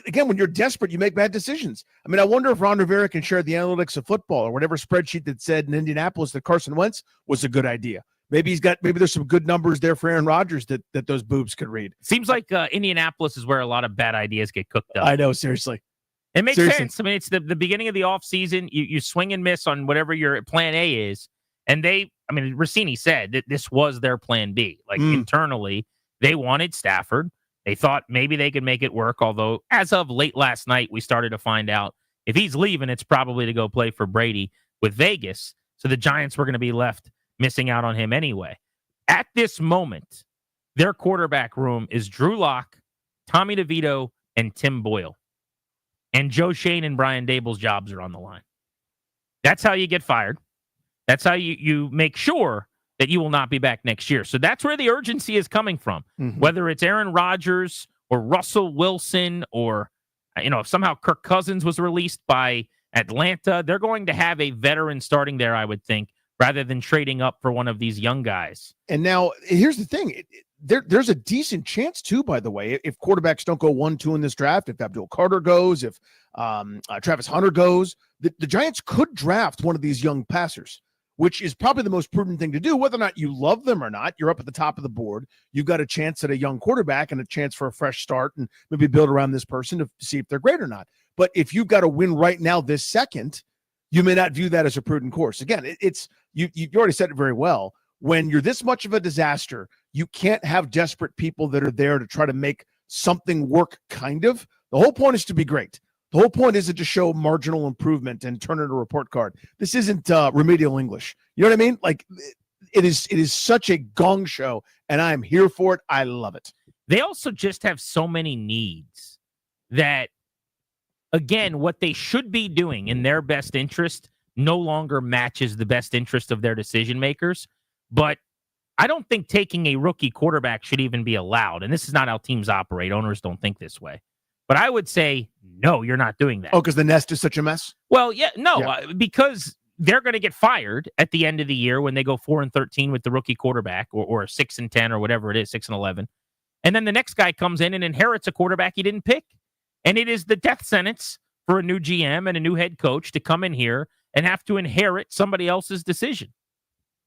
again, when you're desperate, you make bad decisions. I mean, I wonder if Ron Rivera can share the analytics of football or whatever spreadsheet that said in Indianapolis that Carson Wentz was a good idea. Maybe there's some good numbers there for Aaron Rodgers that those boobs could read. Seems like Indianapolis is where a lot of bad ideas get cooked up. I know, seriously. It makes sense. I mean, it's the beginning of the offseason. You swing and miss on whatever your plan A is. And Rossini said that this was their plan B. Like internally, they wanted Stafford. They thought maybe they could make it work. Although as of late last night, we started to find out if he's leaving, it's probably to go play for Brady with Vegas. So the Giants were going to be left missing out on him anyway. At this moment, their quarterback room is Drew Lock, Tommy DeVito, and Tim Boyle. And Joe Shane and Brian Dable's jobs are on the line. That's how you get fired. That's how you make sure that you will not be back next year. So that's where the urgency is coming from. Mm-hmm. Whether it's Aaron Rodgers or Russell Wilson or, if somehow Kirk Cousins was released by Atlanta, they're going to have a veteran starting there, I would think, rather than trading up for one of these young guys. And now, here's the thing. There's a decent chance, too, by the way, if quarterbacks don't go 1-2 in this draft, if Abdul Carter goes, if Travis Hunter goes, the Giants could draft one of these young passers, which is probably the most prudent thing to do. Whether or not you love them or not, you're up at the top of the board. You've got a chance at a young quarterback and a chance for a fresh start and maybe build around this person to see if they're great or not. But if you've got to win right now this second, you may not view that as a prudent course. Again, you already said it very well. When you're this much of a disaster, you can't have desperate people that are there to try to make something work, kind of. The whole point is to be great. The whole point isn't to show marginal improvement and turn in a report card. This isn't remedial English. You know what I mean? Like, it is such a gong show, and I'm here for it. I love it. They also just have so many needs that, again, what they should be doing in their best interest no longer matches the best interest of their decision makers. But I don't think taking a rookie quarterback should even be allowed. And this is not how teams operate. Owners don't think this way. But I would say, no, you're not doing that. Oh, because the nest is such a mess? Well, because they're going to get fired at the end of the year when they go 4-13 with the rookie quarterback or 6-10 or whatever it is, 6-11. And then the next guy comes in and inherits a quarterback he didn't pick. And it is the death sentence for a new GM and a new head coach to come in here and have to inherit somebody else's decision.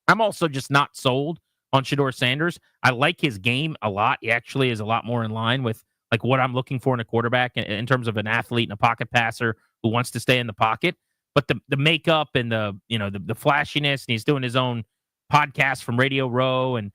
I'm also just not sold on Shedeur Sanders. I like his game a lot. He actually is a lot more in line with like what I'm looking for in a quarterback in terms of an athlete and a pocket passer who wants to stay in the pocket. But the makeup and the flashiness, and he's doing his own podcast from Radio Row. And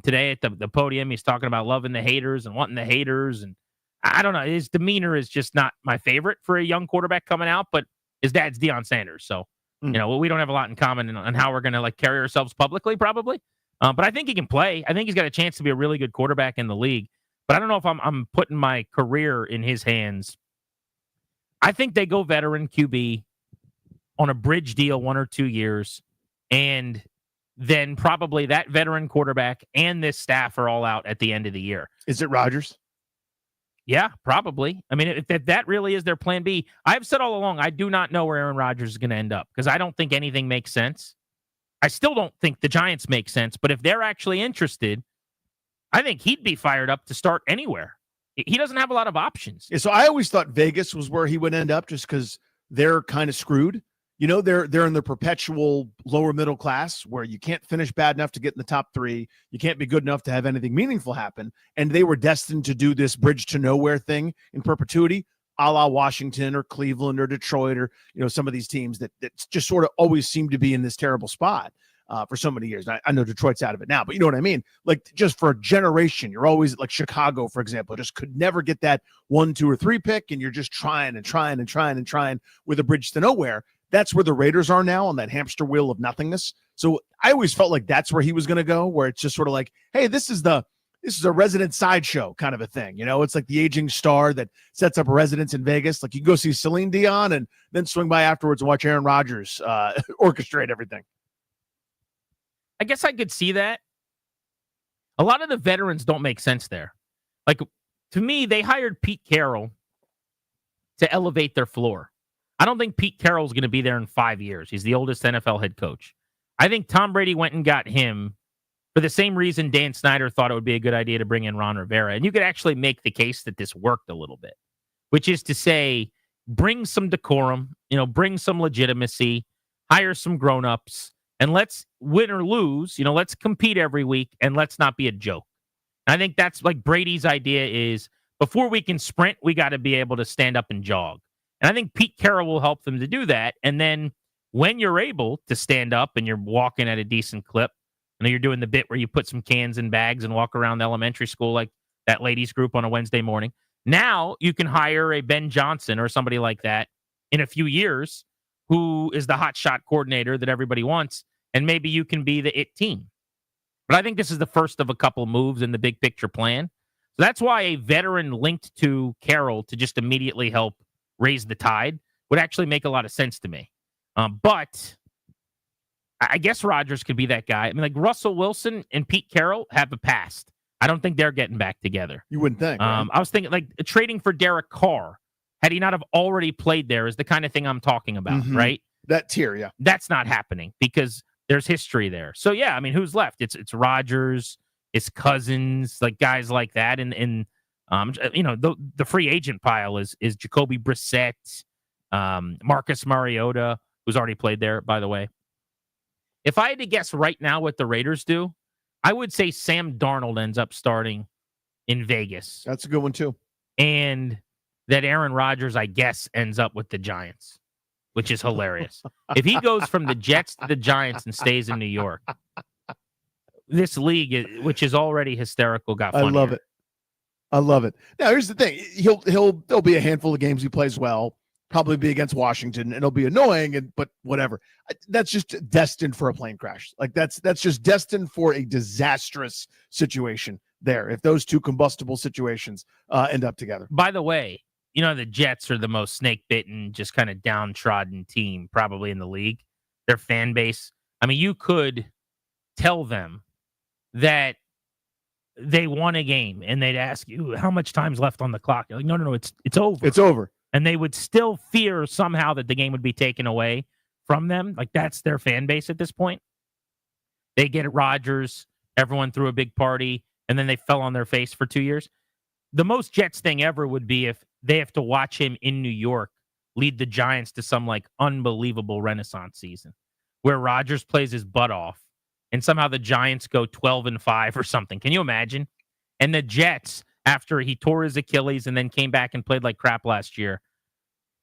today at the podium, he's talking about loving the haters and wanting the haters. And I don't know, his demeanor is just not my favorite for a young quarterback coming out, but his dad's Deion Sanders. So, we don't have a lot in common on how we're going to carry ourselves publicly, probably. But I think he can play. I think he's got a chance to be a really good quarterback in the league. But I don't know if I'm putting my career in his hands. I think they go veteran QB on a bridge deal 1 or 2 years, and then probably that veteran quarterback and this staff are all out at the end of the year. Is it Rodgers? Yeah, probably. I mean, if that really is their plan B, I've said all along, I do not know where Aaron Rodgers is going to end up because I don't think anything makes sense. I still don't think the Giants make sense, but if they're actually interested, I think he'd be fired up to start anywhere. He doesn't have a lot of options. Yeah, so I always thought Vegas was where he would end up just because they're kind of screwed. They're in the perpetual lower middle class where you can't finish bad enough to get in the top 3. You can't be good enough to have anything meaningful happen. And they were destined to do this bridge to nowhere thing in perpetuity, a la Washington or Cleveland or Detroit or, some of these teams that just sort of always seem to be in this terrible spot. For so many years. I know Detroit's out of it now, but you know what I mean? Like just for a generation, you're always like Chicago, for example, just could never get that 1, 2, or 3 pick. And you're just trying with a bridge to nowhere. That's where the Raiders are now on that hamster wheel of nothingness. So I always felt like that's where he was going to go, where it's just sort of like, hey, this is a resident sideshow kind of a thing. It's like the aging star that sets up a residence in Vegas. Like you go see Celine Dion and then swing by afterwards and watch Aaron Rodgers orchestrate everything. I guess I could see that. A lot of the veterans don't make sense there. Like, to me, they hired Pete Carroll to elevate their floor. I don't think Pete Carroll's going to be there in 5 years. He's the oldest NFL head coach. I think Tom Brady went and got him for the same reason Dan Snyder thought it would be a good idea to bring in Ron Rivera. And you could actually make the case that this worked a little bit. which is to say, bring some decorum, bring some legitimacy, hire some grown-ups, and let's win or lose, let's compete every week, and let's not be a joke. And I think that's like Brady's idea is before we can sprint, we got to be able to stand up and jog. And I think Pete Carroll will help them to do that. And then when you're able to stand up and you're walking at a decent clip, you're doing the bit where you put some cans in bags and walk around the elementary school like that ladies group on a Wednesday morning. Now you can hire a Ben Johnson or somebody like that in a few years who is the hot shot coordinator that everybody wants, and maybe you can be the it team. But I think this is the first of a couple moves in the big picture plan. So that's why a veteran linked to Carroll to just immediately help raise the tide would actually make a lot of sense to me. But I guess Rodgers could be that guy. I mean, like Russell Wilson and Pete Carroll have a past. I don't think they're getting back together. You wouldn't think. Right? I was thinking like trading for Derek Carr, had he not have already played there, is the kind of thing I'm talking about, right? That tier, yeah. That's not happening because there's history there. So yeah, I mean, who's left? It's Rodgers, it's Cousins, like guys like that, and the free agent pile is Jacoby Brissett, Marcus Mariota, who's already played there, by the way. If I had to guess right now what the Raiders do, I would say Sam Darnold ends up starting in Vegas. That's a good one, too. And that Aaron Rodgers, I guess, ends up with the Giants, which is hilarious. If he goes from the Jets to the Giants and stays in New York, this league, which is already hysterical, got funnier. I love it. Now, here's the thing. There'll be a handful of games he plays well. Probably be against Washington, and it'll be annoying, but whatever. That's just destined for a plane crash. Like that's just destined for a disastrous situation there. If those two combustible situations end up together. By the way, the Jets are the most snake-bitten, just kind of downtrodden team probably in the league. Their fan base. I mean, you could tell them that they won a game, and they'd ask you how much time's left on the clock. You're like, no, it's over. It's over. And they would still fear somehow that the game would be taken away from them. Like, that's their fan base at this point. They get Rodgers, everyone threw a big party, and then they fell on their face for 2 years. The most Jets thing ever would be if they have to watch him in New York lead the Giants to some, like, unbelievable renaissance season where Rodgers plays his butt off, and somehow the Giants go 12-5 or something. Can you imagine? And the Jets, after he tore his Achilles and then came back and played like crap last year,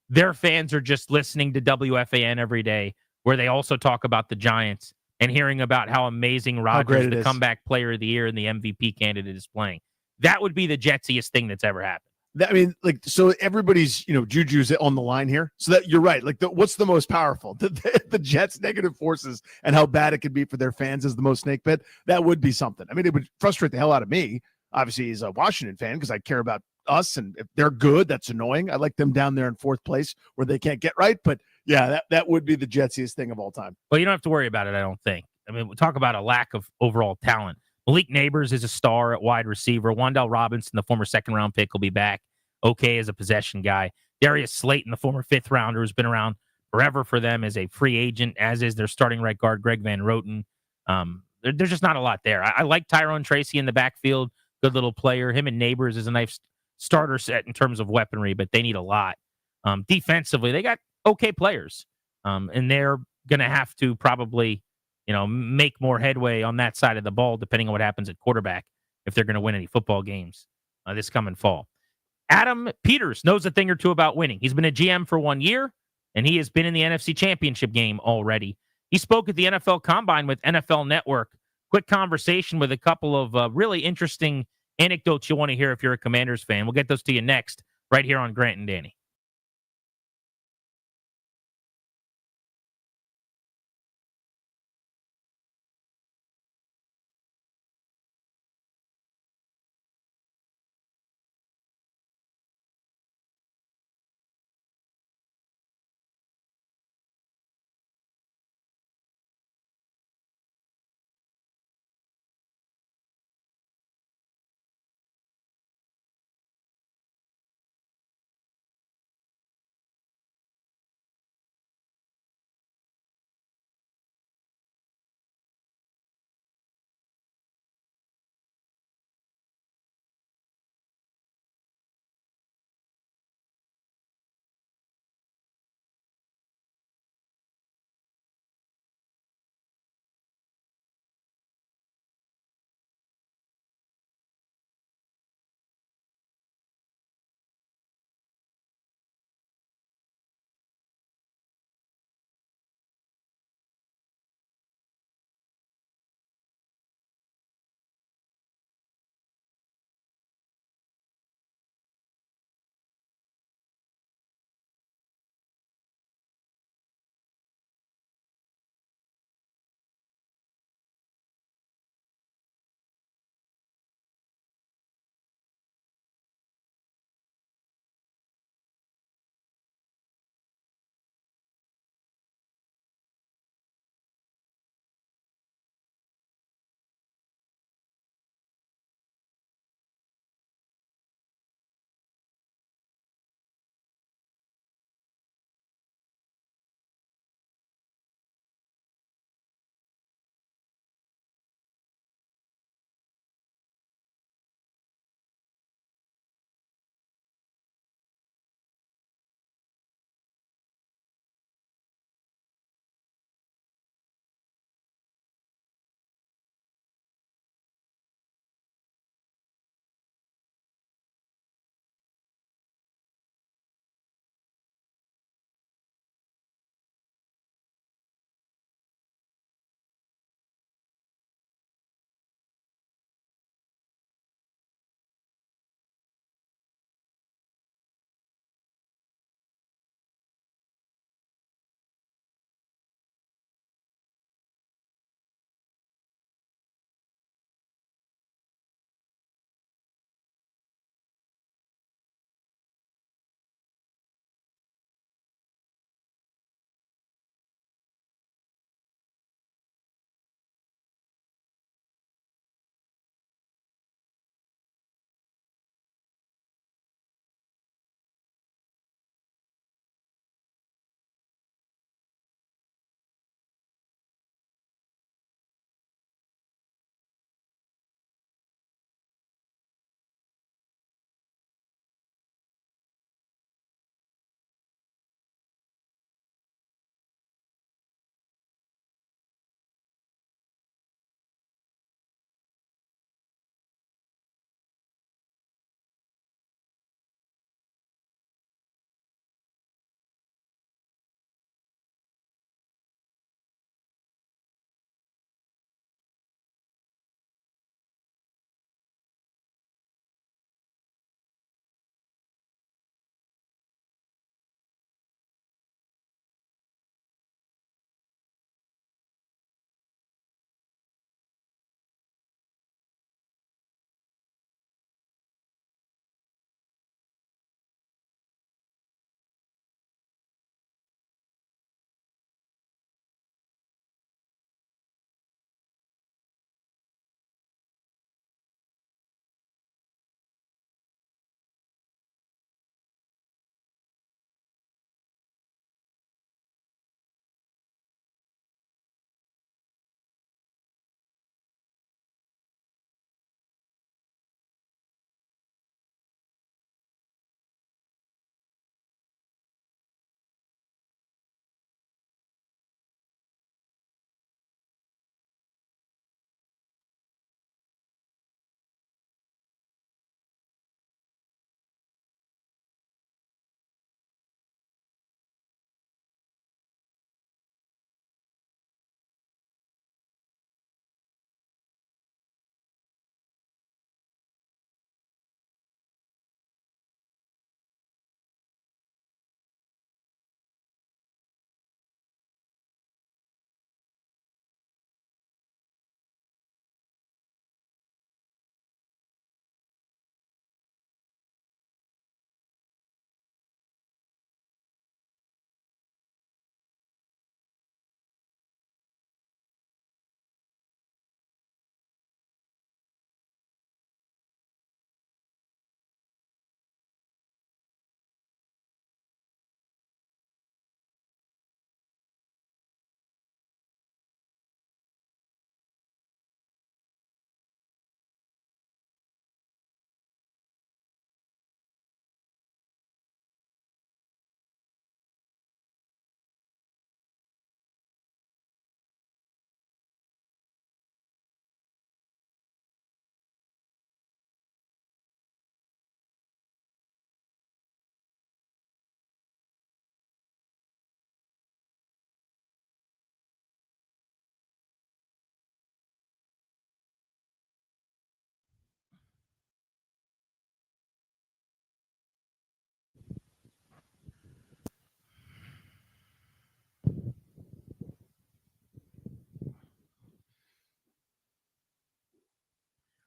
their fans are just listening to WFAN every day, where they also talk about the Giants and hearing about how amazing Rodgers, the comeback player of the year and the MVP candidate, is playing. That would be the Jetsiest thing that's ever happened. I mean, like, so everybody's, juju's on the line here. So that you're right. Like, what's the most powerful? The Jets' negative forces and how bad it could be for their fans is the most snake bit. That would be something. I mean, it would frustrate the hell out of me. Obviously, he's a Washington fan because I care about us, and if they're good, that's annoying. I like them down there in fourth place where they can't get right. But yeah, that would be the Jetsiest thing of all time. Well, you don't have to worry about it, I don't think. I mean, we'll talk about a lack of overall talent. Malik Neighbors is a star at wide receiver. Wan'Dale Robinson, the former second-round pick, will be back. Okay as a possession guy. Darius Slayton, the former fifth-rounder, who's been around forever for them as a free agent, as is their starting right guard, Greg Van Roten. There's just not a lot there. I like Tyrone Tracy in the backfield. Good little player. Him and Neighbors is a nice starter set in terms of weaponry, but they need a lot. Defensively, they got okay players, and they're going to have to probably, make more headway on that side of the ball, depending on what happens at quarterback, if they're going to win any football games this coming fall. Adam Peters knows a thing or two about winning. He's been a GM for 1 year, and he has been in the NFC Championship game already. He spoke at the NFL Combine with NFL Network. Quick conversation with a couple of really interesting anecdotes you'll want to hear if you're a Commanders fan. We'll get those to you next, right here on Grant and Danny.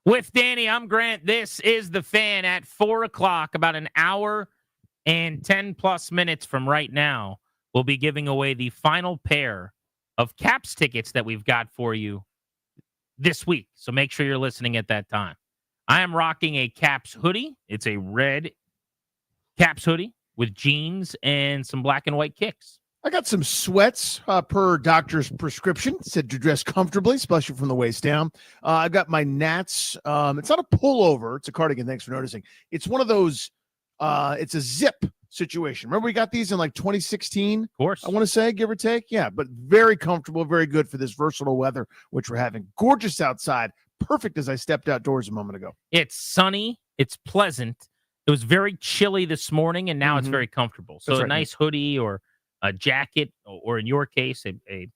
With Danny, I'm Grant. This is The Fan at 4 o'clock, about an hour and 10 plus minutes from right now. We'll be giving away the final pair of Caps tickets that we've got for you this week. So make sure you're listening at that time. I am rocking a Caps hoodie. It's a red Caps hoodie with jeans and some black and white kicks. I got some sweats per doctor's prescription. Said to dress comfortably, especially from the waist down. I've got my Nats. It's not a pullover. It's a cardigan. Thanks for noticing. It's one of those. It's a zip situation. Remember we got these in like 2016? Of course. I want to say, give or take. Yeah, but very comfortable, very good for this versatile weather, which we're having. Gorgeous outside. Perfect as I stepped outdoors a moment ago. It's sunny. It's pleasant. It was very chilly this morning, and now it's very comfortable. So That's a right, nice hoodie or a jacket, or in your case, a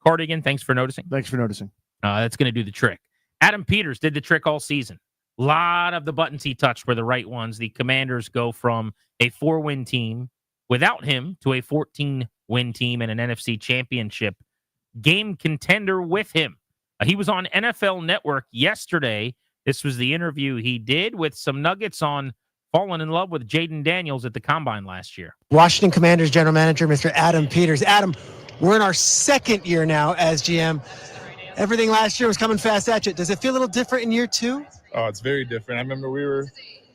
cardigan. Thanks for noticing. Thanks for noticing. That's going to do the trick. Adam Peters did the trick all season. A lot of the buttons he touched were the right ones. The Commanders go from a 4-win team without him to a 14-win team and an NFC championship game contender with him. He was on NFL Network yesterday. This was the interview he did with some nuggets on falling in love with Jaden Daniels at the Combine last year. Washington Commanders General Manager, Mr. Adam Peters. Adam, we're in our second year now as GM. Everything last year was coming fast at you. Does it feel a little different in year two? Oh, it's very different. I remember we were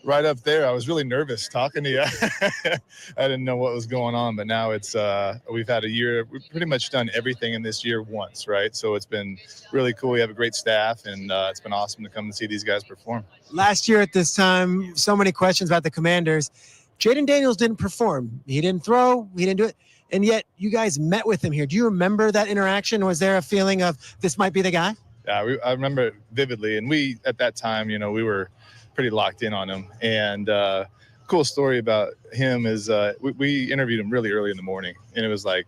right up there. I was really nervous talking to you. I didn't know what was going on, but now it's we've had a year. We've pretty much done everything in this year once, right? So it's been really cool. We have a great staff, and it's been awesome to come and see these guys perform. Last year at this time, so many questions about the Commanders. Jaden Daniels didn't perform. He didn't throw. He didn't do it. And yet you guys met with him here. Do you remember that interaction? Was there a feeling of this might be the guy? Yeah, I remember it vividly. And we, at that time, we were pretty locked in on him. And cool story about him is we interviewed him really early in the morning, and it was like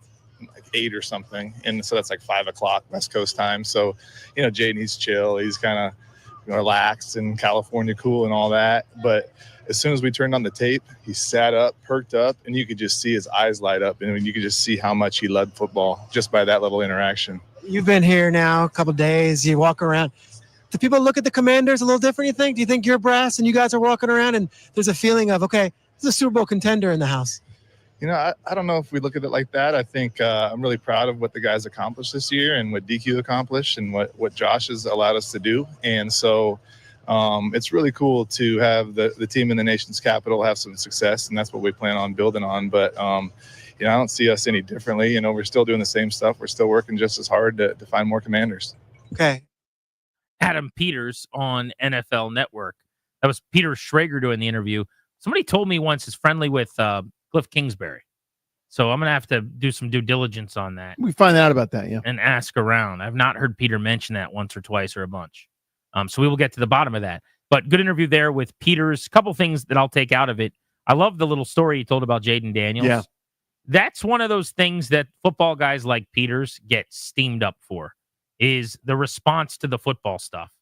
8 or something. And so that's like 5 o'clock West Coast time. So, Jaden, he's chill. He's kind of relaxed and California cool and all that. But as soon as we turned on the tape, he sat up, perked up, and you could just see his eyes light up. And you could just see how much he loved football just by that little interaction. You've been here now a couple of days. You walk around. Do people look at the Commanders a little different, you think? Do you think you're brass and you guys are walking around and there's a feeling of, okay, there's a Super Bowl contender in the house? I don't know if we look at it like that. I think I'm really proud of what the guys accomplished this year and what DQ accomplished and what Josh has allowed us to do. And so it's really cool to have the team in the nation's capital have some success, and that's what we plan on building on. But, I don't see us any differently. We're still doing the same stuff. We're still working just as hard to find more Commanders. Okay. Adam Peters on NFL Network. That was Peter Schrager doing the interview. Somebody told me once is friendly with Cliff Kingsbury. So I'm going to have to do some due diligence on that. We find out about that, yeah. And ask around. I've not heard Peter mention that once or twice or a bunch. So we will get to the bottom of that. But good interview there with Peters. Couple things that I'll take out of it. I love the little story he told about Jaden Daniels. Yeah. That's one of those things that football guys like Peters get steamed up for, is the response to the football stuff.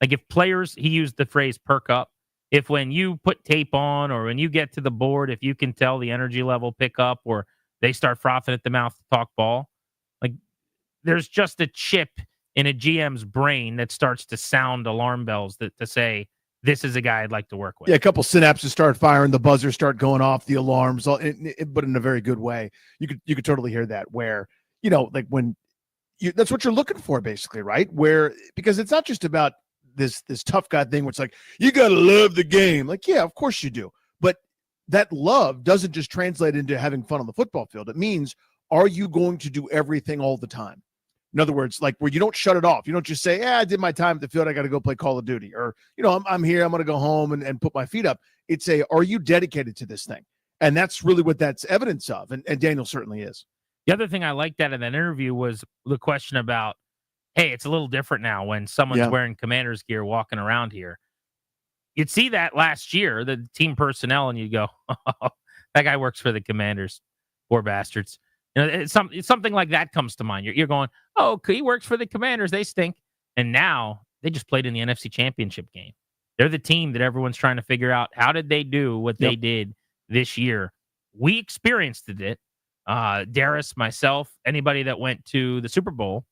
Like if players, he used the phrase perk up. If when you put tape on or when you get to the board, if you can tell the energy level pick up or they start frothing at the mouth to talk ball, like there's just a chip in a GM's brain that starts to sound alarm bells to say, this is a guy I'd like to work with. Yeah, a couple synapses start firing, the buzzers start going off, the alarms, but in a very good way. You could totally hear that where, like when that's what you're looking for basically, right? Because it's not just about this tough guy thing where it's like, you got to love the game. Like, yeah, of course you do. But that love doesn't just translate into having fun on the football field. It means, are you going to do everything all the time? In other words, like where you don't shut it off. You don't just say, I did my time at the field. I got to go play Call of Duty. Or, I'm here. I'm going to go home and put my feet up. It's are you dedicated to this thing? And that's really what that's evidence of. And Daniel certainly is. The other thing I liked out of that interview was the question about, hey, it's a little different now when someone's wearing Commanders gear walking around here. You'd see that last year, the team personnel, and you'd go, oh, that guy works for the Commanders. Poor bastards. It's something like that comes to mind. You're going, oh, he works for the Commanders. They stink. And now they just played in the NFC Championship game. They're the team that everyone's trying to figure out, how did they do what they did this year? We experienced it. Darius, myself, anybody that went to the Super Bowl,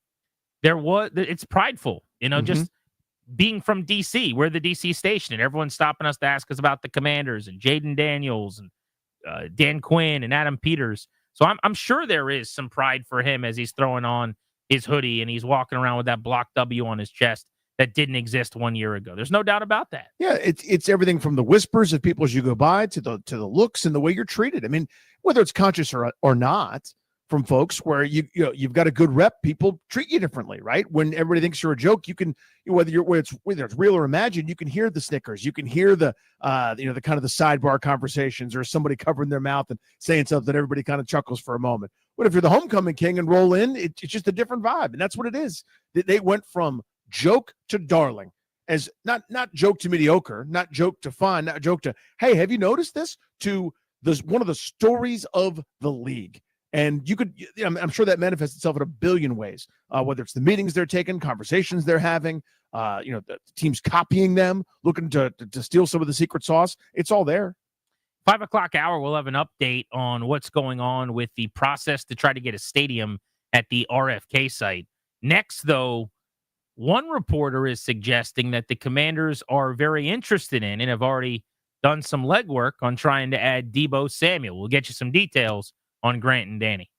it's prideful, just being from DC. We're the DC station, and everyone's stopping us to ask us about the Commanders and Jaden Daniels and Dan Quinn and Adam Peters. So I'm sure there is some pride for him as he's throwing on his hoodie and he's walking around with that block W on his chest that didn't exist 1 year ago. There's no doubt about that. Yeah, it's everything from the whispers of people as you go by to the looks and the way you're treated. I mean, whether it's conscious or not, from folks where you've got a good rep, people treat you differently, right? When everybody thinks you're a joke, you can whether it's real or imagined, you can hear the snickers, you can hear the the kind of the sidebar conversations or somebody covering their mouth and saying something that everybody kind of chuckles for a moment. But if you're the homecoming king and roll in, it's just a different vibe, and that's what it is. They went from joke to darling, as not joke to mediocre, not joke to fun, not joke to hey, have you noticed this? To one of the stories of the league. And you could, I'm sure that manifests itself in a billion ways, whether it's the meetings they're taking, conversations they're having, the teams copying them, looking to steal some of the secret sauce. It's all there. 5 o'clock hour, we'll have an update on what's going on with the process to try to get a stadium at the RFK site. Next, though, one reporter is suggesting that the Commanders are very interested in and have already done some legwork on trying to add Deebo Samuel. We'll get you some details on Grant and Danny.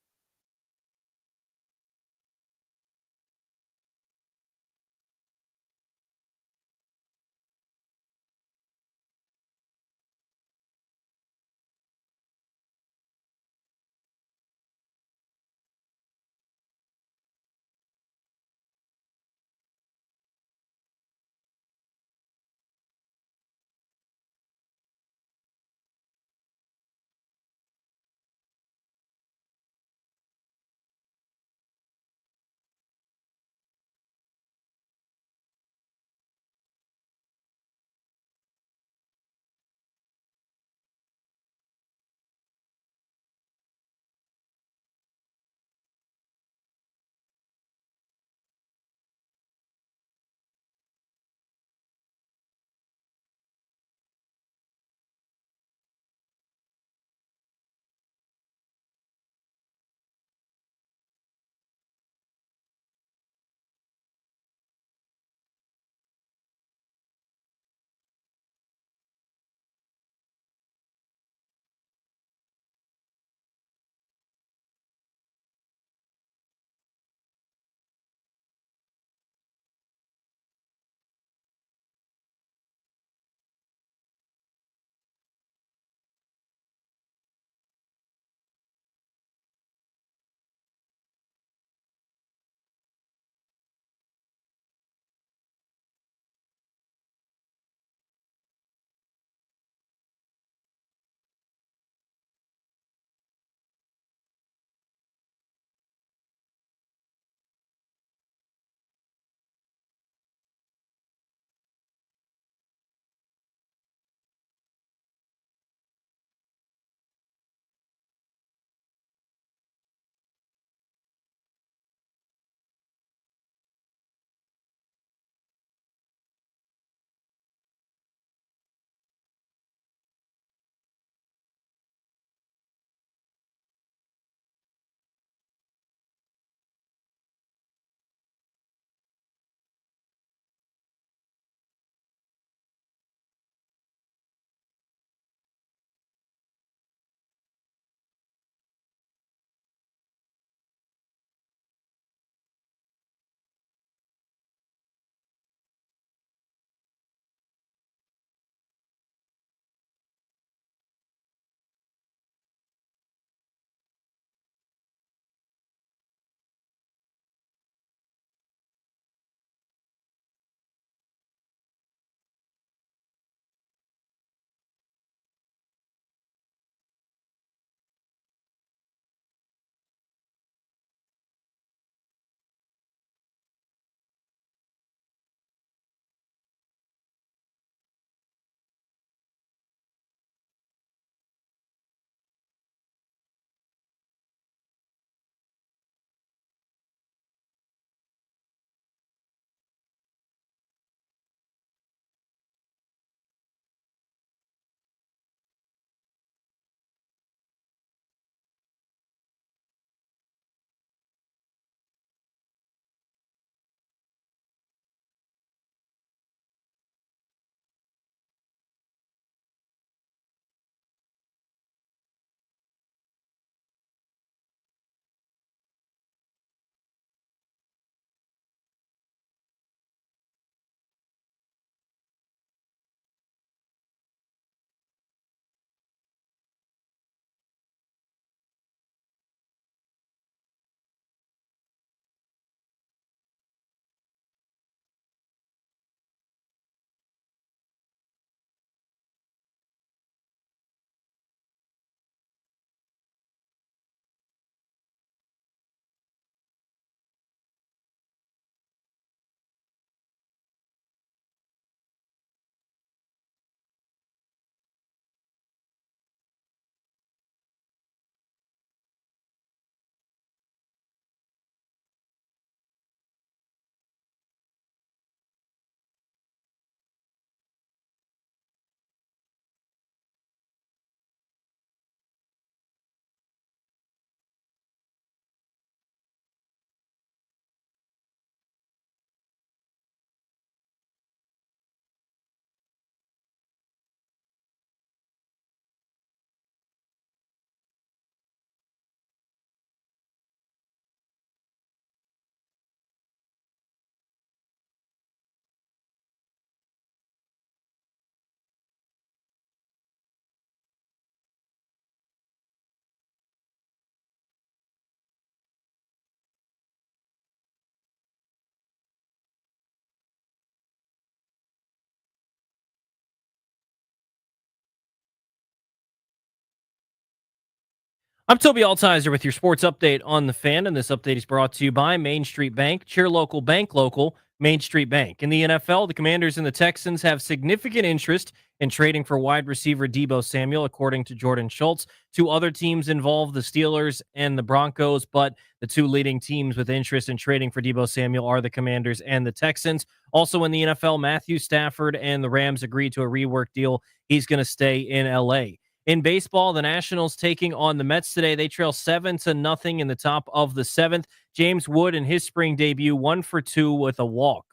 I'm Toby Altizer with your sports update on the Fan, and this update is brought to you by Main Street Bank. Cheer local, bank local, Main Street Bank. In the NFL, the Commanders and the Texans have significant interest in trading for wide receiver Deebo Samuel, according to Jordan Schultz. Two other teams involved, the Steelers and the Broncos, but the two leading teams with interest in trading for Deebo Samuel are the Commanders and the Texans. Also in the NFL, Matthew Stafford and the Rams agreed to a rework deal. He's going to stay in L.A. In baseball, the Nationals taking on the Mets today. They trail 7-0 in the top of the seventh. James Wood in his spring debut, 1 for 2 with a walk.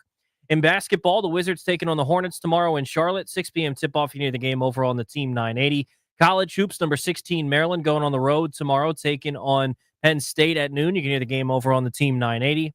In basketball, the Wizards taking on the Hornets tomorrow in Charlotte. 6 p.m. tip-off. You need the game over on the Team 980. College hoops, number 16, Maryland, going on the road tomorrow, taking on Penn State at noon. You can hear the game over on the Team 980.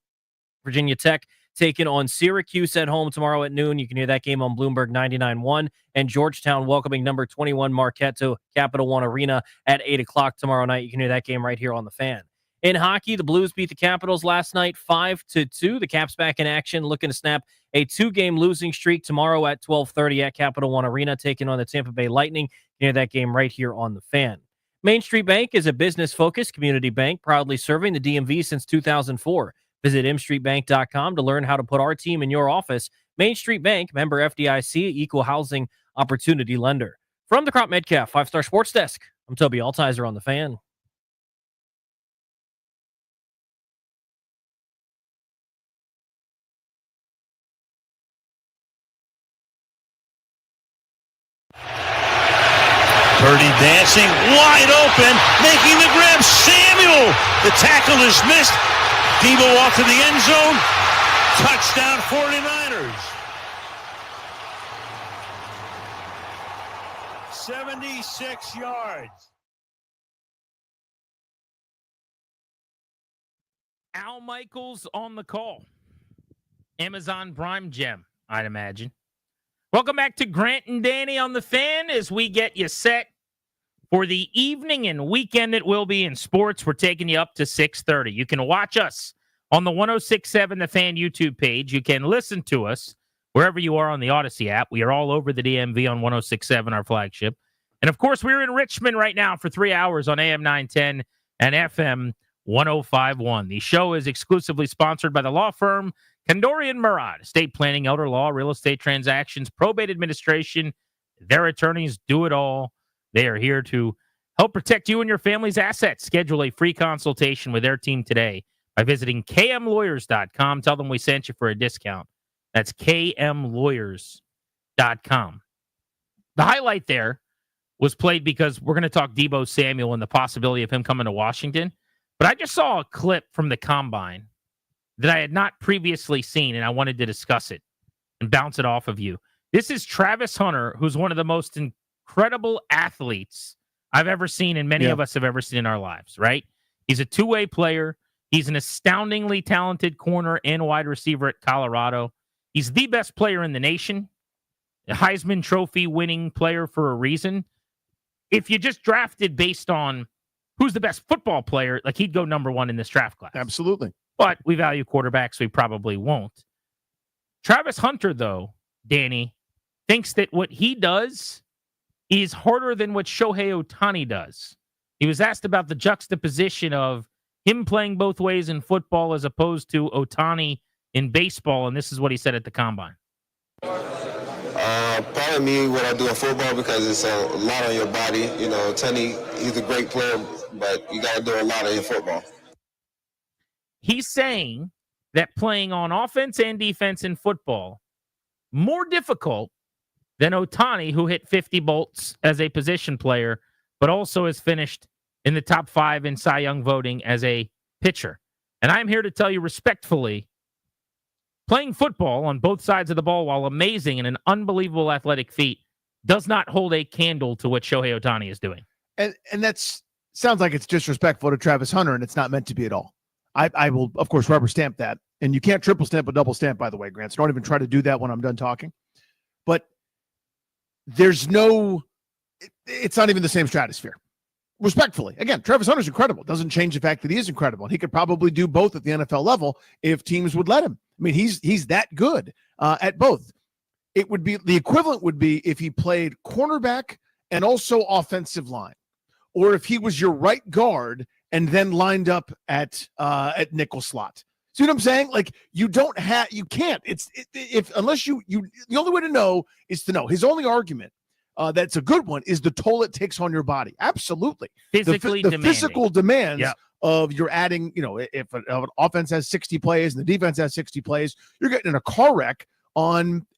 Virginia Tech taking on Syracuse at home tomorrow at noon. You can hear that game on Bloomberg 99.1. And Georgetown welcoming number 21 Marquette to Capital One Arena at 8 o'clock tomorrow night. You can hear that game right here on the Fan. In hockey, the Blues beat the Capitals last night 5-2. The Caps back in action, looking to snap a 2-game losing streak tomorrow at 12:30 at Capital One Arena, taking on the Tampa Bay Lightning. You can hear that game right here on the Fan. Main Street Bank is a business-focused community bank proudly serving the DMV since 2004. Visit mstreetbank.com to learn how to put our team in your office. Main Street Bank, member FDIC, equal housing opportunity lender. From the Crop Metcalf 5-Star Sports Desk, I'm Toby Altizer on the Fan. Purdy dancing wide open, making the grab. Samuel, the tackle is missed. Deebo off to the end zone. Touchdown 49ers. 76 yards. Al Michaels on the call. Amazon Prime gem, I'd imagine. Welcome back to Grant and Danny on the Fan as we get you set for the evening and weekend it will be in sports. We're taking you up to 6:30. You can watch us on the 106.7 The Fan YouTube page. You can listen to us wherever you are on the Odyssey app. We are all over the DMV on 106.7, our flagship. And, of course, we're in Richmond right now for 3 hours on AM 910 and FM 105.1. The show is exclusively sponsored by the law firm Kandorian Murad, estate planning, elder law, real estate transactions, probate administration. Their attorneys do it all. They are here to help protect you and your family's assets. Schedule a free consultation with their team today by visiting kmlawyers.com. Tell them we sent you for a discount. That's kmlawyers.com. The highlight there was played because we're going to talk Deebo Samuel and the possibility of him coming to Washington. But I just saw a clip from the Combine that I had not previously seen, and I wanted to discuss it and bounce it off of you. This is Travis Hunter, who's one of the most incredible athletes I've ever seen and many of us have ever seen in our lives, right? He's a two-way player. He's an astoundingly talented corner and wide receiver at Colorado. He's the best player in the nation, a Heisman Trophy winning player for a reason. If you just drafted based on who's the best football player, like he'd go number one in this draft class. Absolutely. But we value quarterbacks, so we probably won't. Travis Hunter, though, Danny, thinks that what he does is harder than what Shohei Ohtani does. He was asked about the juxtaposition of him playing both ways in football as opposed to Ohtani in baseball, and this is what he said at the Combine. Probably me what I do in football because it's a lot on your body. You know, Ohtani, he's a great player, but you got to do a lot in football. He's saying that playing on offense and defense in football more difficult than Ohtani, who hit 50 bolts as a position player, but also has finished in the top 5 in Cy Young voting as a pitcher. And I'm here to tell you respectfully, playing football on both sides of the ball, while amazing and an unbelievable athletic feat, does not hold a candle to what Shohei Ohtani is doing. And that's sounds like it's disrespectful to Travis Hunter, and it's not meant to be at all. I will, of course, rubber stamp that. And you can't triple stamp a double stamp, by the way, Grant. So don't even try to do that when I'm done talking. But there's no, it's not even the same stratosphere. Respectfully. Again, Travis Hunter's incredible. Doesn't change the fact that he is incredible. And he could probably do both at the NFL level if teams would let him. I mean, he's that good at both. It would be, the equivalent would be if he played cornerback and also offensive line, or if he was your right guard and then lined up at nickel slot. See what I'm saying? Like you can't. Unless the only way to know is to know. His only argument that's a good one is the toll it takes on your body. Absolutely. Physically the demanding. physical demands Yep. of you're adding, if an offense has 60 plays and the defense has 60 plays, you're getting in a car wreck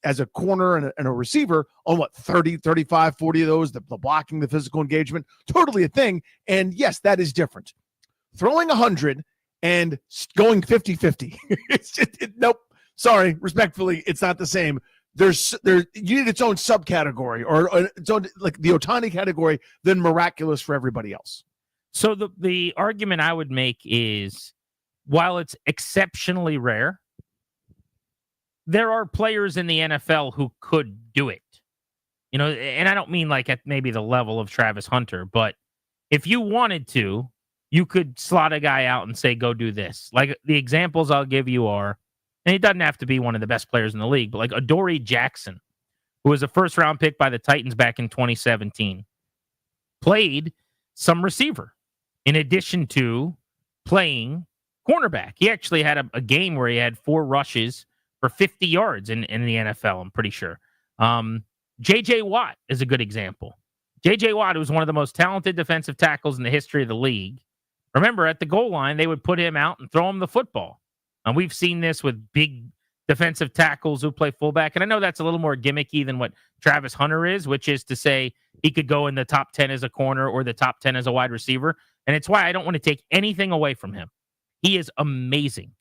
as a corner and a receiver on 30, 35, 40 of those, the blocking, the physical engagement, totally a thing. And yes, that is different. Throwing 100 and going 50-50. Nope. Sorry. Respectfully, it's not the same. You need its own subcategory or its own, like the Ohtani category, then miraculous for everybody else. So the argument I would make is, while it's exceptionally rare, there are players in the NFL who could do it. And I don't mean like at maybe the level of Travis Hunter, but if you wanted to, you could slot a guy out and say, go do this. Like the examples I'll give you are, and he doesn't have to be one of the best players in the league, but like Adoree Jackson, who was a first-round pick by the Titans back in 2017, played some receiver in addition to playing cornerback. He actually had a game where he had 4 rushes for 50 yards in the NFL, I'm pretty sure. J.J. Watt is a good example. J.J. Watt was one of the most talented defensive tackles in the history of the league. Remember, at the goal line, they would put him out and throw him the football. And we've seen this with big defensive tackles who play fullback. And I know that's a little more gimmicky than what Travis Hunter is, which is to say he could go in the top 10 as a corner or the top 10 as a wide receiver. And it's why I don't want to take anything away from him. He is amazing.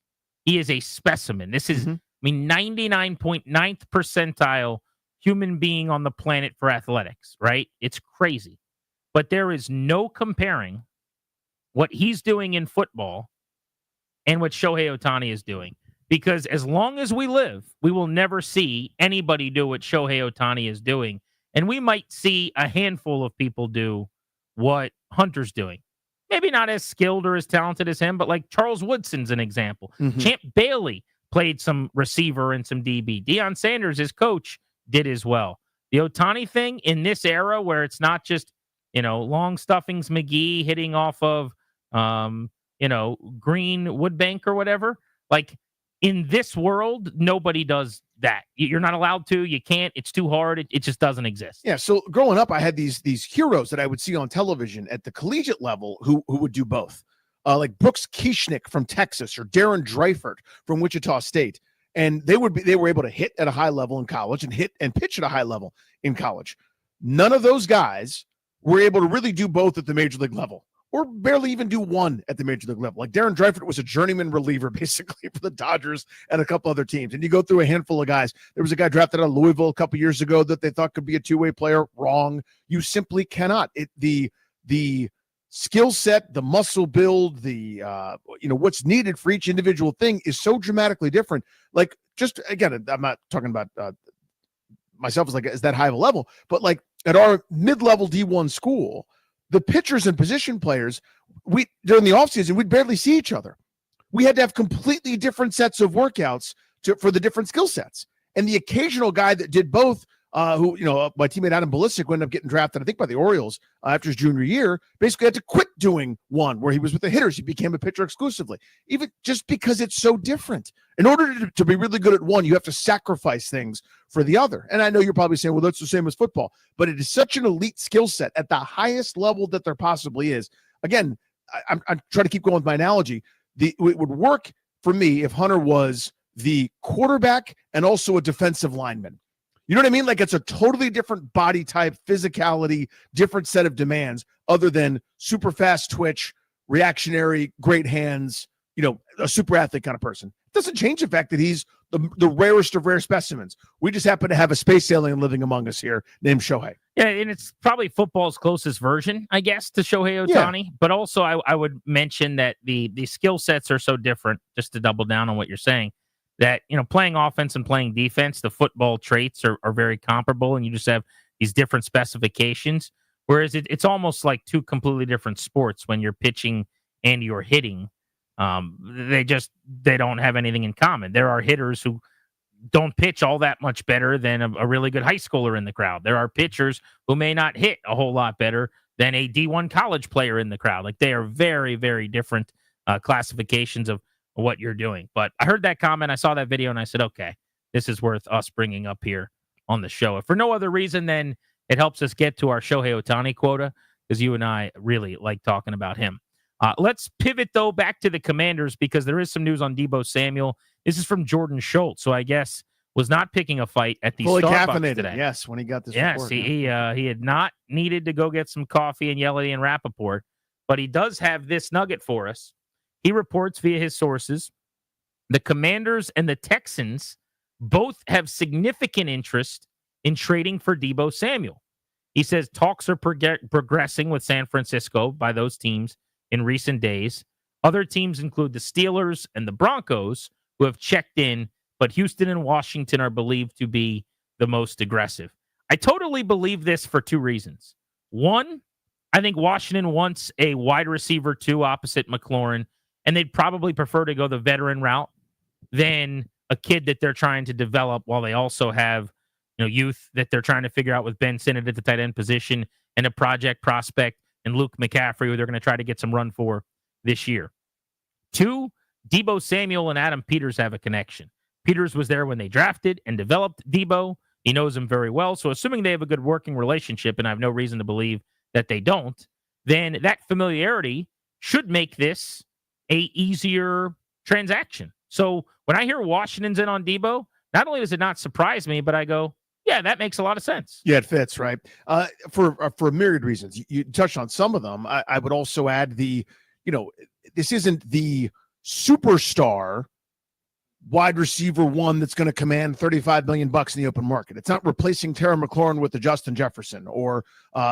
He is a specimen. This is, 99.9th percentile human being on the planet for athletics, right? It's crazy. But there is no comparing what he's doing in football and what Shohei Ohtani is doing. Because as long as we live, we will never see anybody do what Shohei Ohtani is doing. And we might see a handful of people do what Hunter's doing. Maybe not as skilled or as talented as him, but like Charles Woodson's an example. Champ Bailey played some receiver and some DB. Deion Sanders, his coach, did as well. The Ohtani thing in this era where it's not just, long stuffings McGee hitting off of, Green Woodbank or whatever. Like in this world, nobody does that. You're not allowed to. You can't. It's too hard. It just doesn't exist. Yeah. So growing up, I had these heroes that I would see on television at the collegiate level who would do both. Like Brooks Kieschnick from Texas or Darren Dreifert from Wichita State. And they were able to hit at a high level in college and hit and pitch at a high level in college. None of those guys were able to really do both at the major league level, or barely even do one at the major league level. Like Darren Dreifert was a journeyman reliever basically for the Dodgers and a couple other teams. And you go through a handful of guys. There was a guy drafted out of Louisville a couple years ago that they thought could be a two-way player. Wrong. You simply cannot. The skill set, the muscle build, the what's needed for each individual thing is so dramatically different. Like, just again, I'm not talking about myself as that high of a level, but like at our mid-level D1 school, the pitchers and position players, during the offseason, we'd barely see each other. We had to have completely different sets of workouts for the different skill sets. And the occasional guy that did both, my teammate Adam Ballistic wound up getting drafted, I think, by the Orioles after his junior year, basically had to quit doing one where he was with the hitters. He became a pitcher exclusively, even just because it's so different. In order to be really good at one, you have to sacrifice things for the other. And I know you're probably saying, well, that's the same as football, but it is such an elite skill set at the highest level that there possibly is. Again, I'm trying to keep going with my analogy. It would work for me if Hunter was the quarterback and also a defensive lineman. You know what I mean? Like, it's a totally different body type, physicality, different set of demands other than super fast twitch, reactionary, great hands, a super athlete kind of person. It doesn't change the fact that he's the rarest of rare specimens. We just happen to have a space alien living among us here named Shohei. Yeah, and it's probably football's closest version, I guess, to Shohei Ohtani. Yeah. But also I would mention that the skill sets are so different, just to double down on what you're saying, that, playing offense and playing defense, the football traits are very comparable, and you just have these different specifications. Whereas it's almost like two completely different sports when you're pitching and you're hitting. They don't have anything in common. There are hitters who don't pitch all that much better than a really good high schooler in the crowd. There are pitchers who may not hit a whole lot better than a D1 college player in the crowd. Like, they are very, very different classifications of what you're doing. But I heard that comment, I saw that video, and I said, okay, this is worth us bringing up here on the show. If for no other reason than it helps us get to our Shohei Ohtani quota, because you and I really like talking about him. Let's pivot, though, back to the Commanders, because there is some news on Deebo Samuel. This is from Jordan Schultz, so I guess was not picking a fight at the Fully Starbucks caffeinated, today. yes, when he got this Yes, report. he had not needed to go get some coffee and yell at Ian Rappaport, but he does have this nugget for us. He reports via his sources, the Commanders and the Texans both have significant interest in trading for Deebo Samuel. He says talks are progressing with San Francisco by those teams in recent days. Other teams include the Steelers and the Broncos, who have checked in, but Houston and Washington are believed to be the most aggressive. I totally believe this for two reasons. One, I think Washington wants a wide receiver 2 opposite McLaurin, and they'd probably prefer to go the veteran route than a kid that they're trying to develop, while they also have youth that they're trying to figure out with Ben Sinnott at the tight end position and a project prospect and Luke McCaffrey, who they're going to try to get some run for this year. 2, Deebo Samuel and Adam Peters have a connection. Peters was there when they drafted and developed Deebo. He knows him very well. So assuming they have a good working relationship, and I have no reason to believe that they don't, then that familiarity should make this a easier transaction. So when I hear Washington's in on Deebo, not only does it not surprise me, but I go, yeah, that makes a lot of sense. Yeah, it fits, right? For a myriad reasons. You touched on some of them. I would also add this isn't the superstar wide receiver 1 that's going to command $35 million in the open market. It's not replacing Terry McLaurin with a Justin Jefferson or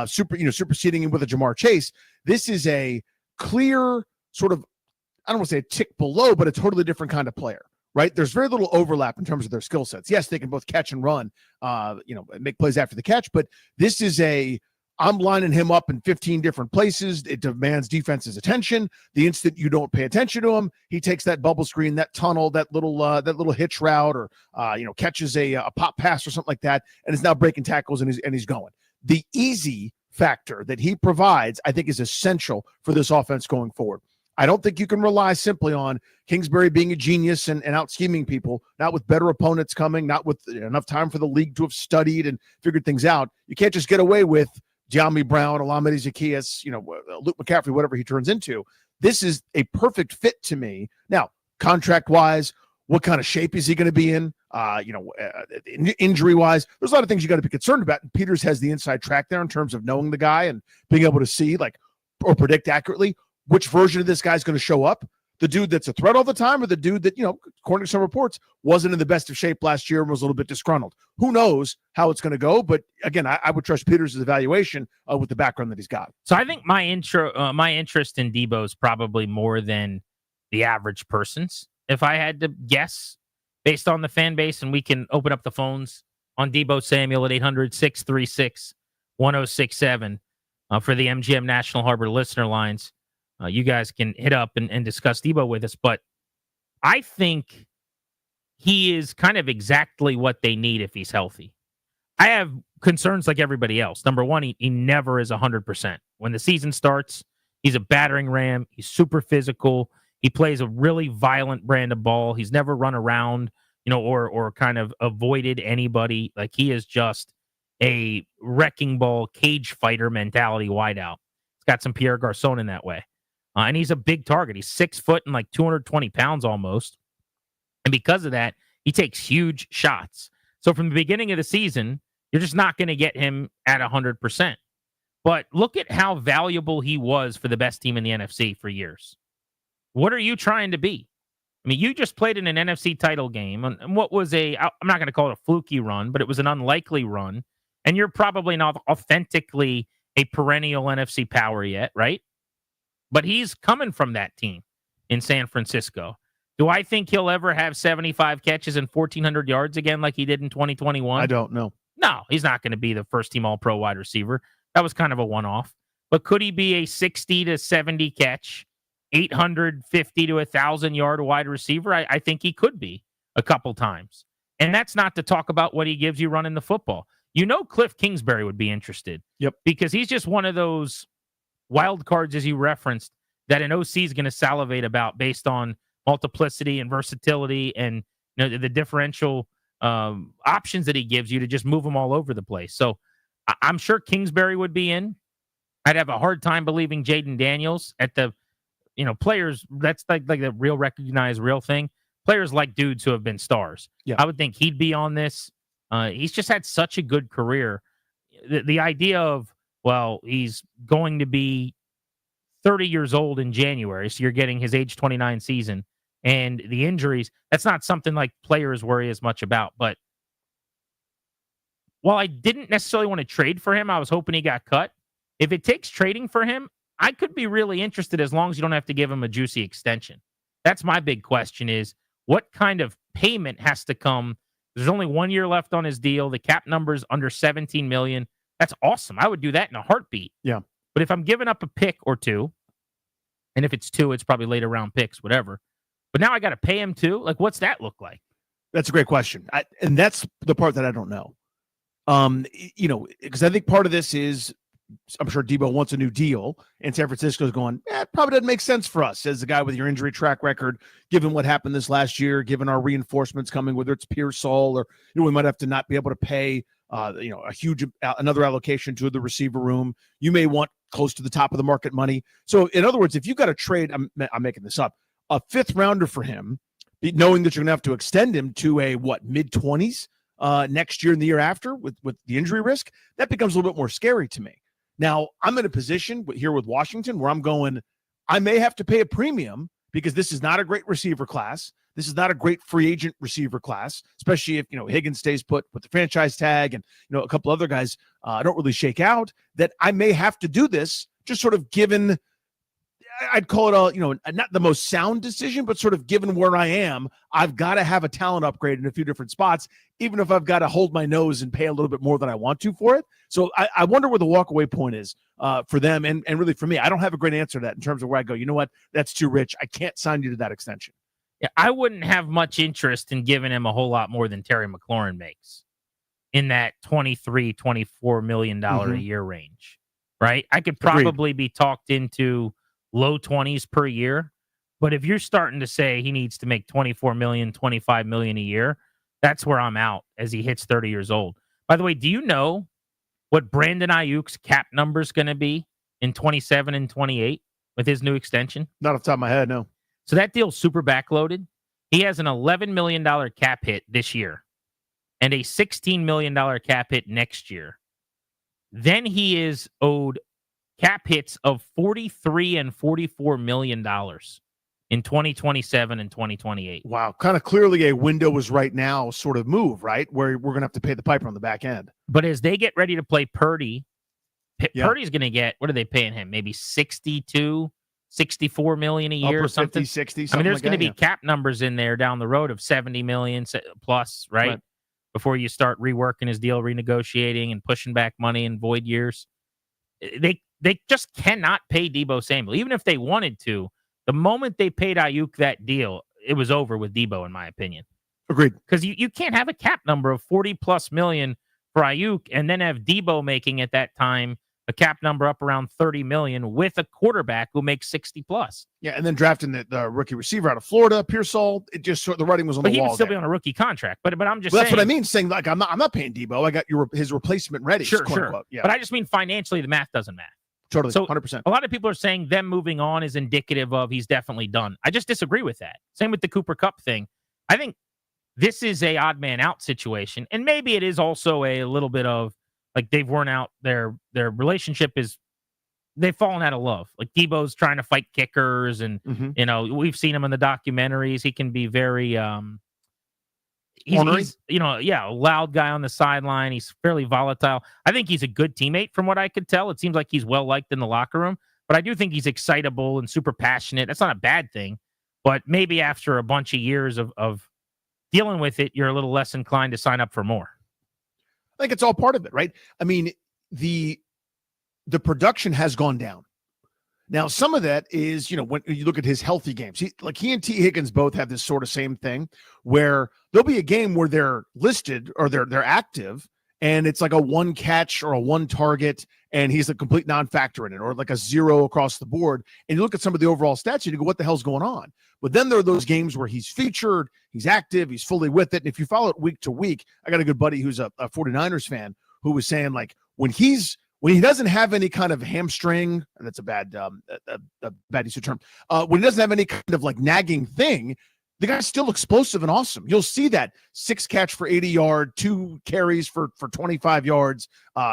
superseding him with a Jamar Chase. This is a clear sort of, I don't want to say a tick below, but a totally different kind of player. Right? There's very little overlap in terms of their skill sets. Yes, they can both catch and run, make plays after the catch, but this is I'm lining him up in 15 different places. It demands defense's attention. The instant you don't pay attention to him, he takes that bubble screen, that tunnel, that little hitch route, or catches a pop pass or something like that, and is now breaking tackles and he's going. The easy factor that he provides, I think, is essential for this offense going forward. I don't think you can rely simply on Kingsbury being a genius and out scheming people, not with better opponents coming, not with enough time for the league to have studied and figured things out. You can't just get away with De'Ami Brown, Olamide Zaccheaus, Luke McCaffrey, whatever he turns into. This is a perfect fit to me. Now, contract-wise, what kind of shape is he going to be in? Injury-wise, there's a lot of things you got to be concerned about. And Peters has the inside track there in terms of knowing the guy and being able to see or predict accurately which version of this guy's going to show up. The dude that's a threat all the time, or the dude that, according to some reports, wasn't in the best of shape last year and was a little bit disgruntled. Who knows how it's going to go? But again, I would trust Peters' evaluation with the background that he's got. So I think my interest in Deebo is probably more than the average person's, if I had to guess, based on the fan base. And we can open up the phones on Deebo Samuel at 800-636-1067 for the MGM National Harbor listener lines. You guys can hit up and discuss Deebo with us, but I think he is kind of exactly what they need if he's healthy. I have concerns like everybody else. Number one, he never is 100%. When the season starts, he's a battering ram. He's super physical. He plays a really violent brand of ball. He's never run around, or kind of avoided anybody. Like, he is just a wrecking ball cage fighter mentality wideout. He's got some Pierre Garçon in that way. And he's a big target. He's 6 foot and 220 pounds almost. And because of that, he takes huge shots. So from the beginning of the season, you're just not going to get him at 100%. But look at how valuable he was for the best team in the NFC for years. What are you trying to be? I mean, you just played in an NFC title game. And what was I'm not going to call it a fluky run, but it was an unlikely run. And you're probably not authentically a perennial NFC power yet, right? But he's coming from that team in San Francisco. Do I think he'll ever have 75 catches and 1,400 yards again like he did in 2021? I don't know. No, he's not going to be the first-team All-Pro wide receiver. That was kind of a one-off. But could he be a 60 to 70 catch, 850 to 1,000-yard wide receiver? I think he could be a couple times. And that's not to talk about what he gives you running the football. Cliff Kingsbury would be interested. Yep. Because he's just one of those wild cards, as you referenced, that an OC is going to salivate about based on multiplicity and versatility and the differential options that he gives you to just move them all over the place. So I'm sure Kingsbury would be in. I'd have a hard time believing Jaden Daniels at the, players. That's like the real recognized real thing. Players like dudes who have been stars. Yeah. I would think he'd be on this. He's just had such a good career. The idea of, well, he's going to be 30 years old in January, so you're getting his age 29 season, and the injuries, that's not something like players worry as much about. But while I didn't necessarily want to trade for him, I was hoping he got cut. If it takes trading for him, I could be really interested as long as you don't have to give him a juicy extension. That's my big question is, what kind of payment has to come? There's only 1 year left on his deal. The cap number's under $17 million. That's awesome. I would do that in a heartbeat. Yeah. But if I'm giving up a pick or two, and if it's two, it's probably later round picks, whatever. But now I got to pay him too? Like, what's that look like? That's a great question. And that's the part that I don't know. Because I think part of this is, I'm sure Deebo wants a new deal, and San Francisco's going, it probably doesn't make sense for us as the guy with your injury track record, given what happened this last year, given our reinforcements coming, whether it's Pearsall or, we might have to not be able to pay, a huge, another allocation to the receiver room. You may want close to the top of the market money. So in other words, if you've got to trade, I'm making this up, a fifth rounder for him, knowing that you're going to have to extend him to a mid-20s next year and the year after with the injury risk, that becomes a little bit more scary to me. Now, I'm in a position here with Washington where I'm going, I may have to pay a premium because this is not a great receiver class. This is not a great free agent receiver class, especially if, Higgins stays put with the franchise tag and, a couple other guys don't really shake out, that I may have to do this just sort of given, I'd call it not the most sound decision, but sort of given where I am, I've got to have a talent upgrade in a few different spots, even if I've got to hold my nose and pay a little bit more than I want to for it. So I wonder where the walkaway point is for them and really for me. I don't have a great answer to that in terms of where I go, you know what, that's too rich. I can't sign you to that extension. Yeah, I wouldn't have much interest in giving him a whole lot more than Terry McLaurin makes in that $23-24 million a year range, right? I could probably be talked into low 20s per year. But if you're starting to say he needs to make $24 million, $25 million a year, that's where I'm out as he hits 30 years old. By the way, do you know what Brandon Ayuk's cap number is going to be in 27 and 28 with his new extension? Not off the top of my head, no. So that deal's super backloaded. He has an $11 million cap hit this year and a $16 million cap hit next year. Then he is owed cap hits of $43 and $44 million in 2027 and 2028. Wow. Kind of clearly a window is right now sort of move, right? Where we're going to have to pay the piper on the back end. But as they get ready to play Purdy, Purdy's going to get, what are they paying him? Maybe 62, 64 million a year or something. 50, 60, I mean, there's going to be cap numbers in there down the road of 70 million plus, right? Before you start reworking his deal, renegotiating and pushing back money in void years. They just cannot pay Deebo Samuel. Even if they wanted to, the moment they paid Ayuk that deal, it was over with Deebo, in my opinion. Agreed. Because you can't have a cap number of 40 plus million for Ayuk and then have Deebo making at that time a cap number up around 30 million with a quarterback who makes 60 plus. Yeah, and then drafting the rookie receiver out of Florida, Pearsall, it just the writing was on but the wall. But he would still be on a rookie contract. But I'm just saying. That's what I mean, saying like I'm not paying Deebo. I got his replacement ready. Sure. Unquote. Yeah. But I just mean financially the math doesn't match. Totally, so 100%. A lot of people are saying them moving on is indicative of he's definitely done. I just disagree with that. Same with the Cooper Kupp thing. I think this is a odd man out situation. And maybe it is also a little bit of like they've worn out their relationship is they've fallen out of love. Like Deebo's trying to fight kickers and, we've seen him in the documentaries. He can be very, he's a loud guy on the sideline. He's fairly volatile. I think he's a good teammate from what I could tell. It seems like he's well-liked in the locker room, but I do think he's excitable and super passionate. That's not a bad thing, but maybe after a bunch of years of dealing with it, you're a little less inclined to sign up for more. I think it's all part of it, right? I mean, the production has gone down. Now, some of that is, when you look at his healthy games, he and T. Higgins both have this sort of same thing where there'll be a game where they're listed or they're active and it's like a one catch or a one target, and he's a complete non-factor in it, or like a 0 across the board. And you look at some of the overall stats, and you go, what the hell's going on? But then there are those games where he's featured, he's active, he's fully with it. And if you follow it week to week, I got a good buddy who's a 49ers fan who was saying, like, when he doesn't have any kind of hamstring, and that's a bad use of term, when he doesn't have any kind of like nagging thing, the guy's still explosive and awesome. You'll see that 6 catch for 80 yards, 2 carries for 25 yards.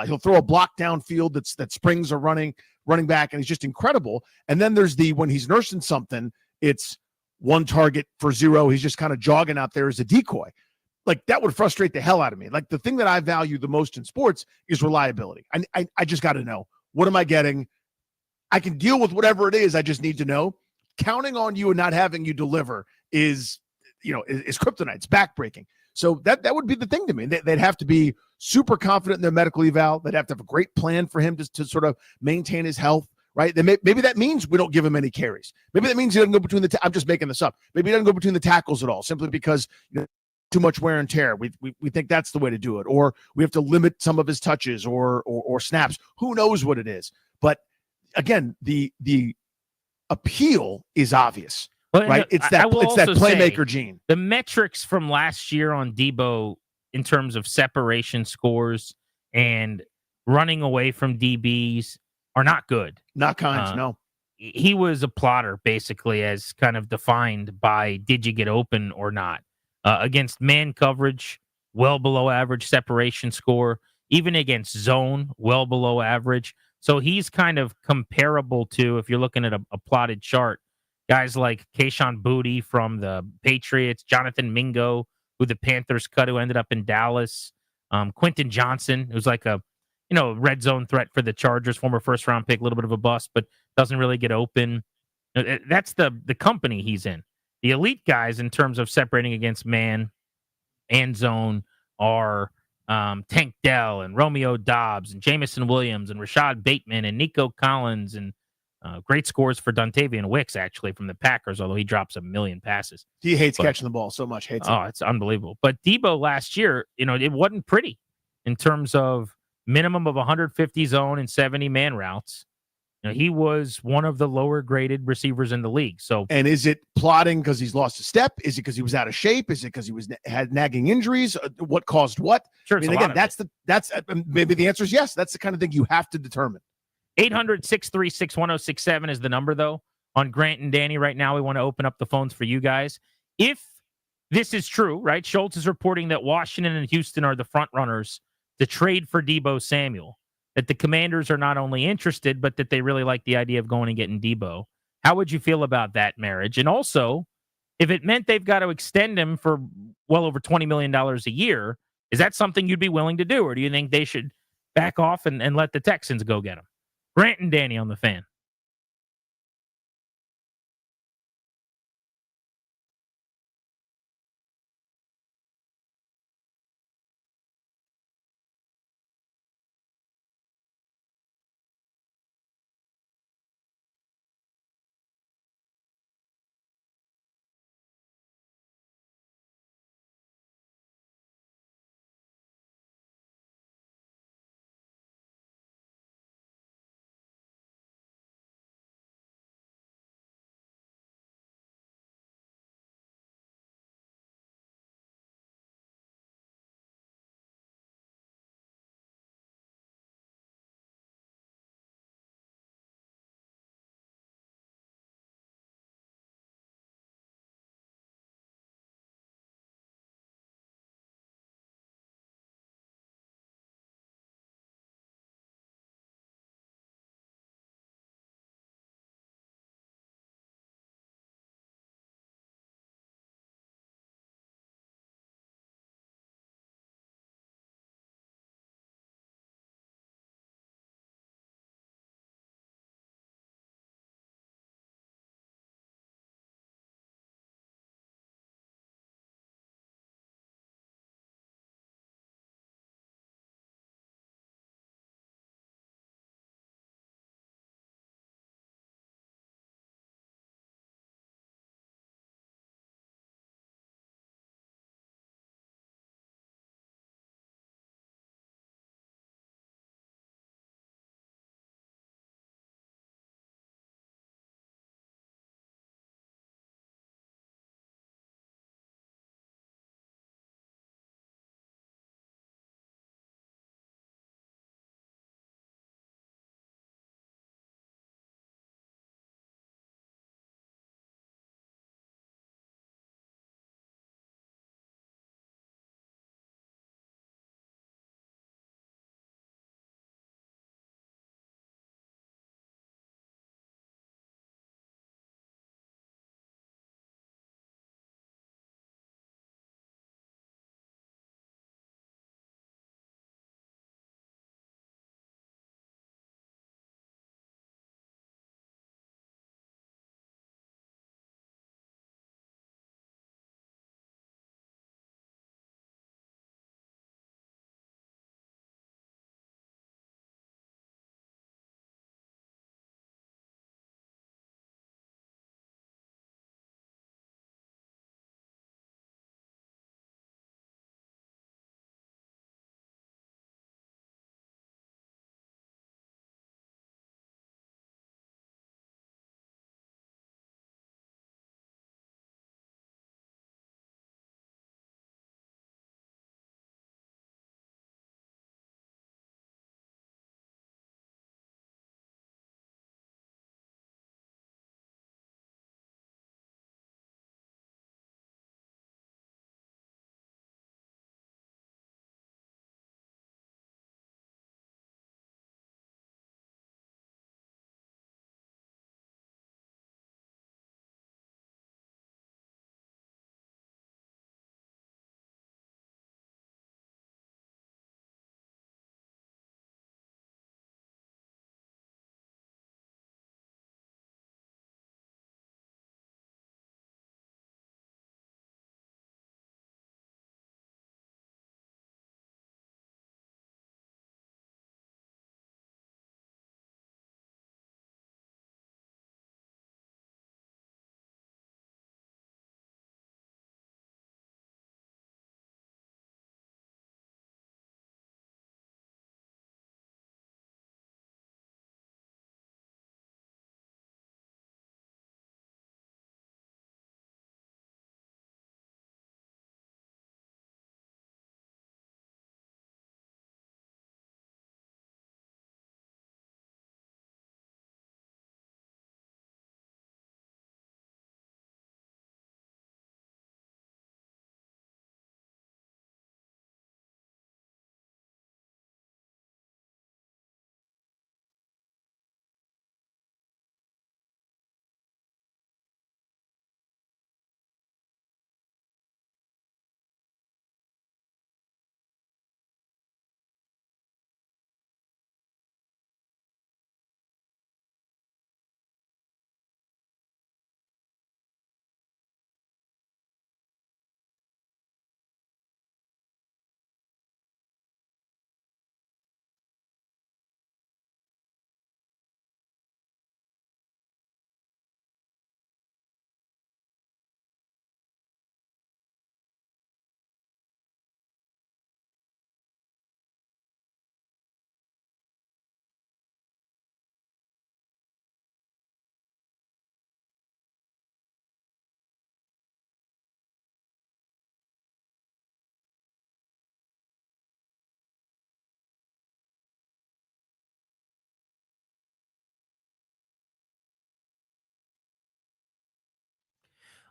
He'll throw a block downfield that springs a running back, and he's just incredible. And then there's when he's nursing something, it's 1 target for 0. He's just kind of jogging out there as a decoy. Like, that would frustrate the hell out of me. Like, the thing that I value the most in sports is reliability. I just got to know, what am I getting? I can deal with whatever it is. I just need to know. Counting on you and not having you deliver is kryptonite. It's backbreaking. So that would be the thing to me. They'd have to be super confident in their medical eval. They'd have to have a great plan for him to sort of maintain his health, right? Maybe that means we don't give him any carries. Maybe that means he doesn't go between I'm just making this up. Maybe he doesn't go between the tackles at all, simply because too much wear and tear. We think that's the way to do it, or we have to limit some of his touches or snaps. Who knows what it is? But again, the appeal is obvious. Well, right? It's that playmaker gene. The metrics from last year on Deebo in terms of separation scores and running away from DBs are not good. Not kind, no. He was a plotter, basically, as kind of defined by did you get open or not. Against man coverage, well below average separation score. Even against zone, well below average. So he's kind of comparable to, if you're looking at a plotted chart, guys like Kayshon Boutte from the Patriots, Jonathan Mingo, who the Panthers cut, who ended up in Dallas, Quentin Johnson, who's like a red zone threat for the Chargers, former first-round pick, a little bit of a bust, but doesn't really get open. That's the company he's in. The elite guys in terms of separating against man and zone are Tank Dell and Romeo Dobbs and Jamison Williams and Rashad Bateman and Nico Collins and great scores for Dontavian Wicks, actually, from the Packers, although he drops 1 million passes. He hates catching the ball so much. Hates it. It's unbelievable. But Deebo last year, it wasn't pretty in terms of minimum of 150 zone and 70 man routes. He was one of the lower graded receivers in the league. So, and is it plotting because he's lost a step? Is it because he was out of shape? Is it because he had nagging injuries? What caused what? Sure. I mean, again, that's maybe the answer is yes. That's the kind of thing you have to determine. 800-636-1067 is the number, though, on Grant and Danny right now. We want to open up the phones for you guys. If this is true, right? Schultz is reporting that Washington and Houston are the front runners to trade for Deebo Samuel, that the Commanders are not only interested, but that they really like the idea of going and getting Deebo. How would you feel about that marriage? And also, if it meant they've got to extend him for well over $20 million a year, is that something you'd be willing to do? Or do you think they should back off and let the Texans go get him? Grant and Danny on the Fan.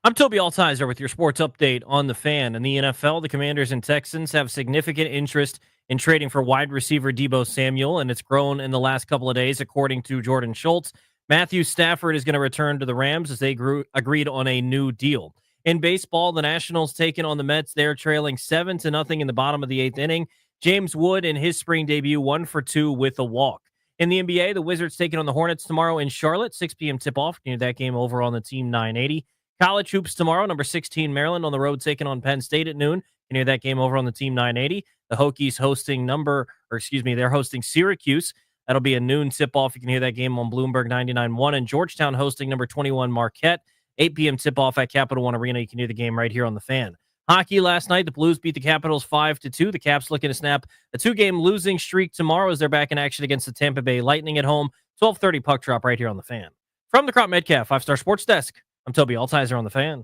I'm Toby Altizer with your sports update on the Fan. In the NFL, the Commanders and Texans have significant interest in trading for wide receiver Deebo Samuel, and it's grown in the last couple of days, according to Jordan Schultz. Matthew Stafford is going to return to the Rams as they agreed on a new deal. In baseball, the Nationals taking on the Mets. They're trailing 7-0 in the bottom of the 8th inning. James Wood in his spring debut 1 for 2 with a walk. In the NBA, the Wizards taking on the Hornets tomorrow in Charlotte. 6 p.m. tip-off. Near that game over on the Team 980. College hoops tomorrow. Number 16 Maryland on the road taking on Penn State at noon. You hear that game over on the Team 980. The Hokies they're hosting Syracuse. That'll be a noon tip-off. You can hear that game on Bloomberg 99.1. And Georgetown hosting number 21 Marquette. 8 p.m. tip-off at Capital One Arena. You can hear the game right here on the Fan. Hockey last night, the Blues beat the Capitals 5-2. The Caps looking to snap a 2-game losing streak tomorrow as they're back in action against the Tampa Bay Lightning at home. 12:30 puck drop right here on the Fan. From the Crop Metcalf 5-Star Sports Desk, I'm Toby Altizer on the Fan.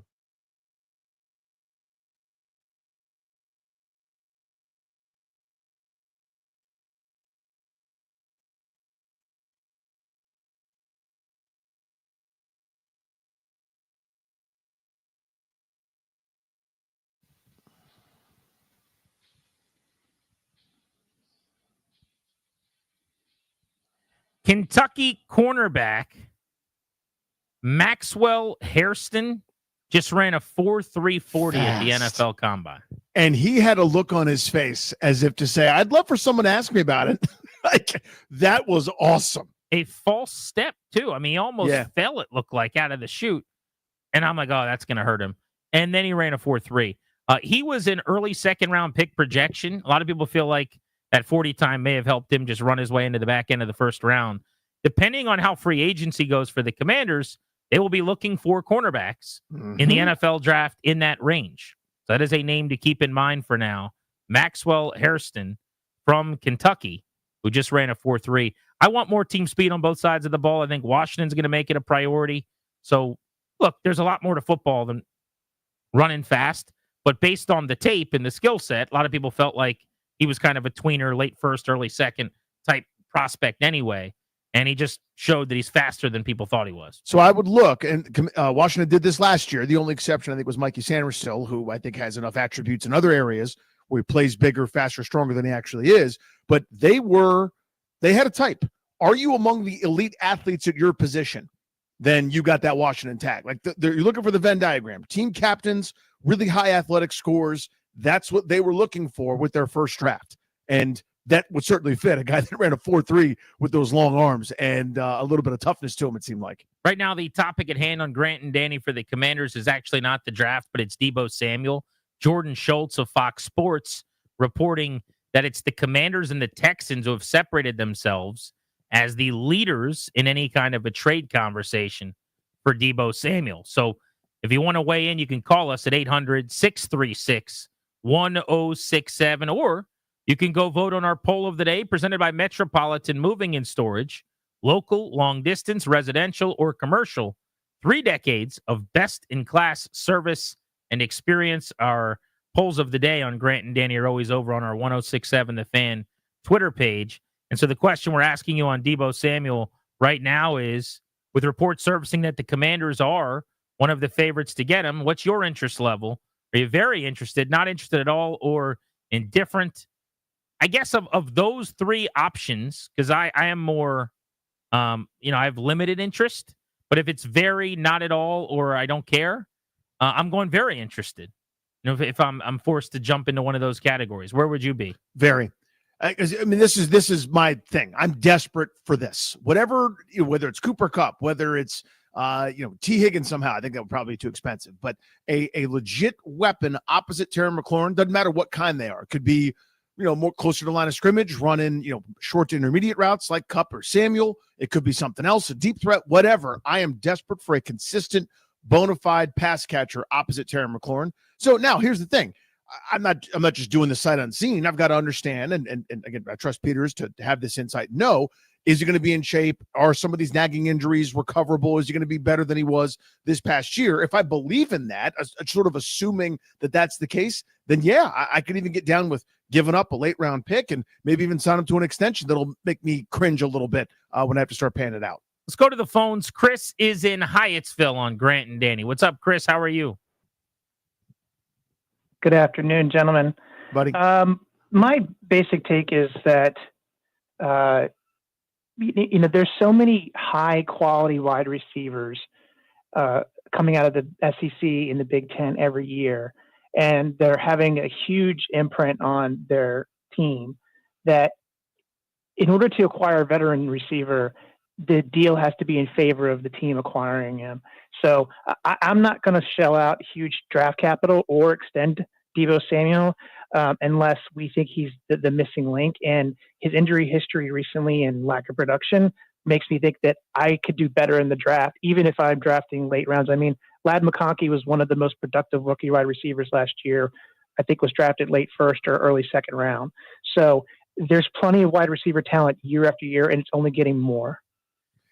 Kentucky cornerback Maxwell Hairston just ran a 4.340 at the NFL Combine. And he had a look on his face as if to say, I'd love for someone to ask me about it. Like, that was awesome. A false step, too. I mean, he almost fell, it looked like, out of the chute. And I'm like, oh, that's going to hurt him. And then he ran a 4.3. He was an early second-round pick projection. A lot of people feel like that 40 time may have helped him just run his way into the back end of the first round. Depending on how free agency goes for the Commanders, they will be looking for cornerbacks in the NFL draft in that range. So that is a name to keep in mind for now. Maxwell Hairston from Kentucky, who just ran a 4.3. I want more team speed on both sides of the ball. I think Washington's going to make it a priority. So, look, there's a lot more to football than running fast. But based on the tape and the skill set, a lot of people felt like he was kind of a tweener, late first, early second type prospect anyway. And he just showed that he's faster than people thought he was. So I would look, and Washington did this last year. The only exception, I think, was Mikey Sanderstill, who I think has enough attributes in other areas where he plays bigger, faster, stronger than he actually is. But they had a type. Are you among the elite athletes at your position? Then you got that Washington tag. Like you're looking for the Venn diagram. Team captains, really high athletic scores. That's what they were looking for with their first draft. And that would certainly fit a guy that ran a 4.3 with those long arms and a little bit of toughness to him, it seemed like. Right now, the topic at hand on Grant and Danny for the Commanders is actually not the draft, but it's Deebo Samuel. Jordan Schultz of Fox Sports reporting that it's the Commanders and the Texans who have separated themselves as the leaders in any kind of a trade conversation for Deebo Samuel. So if you want to weigh in, you can call us at 800-636-1067, or you can go vote on our poll of the day presented by Metropolitan Moving and Storage. Local, long distance, residential, or commercial. 3 decades of best-in-class service and experience. Our polls of the day on Grant and Danny are always over on our 1067 The Fan Twitter page. And so the question we're asking you on Deebo Samuel right now is, with reports surfacing that the Commanders are one of the favorites to get him, what's your interest level? Are you very interested, not interested at all, or indifferent? I guess of those 3 options, because I am more, I have limited interest. But if it's very, not at all, or I don't care, I'm going very interested. If I'm forced to jump into one of those categories, where would you be? Very. I mean, this is my thing. I'm desperate for this. Whatever, whether it's Cooper Kupp, whether it's T. Higgins somehow. I think that would probably be too expensive. But a legit weapon opposite Terry McLaurin, doesn't matter what kind they are. It could be, more closer to the line of scrimmage, running, short to intermediate routes like Kupp or Samuel. It could be something else, a deep threat, whatever. I am desperate for a consistent, bona fide pass catcher opposite Terry McLaurin. So now here's the thing. I'm not just doing this sight unseen. I've got to understand, and again, I trust Peters to have this insight. No, is he going to be in shape? Are some of these nagging injuries recoverable? Is he going to be better than he was this past year? If I believe in that, sort of assuming that that's the case, then yeah, I could even get down with giving up a late round pick and maybe even sign him to an extension that'll make me cringe a little bit when I have to start paying it out. Let's go to the phones. Chris is in Hyattsville on Grant and Danny. What's up, Chris? How are you? Good afternoon, gentlemen. Buddy. My basic take is that, there's so many high quality wide receivers coming out of the SEC in the Big Ten every year, and they're having a huge imprint on their team that in order to acquire a veteran receiver, the deal has to be in favor of the team acquiring him. So I'm not going to shell out huge draft capital or extend Deebo Samuel unless we think he's the missing link. And his injury history recently and lack of production makes me think that I could do better in the draft, even if I'm drafting late rounds. I mean, Ladd McConkey was one of the most productive rookie wide receivers last year. I think was drafted late first or early second round. So there's plenty of wide receiver talent year after year, and it's only getting more.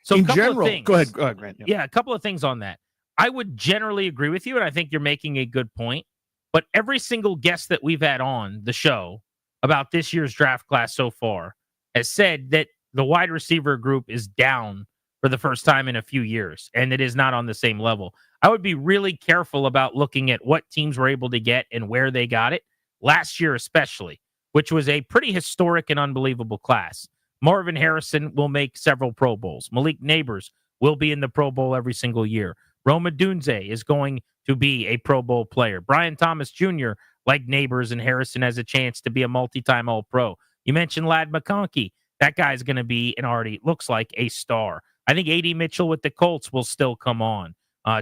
So in a couple general, of things. go ahead, Grant. Yeah, a couple of things on that. I would generally agree with you, and I think you're making a good point. But every single guest that we've had on the show about this year's draft class so far has said that the wide receiver group is down for the first time in a few years, and it is not on the same level. I would be really careful about looking at what teams were able to get and where they got it, last year especially, which was a pretty historic and unbelievable class. Marvin Harrison will make several Pro Bowls. Malik Neighbors will be in the Pro Bowl every single year. Roma Dunze is going to be a Pro Bowl player. Brian Thomas Jr., like Neighbors and Harrison, has a chance to be a multi-time All-Pro. You mentioned Ladd McConkey. That guy's going to be, and already looks like, a star. I think A.D. Mitchell with the Colts will still come on.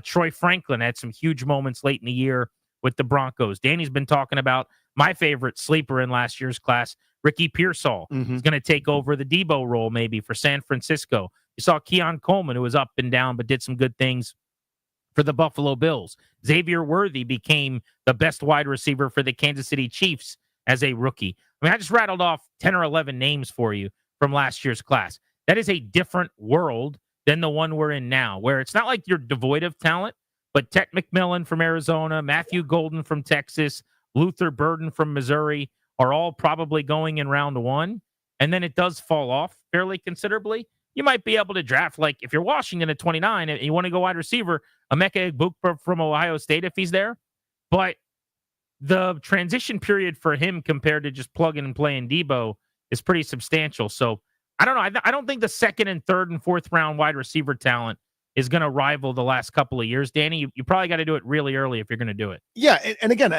Troy Franklin had some huge moments late in the year with the Broncos. Danny's been talking about my favorite sleeper in last year's class, Ricky Pearsall. Is going to take over the Deebo role maybe for San Francisco. You saw Keon Coleman, who was up and down but did some good things for the Buffalo Bills. Xavier Worthy became the best wide receiver for the Kansas City Chiefs as a rookie. I mean, I just rattled off 10 or 11 names for you from last year's class. That is a different world than the one we're in now, where it's not like you're devoid of talent, but Tet McMillan from Arizona, Matthew Golden from Texas, Luther Burden from Missouri are all probably going in round one, and then it does fall off fairly considerably. You might be able to draft, like, if you're Washington at 29 and you want to go wide receiver, Emeka Egbukpa from Ohio State if he's there. But the transition period for him compared to just plugging and playing Deebo is pretty substantial. So I don't know. I don't think the second and third and fourth round wide receiver talent is going to rival the last couple of years. Danny, you probably got to do it really early if you're going to do it. Yeah, and again,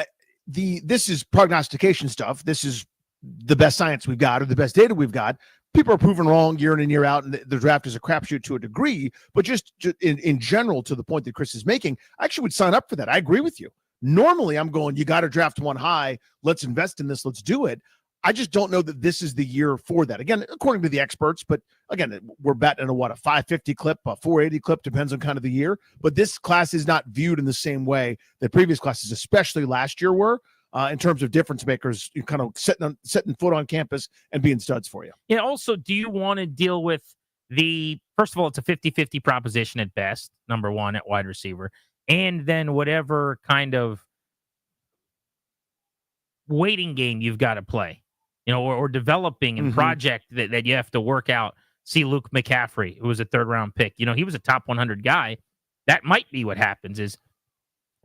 this is prognostication stuff. This is the best science we've got or the best data we've got. People are proven wrong year in and year out, and the draft is a crapshoot to a degree. But just in general, to the point that Chris is making, I actually would sign up for that. I agree with you. Normally, I'm going, you got to draft one high. Let's invest in this. Let's do it. I just don't know that this is the year for that. Again, according to the experts, but again, we're betting a 550 clip, a 480 clip, depends on kind of the year. But this class is not viewed in the same way that previous classes, especially last year, were. In terms of difference makers, you kind of setting foot on campus and being studs for you. Yeah. Also, do you want to deal with first of all, it's a 50-50 proposition at best, number one, at wide receiver, and then whatever kind of waiting game you've got to play, or developing and project that you have to work out. See Luke McCaffrey, who was a third-round pick. He was a top 100 guy. That might be what happens is,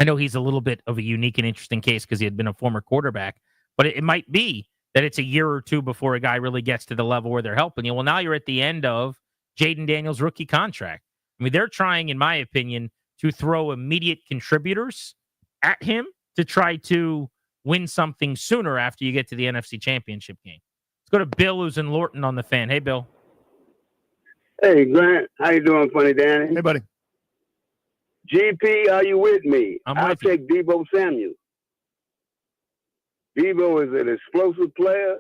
I know he's a little bit of a unique and interesting case because he had been a former quarterback, but it might be that it's a year or two before a guy really gets to the level where they're helping you. Well, now you're at the end of Jaden Daniels' rookie contract. I mean, they're trying, in my opinion, to throw immediate contributors at him to try to win something sooner after you get to the NFC Championship game. Let's go to Bill, who's in Lorton on the Fan. Hey, Bill. Hey, Grant. How you doing, Funny Danny? Hey, buddy. GP, are you with me? I'll take Deebo Samuel. Deebo is an explosive player.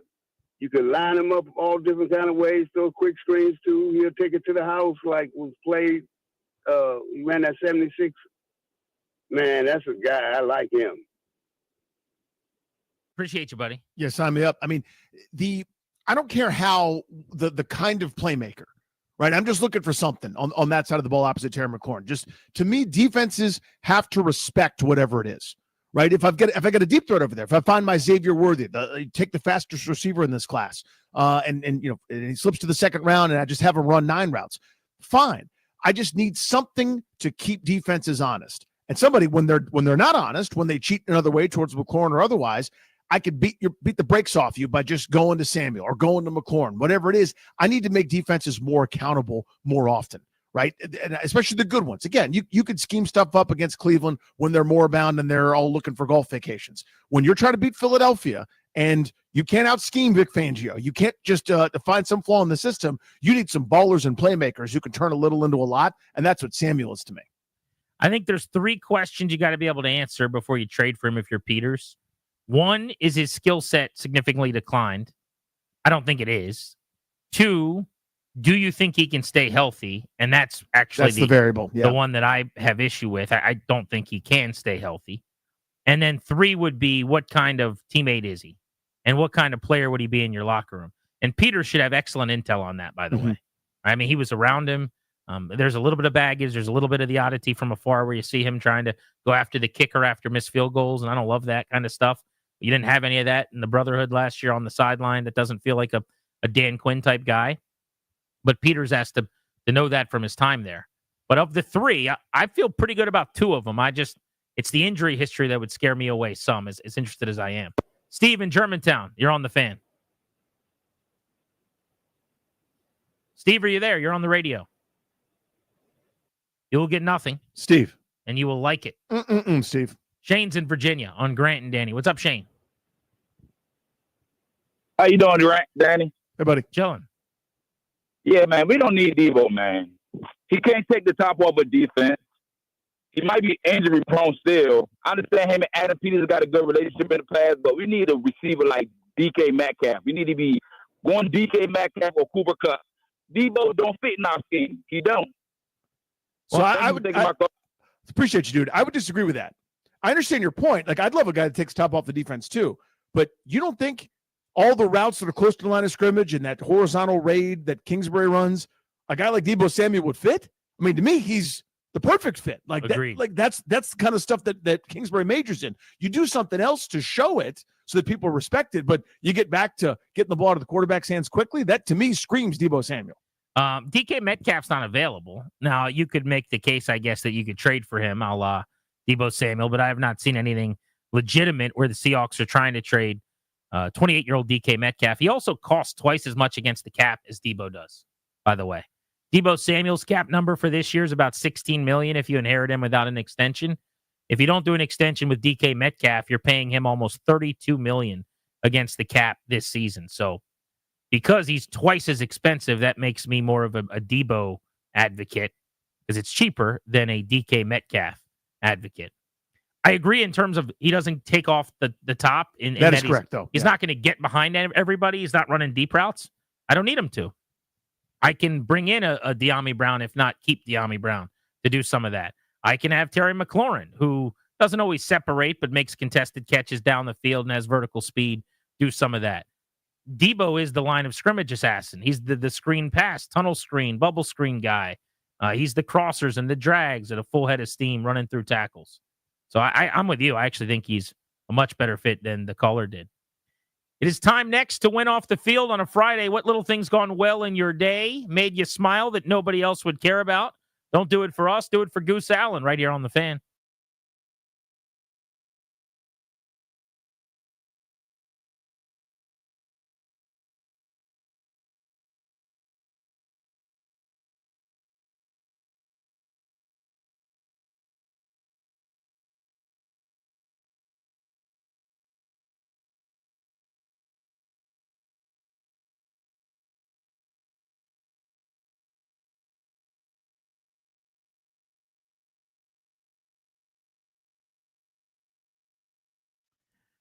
You can line him up all different kind of ways, throw quick screens too. He'll take it to the house like was played. He ran that 76. Man, that's a guy. I like him. Appreciate you, buddy. Yeah, sign me up. I mean, I don't care how the kind of playmaker, right? I'm just looking for something on that side of the ball opposite Terry McLaurin. Just, to me, defenses have to respect whatever it is, right? If I got a deep threat over there, if I find my Xavier Worthy, take the fastest receiver in this class, and he slips to the second round and I just have him run 9 routes, fine. I just need something to keep defenses honest. And somebody, when they're not honest, when they cheat another way towards McLaurin or otherwise, I could beat the brakes off you by just going to Samuel or going to McLaurin, whatever it is. I need to make defenses more accountable more often, right? And especially the good ones. Again, you could scheme stuff up against Cleveland when they're moribund and they're all looking for golf vacations. When you're trying to beat Philadelphia and you can't out-scheme Vic Fangio, you can't just find some flaw in the system. You need some ballers and playmakers who can turn a little into a lot, and that's what Samuel is to me. I think there's 3 questions you got to be able to answer before you trade for him if you're Peters. One, is his skill set significantly declined? I don't think it is. 2, do you think he can stay healthy? And that's actually the variable. Yeah. The one that I have issue with. I don't think he can stay healthy. And then 3 would be, what kind of teammate is he? And what kind of player would he be in your locker room? And Peters should have excellent intel on that, by the way. I mean, he was around him. There's a little bit of baggage. There's a little bit of the oddity from afar where you see him trying to go after the kicker after missed field goals, and I don't love that kind of stuff. You didn't have any of that in the Brotherhood last year on the sideline. That doesn't feel like a Dan Quinn type guy. But Peters has to know that from his time there. But of the 3, I feel pretty good about 2 of them. It's the injury history that would scare me away some, as interested as I am. Steve in Germantown, you're on the Fan. Steve, are you there? You're on the radio. You will get nothing. Steve. And you will like it. Steve. Shane's in Virginia on Grant and Danny. What's up, Shane? How you doing, Danny? Hey, buddy. Chilling. Yeah, man, we don't need Deebo, man. He can't take the top off of defense. He might be injury prone still. I understand him and Adam Peters got a good relationship in the past, but we need a receiver like DK Metcalf. We need to be going DK Metcalf or Cooper Kupp. Deebo don't fit in our scheme. He don't. So I appreciate you, dude. I would disagree with that. I understand your point. Like, I'd love a guy that takes top off the defense too. But you don't think all the routes that are close to the line of scrimmage and that horizontal raid that Kingsbury runs, a guy like Deebo Samuel would fit? I mean, to me, he's the perfect fit. Like, that's the kind of stuff that Kingsbury majors in. You do something else to show it so that people respect it, but you get back to getting the ball to the quarterback's hands quickly. That, to me, screams Deebo Samuel. DK Metcalf's not available. Now, you could make the case, I guess, that you could trade for him a la Deebo Samuel, but I have not seen anything legitimate where the Seahawks are trying to trade 28-year-old DK Metcalf. He also costs twice as much against the cap as Deebo does, by the way. Deebo Samuel's cap number for this year is about $16 million if you inherit him without an extension. If you don't do an extension with DK Metcalf, you're paying him almost $32 million against the cap this season. So because he's twice as expensive, that makes me more of a Deebo advocate because it's cheaper than a DK Metcalf advocate. I agree in terms of he doesn't take off the top. That is correct, though. He's not going to get behind everybody. He's not running deep routes. I don't need him to. I can bring in a De'Ami Brown, if not keep De'Ami Brown, to do some of that. I can have Terry McLaurin, who doesn't always separate, but makes contested catches down the field and has vertical speed, do some of that. Deebo is the line of scrimmage assassin. He's the screen pass, tunnel screen, bubble screen guy. He's the crossers and the drags at a full head of steam running through tackles. So I'm with you. I actually think he's a much better fit than the caller did. It is time next to win off the field on a Friday. What little things gone well in your day made you smile that nobody else would care about? Don't do it for us. Do it for Goose Allen right here on The Fan.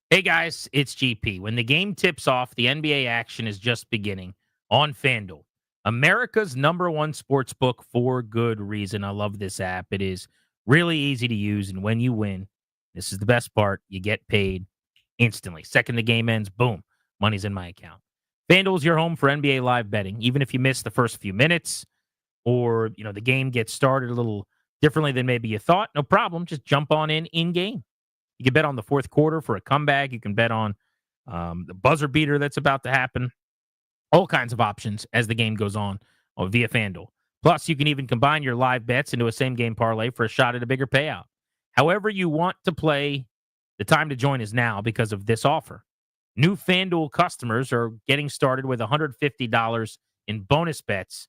Hey, guys, it's GP. When the game tips off, the NBA action is just beginning on FanDuel, America's #1 sports book for good reason. I love this app. It is really easy to use, and when you win, this is the best part, you get paid instantly. Second the game ends, boom, money's in my account. FanDuel is your home for NBA live betting. Even if you miss the first few minutes or, the game gets started a little differently than maybe you thought, no problem. Just jump on in-game. You can bet on the fourth quarter for a comeback. You can bet on the buzzer beater that's about to happen. All kinds of options as the game goes on via FanDuel. Plus, you can even combine your live bets into a same-game parlay for a shot at a bigger payout. However you want to play, the time to join is now because of this offer. New FanDuel customers are getting started with $150 in bonus bets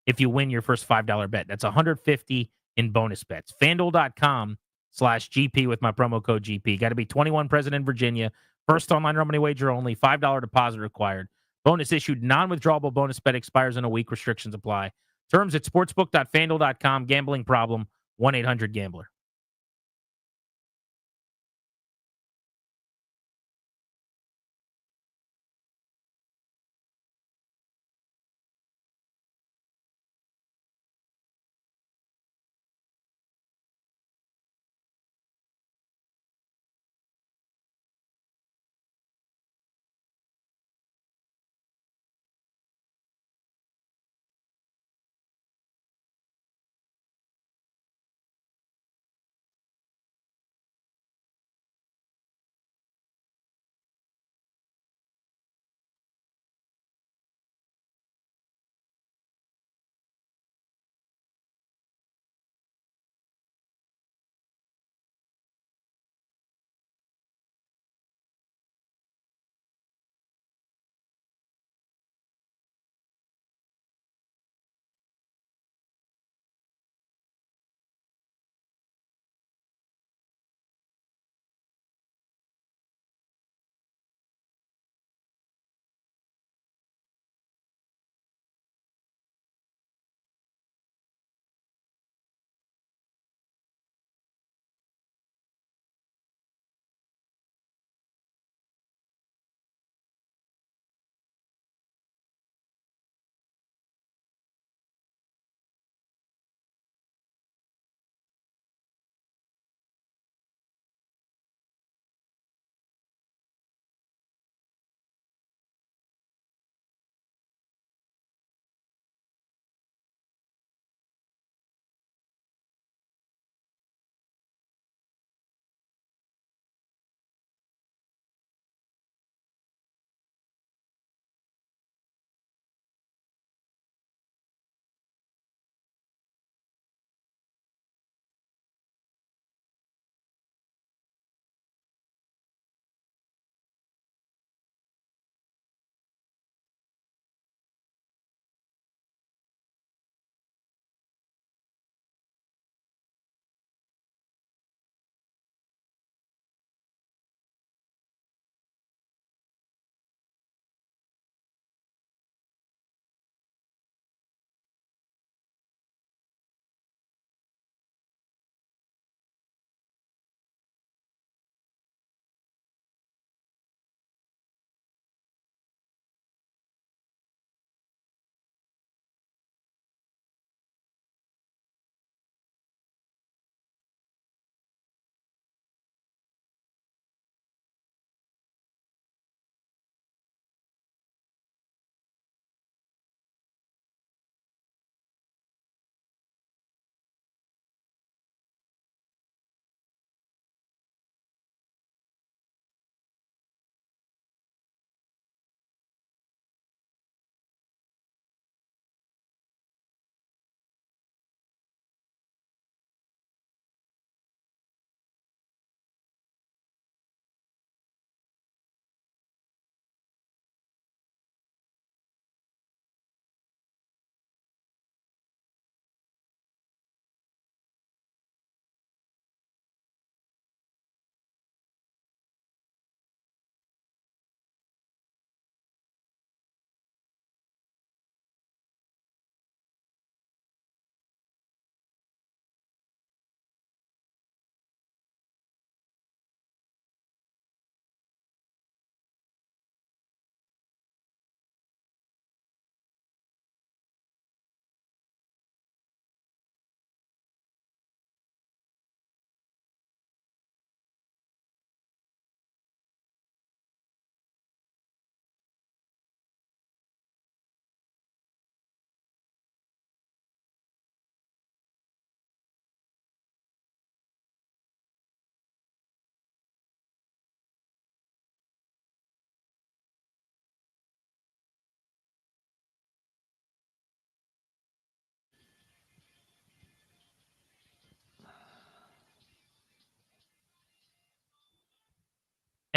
if you win your first $5 bet. That's $150 in bonus bets. FanDuel.com/GP with my promo code GP. Got to be 21 present in Virginia. First online real money wager only. $5 deposit required. Bonus issued. Non-withdrawable bonus bet expires in a week. Restrictions apply. Terms at sportsbook.fanduel.com. Gambling problem. 1-800-GAMBLER.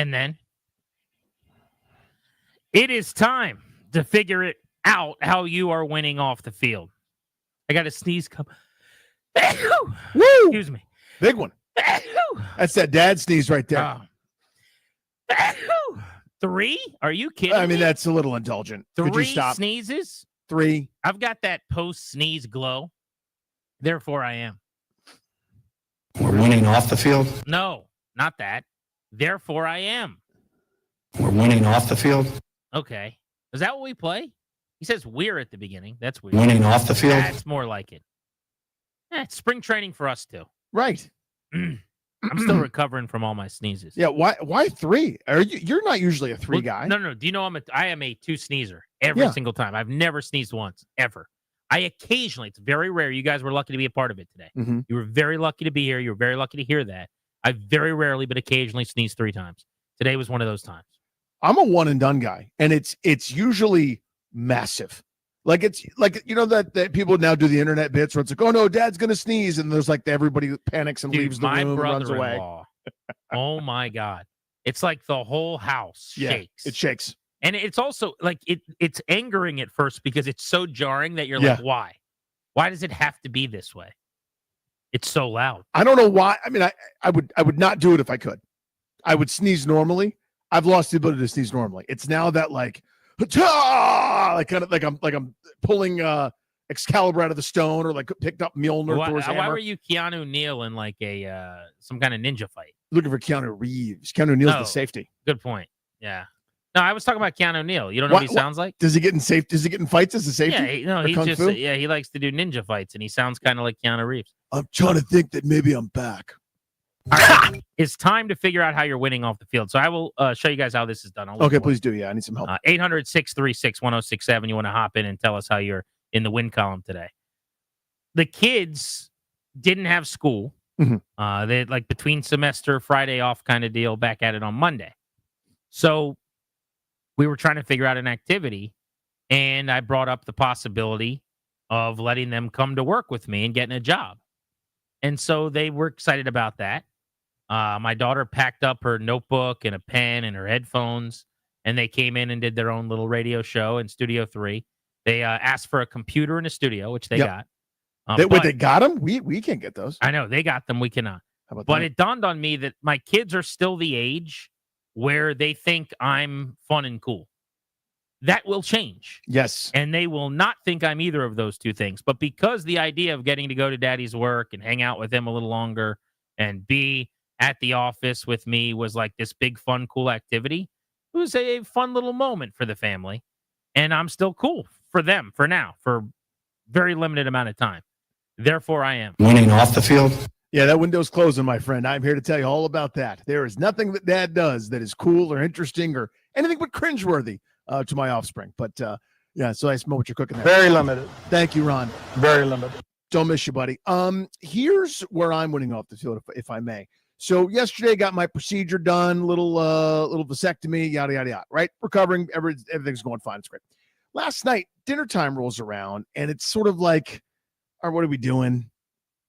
And then it is time to figure it out how you are winning off the field. I got a sneeze come. Woo! Excuse me. Big one. That's that dad sneeze right there. 3? Are you kidding I mean, me? that's a little indulgent. Could you 3 stop? sneezes? 3. I've got that post-sneeze glow. Therefore, I am. We're winning off the field. No, not that. Therefore, I am. We're winning off the field. Okay. Is that what we play? He says we're at the beginning. That's weird. Winning off the field. That's more like it. It's spring training for us, too. Right. I'm still recovering from all my sneezes. Yeah, why 3? You're not usually a 3 guy. No. Do you know I am a 2 sneezer every single time. I've never sneezed once, ever. I occasionally, it's very rare. You guys were lucky to be a part of it today. Mm-hmm. You were very lucky to be here. You were very lucky to hear that. I very rarely, but occasionally sneeze 3 times. Today was one of those times. I'm a one and done guy, and it's usually massive. Like it's like, you know, that people now do the internet bits where it's like, oh no, dad's gonna sneeze, and there's like everybody panics and leaves the room and runs away. Oh my God. It's like the whole house shakes. It shakes. And it's also like it's angering at first because it's so jarring that you're like, why? Why does it have to be this way? It's so loud. I don't know why. I mean, I would not do it if I could. I would sneeze normally. I've lost the ability to sneeze normally. It's now that like kind of like I'm pulling Excalibur out of the stone, or like picked up Mjolnir. Why were you Keanu Neal in like a some kind of ninja fight? Looking for Keanu Reeves. Keanu Neal's the safety. Good point. Yeah. No, I was talking about Keanu Neal. You don't know what he sounds like? Does he get in fights as a safety? Yeah, he just he likes to do ninja fights, and he sounds kind of like Keanu Reeves. I'm trying to think that maybe I'm back. All right. It's time to figure out how you're winning off the field. So I will show you guys how this is done. Okay, please do. Yeah, I need some help. 800-636-1067. You want to hop in and tell us how you're in the win column today. The kids didn't have school. Mm-hmm. They like between semester, Friday off kind of deal, back at it on Monday. So we were trying to figure out an activity, and I brought up the possibility of letting them come to work with me and getting a job. And so they were excited about that. My daughter packed up her notebook and a pen and her headphones, and they came in and did their own little radio show in Studio 3. They asked for a computer in a studio, which they got. They got them? We can't get those. I know. They got them. We cannot. How about but that? it dawned on me that my kids are still the age where they think I'm fun and cool. That will change. Yes. And they will not think I'm either of those two things. But because the idea of getting to go to daddy's work and hang out with him a little longer and be at the office with me was like this big, fun, cool activity, it was a fun little moment for the family. And I'm still cool for them for now, for very limited amount of time. Therefore, I am. Winning off the field. Yeah, that window's closing, my friend. I'm here to tell you all about that. There is nothing that dad does that is cool or interesting or anything but cringeworthy to my offspring. But yeah, so I smell what you're cooking there. Very limited. Thank you, Ron. Very limited. Don't miss you, buddy. Here's where I'm winning off the field, if I may. So yesterday, got my procedure done, little vasectomy, yada yada yada. Right, recovering, everything's going fine. It's great. Last night, dinner time rolls around, and it's sort of like, all right, what are we doing?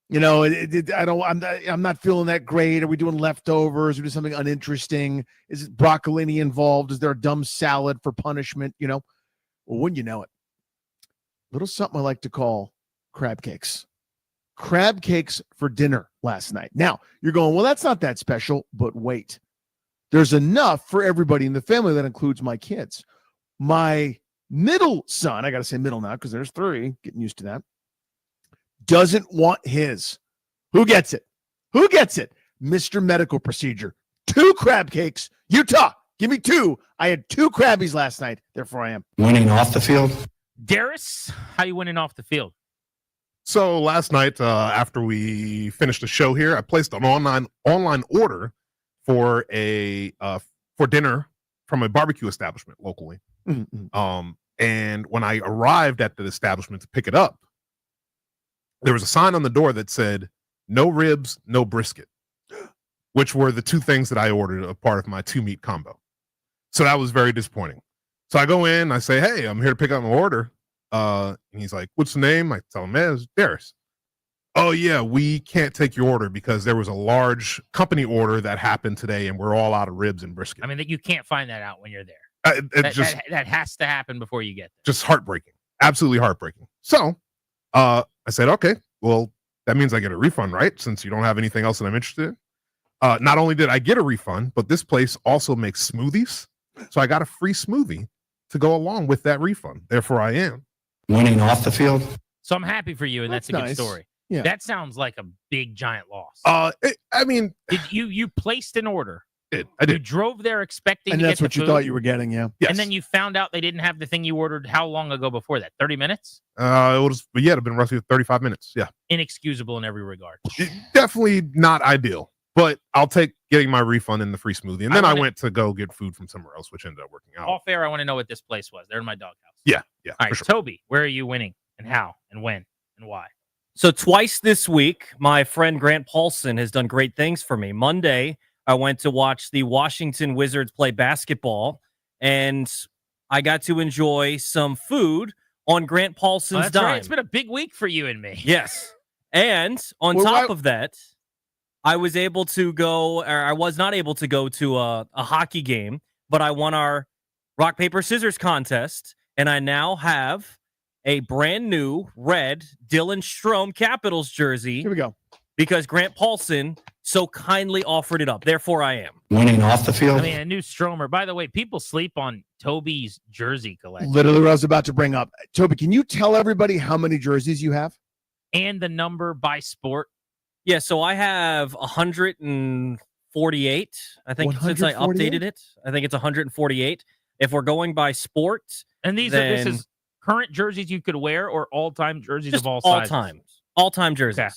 You know, I'm not feeling that great. Are we doing leftovers? Are we doing something uninteresting? Is it broccolini involved? Is there a dumb salad for punishment? You know, well, wouldn't you know it? Little something I like to call crab cakes. Crab cakes for dinner last night. Now, you're going, well, that's not that special, but wait. There's enough for everybody in the family. That includes my kids. My middle son, I got to say middle now because there's 3, getting used to that, doesn't want his. Who gets it? Who gets it? Mr. Medical Procedure. 2 crab cakes. Utah, give me 2. I had 2 Krabbies last night. Therefore, I am winning off the field. Darius, how you winning off the field? So last night, after we finished the show here, I placed an online order for for dinner from a barbecue establishment locally. Mm-hmm. And when I arrived at the establishment to pick it up, there was a sign on the door that said, "No ribs, no brisket," which were the 2 things that I ordered a part of my 2-meat combo. So that was very disappointing. So I go in, I say, "Hey, I'm here to pick up my order." And he's like, "What's the name?" I tell him, "Man, it's Darius." oh yeah, we can't take your order because there was a large company order that happened today, and we're all out of ribs and brisket. I mean, that you can't find that out when you're there. That has to happen before you get there. Just heartbreaking, absolutely heartbreaking. So, I said, okay, well, that means I get a refund, right? Since you don't have anything else that I'm interested in. Not only did I get a refund, but this place also makes smoothies, so I got a free smoothie to go along with that refund. Therefore, I am winning off the field. So I'm happy for you, and that's a nice. good story. Yeah. That sounds like a big giant loss. I mean, did you placed an order? I did. You drove there expecting And to that's get what the you food, thought you were getting, yeah. Yes. and then you found out they didn't have the thing you ordered. How long ago before that? 30 minutes? It'd been roughly 35 minutes. Yeah. Inexcusable in every regard. Definitely not ideal, but I'll take getting my refund and the free smoothie. And then I went to go get food from somewhere else, which ended up working out. All fair. I want to know what this place was. They're in my doghouse. Yeah. All right, sure. Toby, where are you winning, and how, and when, and why? So twice this week, my friend Grant Paulson has done great things for me. Monday, I went to watch the Washington Wizards play basketball, and I got to enjoy some food on Grant Paulson's That's dime. right. It's been a big week for you and me. Yes. And on top of that, I was not able to go to a hockey game, but I won our rock, paper, scissors contest, and I now have a brand new red Dylan Strome Capitals jersey. Here we go. Because Grant Paulson so kindly offered it up. Therefore, I am winning off the field. I mean, a new Stromer. By the way, people sleep on Toby's jersey collection. Literally what I was about to bring up. Toby, can you tell everybody how many jerseys you have? And the number by sport. Yeah, so I have 148. I think since I 148? updated it, I think it's 148. If we're going by sport, and this is current jerseys you could wear, or all-time jerseys of all sizes? All-time jerseys. Okay.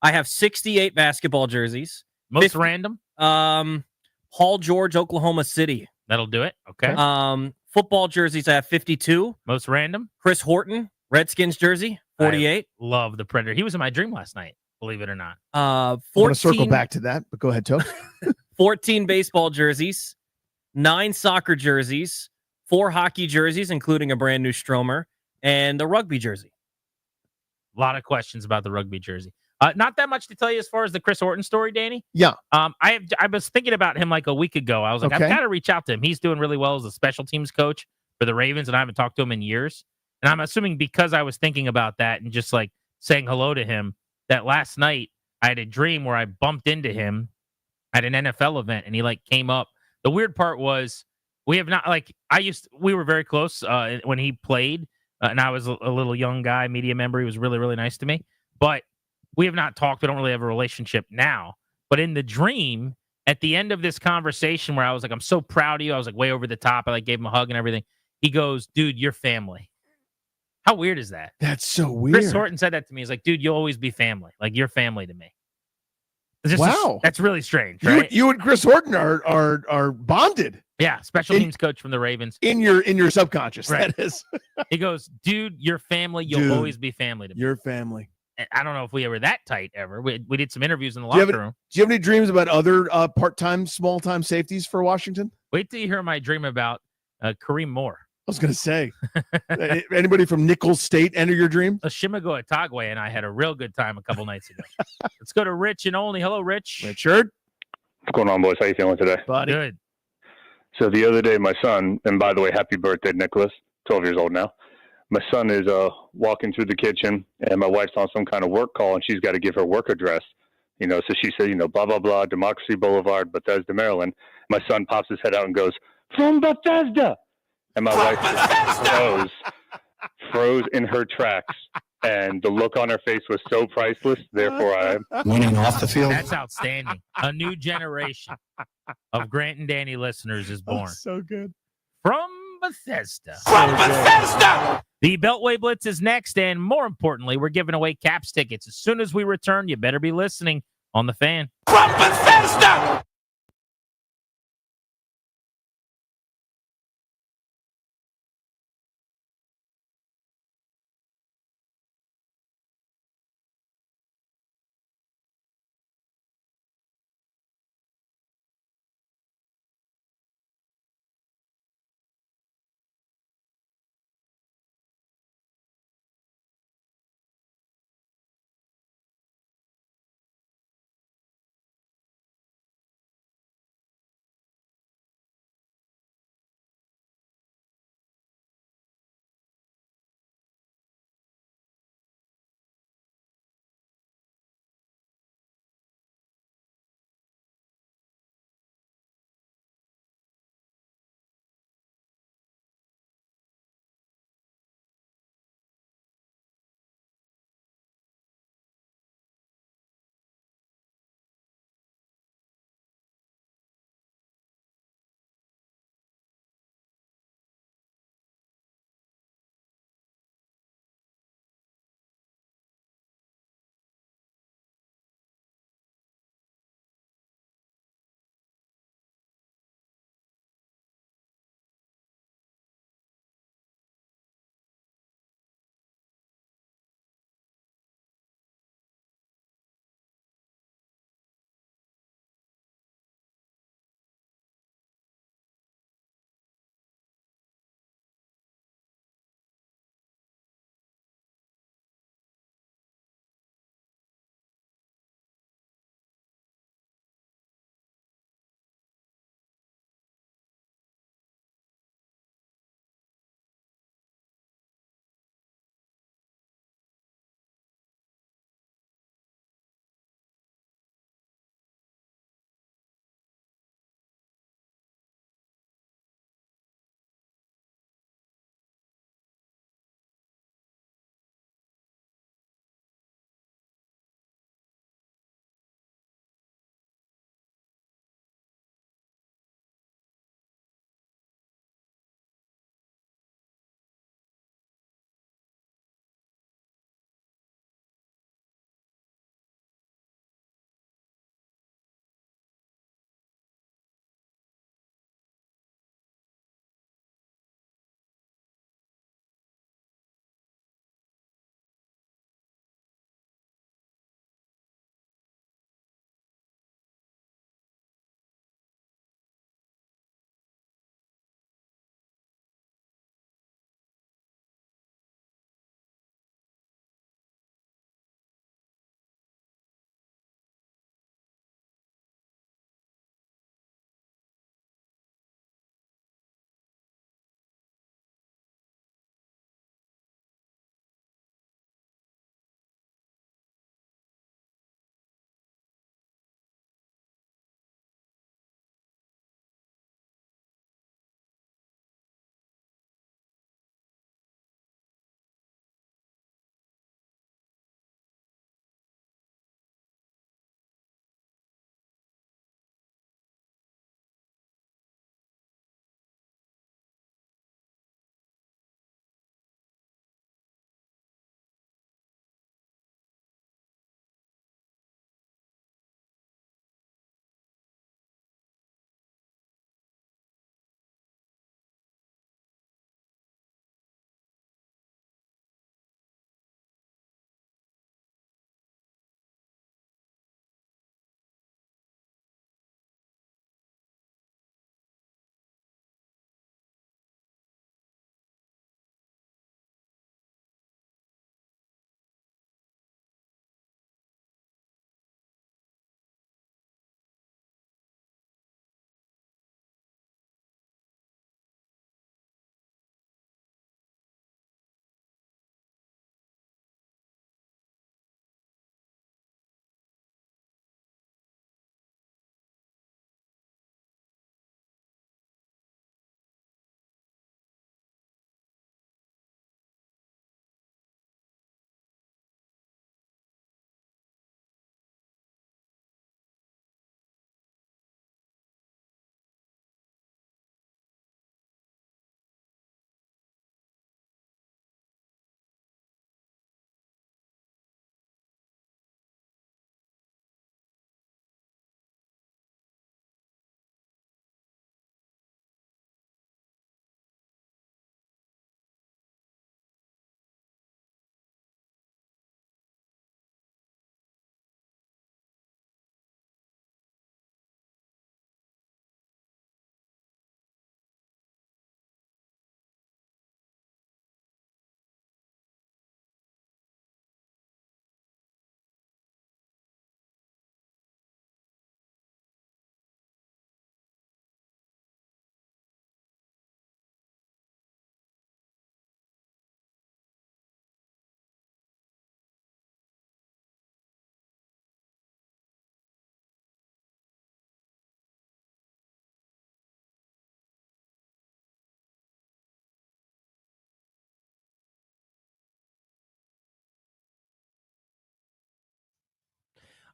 I have 68 basketball jerseys. Most random? Paul George, Oklahoma City. That'll do it. Okay. Football jerseys, I have 52. Most random? Chris Horton, Redskins jersey, 48. I love the Predator. He was in my dream last night, believe it or not. 14, I want to circle back to that, but go ahead, Toby. 14 baseball jerseys, 9 soccer jerseys, 4 hockey jerseys, including a brand new Stromer, and the rugby jersey. A lot of questions about the rugby jersey. Not that much to tell you as far as the Chris Horton story, Danny. Yeah. I was thinking about him like a week ago. I was like, I've got to reach out to him. He's doing really well as a special teams coach for the Ravens, and I haven't talked to him in years. And I'm assuming because I was thinking about that and just like saying hello to him, that last night I had a dream where I bumped into him at an NFL event, and he like came up. The weird part was we have not we were very close when he played, and I was a little young guy, media member. He was really, really nice to me, but we have not talked. We don't really have a relationship now. But in the dream, at the end of this conversation where I was like, I'm so proud of you. I was like way over the top. I like gave him a hug and everything. He goes, dude, you're family. How weird is that? That's so weird. Chris Horton said that to me. He's like, dude, you'll always be family. Like, you're family to me. Wow. That's really strange, right? You and Chris Horton are bonded. Yeah, special teams coach from the Ravens. In your subconscious, right. That is. He goes, dude, you're family. You'll always be family to me. Your family. I don't know if we were that tight ever. We did some interviews in the locker room. Do you have any dreams about other part-time, small-time safeties for Washington? Wait till you hear my dream about Kareem Moore. I was going to say, anybody from Nichols State enter your dream? Shimago Atagwe and I had a real good time a couple nights ago. Let's go to Rich and Only. Hello, Rich. Richard. What's going on, boys? How you feeling today? Buddy. Good. So the other day, my son, and by the way, happy birthday, Nicholas, 12 years old now. My son is walking through the kitchen, and my wife's on some kind of work call, and she's got to give her work address. So she said, blah, blah, blah, Democracy Boulevard, Bethesda, Maryland. My son pops his head out and goes, from Bethesda. And my wife froze in her tracks, and the look on her face was so priceless. Therefore, I am winning off the field. That's outstanding. A new generation of Grant and Danny listeners is born. So good. From Bethesda. The Beltway Blitz is next, and more importantly, we're giving away Caps tickets. As soon as we return, you better be listening on The Fan. From Bethesda!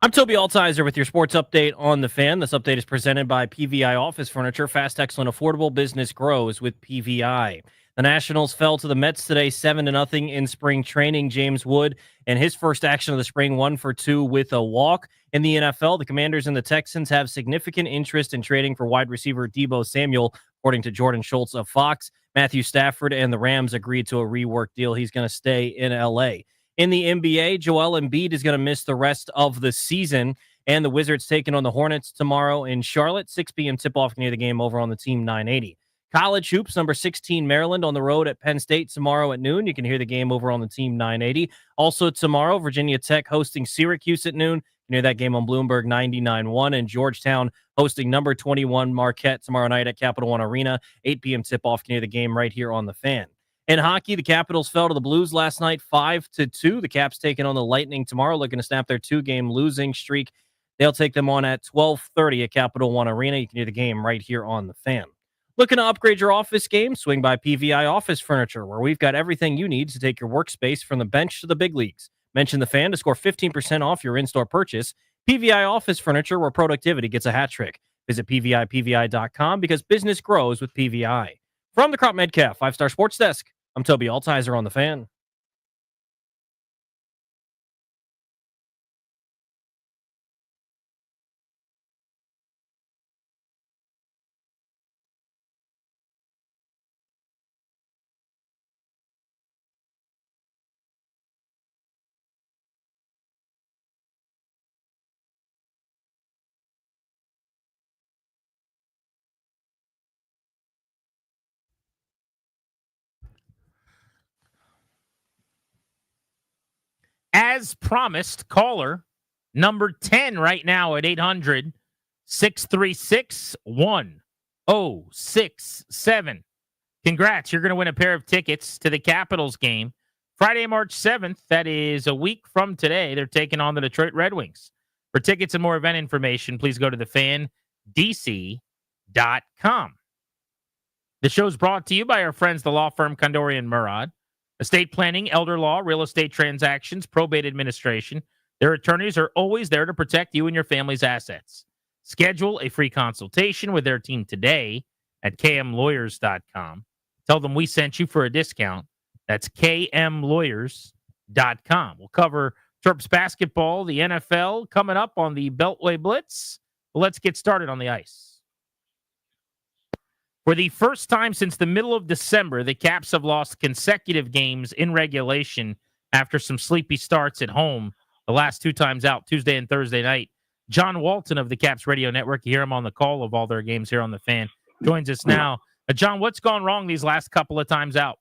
I'm Toby Altizer with your sports update on The Fan. This update is presented by PVI Office Furniture. Fast, excellent, affordable business grows with PVI. The Nationals fell to the Mets today 7-0 in spring training. James Wood and his first action of the spring, 1 for 2 with a walk. In the NFL, the Commanders and the Texans have significant interest in trading for wide receiver Deebo Samuel, according to Jordan Schultz of Fox. Matthew Stafford and the Rams agreed to a rework deal. He's going to stay in L.A. In the NBA, Joel Embiid is going to miss the rest of the season, and the Wizards taking on the Hornets tomorrow in Charlotte. 6 p.m. tip-off near the game over on the Team 980. College hoops, number 16 Maryland on the road at Penn State tomorrow at noon. You can hear the game over on the Team 980. Also tomorrow, Virginia Tech hosting Syracuse at noon. You can hear that game on Bloomberg 99.1. And Georgetown hosting number 21 Marquette tomorrow night at Capital One Arena. 8 p.m. tip-off. You can hear the game right here on the Fan. In hockey, the Capitals fell to the Blues last night 5-2. The Caps taking on the Lightning tomorrow, looking to snap their 2-game losing streak. They'll take them on at 12:30 at Capital One Arena. You can hear the game right here on the Fan. Looking to upgrade your office game? Swing by PVI Office Furniture, where we've got everything you need to take your workspace from the bench to the big leagues. Mention the Fan to score 15% off your in-store purchase. PVI Office Furniture, where productivity gets a hat trick. Visit PVI because business grows with PVI. From the Crop Medcalf 5-Star Sports Desk, I'm Toby Altizer on the Fan. As promised, caller number 10 right now at 800-636-1067. Congrats. You're going to win a pair of tickets to the Capitals game. Friday, March 7th. That is a week from today. They're taking on the Detroit Red Wings. For tickets and more event information, please go to thefandc.com. The show is brought to you by our friends, the law firm Condori & Murad. Estate planning, elder law, real estate transactions, probate administration. Their attorneys are always there to protect you and your family's assets. Schedule a free consultation with their team today at kmlawyers.com. Tell them we sent you for a discount. That's kmlawyers.com. We'll cover Terps basketball, the NFL, coming up on the Beltway Blitz. Well, let's get started on the ice. For the first time since the middle of December, the Caps have lost consecutive games in regulation after some sleepy starts at home the last 2 times out, Tuesday and Thursday night. John Walton of the Caps Radio Network, you hear him on the call of all their games here on the Fan, joins us now. John, what's gone wrong these last couple of times out?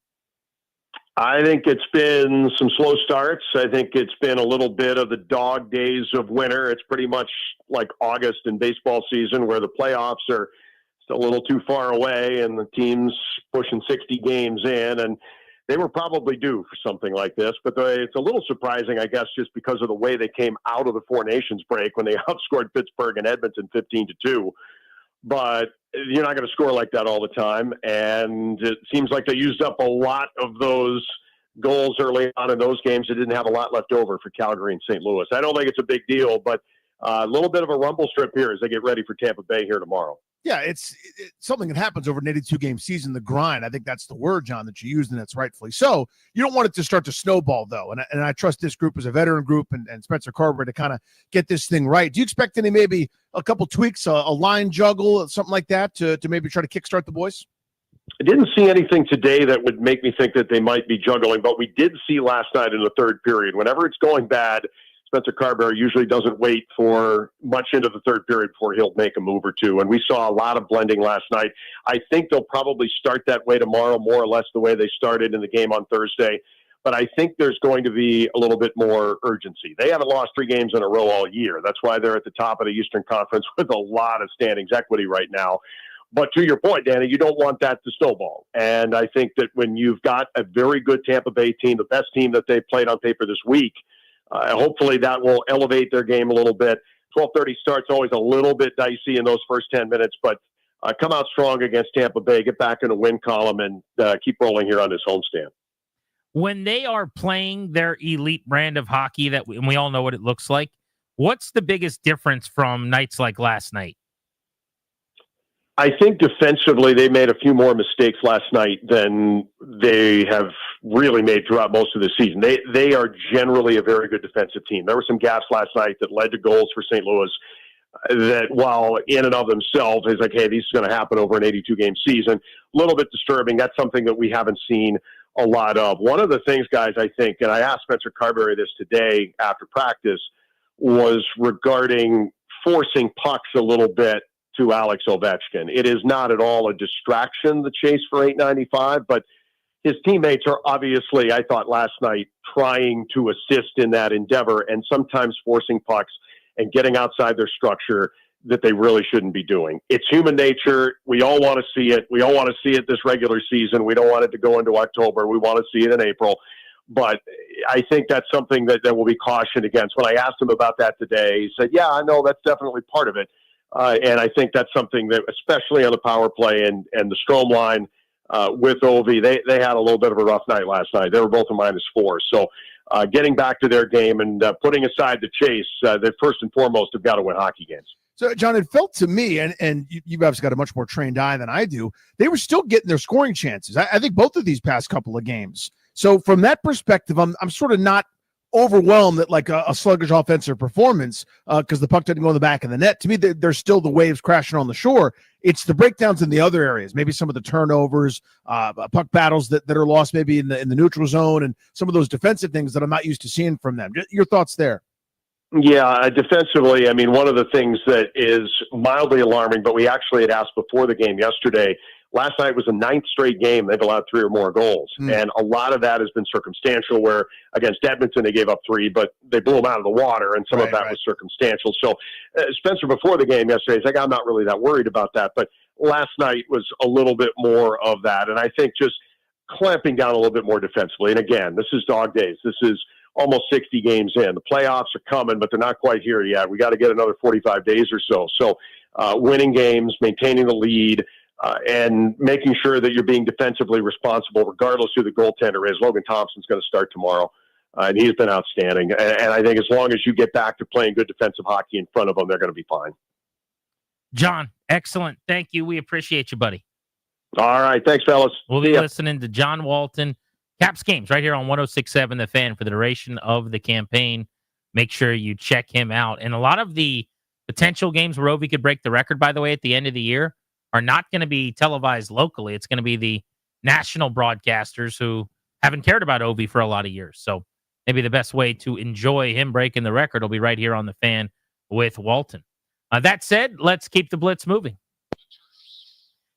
I think it's been some slow starts. I think it's been a little bit of the dog days of winter. It's pretty much like August in baseball season where the playoffs are a little too far away and the team's pushing 60 games in, and they were probably due for something like this. But it's a little surprising, I guess, just because of the way they came out of the Four Nations break when they outscored Pittsburgh and Edmonton 15-2. But you're not going to score like that all the time, and it seems like they used up a lot of those goals early on in those games. They didn't have a lot left over for Calgary and St. Louis. I don't think it's a big deal, but a little bit of a rumble strip here as they get ready for Tampa Bay here tomorrow. Yeah, it's something that happens over an 82-game season, the grind. I think that's the word, John, that you used, and that's rightfully so. You don't want it to start to snowball, though, and I trust this group as a veteran group and Spencer Carver to kind of get this thing right. Do you expect maybe a couple tweaks, a line juggle, something like that to maybe try to kickstart the boys? I didn't see anything today that would make me think that they might be juggling, but we did see last night in the third period. Whenever it's going bad, Spencer Carver usually doesn't wait for much into the third period before he'll make a move or two. And we saw a lot of blending last night. I think they'll probably start that way tomorrow, more or less the way they started in the game on Thursday. But I think there's going to be a little bit more urgency. They haven't lost 3 games in a row all year. That's why they're at the top of the Eastern Conference with a lot of standings equity right now. But to your point, Danny, you don't want that to snowball. And I think that when you've got a very good Tampa Bay team, the best team that they played on paper this week, hopefully that will elevate their game a little bit. 12:30 starts always a little bit dicey in those first 10 minutes, but come out strong against Tampa Bay, get back in the win column, and keep rolling here on this homestand. When they are playing their elite brand of hockey, and we all know what it looks like, What's the biggest difference from nights like last night? I think defensively they made a few more mistakes last night than they have really made throughout most of the season. They are generally a very good defensive team. There were some gaps last night that led to goals for St. Louis that, while in and of themselves is like, hey, this is going to happen over an 82-game season. A little bit disturbing. That's something that we haven't seen a lot of. One of the things, guys, I think, and I asked Spencer Carberry this today after practice, was regarding forcing pucks a little bit to Alex Ovechkin. It is not at all a distraction, the chase for 895, but his teammates are obviously, I thought last night, trying to assist in that endeavor and sometimes forcing pucks and getting outside their structure that they really shouldn't be doing. It's human nature. We all want to see it. We all want to see it this regular season. We don't want it to go into October. We want to see it in April. But I think that's something that will be cautioned against. When I asked him about that today, he said, yeah, I know that's definitely part of it. And I think that's something that, especially on the power play and the Strome line with Ovi, they had a little bit of a rough night last night. They were both a -4. So getting back to their game and putting aside the chase, they first and foremost have got to win hockey games. So, John, it felt to me, and you've obviously got a much more trained eye than I do, they were still getting their scoring chances. I think both of these past couple of games. So from that perspective, I'm sort of not overwhelmed at like a sluggish offensive performance because the puck didn't go in the back of the net. To me, there's still the waves crashing on the shore. It's the breakdowns in the other areas, maybe some of the turnovers, puck battles that are lost maybe in the neutral zone, and some of those defensive things that I'm not used to seeing from them. Your thoughts there? Yeah, defensively, I mean, one of the things that is mildly alarming, but we actually had asked before the game yesterday, last night was the 9th straight game they've allowed 3 or more goals. And a lot of that has been circumstantial, where against Edmonton they gave up 3, but they blew them out of the water, and some of that was circumstantial. So Spencer, before the game yesterday, he's like, I'm not really that worried about that. But last night was a little bit more of that. And I think just clamping down a little bit more defensively. And again, this is dog days. This is almost 60 games in. The playoffs are coming, but they're not quite here yet. We got to get another 45 days or so. So winning games, maintaining the lead, and making sure that you're being defensively responsible, regardless who the goaltender is. Logan Thompson's going to start tomorrow, and he's been outstanding. And I think as long as you get back to playing good defensive hockey in front of them, they're going to be fine. John, excellent. Thank you. We appreciate you, buddy. All right. Thanks, fellas. We'll be listening to John Walton, Caps Games, right here on 106.7 The Fan for the duration of the campaign. Make sure you check him out. And a lot of the potential games where Ovi could break the record, by the way, at the end of the year, are not going to be televised locally. It's going to be the national broadcasters who haven't cared about Ovi for a lot of years. So maybe the best way to enjoy him breaking the record will be right here on The Fan with Walton. That said, let's keep the blitz moving.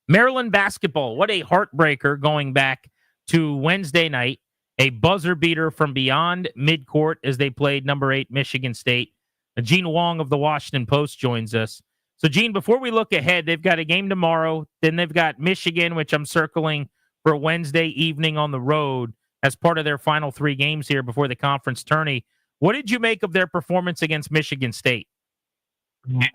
Maryland basketball, what a heartbreaker going back to Wednesday night. A buzzer beater from beyond midcourt as they played number 8 Michigan State. Gene Wong of the Washington Post joins us. So, Gene, before we look ahead, they've got a game tomorrow. Then they've got Michigan, which I'm circling for Wednesday evening on the road as part of their final 3 games here before the conference tourney. What did you make of their performance against Michigan State?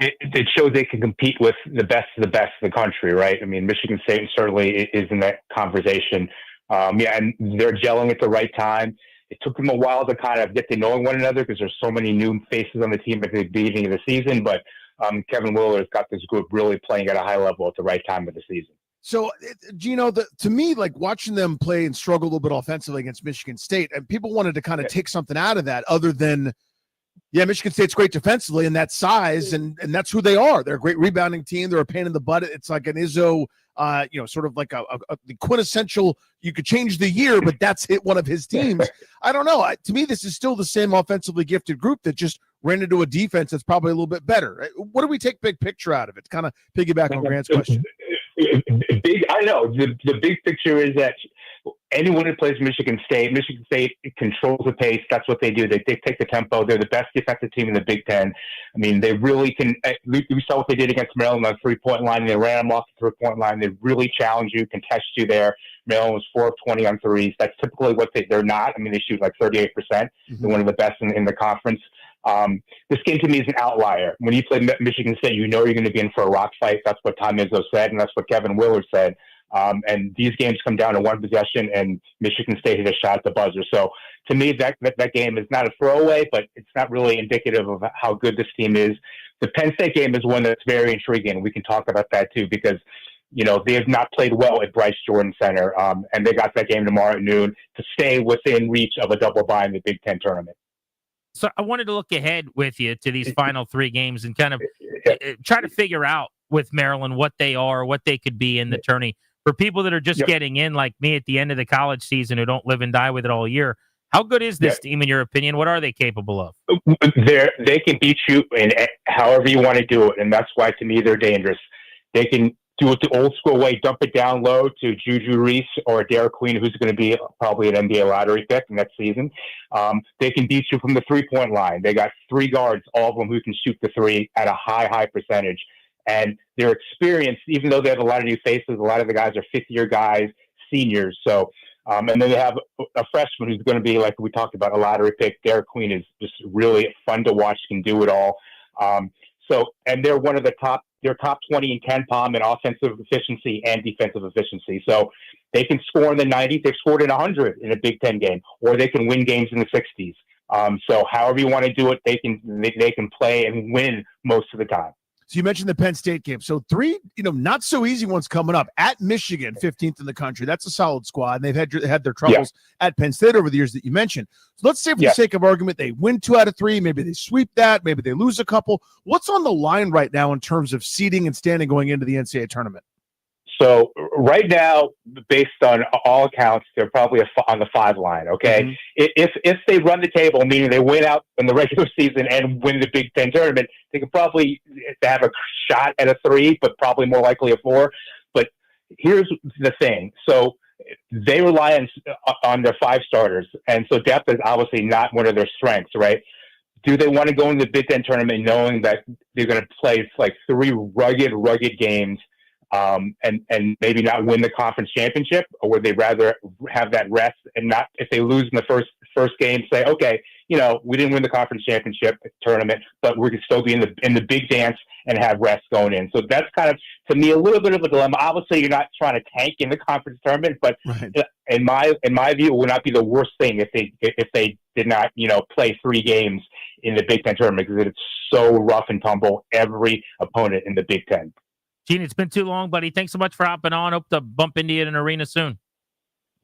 It shows they can compete with the best of the country, right? I mean, Michigan State certainly is in that conversation. And they're gelling at the right time. It took them a while to kind of get to knowing one another because there's so many new faces on the team at the beginning of the season, but Kevin Willer's got this group really playing at a high level at the right time of the season. So, Gino, to me, like watching them play and struggle a little bit offensively against Michigan State, and people wanted to kind of take something out of that other than, yeah, Michigan State's great defensively and that size, and that's who they are. They're a great rebounding team. They're a pain in the butt. It's like an Izzo, sort of like the quintessential, you could change the year, but that's one of his teams. I don't know. To me, this is still the same offensively gifted group that just ran into a defense that's probably a little bit better. What do we take big picture out of it? Kind of piggyback on Grant's question. I know. The big picture is that anyone who plays Michigan State controls the pace. That's what they do. They take the tempo. They're the best defensive team in the Big Ten. I mean, they really can. We saw what they did against Maryland on the 3-point line. They ran them off the 3-point line. They really challenge you, contest you there. Maryland was 4 of 20 on threes. That's typically what they're not. I mean, they shoot like 38%. They're one of the best in the conference. This game to me is an outlier. When you play Michigan State, you know you're going to be in for a rock fight. That's what Tom Izzo said, and that's what Kevin Willard said. And these games come down to one possession, and Michigan State hit a shot at the buzzer. So to me, that game is not a throwaway, but it's not really indicative of how good this team is. The Penn State game is one that's very intriguing. We can talk about that too, because they have not played well at Bryce Jordan Center, and they got that game tomorrow at noon to stay within reach of a double bye in the Big Ten tournament. So I wanted to look ahead with you to these final three games and kind of try to figure out with Maryland what they are, what they could be in the tourney. For people that are just getting in, like me at the end of the college season, who don't live and die with it all year, how good is this team in your opinion? What are they capable of? They can beat you in however you want to do it, and that's why to me they're dangerous. They can do it the old school way, dump it down low to Juju Reese or Derek Queen, who's going to be probably an NBA lottery pick next season. They can beat you from the 3-point line. They got 3 guards, all of them who can shoot the 3 at a high percentage. And their experience, even though they have a lot of new faces, a lot of the guys are fifth-year guys, seniors. So, and then they have a freshman who's going to be, like we talked about, a lottery pick. Derek Queen is just really fun to watch, can do it all. And they're one of the top 20 in Ken Pom in offensive efficiency and defensive efficiency. So they can score in the 90s. They've scored in 100 in a Big Ten game, or they can win games in the 60s. So however you want to do it, they can play and win most of the time. So you mentioned the Penn State game. So 3, not so easy ones coming up. At Michigan, 15th in the country. That's a solid squad. And they've had their troubles at Penn State over the years that you mentioned. So let's say for the sake of argument, they win 2 out of 3. Maybe they sweep that. Maybe they lose a couple. What's on the line right now in terms of seeding and standing going into the NCAA tournament? So right now, based on all accounts, they're probably on the 5 line. Okay, if they run the table, meaning they win out in the regular season and win the Big Ten tournament, they could probably have a shot at a 3, but probably more likely a 4. But here's the thing: so they rely on their 5 starters, and so depth is obviously not one of their strengths, right? Do they want to go into the Big Ten tournament knowing that they're going to play like 3 rugged games? And maybe not win the conference championship, or would they rather have that rest and not, if they lose in the first game, say, okay, we didn't win the conference championship tournament, but we could still be in the big dance and have rest going in. So that's kind of, to me, a little bit of a dilemma. Obviously, you're not trying to tank in the conference tournament, but in my view, it would not be the worst thing if they did not, play 3 games in the Big Ten tournament, because it's so rough and tumble every opponent in the Big Ten. Gene, it's been too long, buddy. Thanks so much for hopping on. Hope to bump into you in an arena soon.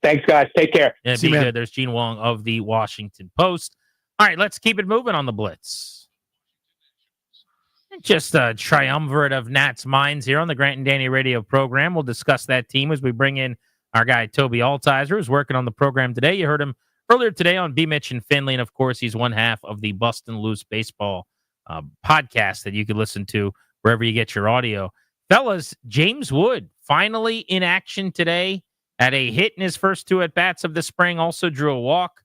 Thanks, guys. Take care. Yeah, be good. There's Gene Wong of the Washington Post. All right, let's keep it moving on the Blitz. Just a triumvirate of Nats minds here on the Grant and Danny radio program. We'll discuss that team as we bring in our guy, Toby Altizer, who's working on the program today. You heard him earlier today on B. Mitch and Finley, and of course, he's one half of the Bustin' Loose Baseball podcast that you can listen to wherever you get your audio. Fellas, James Wood finally in action today. Had a hit in his first 2 at-bats of the spring. Also drew a walk.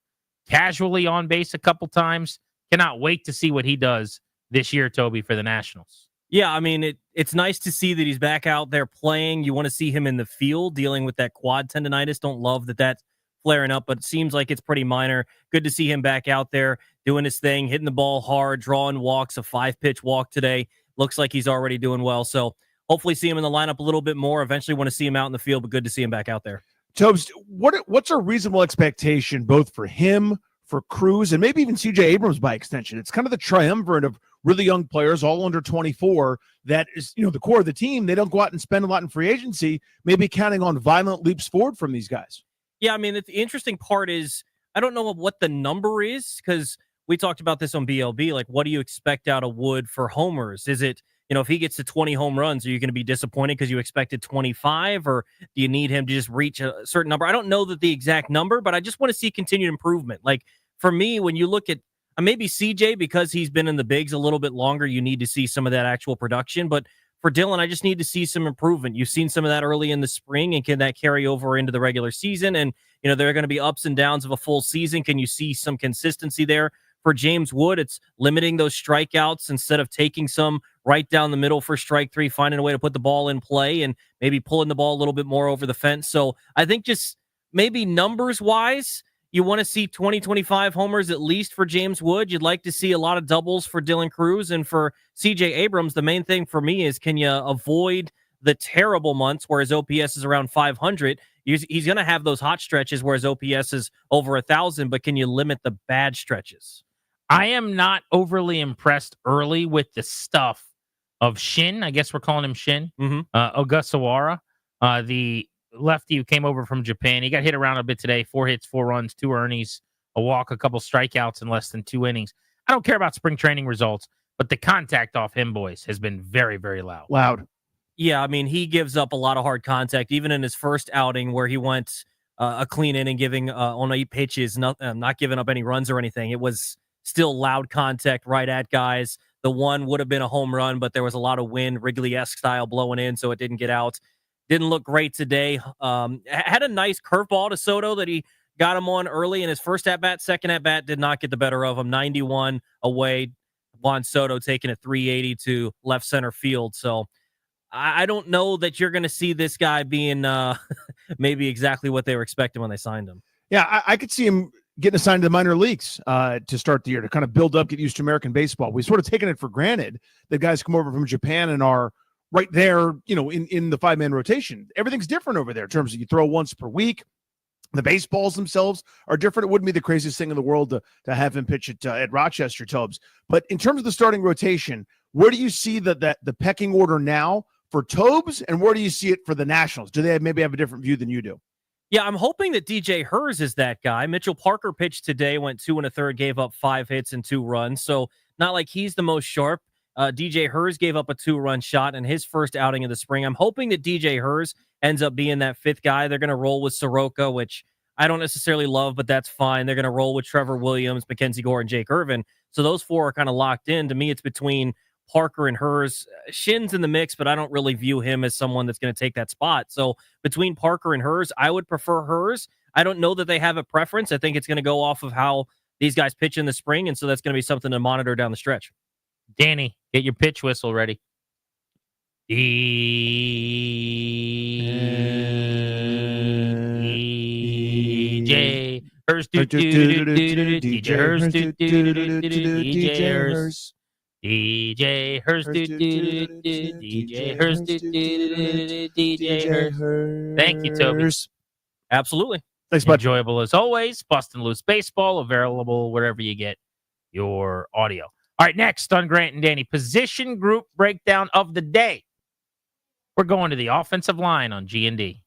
Casually on base a couple times. Cannot wait to see what he does this year, Toby, for the Nationals. Yeah, I mean, it's nice to see that he's back out there playing. You want to see him in the field dealing with that quad tendonitis. Don't love that that's flaring up, but it seems like it's pretty minor. Good to see him back out there doing his thing, hitting the ball hard, drawing walks, a 5-pitch walk today. Looks like he's already doing well. So hopefully see him in the lineup a little bit more. Eventually want to see him out in the field, but good to see him back out there. Tobes, what's a reasonable expectation both for him, for Cruz, and maybe even C.J. Abrams by extension? It's kind of the triumvirate of really young players, all under 24, that is, the core of the team. They don't go out and spend a lot in free agency, maybe counting on violent leaps forward from these guys. Yeah, I mean, the interesting part is I don't know what the number is, because we talked about this on BLB. Like, what do you expect out of Wood for homers? Is it, if he gets to 20 home runs, are you going to be disappointed because you expected 25, or do you need him to just reach a certain number? I don't know the exact number, but I just want to see continued improvement. Like, for me, when you look at maybe CJ, because he's been in the bigs a little bit longer, you need to see some of that actual production. But for Dylan, I just need to see some improvement. You've seen some of that early in the spring, and can that carry over into the regular season? And, there are going to be ups and downs of a full season. Can you see some consistency there? For James Wood, it's limiting those strikeouts instead of taking some right down the middle for strike 3, finding a way to put the ball in play and maybe pulling the ball a little bit more over the fence. So I think just maybe numbers-wise, you want to see 20-25 homers at least for James Wood. You'd like to see a lot of doubles for Dylan Cruz. And for C.J. Abrams, the main thing for me is, can you avoid the terrible months where his OPS is around 500. He's going to have those hot stretches where his OPS is over 1,000, but can you limit the bad stretches? I am not overly impressed early with the stuff of Shin. I guess we're calling him Shin. Ogasawara, the lefty who came over from Japan. He got hit around a bit today. 4 hits, 4 runs, 2 earnings, a walk, a couple strikeouts in less than 2 innings. I don't care about spring training results, but the contact off him, boys, has been very, very loud. Yeah, I mean, he gives up a lot of hard contact, even in his first outing where he went a clean inning, giving on 8 pitches, not giving up any runs or anything. It was still loud contact right at guys. The one would have been a home run, but there was a lot of wind, Wrigley-esque style blowing in, so it didn't get out. Didn't look great today. Had a nice curveball to Soto that he got him on early in his first at-bat. Second at-bat did not get the better of him. 91 away. Juan Soto taking a 380 to left center field. So I don't know that you're going to see this guy being maybe exactly what they were expecting when they signed him. Yeah, I could see him getting assigned to the minor leagues to start the year, to kind of build up, get used to American baseball. We've sort of taken it for granted that guys come over from Japan and are right there, in the 5-man rotation. Everything's different over there in terms of you throw once per week. The baseballs themselves are different. It wouldn't be the craziest thing in the world to have him pitch at Rochester, Tobes. But in terms of the starting rotation, where do you see the pecking order now for Tobes, and where do you see it for the Nationals? Do they maybe have a different view than you do? Yeah, I'm hoping that DJ Hers is that guy. Mitchell Parker pitched today, went 2 1/3, gave up 5 hits and 2 runs. So not like he's the most sharp. DJ Hers gave up a 2-run shot in his first outing of the spring. I'm hoping that DJ Hers ends up being that 5th guy. They're going to roll with Soroka, which I don't necessarily love, but that's fine. They're going to roll with Trevor Williams, Mackenzie Gore, and Jake Irvin. So those 4 are kind of locked in. To me, it's between Parker and Hers. Shin's in the mix, but I don't really view him as someone that's going to take that spot. So between Parker and Hers, I would prefer Hers. I don't know that they have a preference. I think it's going to go off of how these guys pitch in the spring, and so that's going to be something to monitor down the stretch. Danny, get your pitch whistle ready. DJ Hers, DJ Hers, DJ Hers. DJ Hers, DJ Hers, DJ Hers. Thank you, Toby. Absolutely. Thanks, bud. Enjoyable as always. Boston Loose Baseball, available wherever you get your audio. All right, next on Grant and Danny, position group breakdown of the day. We're going to the offensive line on G&D.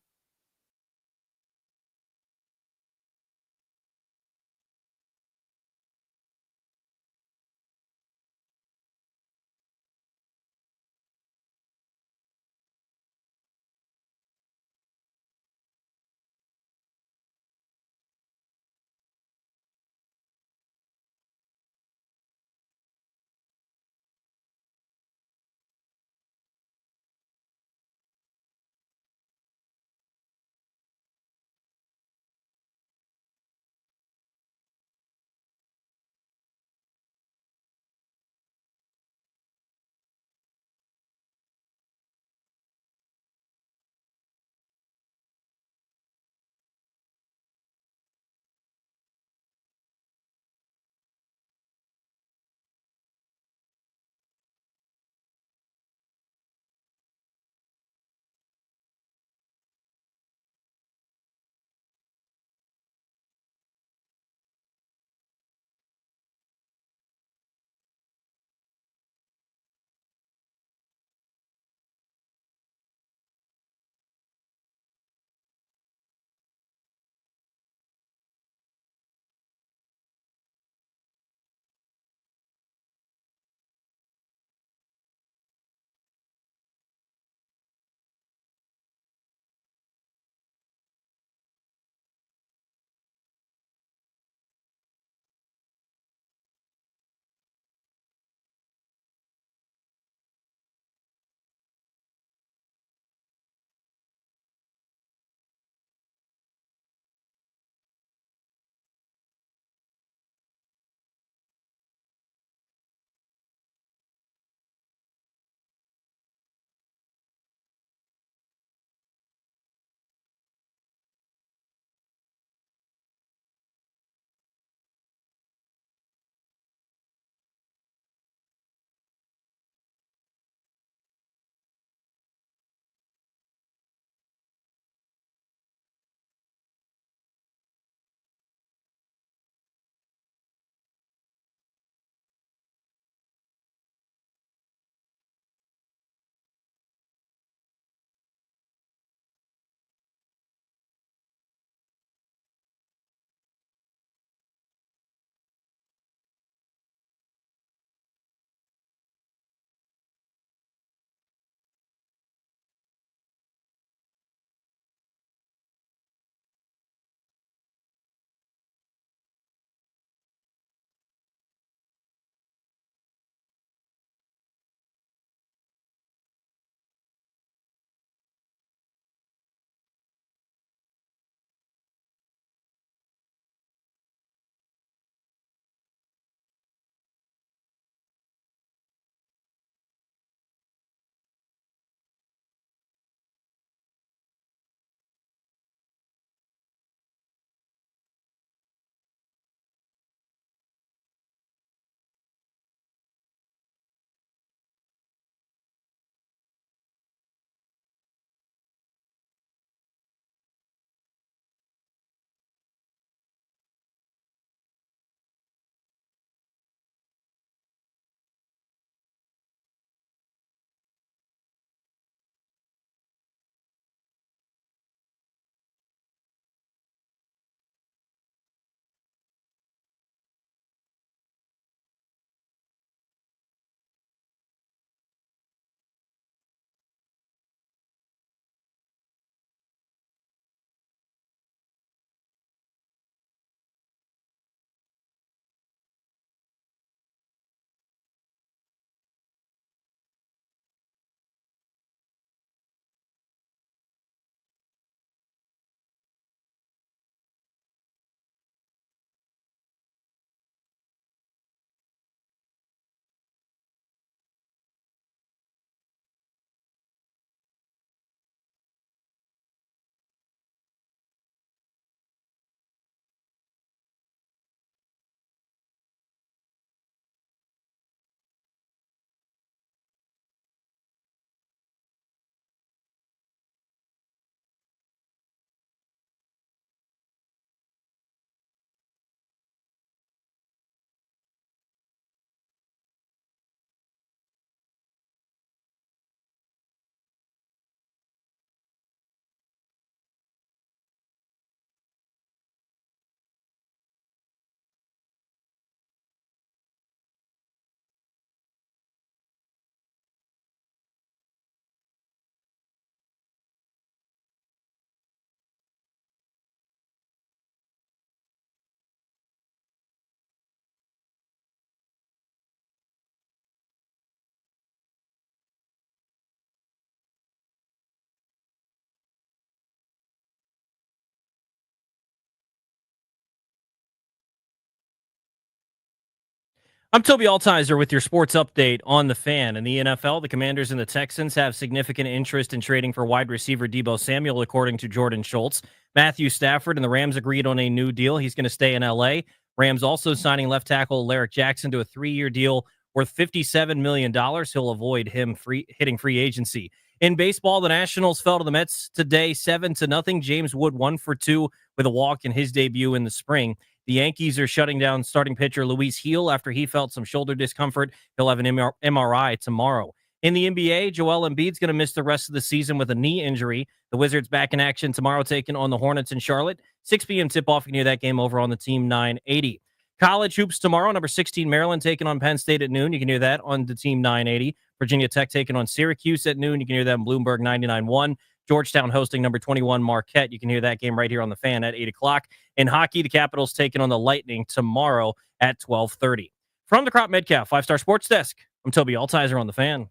I'm Toby Altizer with your sports update on the Fan. In the NFL, the Commanders and the Texans have significant interest in trading for wide receiver Deebo Samuel, according to Jordan Schultz. Matthew Stafford and the Rams agreed on a new deal. He's going to stay in L.A. Rams also signing left tackle Larrick Jackson to a 3-year deal worth $57 million. He'll avoid him hitting free agency. In baseball, the Nationals fell to the Mets today 7-0. James Wood 1 for 2 with a walk in his debut in the spring. The Yankees are shutting down starting pitcher Luis Gil after he felt some shoulder discomfort. He'll have an MRI tomorrow. In the NBA, Joel Embiid's going to miss the rest of the season with a knee injury. The Wizards back in action tomorrow, taking on the Hornets in Charlotte. 6 p.m. tip-off. You can hear that game over on the Team 980. College hoops tomorrow. Number 16, Maryland taking on Penn State at noon. You can hear that on the Team 980. Virginia Tech taking on Syracuse at noon. You can hear that on Bloomberg 99.1. Georgetown hosting number 21 Marquette. You can hear that game right here on the Fan at 8 o'clock. In hockey, the Capitals taking on the Lightning tomorrow at 12:30. From the Crop Metcalf 5-Star Sports Desk, I'm Toby Altizer on the Fan.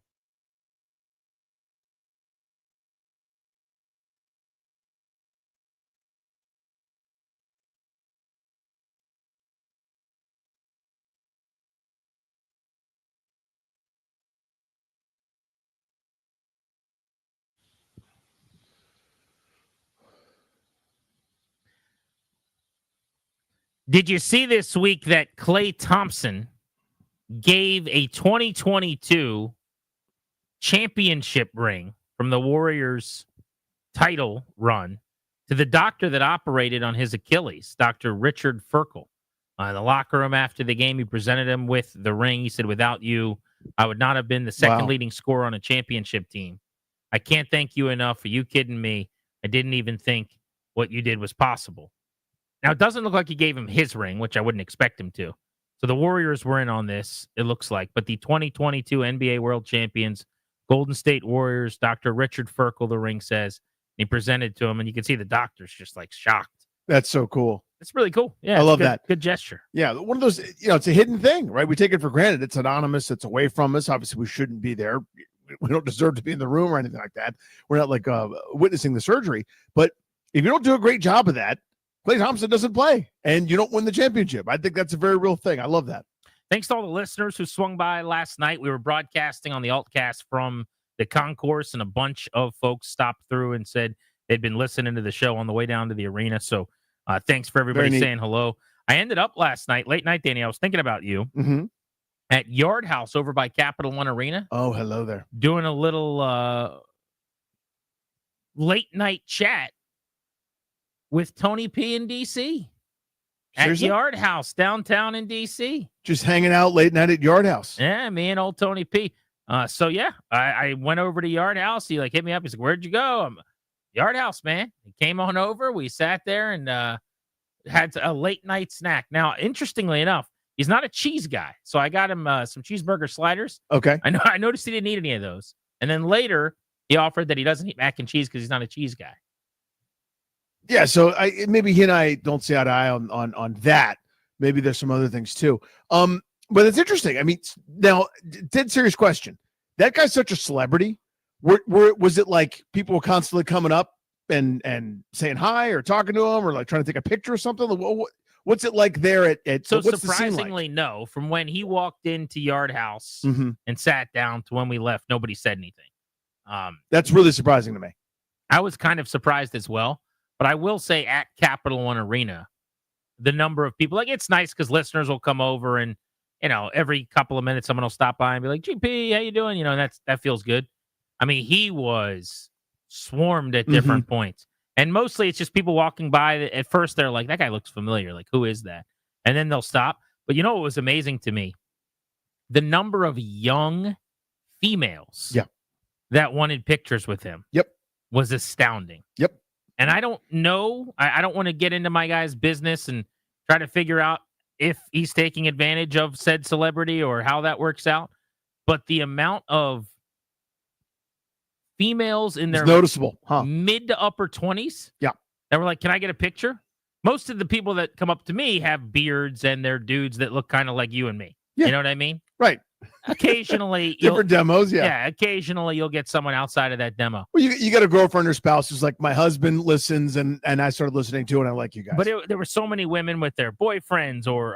Did you see this week that Klay Thompson gave a 2022 championship ring from the Warriors title run to the doctor that operated on his Achilles, Dr. Richard Ferkel? In the locker room after the game, he presented him with the ring. He said, "Without you, I would not have been the second leading scorer on a championship team. I can't thank you enough. Are you kidding me? I didn't even think what you did was possible." Now, it doesn't look like he gave him his ring, which I wouldn't expect him to. So the Warriors were in on this, it looks like. But the 2022 NBA World Champions, Golden State Warriors, Dr. Richard Ferkel, the ring says, he presented to him, and you can see the doctor's just like shocked. That's so cool. It's really cool. Yeah, I love that. Good gesture. Yeah, one of those, it's a hidden thing, right? We take it for granted. It's anonymous. It's away from us. Obviously, we shouldn't be there. We don't deserve to be in the room or anything like that. We're not like witnessing the surgery. But if you don't do a great job of that, Klay Thompson doesn't play, and you don't win the championship. I think that's a very real thing. I love that. Thanks to all the listeners who swung by last night. We were broadcasting on the Altcast from the concourse, and a bunch of folks stopped through and said they'd been listening to the show on the way down to the arena. So thanks for everybody saying hello. I ended up last night, late night, Danny. I was thinking about you at Yard House over by Capital One Arena. Oh, hello there. Doing a little late night chat with Tony P in D.C. Seriously? At Yard House downtown in D.C. Just hanging out late night at Yard House. Yeah, me and old Tony P. So, yeah, I went over to Yard House. He hit me up. He's like, "Where'd you go?" I'm Yard House, man. He came on over. We sat there and had a late night snack. Now, interestingly enough, he's not a cheese guy. So I got him some cheeseburger sliders. Okay. I noticed he didn't eat any of those. And then later, he offered that he doesn't eat mac and cheese because he's not a cheese guy. Yeah, so maybe he and I don't see eye to eye on that. Maybe there's some other things too. But it's interesting. I mean, now, dead serious question. That guy's such a celebrity. Was it like people were constantly coming up and saying hi or talking to him or like trying to take a picture or something? What's it like there at So what's surprisingly, no. From when he walked into Yard House and sat down to when we left, nobody said anything. That's really surprising to me. I was kind of surprised as well. But I will say at Capital One Arena, the number of people, like, it's nice because listeners will come over and, every couple of minutes someone will stop by and be like, "GP, how you doing?" And that feels good. I mean, he was swarmed at different points. And mostly it's just people walking by. At first they're like, "That guy looks familiar. Like, who is that?" And then they'll stop. But you know what was amazing to me? The number of young females that wanted pictures with him was astounding. Yep. And I don't know. I don't want to get into my guy's business and try to figure out if he's taking advantage of said celebrity or how that works out. But the amount of females in their noticeable, mid to upper 20s that were like, "Can I get a picture?" Most of the people that come up to me have beards and they're dudes that look kind of like you and me. Yeah. You know what I mean? Right. Occasionally, different demos. yeah, occasionally you'll get someone outside of that demo. Well, you got a girlfriend or spouse who's like, my husband listens, and I started listening to it, and I like you guys. But there were so many women with their boyfriends or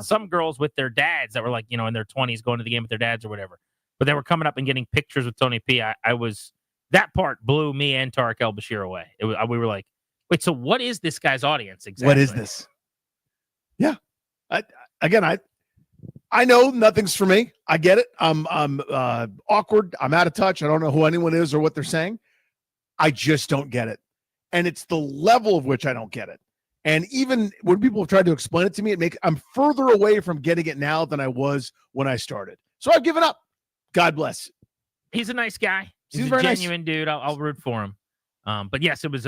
some girls with their dads that were like, in their 20s going to the game with their dads or whatever. But they were coming up and getting pictures with Tony P. That part blew me and Tarek El-Bashir away. We were like, wait, so what is this guy's audience exactly? What is this? Yeah. I know nothing's for me. I get it. I'm awkward. I'm out of touch. I don't know who anyone is or what they're saying. I just don't get it. And it's the level of which I don't get it. And even when people have tried to explain it to me, I'm further away from getting it now than I was when I started. So I've given up. God bless. He's a nice guy. He's a very genuine dude. I'll root for him. But yes, it was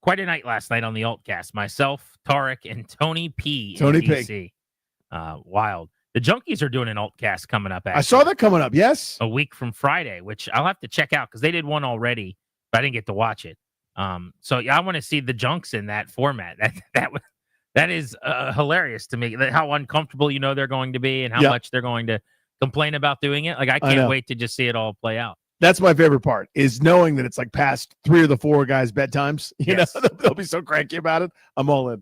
quite a night last night on the Altcast. Myself, Tarek, and Tony P. Tony in DC. Wild. The Junkies are doing an Altcast coming up. Actually, I saw that coming up. Yes. A week from Friday, which I'll have to check out because they did one already, but I didn't get to watch it. So yeah, I want to see the Junks in that format. That is hilarious to me. How uncomfortable they're going to be and how much they're going to complain about doing it. Like I can't wait to just see it all play out. That's my favorite part, is knowing that it's like past 3 of the 4 guys' bedtimes. They'll be so cranky about it. I'm all in.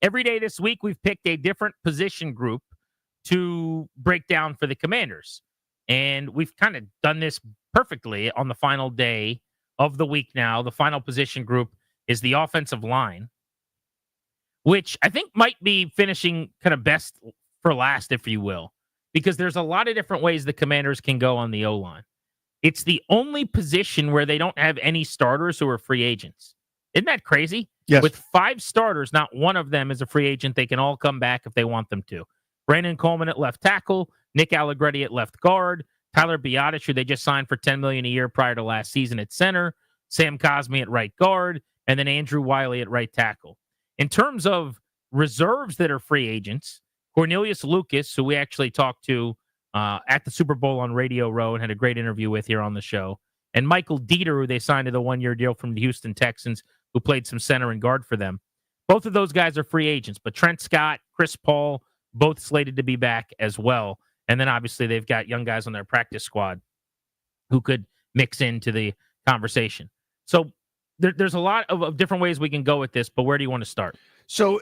Every day this week, we've picked a different position group to break down for the Commanders. And we've kind of done this perfectly on the final day of the week now. The final position group is the offensive line, which I think might be finishing kind of best for last, if you will, because there's a lot of different ways the Commanders can go on the O-line. It's the only position where they don't have any starters who are free agents. Isn't that crazy? Yes. With 5 starters, not one of them is a free agent. They can all come back if they want them to. Brandon Coleman at left tackle, Nick Allegretti at left guard, Tyler Biadasz, who they just signed for $10 million a year prior to last season at center, Sam Cosmi at right guard, and then Andrew Wiley at right tackle. In terms of reserves that are free agents, Cornelius Lucas, who we actually talked to at the Super Bowl on Radio Row and had a great interview with here on the show, and Michael Dieter, who they signed to the 1-year deal from the Houston Texans, who played some center and guard for them. Both of those guys are free agents, but Trent Scott, Chris Paul, both slated to be back as well. And then obviously they've got young guys on their practice squad who could mix into the conversation. So there's a lot of different ways we can go with this, but where do you want to start? So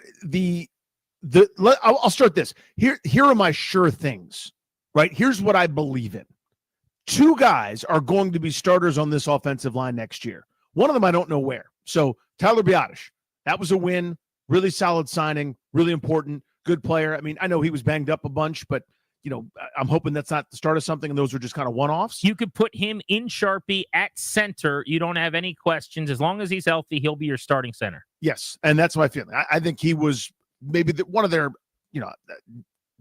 I'll start this. Here are my sure things, right? Here's what I believe in. 2 guys are going to be starters on this offensive line next year. One of them I don't know where. So Tyler Biadasz, that was a win, really solid signing, really important, good player. I mean, I know he was banged up a bunch, but I'm hoping that's not the start of something, and those are just kind of one-offs. You could put him in Sharpie at center. You don't have any questions. As long as he's healthy, he'll be your starting center. Yes, and that's my feeling. I think he was maybe one of their,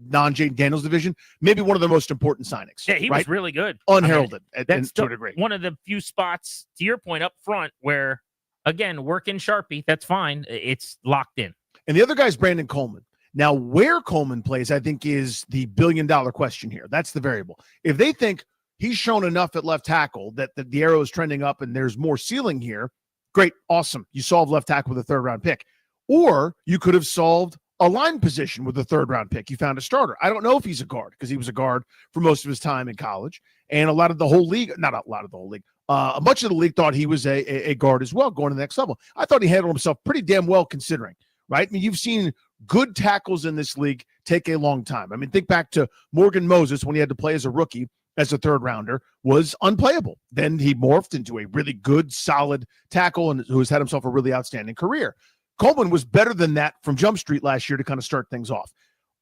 non-Jaden Daniels division, maybe one of the most important signings. Yeah, he was really good. Unheralded, that's to a degree. One of the few spots, to your point, up front where, again, work in Sharpie, that's fine. It's locked in. And the other guy's Brandon Coleman. Now, where Coleman plays, I think, is the billion-dollar question here. That's the variable. If they think he's shown enough at left tackle that the arrow is trending up and there's more ceiling here, great, awesome. You solved left tackle with a 3rd-round pick. Or you could have solved a line position with a 3rd-round pick. You found a starter. I don't know if he's a guard because he was a guard for most of his time in college. And a lot of the whole league, not a lot of the whole league, much of the league thought he was a guard as well going to the next level. I thought he handled himself pretty damn well considering, right? I mean, you've seen good tackles in this league take a long time. I mean, think back to Morgan Moses when he had to play as a rookie as a 3rd-rounder, was unplayable. Then he morphed into a really good, solid tackle and who has had himself a really outstanding career. Coleman was better than that from Jump Street last year to kind of start things off.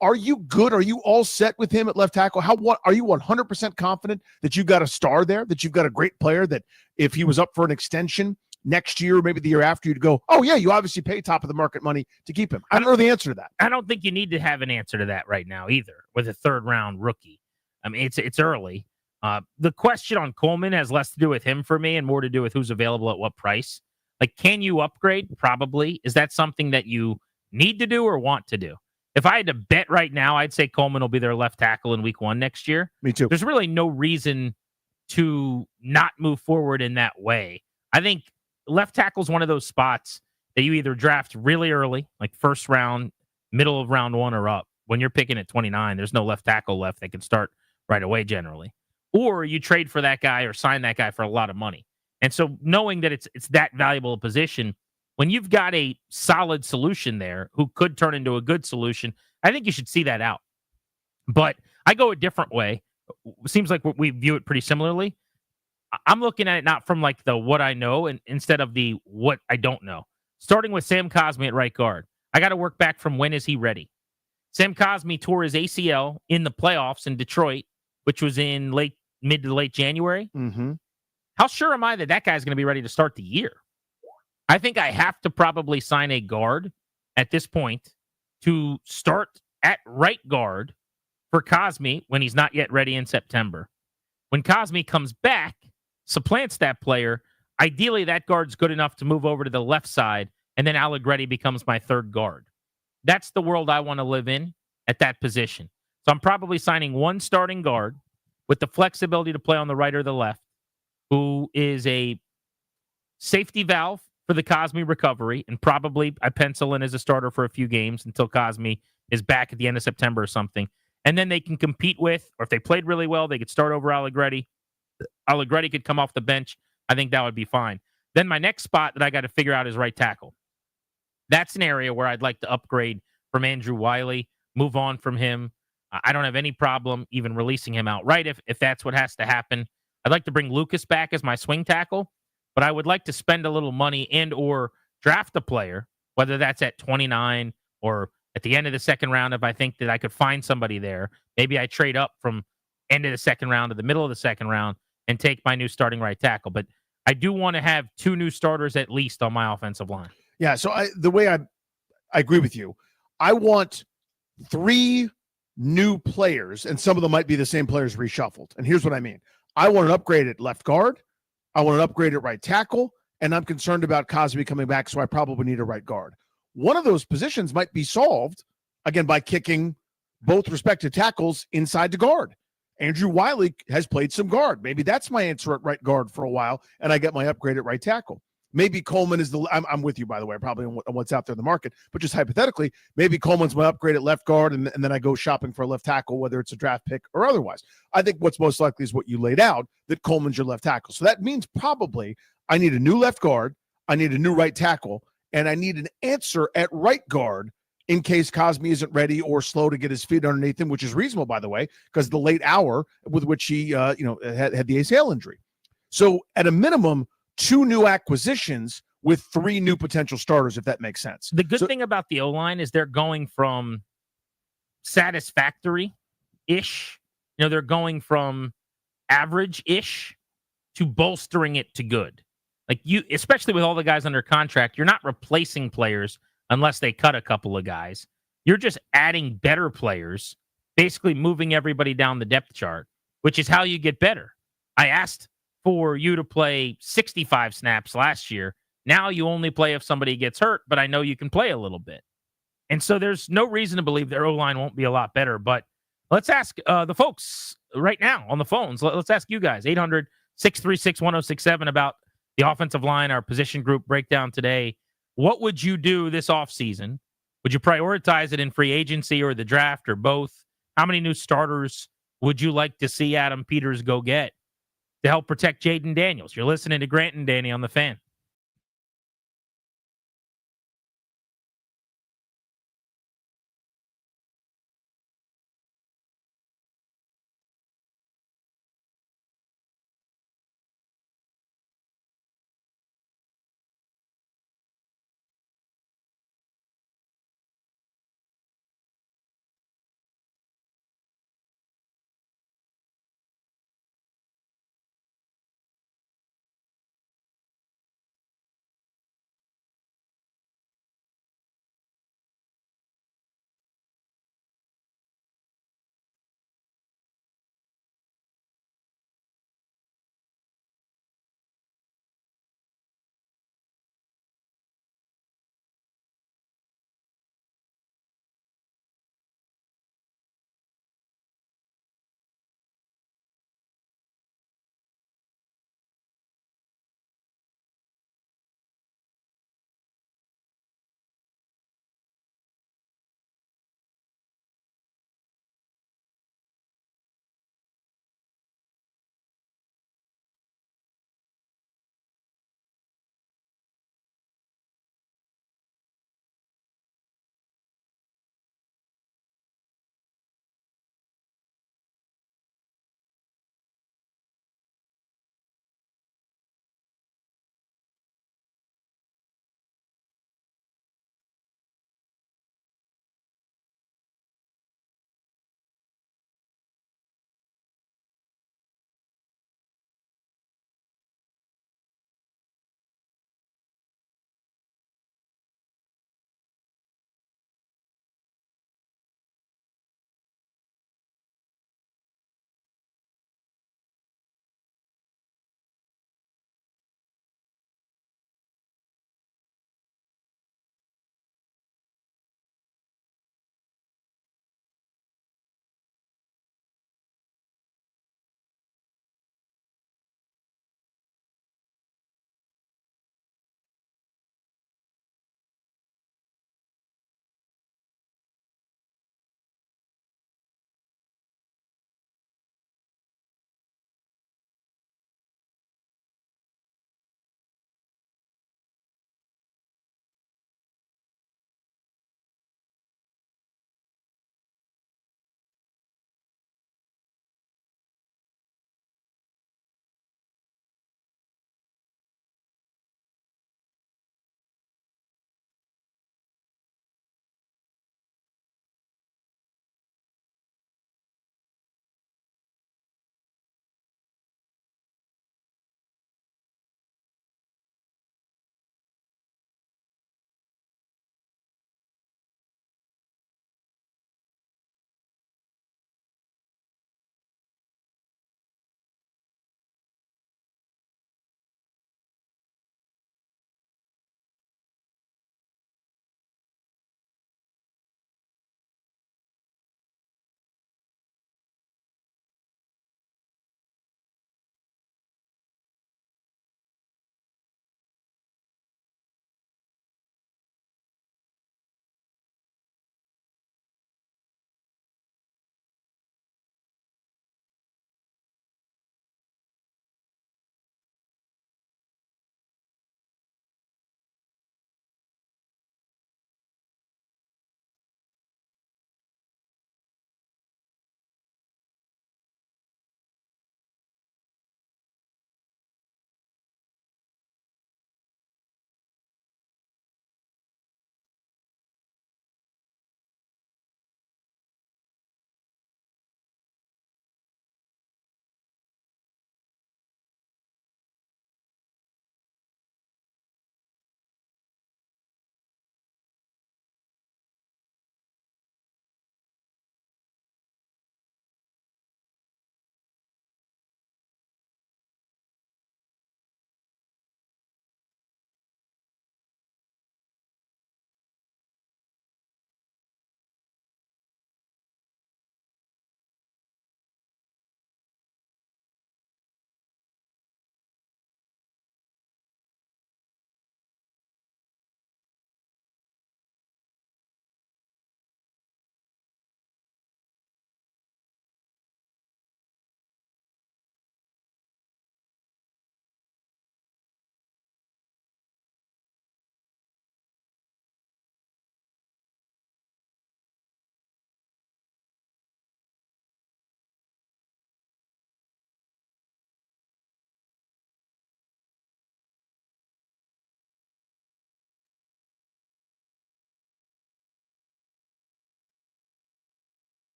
Are you good? Are you all set with him at left tackle? Are you 100% confident that you've got a star there, that you've got a great player that if he was up for an extension next year, or maybe the year after, you'd go, oh, yeah, you obviously pay top of the market money to keep him? I don't know the answer to that. I don't think you need to have an answer to that right now either with a 3rd-round rookie. I mean, it's early. The question on Coleman has less to do with him for me and more to do with who's available at what price. Like, can you upgrade? Probably. Is that something that you need to do or want to do? If I had to bet right now, I'd say Coleman will be their left tackle in week 1 next year. Me too. There's really no reason to not move forward in that way. I think left tackle is one of those spots that you either draft really early, like 1st round, middle of round 1 or up. When you're picking at 29, there's no left tackle left that can start right away generally, or you trade for that guy or sign that guy for a lot of money. And so knowing that it's that valuable a position, when you've got a solid solution there who could turn into a good solution, I think you should see that out. But I go a different way. Seems like we view it pretty similarly. I'm looking at it not from like the what I know and instead of the what I don't know. Starting with Sam Cosmi at right guard. I got to work back from when is he ready? Sam Cosmi tore his ACL in the playoffs in Detroit, which was in mid to late January. Mm-hmm. How sure am I that that guy's going to be ready to start the year? I think I have to probably sign a guard at this point to start at right guard for Cosmi when he's not yet ready in September. When Cosmi comes back, supplants that player, ideally that guard's good enough to move over to the left side, and then Allegretti becomes my third guard. That's the world I want to live in at that position. So I'm probably signing one starting guard with the flexibility to play on the right or the left, who is a safety valve for the Cosmi recovery, and probably I pencil in as a starter for a few games until Cosmi is back at the end of September or something. And then they can compete with, or if they played really well, they could start over Allegretti. Allegretti could come off the bench. I think that would be fine. Then my next spot that I got to figure out is right tackle. That's an area where I'd like to upgrade from Andrew Wiley, move on from him. I don't have any problem even releasing him outright if that's what has to happen. I'd like to bring Lucas back as my swing tackle, but I would like to spend a little money and or draft a player, whether that's at 29 or at the end of the second round if I think that I could find somebody there. Maybe I trade up from end of the second round to the middle of the second round and take my new starting right tackle. But I do want to have two new starters at least on my offensive line. Yeah, so I agree with you. I want 3 new players, and some of them might be the same players reshuffled. And here's what I mean. I want an upgrade at left guard. I want an upgrade at right tackle. And I'm concerned about Cosmi coming back, so I probably need a right guard. One of those positions might be solved, again, by kicking both respective tackles inside the guard. Andrew Wiley has played some guard. Maybe that's my answer at right guard for a while, and I get my upgrade at right tackle. Maybe Coleman is I'm with you, by the way, probably on what's out there in the market, but just hypothetically, maybe Coleman's my upgrade at left guard, and then I go shopping for a left tackle, whether it's a draft pick or otherwise. I think what's most likely is what you laid out, that Coleman's your left tackle. So that means probably I need a new left guard, I need a new right tackle, and I need an answer at right guard in case Cosmi isn't ready or slow to get his feet underneath him, which is reasonable, by the way, because the late hour with which he had the ACL injury. So at a minimum, 2 new acquisitions with 3 new potential starters, if that makes sense. The good thing about the O-line is they're going from satisfactory-ish, they're going from average-ish to bolstering it to good. Like you, especially with all the guys under contract, you're not replacing players unless they cut a couple of guys. You're just adding better players, basically moving everybody down the depth chart, which is how you get better. I asked for you to play 65 snaps last year. Now you only play if somebody gets hurt, but I know you can play a little bit. And so there's no reason to believe their O-line won't be a lot better. But let's ask the folks right now on the phones. Let's ask you guys, 800-636-1067 about the offensive line, our position group breakdown today. What would you do this offseason? Would you prioritize it in free agency or the draft or both? How many new starters would you like to see Adam Peters go get to help protect Jaden Daniels? You're listening to Grant and Danny on The Fan.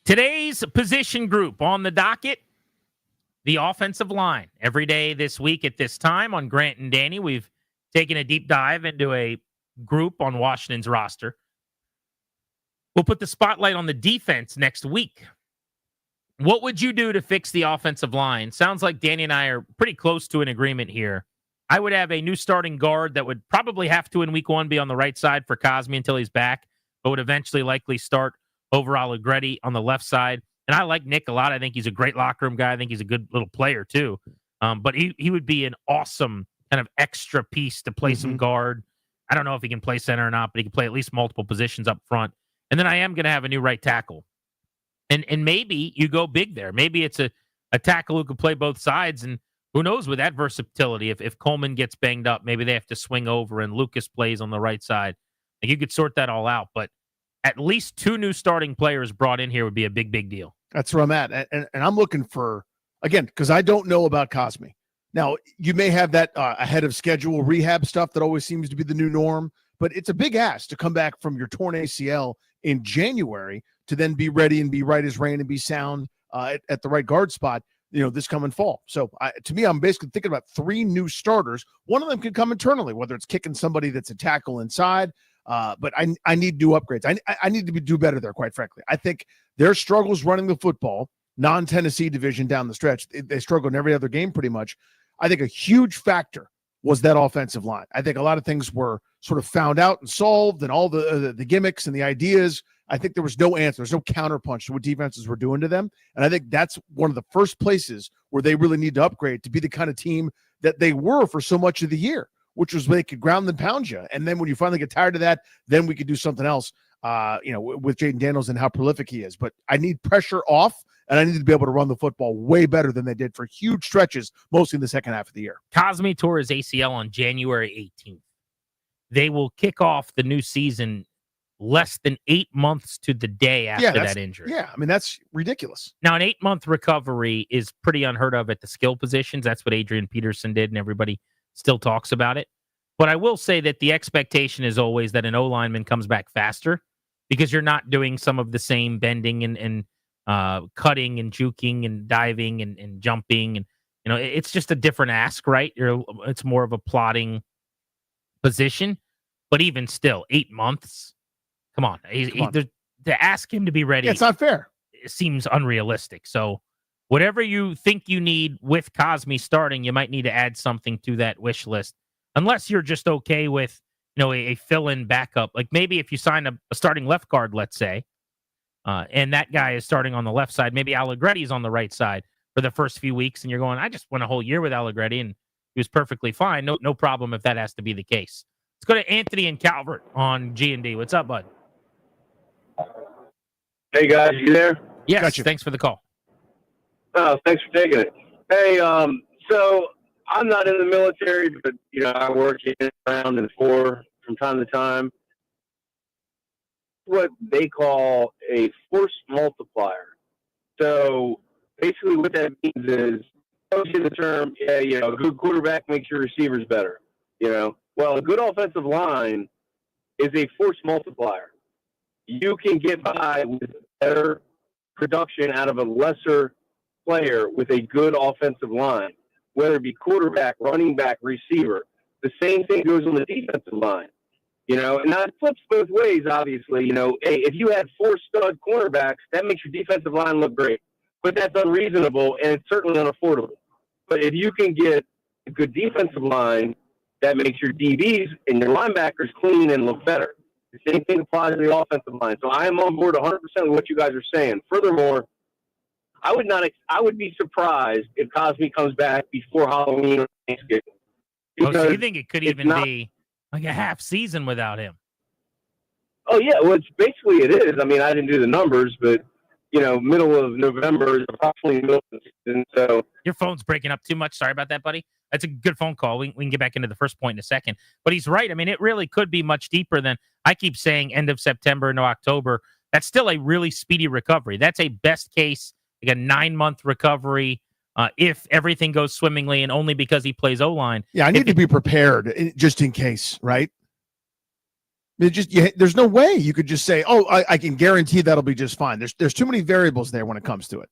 Today's position group on the docket, the offensive line. Every day this week at this time on Grant and Danny, we've taken a deep dive into a group on Washington's roster. We'll put the spotlight on the defense next week. What would you do to fix the offensive line? Sounds like Danny and I are pretty close to an agreement here. I would have a new starting guard that would probably have to in week 1 be on the right side for Cosme until he's back, but would eventually likely start over Allegretti on the left side. And I like Nick a lot. I think he's a great locker room guy. I think he's a good little player too. But he would be an awesome kind of extra piece to play some guard. I don't know if he can play center or not, but he can play at least multiple positions up front. And then I am going to have a new right tackle. And maybe you go big there. Maybe it's a tackle who could play both sides. And who knows with that versatility, if Coleman gets banged up, maybe they have to swing over and Lucas plays on the right side. Like you could sort that all out. But at least 2 new starting players brought in here would be a big, big deal. That's where I'm at. And I'm looking for, again, because I don't know about Cosme. Now, you may have that ahead of schedule rehab stuff that always seems to be the new norm, but it's a big ask to come back from your torn ACL in January to then be ready and be right as rain and be sound at the right guard spot, this coming fall. So to me, I'm basically thinking about 3 new starters. One of them could come internally, whether it's kicking somebody that's a tackle inside. But I need to do upgrades. I need to do better there, quite frankly. I think their struggles running the football, non-Tennessee division down the stretch, they struggle in every other game pretty much. I think a huge factor was that offensive line. I think a lot of things were sort of found out and solved and all the gimmicks and the ideas. I think there was no answer. There's no counterpunch to what defenses were doing to them. And I think that's one of the first places where they really need to upgrade to be the kind of team that they were for so much of the year, which was they could ground and pound you. And then when you finally get tired of that, then we could do something else, with Jaden Daniels and how prolific he is. But I need pressure off, and I need to be able to run the football way better than they did for huge stretches, mostly in the second half of the year. Cosme tore his ACL on January 18th. They will kick off the new season less than 8 months to the day after that injury. Yeah, I mean, that's ridiculous. Now, an 8-month recovery is pretty unheard of at the skill positions. That's what Adrian Peterson did, and everybody still talks about it. But I will say that the expectation is always that an O-lineman comes back faster because you're not doing some of the same bending and cutting and juking and diving and jumping. And, it's just a different ask, right? It's more of a plotting position. But even still, 8 months, come on. To ask him to be ready, it's not fair. It seems unrealistic. So whatever you think you need with Cosme starting, you might need to add something to that wish list. Unless you're just okay with, a fill-in backup. Like maybe if you sign a starting left guard, let's say, and that guy is starting on the left side, maybe Allegretti's on the right side for the first few weeks, and you're going, I just went a whole year with Allegretti, and he was perfectly fine. No problem if that has to be the case. Let's go to Anthony and Calvert on G&D. What's up, bud? Hey, guys, you there? Yes, Gotcha. Thanks for the call. Oh, thanks for taking it. Hey, so I'm not in the military, but, I work in, around, and for from time to time. What they call a force multiplier. So basically what that means is, in the term, a good quarterback makes your receivers better. Well, a good offensive line is a force multiplier. You can get by with better production out of a lesser player with a good offensive line, whether it be quarterback, running back, receiver. The same thing goes on the defensive line. And that flips both ways, obviously. Hey, if you had 4 stud cornerbacks, that makes your defensive line look great. But that's unreasonable, and it's certainly unaffordable. But if you can get a good defensive line, that makes your DBs and your linebackers clean and look better. The same thing applies to the offensive line. So I am on board 100% with what you guys are saying. Furthermore, I would be surprised if Cosme comes back before Halloween or Thanksgiving. So you think it could even be like a half season without him? Oh, yeah. Well, it is. I mean, I didn't do the numbers, but, middle of November is approximately middle of the season. So your phone's breaking up too much. Sorry about that, buddy. That's a good phone call. We can get back into the first point in a second. But he's right. I mean, it really could be much deeper than I keep saying end of September into October. That's still a really speedy recovery. That's a best case, like a 9-month recovery if everything goes swimmingly and only because he plays O-line. Yeah, I need to be prepared just in case, right? There's no way you could just say, "Oh, I can guarantee that'll be just fine." There's too many variables there when it comes to it.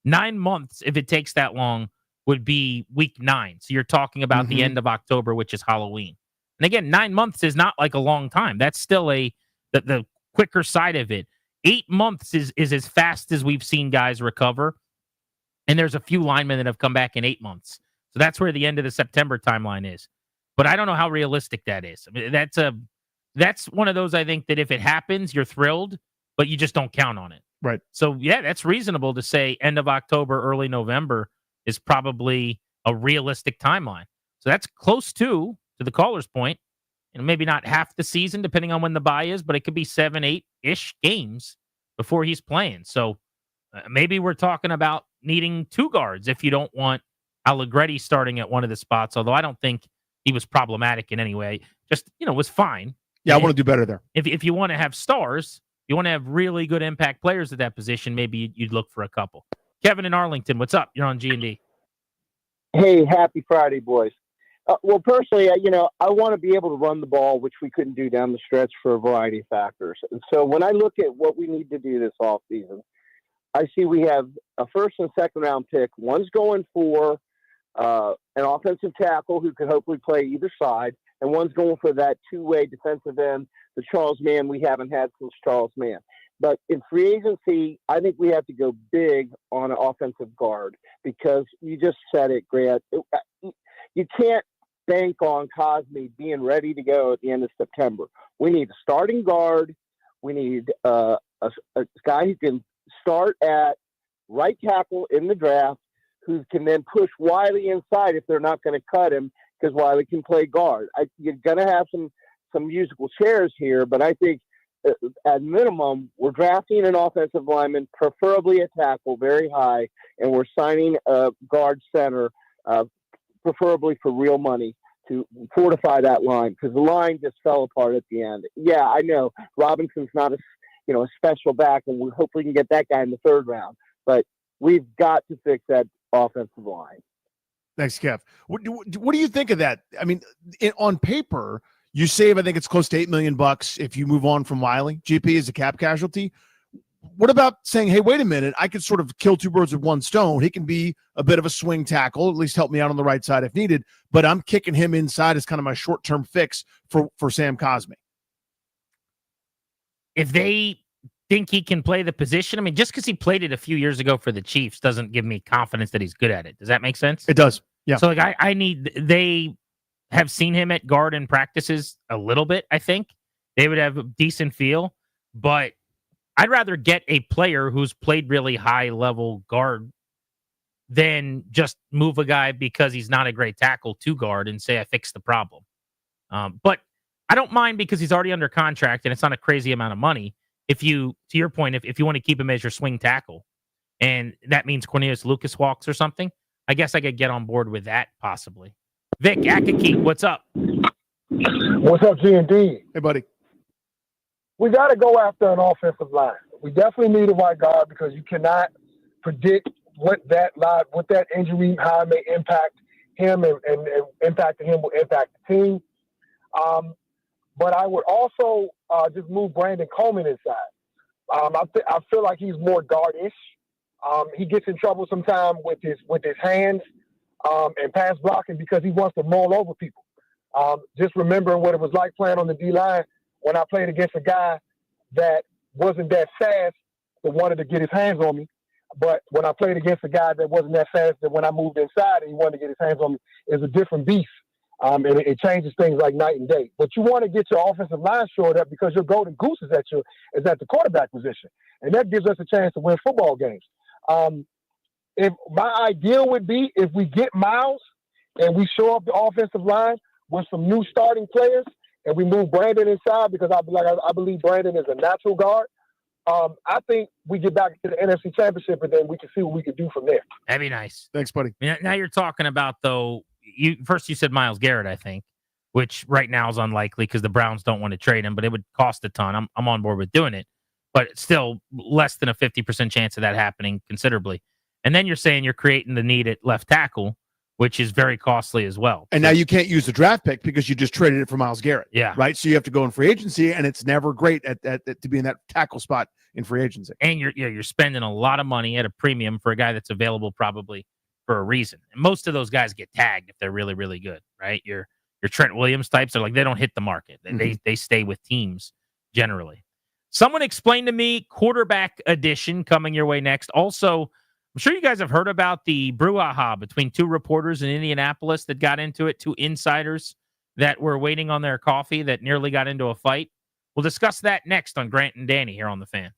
9 months, if it takes that long, would be week 9. So you're talking about the end of October, which is Halloween. And again, 9 months is not like a long time. That's still the quicker side of it. 8 months is as fast as we've seen guys recover. And there's a few linemen that have come back in 8 months. So that's where the end of the September timeline is. But I don't know how realistic that is. I mean, that's one of those, I think, that if it happens, you're thrilled, but you just don't count on it. Right. So, yeah, that's reasonable to say end of October, early November is probably a realistic timeline. So that's close to the caller's point. And maybe not half the season, depending on when the bye is, but it could be 7, 8-ish games before he's playing. So maybe we're talking about needing 2 guards if you don't want Allegretti starting at one of the spots, although I don't think he was problematic in any way. Just, was fine. Yeah, I want to do better there. If you want to have stars, you want to have really good impact players at that position, maybe you'd look for a couple. Kevin in Arlington, what's up? You're on G&D. Hey, happy Friday, boys. Well, personally, I want to be able to run the ball, which we couldn't do down the stretch for a variety of factors. And so when I look at what we need to do this offseason, I see we have a first and second round pick. One's going for an offensive tackle who could hopefully play either side, and one's going for that two-way defensive end, the Charles Mann we haven't had since Charles Mann. But in free agency, I think we have to go big on an offensive guard because you just said it, Grant. You can't bank on Cosme being ready to go at the end of September. We need a starting guard. We need a guy who can start at right tackle in the draft, who can then push Wiley inside if they're not going to cut him because Wiley can play guard. You're going to have some musical chairs here, but I think at minimum, we're drafting an offensive lineman, preferably a tackle, very high, and we're signing a guard center, preferably for real money, to fortify that line because the line just fell apart at the end. Yeah, I know Robinson's not a special back, and we hopefully can get that guy in the 3rd round, but we've got to fix that offensive line. Thanks, Kev. What do you think of that? I mean, on paper, you save, I think it's close to $8 million if you move on from Wiley. GP is a cap casualty. What about saying, hey, wait a minute, I could sort of kill 2 birds with 1 stone. He can be a bit of a swing tackle, at least help me out on the right side if needed, but I'm kicking him inside as kind of my short-term fix for Sam Cosme. If they think he can play the position, I mean, just because he played it a few years ago for the Chiefs doesn't give me confidence that he's good at it. Does that make sense? It does. Yeah. So, they have seen him at guard in practices a little bit, I think. They would have a decent feel, but I'd rather get a player who's played really high-level guard than just move a guy because he's not a great tackle to guard and say I fixed the problem. But I don't mind because he's already under contract and it's not a crazy amount of money. If you, to your point, if you want to keep him as your swing tackle, and that means Cornelius Lucas walks or something, I guess I could get on board with that possibly. Vic Akaki, what's up? What's up, G&D? Hey, buddy. We got to go after an offensive line. We definitely need a right guard because you cannot predict what that injury, how it may impact him and impacting him will impact the team. But I would also just move Brandon Coleman inside. I feel like he's more guard-ish. He gets in trouble sometimes with his hands and pass blocking because he wants to roll over people. Just remembering what it was like playing on the D-line when I played against a guy that wasn't that fast that wanted to get his hands on me. But when I played against a guy that wasn't that fast, that when I moved inside and he wanted to get his hands on me, is a different beast. And it changes things like night and day. But you want to get your offensive line shored up because your golden goose is at the quarterback position. And that gives us a chance to win football games. If my ideal would be if we get Miles and we show up the offensive line with some new starting players and we move Brandon inside because I believe Brandon is a natural guard. I think we get back to the NFC Championship and then we can see what we can do from there. That'd be nice. Thanks, buddy. Now you're talking about, though, you said Myles Garrett, I think, which right now is unlikely because the Browns don't want to trade him, but it would cost a ton. I'm on board with doing it, but still less than a 50% chance of that happening considerably. And then you're saying you're creating the need at left tackle. which is very costly as well. And now you can't use the draft pick because you just traded it for Myles Garrett. Yeah. Right. So you have to go in free agency, and it's never great to be in that tackle spot in free agency. And you're spending a lot of money at a premium for a guy that's available probably for a reason. And most of those guys get tagged if they're really, really good, right? Your Trent Williams types are like, they don't hit the market. They stay with teams generally. Someone explained to me quarterback edition coming your way next. Also, I'm sure you guys have heard about the brouhaha between two reporters in Indianapolis that got into it, two insiders that were waiting on their coffee that nearly got into a fight. We'll discuss that next on Grant and Danny here on The Fan.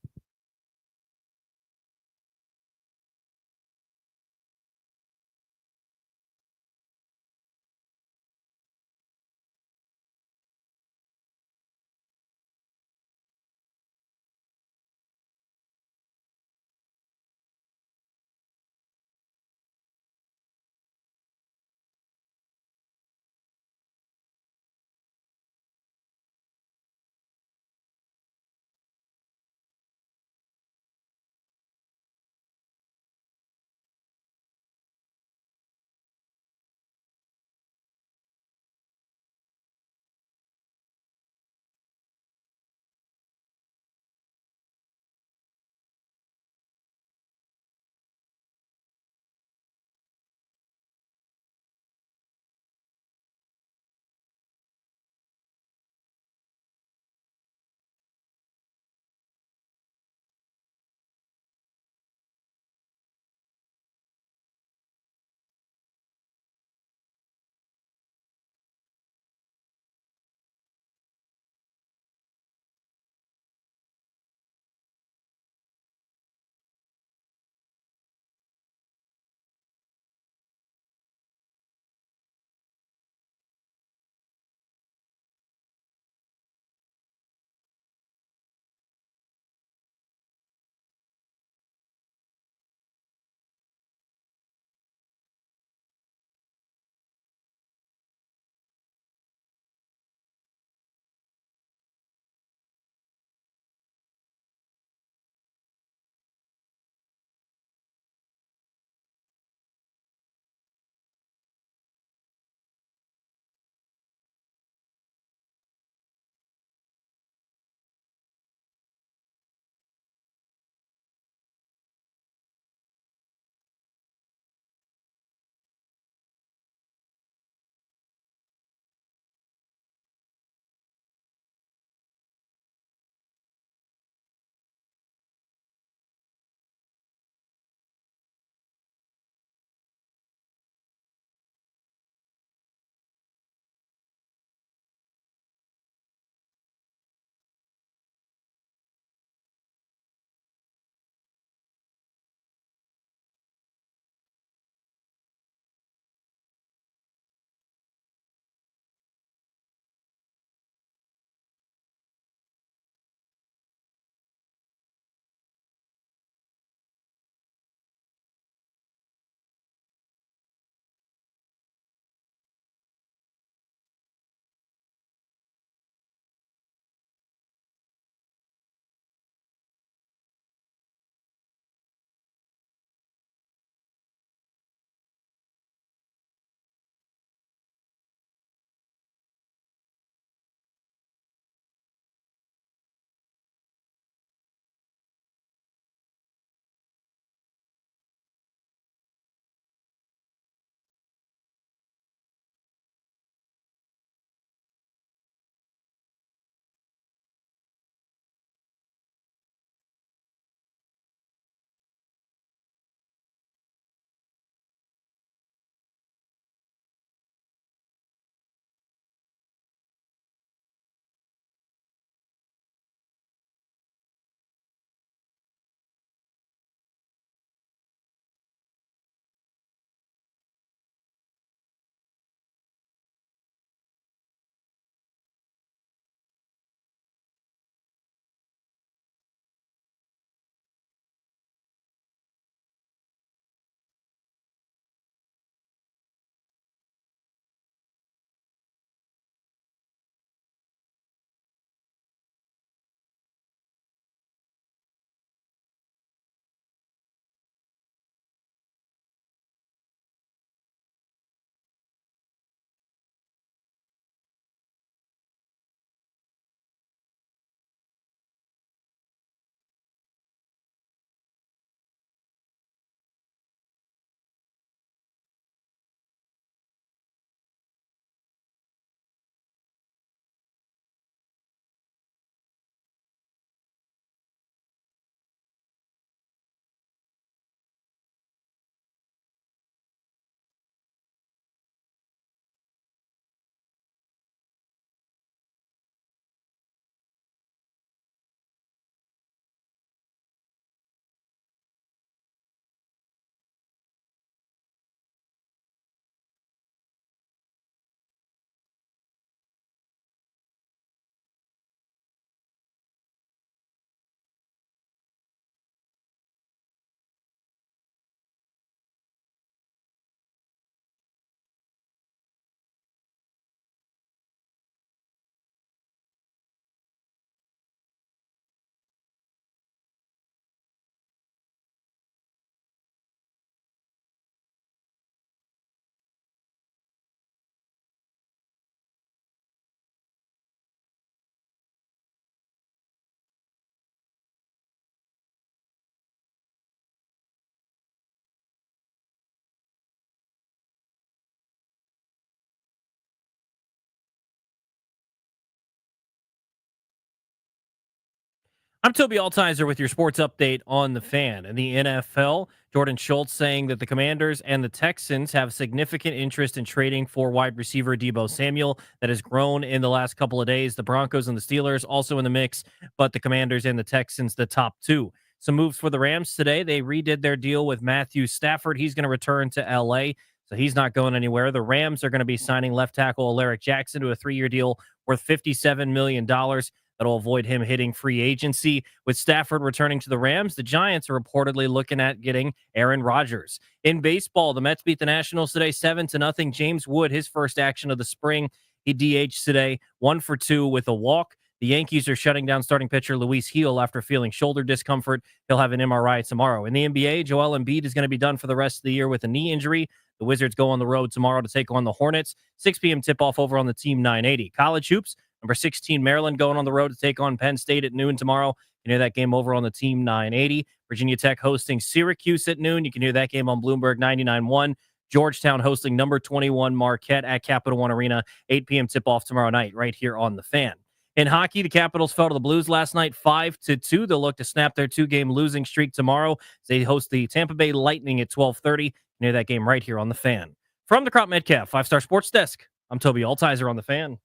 I'm Toby Altizer with your sports update on the Fan. In the NFL, Jordan Schultz saying that the Commanders and the Texans have significant interest in trading for wide receiver Deebo Samuel that has grown in the last couple of days. The Broncos and the Steelers also in the mix, but the Commanders and the Texans, the top two. Some moves for the Rams today. They redid their deal with Matthew Stafford. He's going to return to L.A., so he's not going anywhere. The Rams are going to be signing left tackle Alaric Jackson to a 3-year deal worth $57 million. That'll avoid him hitting free agency. With Stafford returning to the Rams, the Giants are reportedly looking at getting Aaron Rodgers. In baseball, the Mets beat the Nationals today 7-0. James Wood, his first action of the spring. He DH'd today, 1 for 2 with a walk. The Yankees are shutting down starting pitcher Luis Gil after feeling shoulder discomfort. He'll have an MRI tomorrow. In the NBA, Joel Embiid is going to be done for the rest of the year with a knee injury. The Wizards go on the road tomorrow to take on the Hornets. 6 p.m. tip-off over on the Team 980. College hoops. Number 16, Maryland, going on the road to take on Penn State at noon tomorrow. You can hear that game over on the Team 980. Virginia Tech hosting Syracuse at noon. You can hear that game on Bloomberg 99.1. Georgetown hosting number 21 Marquette at Capital One Arena. 8 p.m. tip-off tomorrow night right here on The Fan. In hockey, the Capitals fell to the Blues last night 5-2. They'll look to snap their 2-game losing streak tomorrow as they host the Tampa Bay Lightning at 12:30. You can hear that game right here on The Fan. From the Crop Metcalf 5-Star Sports Desk, I'm Toby Altizer on The Fan.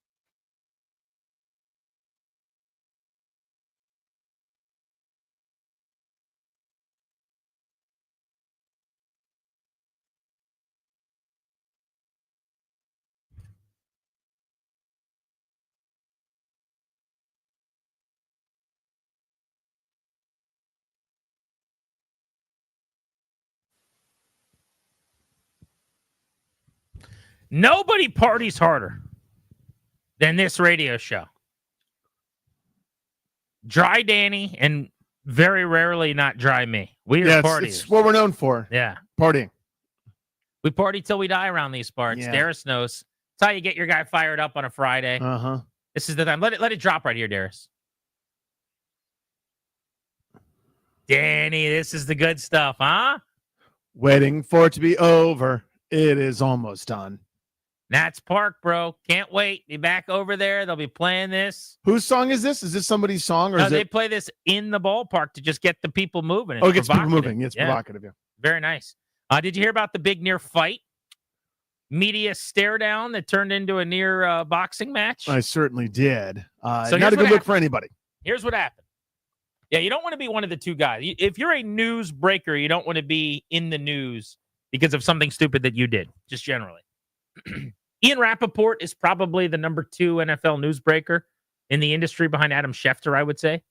Nobody parties harder than this radio show. Dry Danny and very rarely not dry me. We are partiers. It's what we're known for. Yeah. Partying. We party till we die around these parts. Yeah. Darius knows. It's how you get your guy fired up on a Friday. Uh-huh. This is the time. Let it drop right here, Darius. Danny, this is the good stuff, huh? Waiting for it to be over. It is almost done. Nats Park, bro. Can't wait. Be back over there. They'll be playing this. Whose song is this? Is this somebody's song? Or No, is they it... play this in the ballpark to just get the people moving. It gets people moving. It's provocative, yeah. Very nice. Did you hear about the big near fight? Media stare down that turned into a near boxing match? I certainly did. So not a good look for anybody. Here's what happened. Yeah, you don't want to be one of the two guys. If you're a news breaker, you don't want to be in the news because of something stupid that you did, just generally. Ian Rappaport is probably the number 2 NFL newsbreaker in the industry behind Adam Schefter, I would say.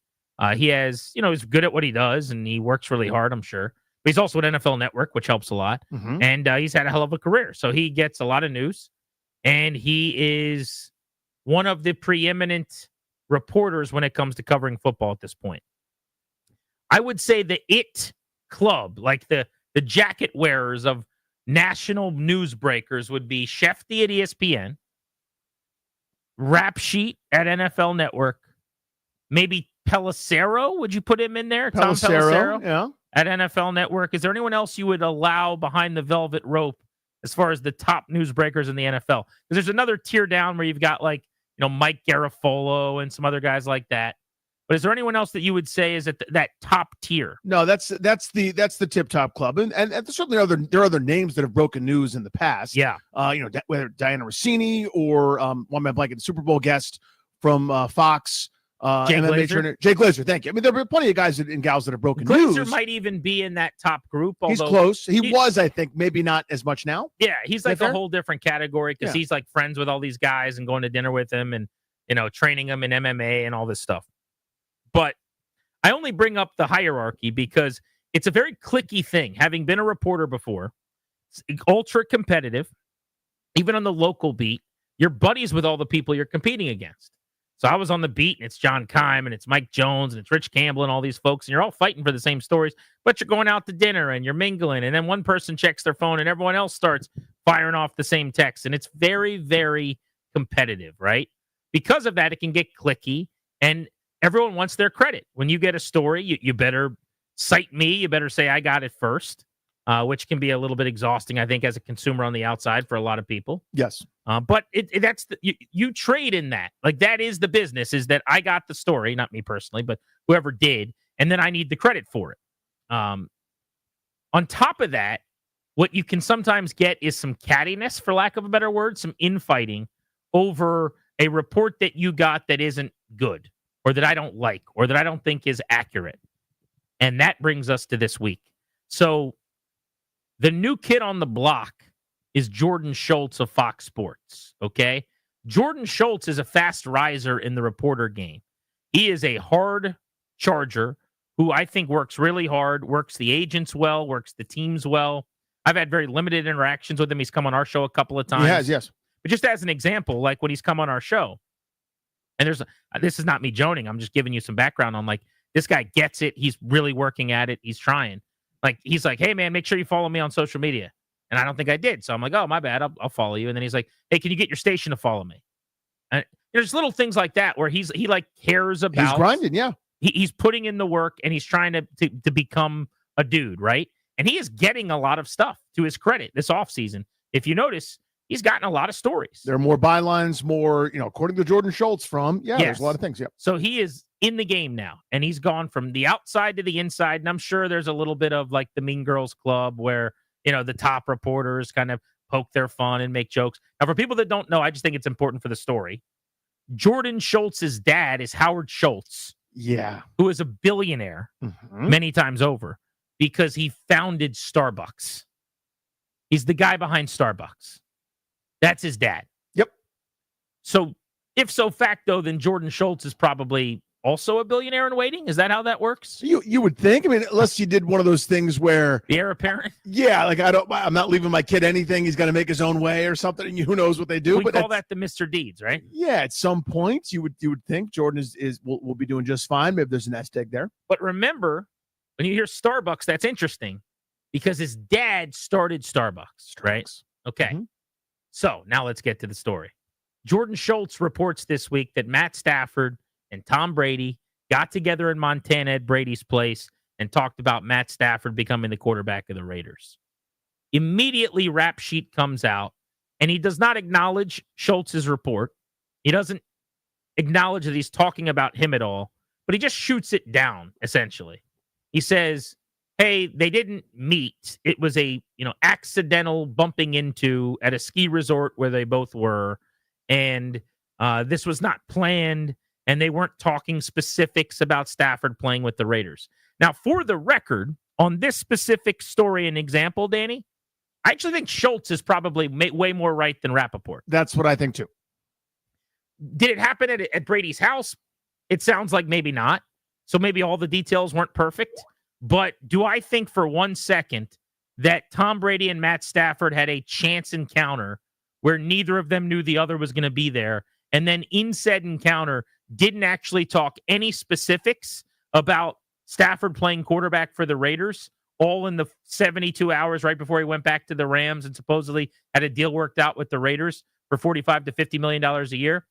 He has, he's good at what he does, and he works really hard, I'm sure. But he's also at NFL Network, which helps a lot. Mm-hmm. And he's had a hell of a career. So he gets a lot of news. And he is one of the preeminent reporters when it comes to covering football at this point. I would say the it club, like the jacket wearers of national newsbreakers, would be Shefty at ESPN, Rap Sheet at NFL Network, maybe Pelissero. Would you put him in there? Tom Pelissero, yeah, at NFL Network. Is there anyone else you would allow behind the velvet rope as far as the top newsbreakers in the NFL? Because there's another tier down where you've got Mike Garafolo and some other guys like that. But is there anyone else that you would say is at that top tier? No, that's the tip top club, and certainly there are other names that have broken news in the past. Yeah, whether Diana Rossini or one man blanket Super Bowl guest from Fox, Jay MMA Glazer. trainer Jay Glazer. Thank you. I mean, there are plenty of guys and gals that have broken Glazer news. might even be in that top group. He's although close. He was, I think, maybe not as much now. Yeah, he's like a whole different category because Yeah. he's like friends with all these guys and going to dinner with them and training them in MMA and all this stuff. But I only bring up the hierarchy because it's a very cliquey thing. Having been a reporter before, it's ultra competitive, even on the local beat, you're buddies with all the people you're competing against. So I was on the beat, and it's John Keim, and it's Mike Jones, and it's Rich Campbell, and all these folks, and you're all fighting for the same stories, but you're going out to dinner, and you're mingling, and then one person checks their phone, and everyone else starts firing off the same text, and it's very, very competitive, right? Because of that, it can get cliquey, and everyone wants their credit. When you get a story, you better cite me. You better say I got it first. which can be a little bit exhausting, I think, as a consumer on the outside for a lot of people. Yes. But you trade in that. Like, that is the business, is that I got the story, not me personally, but whoever did, and then I need the credit for it. On top of that, what you can sometimes get is some cattiness, for lack of a better word, some infighting over a report that you got that isn't good, or that I don't like, or that I don't think is accurate. And that brings us to this week. So the new kid on the block is Jordan Schultz of Fox Sports, okay? Jordan Schultz is a fast riser in the reporter game. He is a hard charger who I think works really hard, works the agents well, works the teams well. I've had very limited interactions with him. He's come on our show a couple of times. He has, yes. But just as an example, like when he's come on our show, and this is not me joning, I'm just giving you some background on, like, this guy gets it. He's really working at it. He's trying. Like, he's like, hey, man, make sure you follow me on social media. And I don't think I did. So I'm like, oh, my bad. I'll follow you. And then he's like, hey, can you get your station to follow me? And there's little things like that where he like cares about. He's grinding, yeah. He's putting in the work, and he's trying to become a dude, right? And he is getting a lot of stuff, to his credit, this offseason. If you notice, he's gotten a lot of stories. There are more bylines, more, according to Jordan Schultz there's a lot of things, yeah. So he is in the game now, and he's gone from the outside to the inside, and I'm sure there's a little bit of, like, the Mean Girls Club where, the top reporters kind of poke their fun and make jokes. Now, for people that don't know, I just think it's important for the story. Jordan Schultz's dad is Howard Schultz. Yeah. Who is a billionaire many times over because he founded Starbucks. He's the guy behind Starbucks. That's his dad. Yep. So, if so facto, then Jordan Schultz is probably also a billionaire in waiting. Is that how that works? You would think. I mean, unless you did one of those things where the heir apparent. Yeah, like I'm not leaving my kid anything. He's got to make his own way or something. And who knows what they do? We call that the Mr. Deeds, right? Yeah, at some point you would think Jordan will be doing just fine. Maybe there's an nest egg there. But remember, when you hear Starbucks, that's interesting because his dad started Starbucks, right? Okay. So now let's get to the story. Jordan Schultz reports this week that Matt Stafford and Tom Brady got together in Montana at Brady's place and talked about Matt Stafford becoming the quarterback of the Raiders. Immediately, Rap Sheet comes out, and he does not acknowledge Schultz's report. He doesn't acknowledge that he's talking about him at all, but he just shoots it down, essentially. He says, hey, they didn't meet. It was a, accidental bumping into at a ski resort where they both were, and this was not planned. And they weren't talking specifics about Stafford playing with the Raiders. Now, for the record, on this specific story and example, Danny, I actually think Schultz is probably way more right than Rappaport. That's what I think, too. Did it happen at Brady's house? It sounds like maybe not. So maybe all the details weren't perfect. But do I think for 1 second that Tom Brady and Matt Stafford had a chance encounter where neither of them knew the other was going to be there, and then in said encounter didn't actually talk any specifics about Stafford playing quarterback for the Raiders, all in the 72 hours right before he went back to the Rams and supposedly had a deal worked out with the Raiders for $45 to $50 million a year?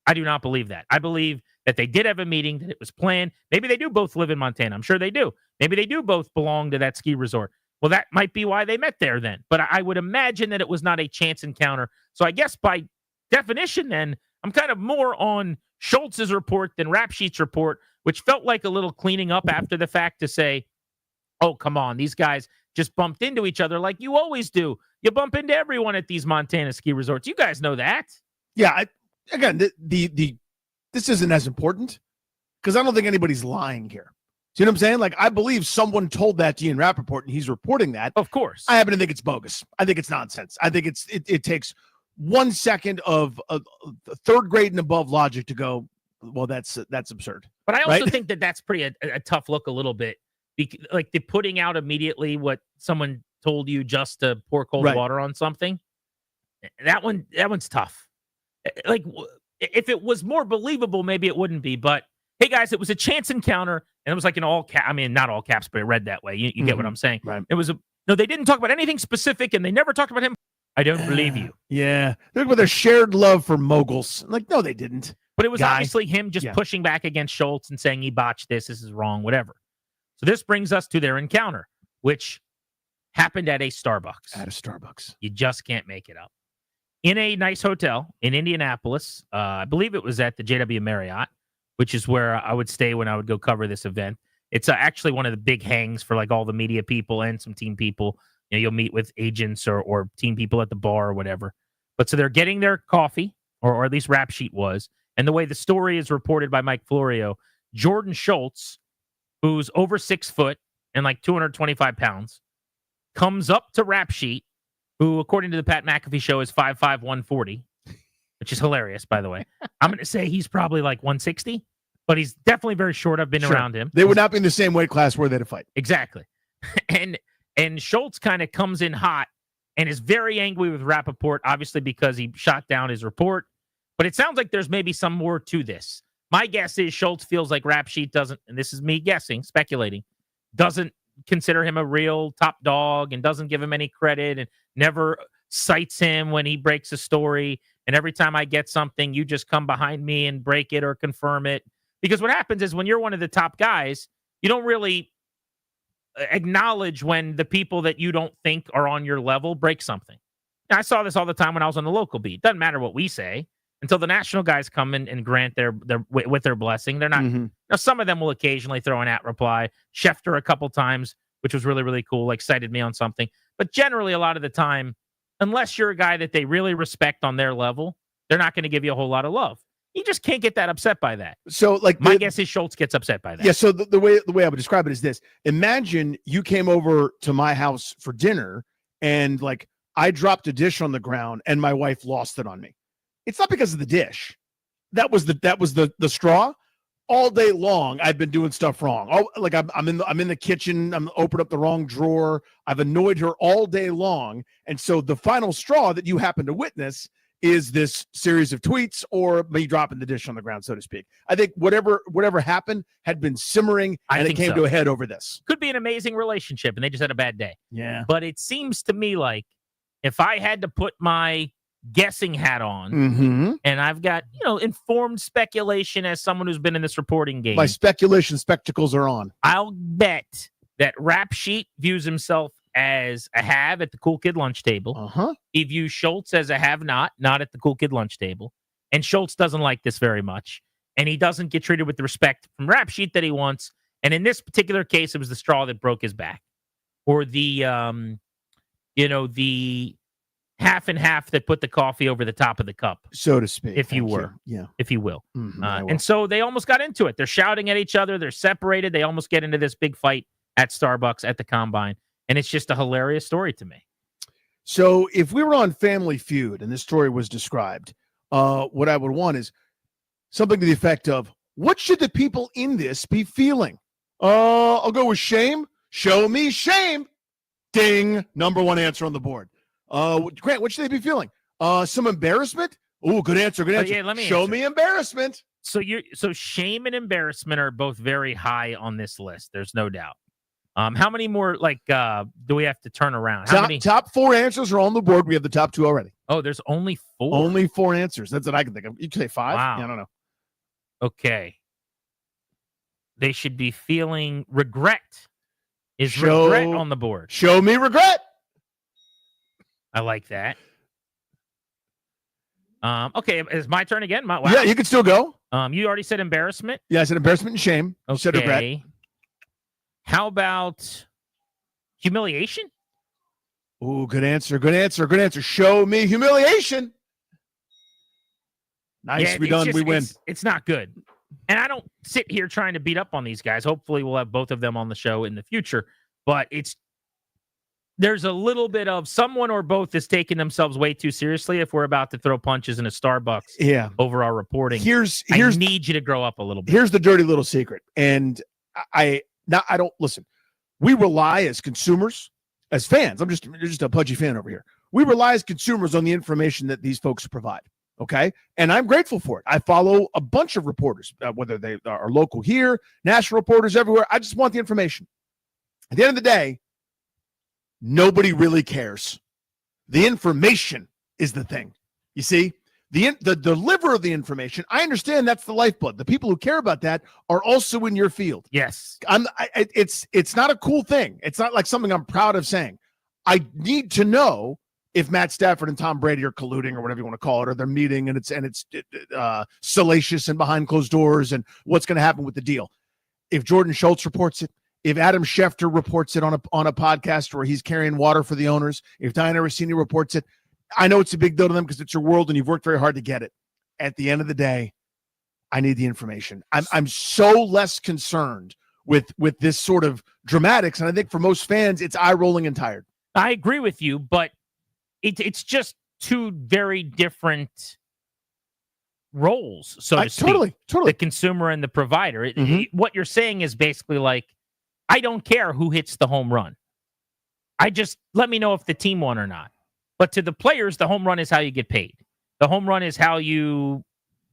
I do not believe that. I believe that they did have a meeting, that it was planned. Maybe they do both live in Montana. I'm sure they do. Maybe they do both belong to that ski resort. Well, that might be why they met there then. But I would imagine that it was not a chance encounter. So I guess by definition then, I'm kind of more on Schultz's report than Rap Sheet's report, which felt like a little cleaning up after the fact to say, oh, come on, these guys just bumped into each other like you always do. You bump into everyone at these Montana ski resorts. You guys know that. Yeah, this isn't as important because I don't think anybody's lying here. See what I'm saying? Like, I believe someone told that to Ian Rappaport, and he's reporting that. Of course. I happen to think it's bogus. I think it's nonsense. I think it takes 1 second of third grade and above logic to go, well, that's absurd. But I also think that that's pretty a tough look a little bit. Like the putting out immediately what someone told you just to pour cold water on something. That one's tough. Like, if it was more believable, maybe it wouldn't be. But hey, guys, it was a chance encounter, and it was like in all caps. I mean, not all caps, but it read that way. You get what I'm saying? Right. It was no. They didn't talk about anything specific, and they never talked about him. I don't believe you. Yeah, look with their shared love for moguls. Like, no, they didn't. But it was obviously him just pushing back against Schultz and saying he botched this. This is wrong. Whatever. So this brings us to their encounter, which happened at a Starbucks. At a Starbucks. You just can't make it up. In a nice hotel in Indianapolis. I believe it was at the JW Marriott, which is where I would stay when I would go cover this event. It's actually one of the big hangs for like all the media people and some team people. You'll meet with agents or team people at the bar or whatever. But so they're getting their coffee, or at least Rap Sheet was. And the way the story is reported by Mike Florio, Jordan Schultz, who's over 6 foot and like 225 pounds, comes up to Rap Sheet, who, according to the Pat McAfee show, is 5'5", 140, which is hilarious, by the way. I'm going to say he's probably like 160, but he's definitely very short. I've been around him. They would not be in the same weight class were they to fight. Exactly. And Schultz kind of comes in hot and is very angry with Rappaport, obviously because he shot down his report. But it sounds like there's maybe some more to this. My guess is Schultz feels like Rap Sheet doesn't, and this is me guessing, speculating, doesn't consider him a real top dog and doesn't give him any credit and never cites him when he breaks a story. And every time I get something, you just come behind me and break it or confirm it. Because what happens is when you're one of the top guys, you don't really acknowledge when the people that you don't think are on your level break something. Now, I saw this all the time when I was on the local beat. Doesn't matter what we say until the national guys come in and grant their with their blessing. They're not. Now, some of them will occasionally throw an at reply. Schefter a couple times, which was really, really cool, like cited me on something. But generally, a lot of the time, unless you're a guy that they really respect on their level, they're not going to give you a whole lot of love. You just can't get that upset by that. So, like, my guess is Schultz gets upset by that. Yeah. So the way I would describe it is this: imagine you came over to my house for dinner, and like I dropped a dish on the ground, and my wife lost it on me. It's not because of the dish. That was the straw. All day long, I've been doing stuff wrong. Like I'm in the kitchen. I'm opened up the wrong drawer. I've annoyed her all day long, and so the final straw that you happen to witness is this series of tweets or me dropping the dish on the ground, so to speak. I think whatever happened had been simmering, and it came to a head over this. Could be an amazing relationship, and they just had a bad day. Yeah. But it seems to me like if I had to put my guessing hat on, and I've got, informed speculation as someone who's been in this reporting game. My speculation spectacles are on. I'll bet that Rap Sheet views himself as a have at the Cool Kid lunch table. He views Schultz as a have not at the Cool Kid lunch table. And Schultz doesn't like this very much. And he doesn't get treated with the respect from Rap Sheet that he wants. And in this particular case, it was the straw that broke his back. Or the half and half that put the coffee over the top of the cup, so to speak. If you will. I will. And so they almost got into it. They're shouting at each other. They're separated. They almost get into this big fight at Starbucks at the Combine. And it's just a hilarious story to me. So if we were on Family Feud and this story was described, what I would want is something to the effect of, what should the people in this be feeling? I'll go with shame. Show me shame. Ding. Number one answer on the board. Grant, what should they be feeling? Some embarrassment? Oh, good answer. Good answer. Yeah, let me Show answer. me embarrassment. So shame and embarrassment are both very high on this list. There's no doubt. How many more do we have to turn around? How many? Top four answers are on the board. We have the top two already. Oh, there's only four. Only four answers. That's what I can think of. You can say five. Wow. Yeah, I don't know. Okay. They should be feeling regret. Regret on the board? Show me regret. I like that. Okay, it's my turn again. Wow. Yeah, you can still go. You already said embarrassment. Yeah, I said embarrassment and shame. You said regret. How about humiliation? Oh, good answer. Good answer. Good answer. Show me humiliation. Nice. We done. We win. It's not good. And I don't sit here trying to beat up on these guys. Hopefully we'll have both of them on the show in the future. But there's a little bit of someone or both is taking themselves way too seriously if we're about to throw punches in a Starbucks over our reporting. I need you to grow up a little bit. Here's the dirty little secret. And I don't listen. We rely as consumers, as fans. I'm just a pudgy fan over here. We rely as consumers on the information that these folks provide. Okay. And I'm grateful for it. I follow a bunch of reporters, whether they are local here, national reporters everywhere. I just want the information. At the end of the day, nobody really cares. The information is the thing. You see, the deliverer of the information, I understand that's the lifeblood. The people who care about that are also in your field. Yes. It's not a cool thing. It's not like something I'm proud of saying. I need to know if Matt Stafford and Tom Brady are colluding or whatever you want to call it, or they're meeting and it's salacious and behind closed doors, and what's going to happen with the deal. If Jordan Schultz reports it, if Adam Schefter reports it on a podcast where he's carrying water for the owners, if Diana Rossini reports it, I know it's a big deal to them because it's your world and you've worked very hard to get it. At the end of the day, I need the information. I'm so less concerned with this sort of dramatics, and I think for most fans, it's eye-rolling and tired. I agree with you, but it's just two very different roles, so to speak. Totally. The consumer and the provider. What you're saying is basically like, I don't care who hits the home run. I just let me know if the team won or not. But to the players, the home run is how you get paid. The home run is how you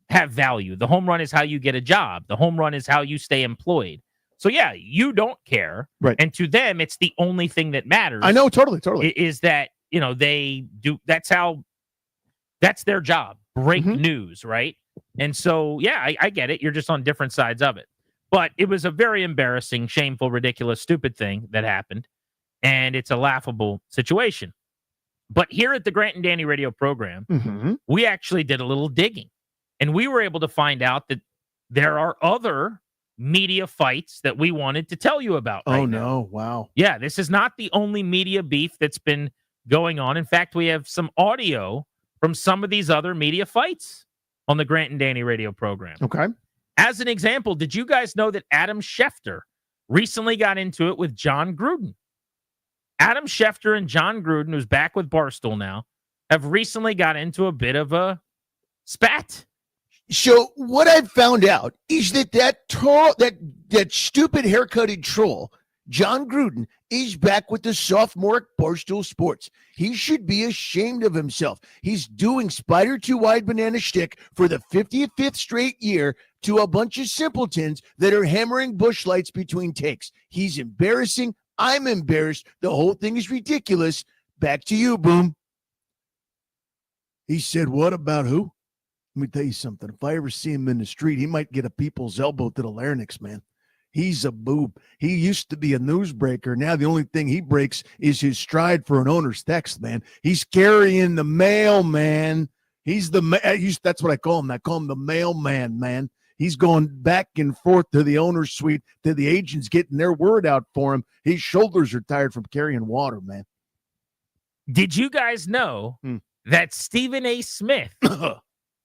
have value. The home run is how you get a job. The home run is how you stay employed. So yeah, you don't care. Right. And to them, it's the only thing that matters. I know, totally. Is that, they do, that's their job. Break news, right? And so, yeah, I get it. You're just on different sides of it. But it was a very embarrassing, shameful, ridiculous, stupid thing that happened. And it's a laughable situation. But here at the Grant and Danny radio program, we actually did a little digging. And we were able to find out that there are other media fights that we wanted to tell you about. Oh, no. Wow. Yeah, this is not the only media beef that's been going on. In fact, we have some audio from some of these other media fights on the Grant and Danny radio program. Okay. As an example, did you guys know that Adam Schefter recently got into it with John Gruden? Adam Schefter and John Gruden, who's back with Barstool now, have recently got into a bit of a spat. So what I've found out is that stupid haircutted troll, John Gruden, is back with the sophomore Barstool Sports. He should be ashamed of himself. He's doing Spider 2 Wide Banana Shtick for the 55th straight year to a bunch of simpletons that are hammering bush lights between takes. He's embarrassing. I'm embarrassed. The whole thing is ridiculous. Back to you, Boom. He said, what about who? Let me tell you something. If I ever see him in the street, he might get a people's elbow to the larynx, man. He's a boob. He used to be a newsbreaker. Now the only thing he breaks is his stride for an owner's text, man. He's carrying the mail, man. That's what I call him. I call him the mailman, man. He's going back and forth to the owner's suite, to the agents getting their word out for him. His shoulders are tired from carrying water, man. Did you guys know that Stephen A. Smith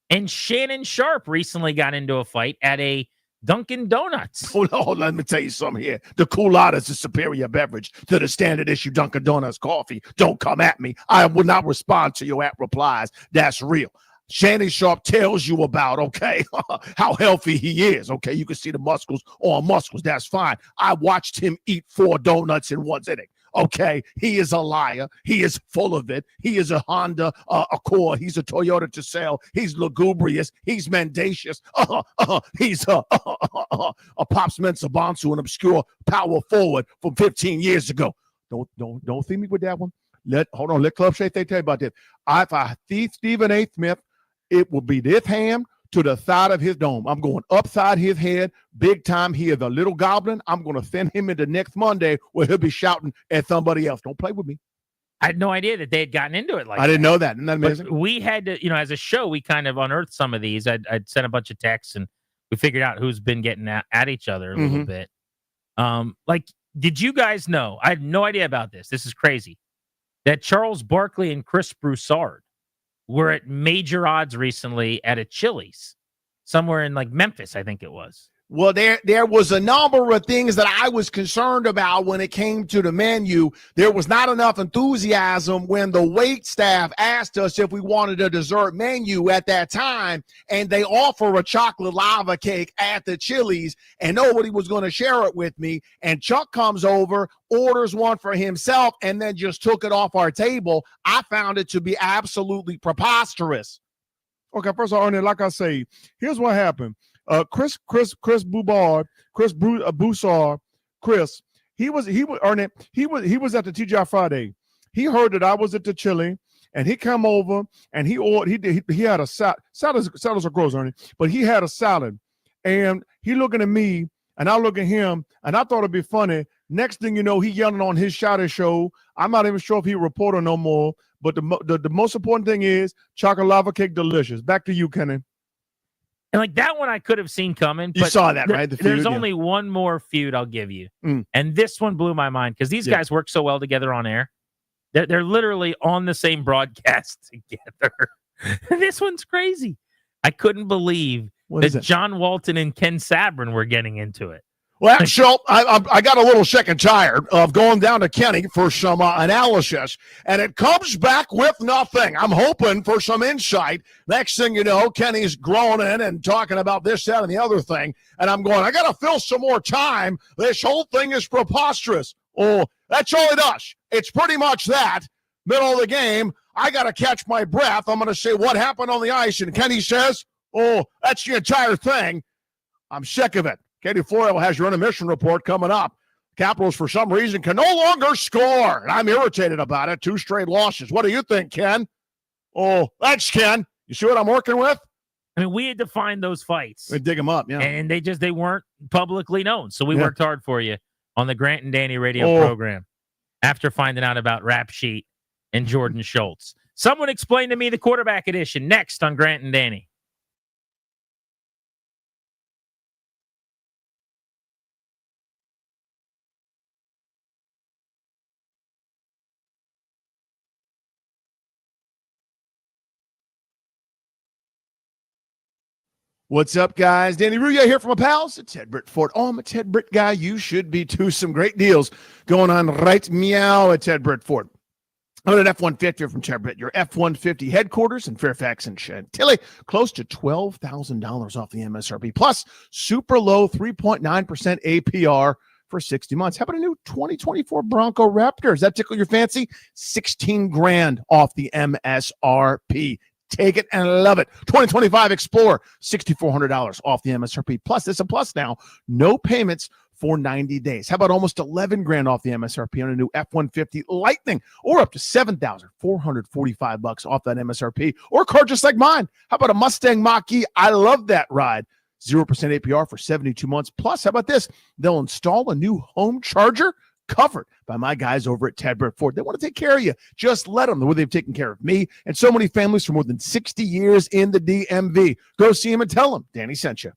and Shannon Sharp recently got into a fight at a Dunkin' Donuts? Hold on, let me tell you something here. The Coolatta is a superior beverage to the standard issue Dunkin' Donuts coffee. Don't come at me. I will not respond to your replies. That's real. Shannon Sharp tells you about, okay, how healthy he is. Okay, you can see the muscles on muscles. That's fine. I watched him eat 4 donuts in one sitting. Okay, he is a liar. He is full of it. He is a Honda Accord. He's a Toyota Tercel. He's lugubrious. He's mendacious. He's a Pops Mensah-Bonsu, an obscure power forward from 15 years ago. Don't see me with that one. Let Club Shay tell you about this. If I see Stephen A. Smith, it will be this hand to the side of his dome. I'm going upside his head big time. He is a little goblin. I'm going to send him into next Monday where he'll be shouting at somebody else. Don't play with me. I had no idea that they had gotten into it like that. I didn't know that. Isn't that amazing? But we had to, as a show, we kind of unearthed some of these. I'd sent a bunch of texts and we figured out who's been getting at each other a little bit. Did you guys know? I had no idea about this. This is crazy. That Charles Barkley and Chris Broussard were at major odds recently at a Chili's somewhere in Memphis, I think it was. Well, there was a number of things that I was concerned about when it came to the menu. There was not enough enthusiasm when the wait staff asked us if we wanted a dessert menu at that time, and they offer a chocolate lava cake at the Chili's, and nobody was going to share it with me. And Chuck comes over, orders one for himself, and then just took it off our table. I found it to be absolutely preposterous. Okay, first of all, Ernie, like I say, here's what happened. Chris Broussard, he was at the TGI Friday. He heard that I was at the Chili, and he come over and he had a salad. Salads are gross, Ernie, but he had a salad, and he looking at me, and I look at him, and I thought it'd be funny Next thing you know, he yelling on his shadow show. I'm not even sure if he a reporter no more. But the most important thing is chocolate lava cake delicious. Back to you, Kenny. And like that one I could have seen coming. You but saw that, right? The feud, there's yeah. only one more feud I'll give you. Mm. And this one blew my mind because these Yeah. guys work so well together on air. They're literally on the same broadcast together. This one's crazy. I couldn't believe that John Walton and Ken Sabrin were getting into it. Well, Schultz, I got a little sick and tired of going down to Kenny for some analysis, and it comes back with nothing. I'm hoping for some insight. Next thing you know, Kenny's groaning and talking about this, that, and the other thing, and I'm going, I got to fill some more time. This whole thing is preposterous. Oh, that's all it does. It's pretty much that. Middle of the game, I got to catch my breath. I'm going to say what happened on the ice, and Kenny says, oh, that's the entire thing. I'm sick of it. Katie Floyle has your intermission report coming up. Capitals, for some reason, can no longer score. And I'm irritated about it. 2 straight losses. What do you think, Ken? Oh, that's Ken. You see what I'm working with? I mean, we had to find those fights. We dig them up, yeah. And they weren't publicly known. So we worked hard for you on the Grant and Danny radio program after finding out about Rap Sheet and Jordan Schultz. Someone explain to me the quarterback edition next on Grant and Danny. What's up, guys? Danny Ruya here from my pals at Ted Britt Ford. Oh, I'm a Ted Britt guy. You should be too. Some great deals going on right meow at Ted Britt Ford. I'm at an F-150 from Ted Britt, your F-150 headquarters in Fairfax and Chantilly. Close to $12,000 off the MSRP. Plus, super low 3.9% APR for 60 months. How about a new 2024 Bronco Raptor? Does that tickle your fancy? $16,000 off the MSRP. Take it and love it. 2025 Explorer, $6,400 off the MSRP. Plus, it's a plus now. No payments for 90 days. How about almost $11,000 off the MSRP on a new F-150 Lightning, or up to $7,445 off that MSRP, or a car just like mine. How about a Mustang Mach-E? I love that ride. 0% APR for 72 months. Plus, how about this? They'll install a new home charger covered by my guys over at Ted Britt Ford. They want to take care of you. Just let them the way they've taken care of me and so many families for more than 60 years in the DMV. Go see them and tell them Danny sent you.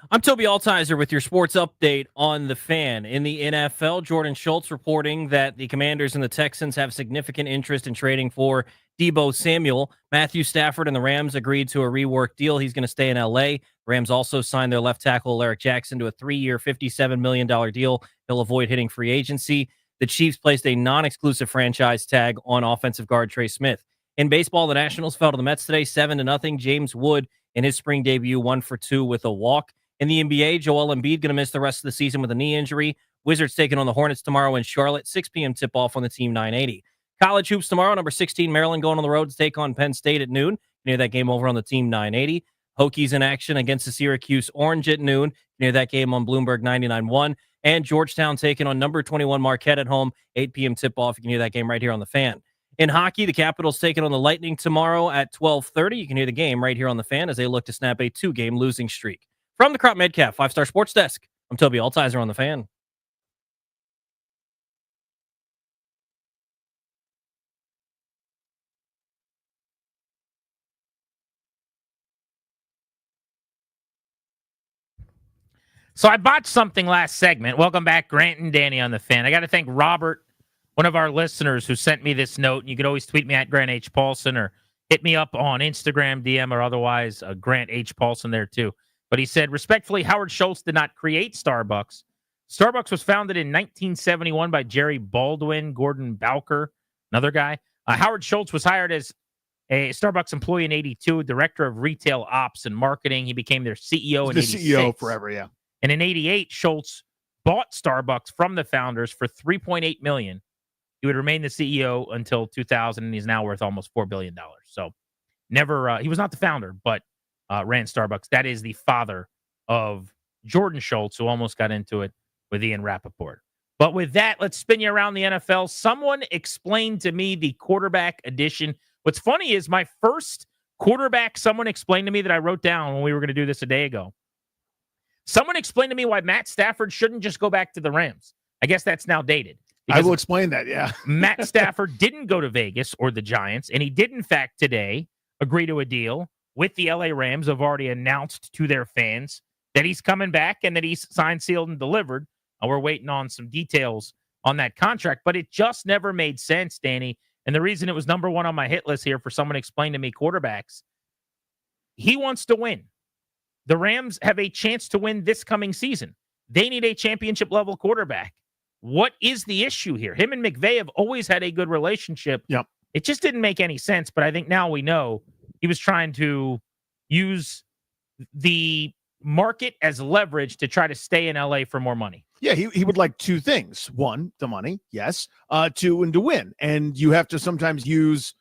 I'm Toby Altizer with your sports update on the Fan. In the NFL, Jordan Schultz reporting that the Commanders and the Texans have significant interest in trading for Deebo Samuel. Matthew Stafford and the Rams agreed to a reworked deal. He's going to stay in L.A. Rams also signed their left tackle, Eric Jackson, to a 3-year, $57 million deal. He'll avoid hitting free agency. The Chiefs placed a non-exclusive franchise tag on offensive guard Trey Smith. In baseball, the Nationals fell to the Mets today, 7-0. James Wood, in his spring debut, 1 for 2 with a walk. In the NBA, Joel Embiid going to miss the rest of the season with a knee injury. Wizards taking on the Hornets tomorrow in Charlotte, 6 p.m. tip-off on the Team 980. College hoops tomorrow, number 16, Maryland going on the road to take on Penn State at noon. Near that game over on the Team 980. Hokies in action against the Syracuse Orange at noon. Near that game on Bloomberg 99.1. And Georgetown taking on number 21 Marquette at home, 8 p.m. tip-off. You can hear that game right here on the Fan. In hockey, the Capitals taking on the Lightning tomorrow at 12:30. You can hear the game right here on the Fan as they look to snap a 2-game losing streak. From the Crop Medcalf 5-Star Sports Desk, I'm Toby Altizer on the Fan. So I botched something last segment. Welcome back, Grant and Danny on the Fan. I got to thank Robert, one of our listeners, who sent me this note. And you could always tweet me at Grant H. Paulson or hit me up on Instagram, DM, or otherwise Grant H. Paulson there too. But he said, respectfully, Howard Schultz did not create Starbucks. Starbucks was founded in 1971 by Jerry Baldwin, Gordon Bowker, another guy. Howard Schultz was hired as a Starbucks employee in 82, director of retail ops and marketing. He became their CEO in 86. The CEO forever, yeah. And in 88, Schultz bought Starbucks from the founders for $3.8 million. He would remain the CEO until 2000, and he's now worth almost $4 billion. So never, he was not the founder, but ran Starbucks. That is the father of Jordan Schultz, who almost got into it with Ian Rappaport. But with that, let's spin you around the NFL. Someone explained to me the quarterback edition. What's funny is my first quarterback someone explained to me that I wrote down when we were going to do this a day ago. Someone explained to me why Matt Stafford shouldn't just go back to the Rams. I guess that's now dated. I will explain that, yeah. Matt Stafford didn't go to Vegas or the Giants, and he did, in fact, today agree to a deal with the LA Rams, who have already announced to their fans that he's coming back and that he's signed, sealed, and delivered. We're waiting on some details on that contract, but it just never made sense, Danny. And the reason it was number one on my hit list here for someone to explain to me quarterbacks, he wants to win. The Rams have a chance to win this coming season. They need a championship-level quarterback. What is the issue here? Him and McVay have always had a good relationship. Yep. It just didn't make any sense, but I think now we know he was trying to use the market as leverage to try to stay in LA for more money. Yeah, he would like two things. One, the money, yes. Two, and to win. And you have to sometimes use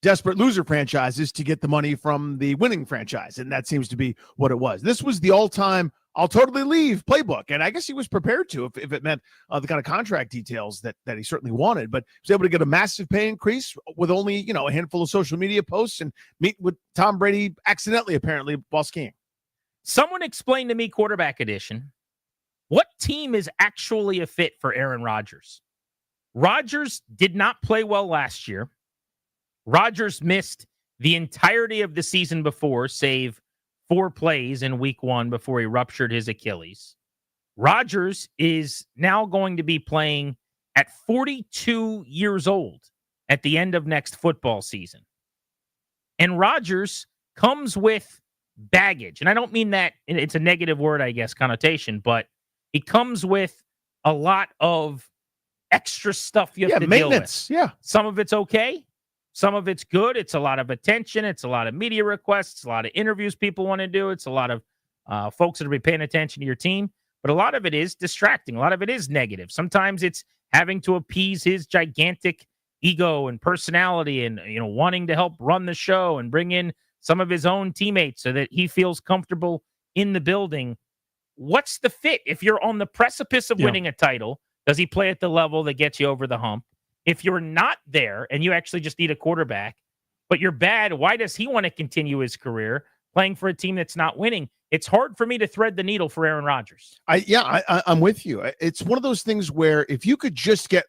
desperate loser franchises to get the money from the winning franchise. And that seems to be what it was. This was the all-time I'll totally leave playbook. And I guess he was prepared to if it meant the kind of contract details that he certainly wanted. But he was able to get a massive pay increase with only, a handful of social media posts and meet with Tom Brady accidentally, apparently, while skiing. Someone explained to me, quarterback edition, what team is actually a fit for Aaron Rodgers? Rodgers did not play well last year. Rodgers missed the entirety of the season before, save 4 plays in week 1 before he ruptured his Achilles. Rodgers is now going to be playing at 42 years old at the end of next football season. And Rodgers comes with baggage. And I don't mean that it's a negative word, I guess, connotation, but he comes with a lot of extra stuff you have to deal with. Yeah. Some of it's okay. Some of it's good. It's a lot of attention. It's a lot of media requests. A lot of interviews people want to do. It's a lot of folks that will be paying attention to your team. But a lot of it is distracting. A lot of it is negative. Sometimes it's having to appease his gigantic ego and personality and, wanting to help run the show and bring in some of his own teammates so that he feels comfortable in the building. What's the fit? If you're on the precipice of winning a title, does he play at the level that gets you over the hump? If you're not there and you actually just need a quarterback, but you're bad, why does he want to continue his career playing for a team that's not winning? It's hard for me to thread the needle for Aaron Rodgers. I'm with you. It's one of those things where if you could just get,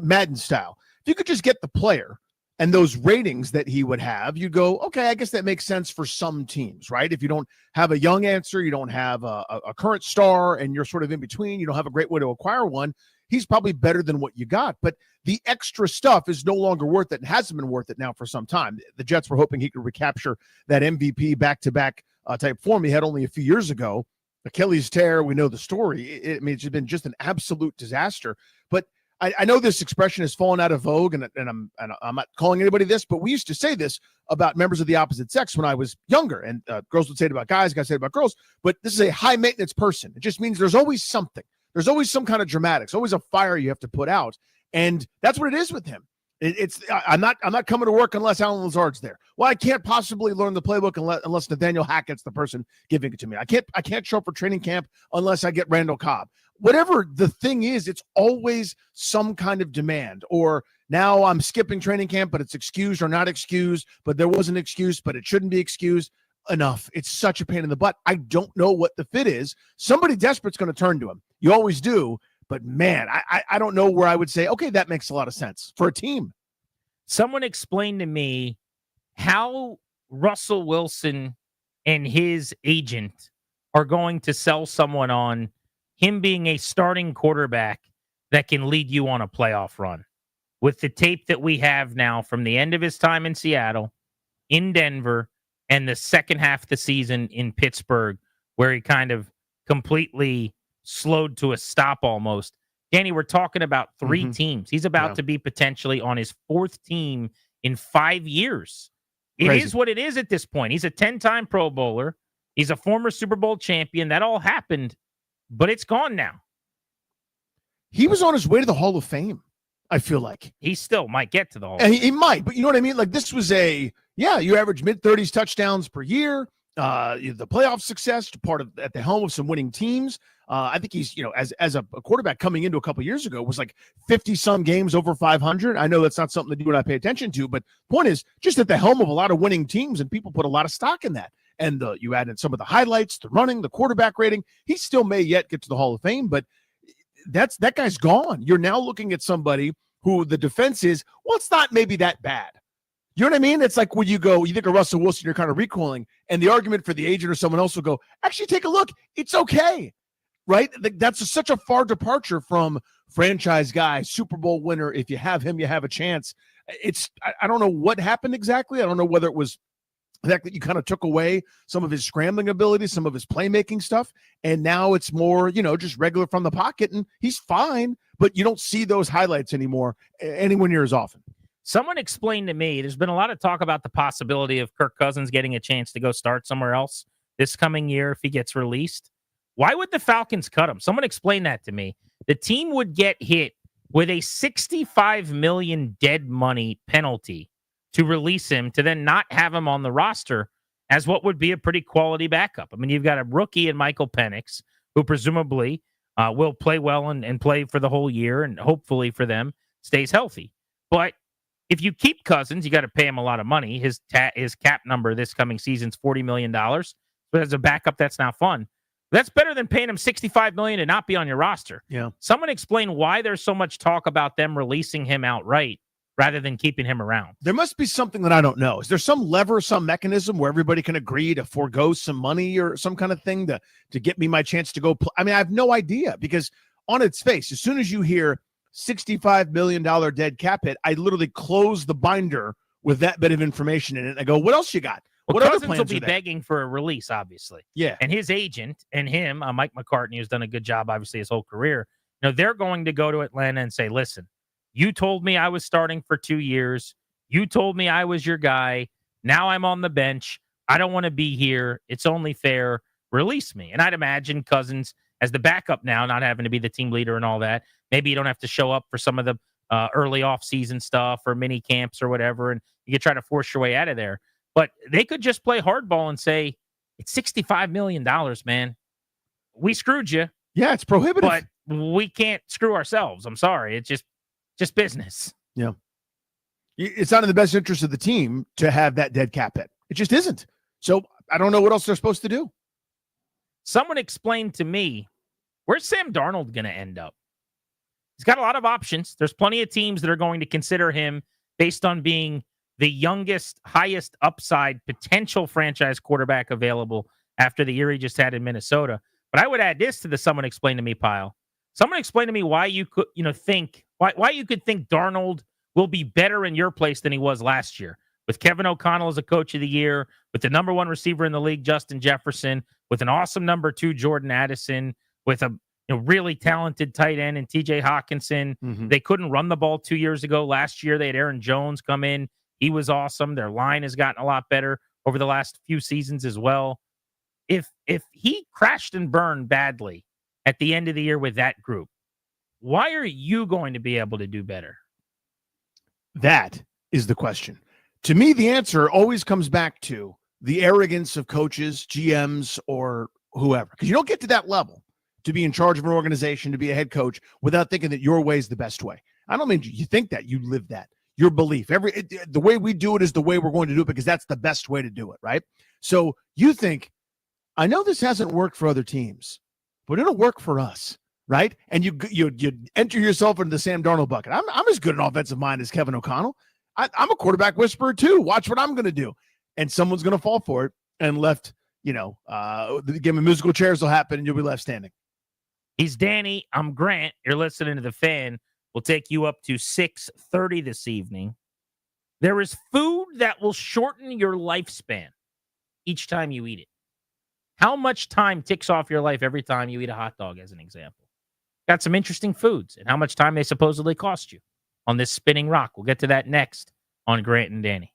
Madden style, if you could just get the player and those ratings that he would have, you go, okay, I guess that makes sense for some teams, right? If you don't have a young answer, you don't have a current star, and you're sort of in between, you don't have a great way to acquire one, he's probably better than what you got. But the extra stuff is no longer worth it and hasn't been worth it now for some time. The Jets were hoping he could recapture that MVP back-to-back type form he had only a few years ago. Achilles tear, we know the story. I mean, it's been just an absolute disaster. But I know this expression has fallen out of vogue, and I'm not calling anybody this, but we used to say this about members of the opposite sex when I was younger, and girls would say it about guys say it about girls, but this is a high-maintenance person. It just means there's always something. There's always some kind of dramatics, always a fire you have to put out, and that's what it is with him. I'm not coming to work unless Alan Lazard's there. Well, I can't possibly learn the playbook unless Nathaniel Hackett's the person giving it to me. I can't show up for training camp unless I get Randall Cobb. Whatever the thing is, it's always some kind of demand. Or now I'm skipping training camp, but it's excused or not excused, but there was an excuse, but it shouldn't be excused. Enough. It's such a pain in the butt. I don't know what the fit is. Somebody desperate's going to turn to him. You always do. But man, I don't know where I would say, okay, that makes a lot of sense for a team. Someone explained to me how Russell Wilson and his agent are going to sell someone on him being a starting quarterback that can lead you on a playoff run. With the tape that we have now from the end of his time in Seattle, in Denver, and the second half of the season in Pittsburgh, where he kind of completely slowed to a stop almost. Danny, we're talking about three teams. He's about to be potentially on his fourth team in 5 years. It is what it is at this point. He's a 10-time Pro Bowler. He's a former Super Bowl champion. That all happened, but it's gone now. He was on his way to the Hall of Fame, I feel like. He still might get to the Hall of Fame. He might, but you know what I mean? Like, this was you average mid-30s touchdowns per year. The playoff success, at the helm of some winning teams. I think he's, as a quarterback coming into a couple of years ago, was like 50-some games over 500. I know that's not something that you and I pay attention to, but point is, just at the helm of a lot of winning teams, and people put a lot of stock in that. And you add in some of the highlights, the running, the quarterback rating. He still may yet get to the Hall of Fame, but that guy's gone. You're now looking at somebody who the defense is, well, it's not maybe that bad. You know what I mean? It's like when you think of Russell Wilson, you're kind of recoiling, and the argument for the agent or someone else will go, actually take a look. It's okay, right? That's such a far departure from franchise guy, Super Bowl winner. If you have him, you have a chance. I don't know what happened exactly. I don't know whether it was the fact that you kind of took away some of his scrambling abilities, some of his playmaking stuff, and now it's more, just regular from the pocket, and he's fine, but you don't see those highlights anymore anywhere near as often. Someone explained to me, there's been a lot of talk about the possibility of Kirk Cousins getting a chance to go start somewhere else this coming year if he gets released. Why would the Falcons cut him? Someone explained that to me. The team would get hit with a $65 million dead money penalty to release him, to then not have him on the roster as what would be a pretty quality backup. I mean, you've got a rookie in Michael Penix, who presumably will play well and play for the whole year, and hopefully for them stays healthy. But if you keep Cousins, you got to pay him a lot of money. His cap number this coming season's $40 million. But as a backup, that's not fun. That's better than paying him $65 million to not be on your roster. Yeah. Someone explain why there's so much talk about them releasing him outright rather than keeping him around. There must be something that I don't know. Is there some lever, some mechanism where everybody can agree to forego some money or some kind of thing to get me my chance to go? I mean, I have no idea, because on its face, as soon as you hear $65 million dead cap hit, I literally close the binder with that bit of information in it. I go, what else you got? Well, what other Cousins plans will be are there? begging for a release, obviously. Yeah. And his agent and him, Mike McCartney, who's done a good job, obviously, his whole career, they're going to go to Atlanta and say, listen, you told me I was starting for 2 years. You told me I was your guy. Now I'm on the bench. I don't want to be here. It's only fair. Release me. And I'd imagine Cousins as the backup now, not having to be the team leader and all that. Maybe you don't have to show up for some of the early off-season stuff or mini camps or whatever, and you could try to force your way out of there. But they could just play hardball and say, it's $65 million, man. We screwed you. Yeah, it's prohibitive. But we can't screw ourselves. I'm sorry. It's just business. Yeah. It's not in the best interest of the team to have that dead cap hit. It just isn't. So I don't know what else they're supposed to do. Someone explained to me, where's Sam Darnold going to end up? He's got a lot of options. There's plenty of teams that are going to consider him based on being the youngest, highest upside potential franchise quarterback available after the year he just had in Minnesota. But I would add this to the someone explain to me pile. Someone explain to me why you could, why you could think Darnold will be better in your place than he was last year. With Kevin O'Connell as a coach of the year, with the number one receiver in the league, Justin Jefferson, with an awesome number two, Jordan Addison, with a really talented tight end and TJ Hawkinson. They couldn't run the ball 2 years ago. Last year, they had Aaron Jones come in. He was awesome. Their line has gotten a lot better over the last few seasons as well. If he crashed and burned badly at the end of the year with that group, why are you going to be able to do better? That is the question. To me, the answer always comes back to the arrogance of coaches, GMs, or whoever. Because you don't get to that level to be in charge of an organization, to be a head coach, without thinking that your way is the best way. I don't mean you think that, you live that. Your belief. The way we do it is the way we're going to do it because that's the best way to do it, right? So you think, I know this hasn't worked for other teams, but it'll work for us, right? And you enter yourself into the Sam Darnold bucket. I'm as good an offensive mind as Kevin O'Connell. I'm a quarterback whisperer too. Watch what I'm going to do. And someone's going to fall for it and left, the game of musical chairs will happen and you'll be left standing. He's Danny. I'm Grant. You're listening to The Fan. We'll take you up to 6:30 this evening. There is food that will shorten your lifespan each time you eat it. How much time ticks off your life every time you eat a hot dog, as an example? Got some interesting foods and how much time they supposedly cost you on this spinning rock. We'll get to that next on Grant and Danny.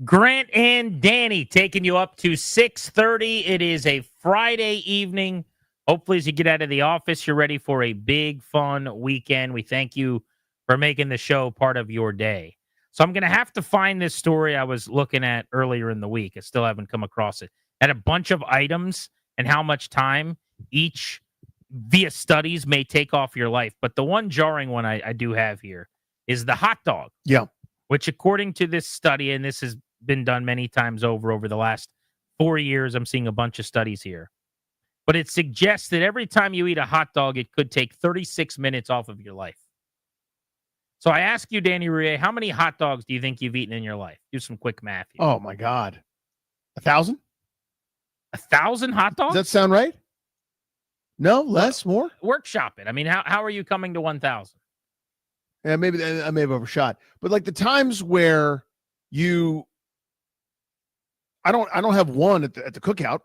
Grant and Danny taking you up to 6:30. It is a Friday evening. Hopefully, as you get out of the office, you're ready for a big, fun weekend. We thank you for making the show part of your day. So I'm going to have to find this story I was looking at earlier in the week. I still haven't come across it. Had a bunch of items and how much time each via studies may take off your life. But the one jarring one I do have here is the hot dog. Yeah. Which, according to this study, and this has been done many times over the last 4 years, I'm seeing a bunch of studies here. But it suggests that every time you eat a hot dog, it could take 36 minutes off of your life. So I ask you, Danny Rouillet, how many hot dogs do you think you've eaten in your life? Do some quick math here. Oh, my God. 1,000? 1,000 hot dogs? Does that sound right? No? Less? More? Workshop it. I mean, how are you coming to 1,000? Yeah, maybe I may have overshot. But like the times where I don't have one at the cookout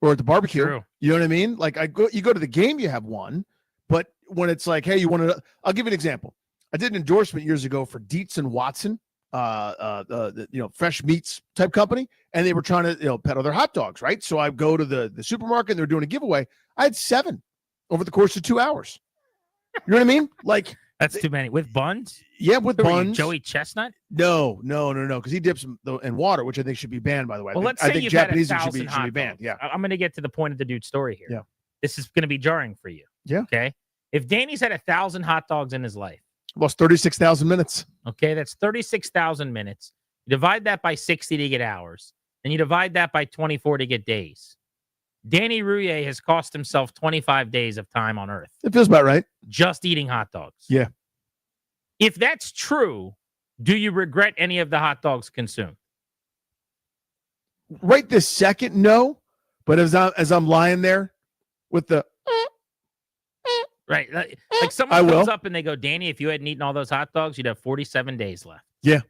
or at the barbecue. True. You know what I mean? Like you go to the game, you have one. But when it's like, hey, you want to, I'll give you an example. I did an endorsement years ago for Dietz and Watson, fresh meats type company, and they were trying to peddle their hot dogs, right? So I go to the supermarket and they're doing a giveaway. I had 7 over the course of 2 hours. You know what I mean? Like that's too many with buns. Yeah, with buns. Joey Chestnut? No, because he dips them in water, which I think should be banned. By the way, Well, let's I say think you've Japanese had should be 1,000 banned. hot Yeah, dogs. I'm going to get to the point of the dude's story here. Yeah, this is going to be jarring for you. Yeah. Okay. If Danny's had 1,000 hot dogs in his life, lost 36,000 minutes. Okay, that's 36,000 minutes. You divide that by 60 to get hours, and you divide that by 24 to get days. Danny Rouillet has cost himself 25 days of time on Earth. It feels about right. Just eating hot dogs. Yeah. If that's true, do you regret any of the hot dogs consumed? Right this second, no. But as I'm lying there with the right, like someone comes up and they go, Danny, if you hadn't eaten all those hot dogs, you'd have 47 days left. Yeah.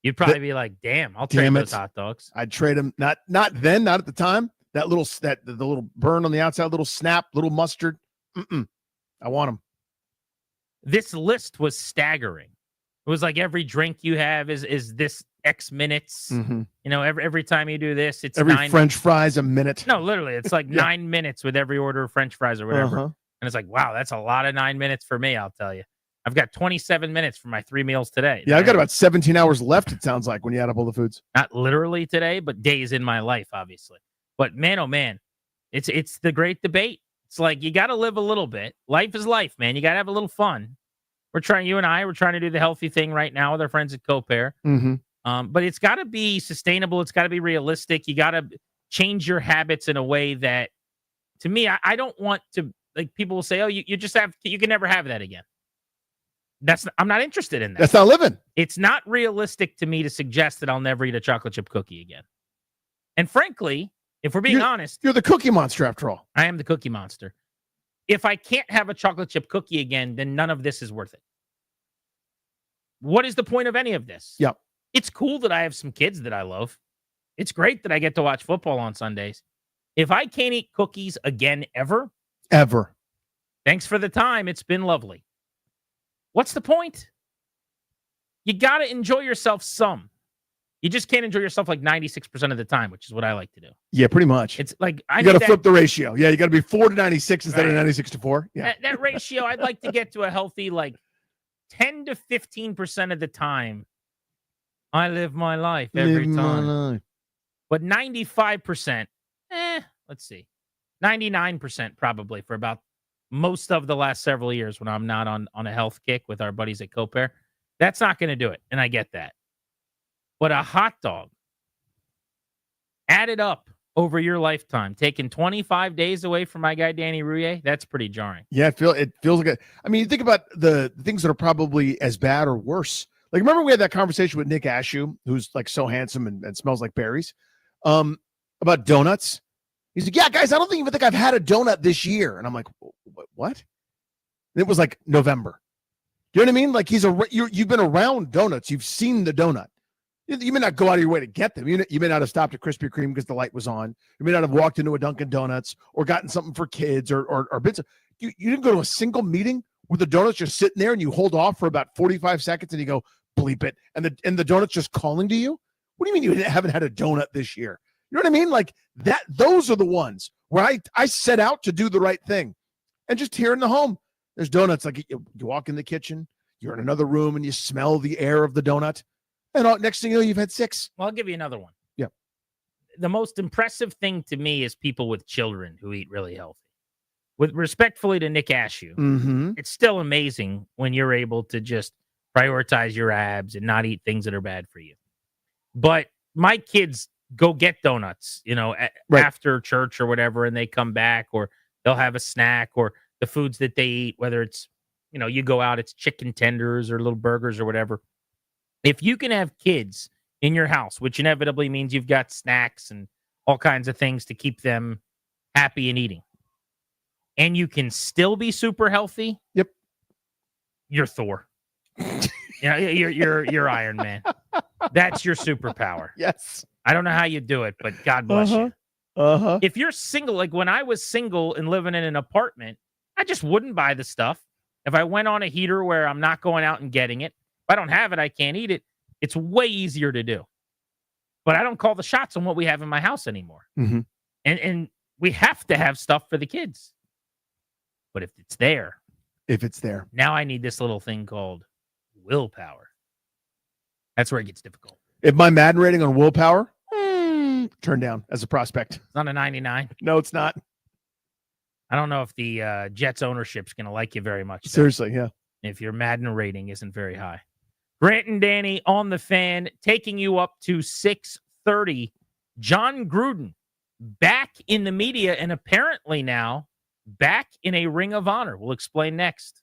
You'd probably be like, damn, I'll trade those hot dogs. I'd trade them. Not then, not at the time. That little the little burn on the outside, little snap, little mustard. I want them. This list was staggering. It was like every drink you have is this X minutes. Mm-hmm. You know, every time you do this, it's every French fries a minute. No, literally, it's like 9 minutes with every order of French fries or whatever. Uh-huh. And it's like, wow, that's a lot of 9 minutes for me, I'll tell you. I've got 27 minutes for my 3 meals today. Yeah, I've got about 17 hours left, it sounds like, when you add up all the foods. Not literally today, but days in my life, obviously. But man, oh man, it's the great debate. It's like you got to live a little bit. Life is life, man. You got to have a little fun. We're trying to do the healthy thing right now with our friends at CoPair. Mm-hmm. But it's got to be sustainable. It's got to be realistic. You got to change your habits in a way that, to me, I don't want to, like, people will say, oh, you can never have that again. I'm not interested in that. That's not living. It's not realistic to me to suggest that I'll never eat a chocolate chip cookie again. And frankly, if we're being honest, you're the Cookie Monster after all. I am the Cookie Monster. If I can't have a chocolate chip cookie again, then none of this is worth it. What is the point of any of this? Yep. It's cool that I have some kids that I love. It's great that I get to watch football on Sundays. If I can't eat cookies again ever, thanks for the time. It's been lovely. What's the point? You got to enjoy yourself some. You just can't enjoy yourself like 96% of the time, which is what I like to do. Yeah, pretty much. It's like you got to flip the ratio. Yeah, you got to be 4 to 96 instead of 96 to 4. Yeah, that ratio, I'd like to get to a healthy like 10 to 15% of the time. I live my life every time. But 95%, let's see, 99% probably for about most of the last several years when I'm not on a health kick with our buddies at CoPair. That's not going to do it, and I get that. But a hot dog, added up over your lifetime, taking 25 days away from my guy Danny Rouillet, that's pretty jarring. Yeah, it feels like I mean, you think about the things that are probably as bad or worse. Like, remember we had that conversation with Nick Ashew, who's like so handsome and smells like berries, about donuts. He's like, yeah, guys, I don't even think I've had a donut this year. And I'm like, what? And it was like November. You know what I mean? Like you've been around donuts. You've seen the donut. You may not go out of your way to get them. You may not have stopped at Krispy Kreme because the light was on. You may not have walked into a Dunkin' Donuts or gotten something for kids or bits of. You didn't go to a single meeting with the donuts just sitting there and you hold off for about 45 seconds and you go, bleep it. And the donut's just calling to you. What do you mean you haven't had a donut this year? You know what I mean? Like that. Those are the ones where I set out to do the right thing. And just here in the home, there's donuts. Like you walk in the kitchen, you're in another room, and you smell the air of the donut. And next thing you know, you've had 6. Well, I'll give you another one. Yeah. The most impressive thing to me is people with children who eat really healthy. With respectfully to Nick Ashew, it's still amazing when you're able to just prioritize your abs and not eat things that are bad for you. But my kids go get donuts, after church or whatever, and they come back, or they'll have a snack, or the foods that they eat, whether it's, you go out, it's chicken tenders or little burgers or whatever. If you can have kids in your house, which inevitably means you've got snacks and all kinds of things to keep them happy and eating, and you can still be super healthy. Yep. You're Thor. You're Iron Man. That's your superpower. Yes. I don't know how you do it, but God bless you. If you're single, like when I was single and living in an apartment, I just wouldn't buy the stuff. If I went on a heater where I'm not going out and getting it, if I don't have it, I can't eat it. It's way easier to do. But I don't call the shots on what we have in my house anymore. And we have to have stuff for the kids. But if it's there, now I need this little thing called willpower. That's where it gets difficult. If my Madden rating on willpower, turn down as a prospect. It's not a 99. No, it's not. I don't know if the Jets ownership's going to like you very much. Seriously, yeah. If your Madden rating isn't very high. Grant and Danny on the Fan, taking you up to 6:30. John Gruden back in the media and apparently now back in a Ring of Honor. We'll explain next.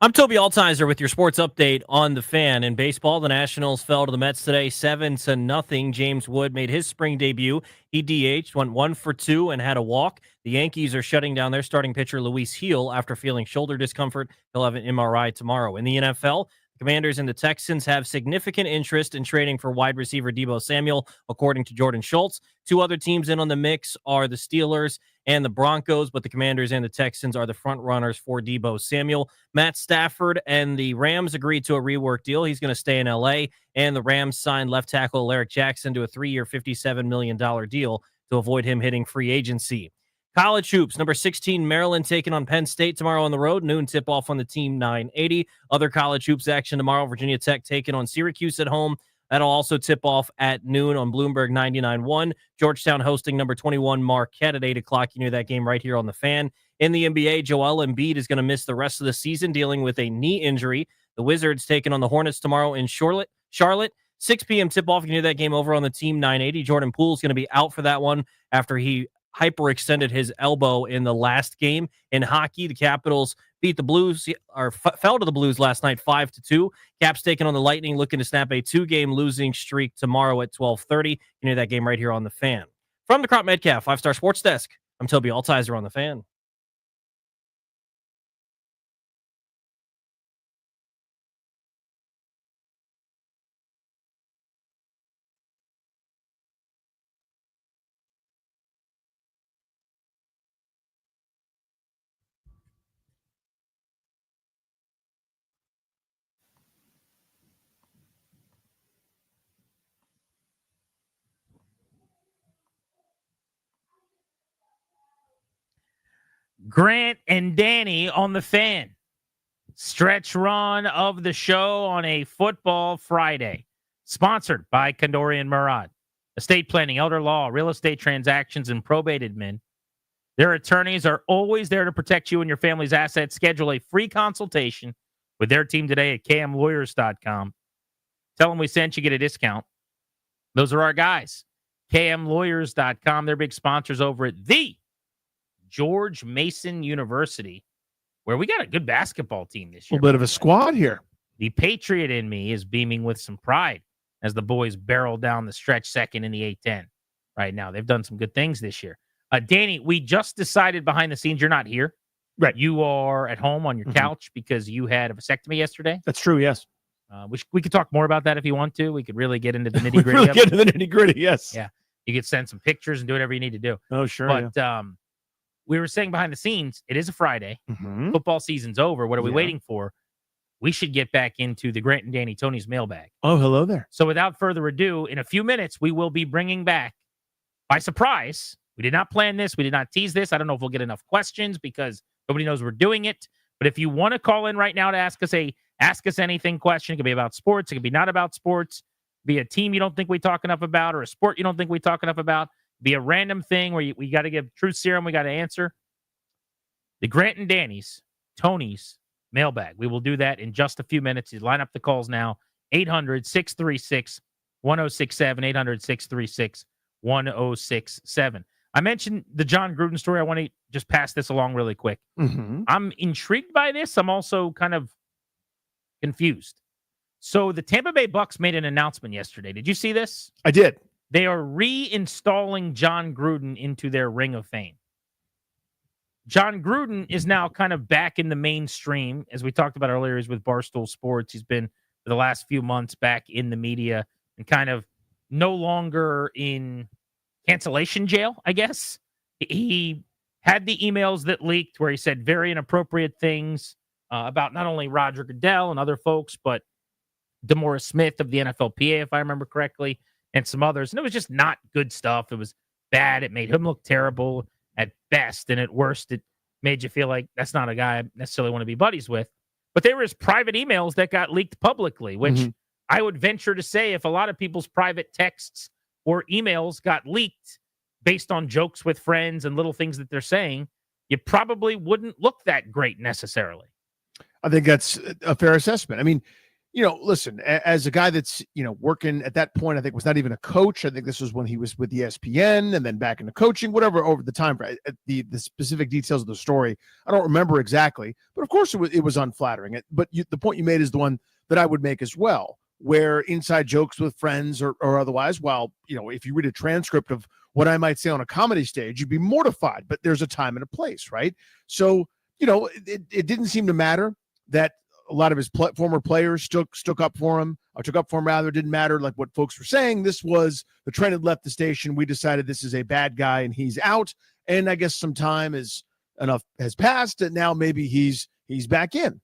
I'm Toby Altizer with your sports update on the Fan. In baseball, the Nationals fell to the Mets today 7-0. James Wood made his spring debut. He DH'd, went 1 for 2, and had a walk. The Yankees are shutting down their starting pitcher, Luis Gil, after feeling shoulder discomfort. He'll have an MRI tomorrow. In the NFL, the Commanders and the Texans have significant interest in trading for wide receiver Deebo Samuel, according to Jordan Schultz. Two other teams in on the mix are the Steelers and the Broncos, but the Commanders and the Texans are the front runners for Deebo Samuel. Matt Stafford and the Rams agreed to a rework deal. He's going to stay in L.A., and the Rams signed left tackle Alaric Jackson to a 3-year, $57 million deal to avoid him hitting free agency. College hoops, number 16, Maryland taking on Penn State tomorrow on the road. Noon tip-off on the Team 980. Other college hoops action tomorrow, Virginia Tech taking on Syracuse at home. That'll also tip off at noon on Bloomberg 99.1. Georgetown hosting number 21 Marquette at 8 o'clock. You knew that game right here on the Fan. In the NBA, Joel Embiid is going to miss the rest of the season dealing with a knee injury. The Wizards taking on the Hornets tomorrow in Charlotte. 6 p.m. tip-off. You knew that game over on the Team 980. Jordan Poole's going to be out for that one after he hyperextended his elbow in the last game. In hockey, the Capitals beat the Blues, or fell to the Blues last night 5-2. Caps taking on the Lightning, looking to snap a 2-game losing streak tomorrow at 12:30. You know that game right here on the Fan. From the Crop Metcalf 5-Star Sports Desk, I'm Toby Altizer on the Fan. Grant and Danny on the Fan. Stretch run of the show on a football Friday. Sponsored by Kandori and Murad. Estate planning, elder law, real estate transactions, and probate admin. Their attorneys are always there to protect you and your family's assets. Schedule a free consultation with their team today at kmlawyers.com. Tell them we sent you, get a discount. Those are our guys. kmlawyers.com. They're big sponsors over at the George Mason University, where we got a good basketball team this year. A little bit of a squad here. The Patriot in me is beaming with some pride as the boys barrel down the stretch second in the A-10 right now. They've done some good things this year. Danny, we just decided behind the scenes you're not here. Right. You are at home on your couch because you had a vasectomy yesterday. That's true, yes. We could talk more about that if you want to. We could really get into the nitty-gritty really of get it. into the nitty-gritty, yes. Yeah. You could send some pictures and do whatever you need to do. Oh, sure. But we were saying behind the scenes, it is a Friday. Mm-hmm. Football season's over. What are we waiting for? We should get back into the Grant and Danny Tony's mailbag. Oh, hello there. So without further ado, in a few minutes, we will be bringing back, by surprise, we did not plan this. We did not tease this. I don't know if we'll get enough questions because nobody knows we're doing it. But if you want to call in right now to ask us anything question, it could be about sports. It could be not about sports. Be a team you don't think we talk enough about or a sport you don't think we talk enough about. Be a random thing where we got to give truth serum. We got to answer. The Grant and Danny's, Tony's mailbag. We will do that in just a few minutes. You line up the calls now. 800-636-1067. 800-636-1067. I mentioned the John Gruden story. I want to just pass this along really quick. Mm-hmm. I'm intrigued by this. I'm also kind of confused. So the Tampa Bay Bucks made an announcement yesterday. Did you see this? I did. They are reinstalling John Gruden into their Ring of Fame. John Gruden is now kind of back in the mainstream. As we talked about earlier, he's with Barstool Sports. He's been, for the last few months, back in the media and kind of no longer in cancellation jail, I guess. He had the emails that leaked where he said very inappropriate things about not only Roger Goodell and other folks, but DeMaurice Smith of the NFLPA, if I remember correctly, and some others. And it was just not good stuff. It was bad. It made him look terrible at best, and at worst, it made you feel like that's not a guy I necessarily want to be buddies with. But there was private emails that got leaked publicly, which I would venture to say if a lot of people's private texts or emails got leaked based on jokes with friends and little things that they're saying, you probably wouldn't look that great necessarily. I think that's a fair assessment. I mean, listen, as a guy that's, working at that point, I think was not even a coach. I think this was when he was with ESPN and then back into coaching, whatever, over the time, the specific details of the story, I don't remember exactly, but of course it was unflattering. But the point you made is the one that I would make as well, where inside jokes with friends or otherwise, while, if you read a transcript of what I might say on a comedy stage, you'd be mortified, but there's a time and a place, right? So, it didn't seem to matter that a lot of his former players took up for him. It didn't matter like what folks were saying. This was the train had left the station. We decided this is a bad guy and he's out. And I guess some time has passed and now maybe he's back in.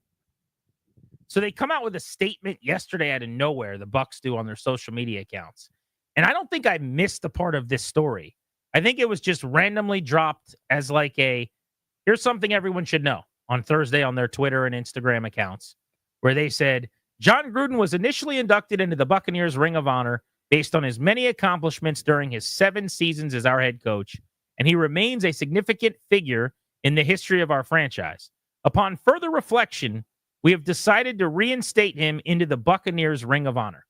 So they come out with a statement yesterday out of nowhere, the Bucs do, on their social media accounts. And I don't think I missed a part of this story. I think it was just randomly dropped as like here's something everyone should know on Thursday on their Twitter and Instagram accounts, where they said, John Gruden was initially inducted into the Buccaneers Ring of Honor based on his many accomplishments during his 7 seasons as our head coach, and he remains a significant figure in the history of our franchise. Upon further reflection, we have decided to reinstate him into the Buccaneers Ring of Honor.